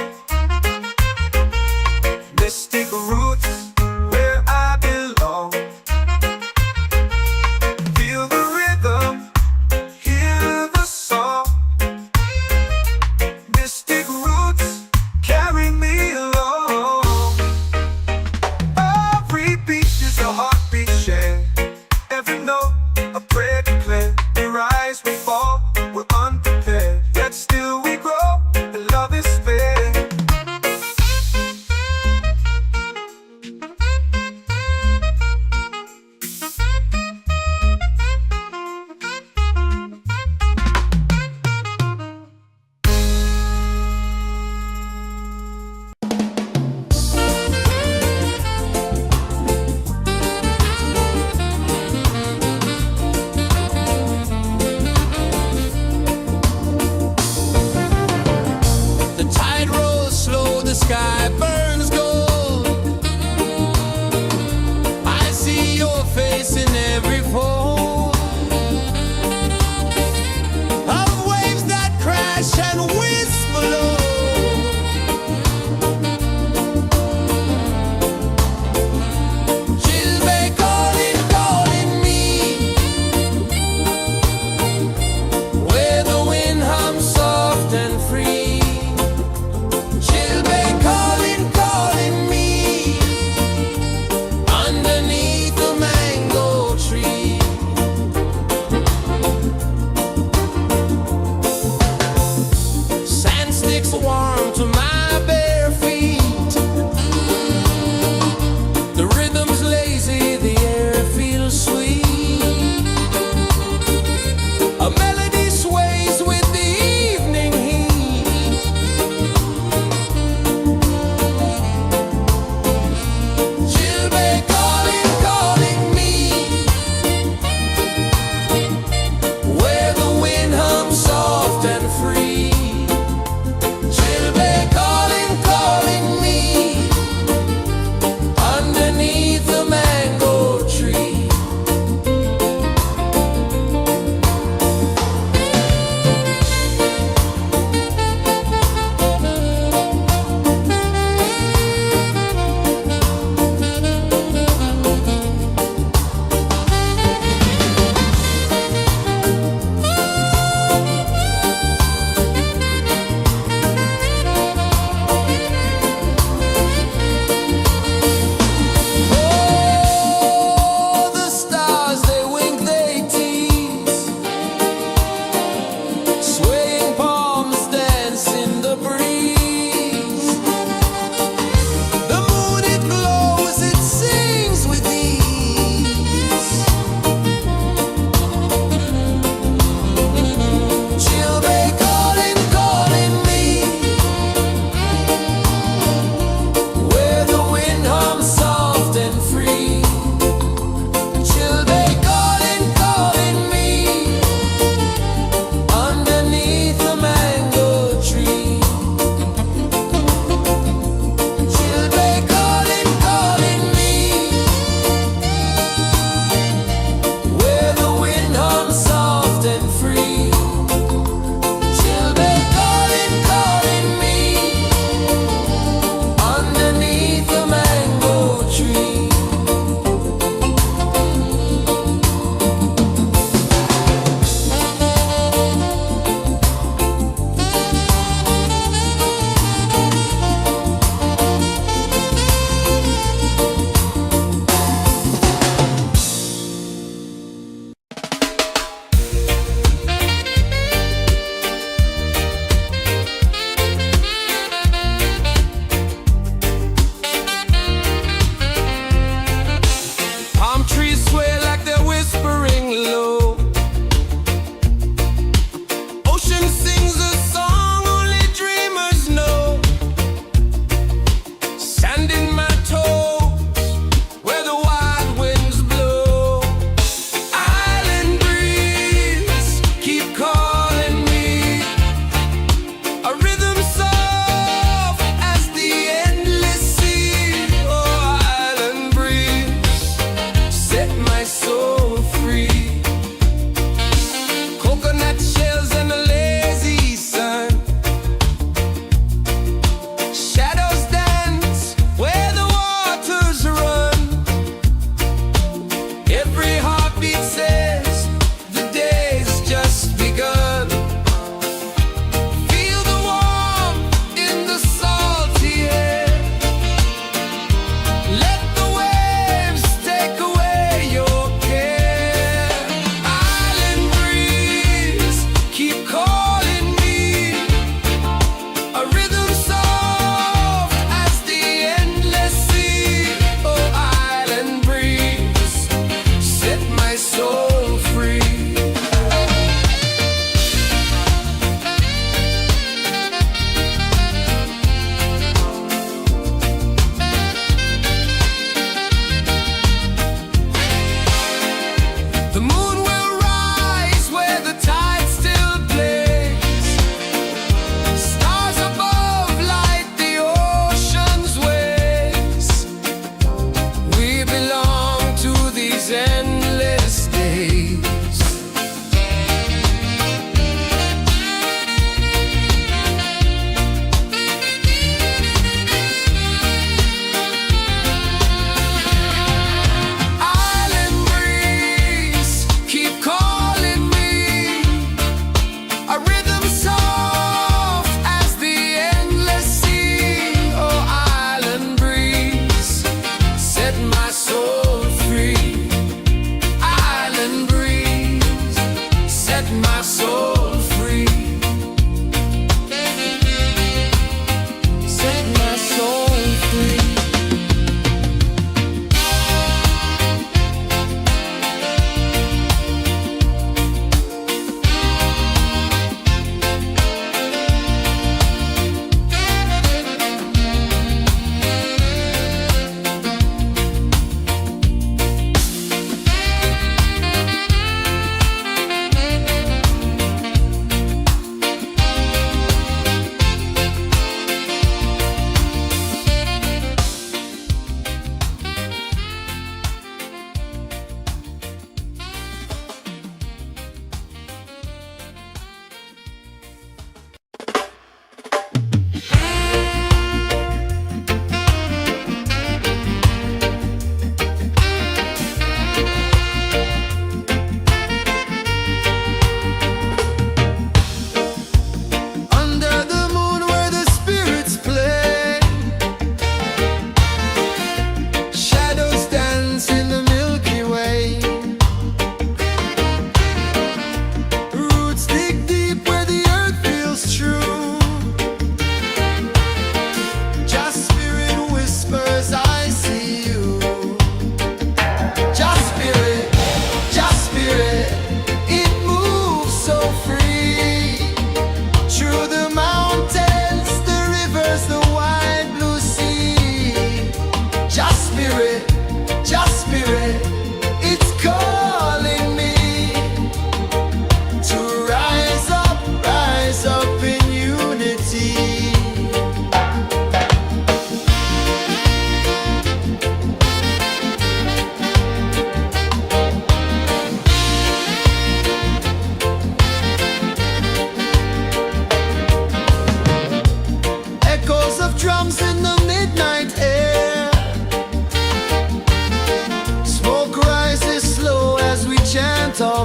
Mystic roots, where I belong. Feel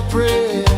our prayer.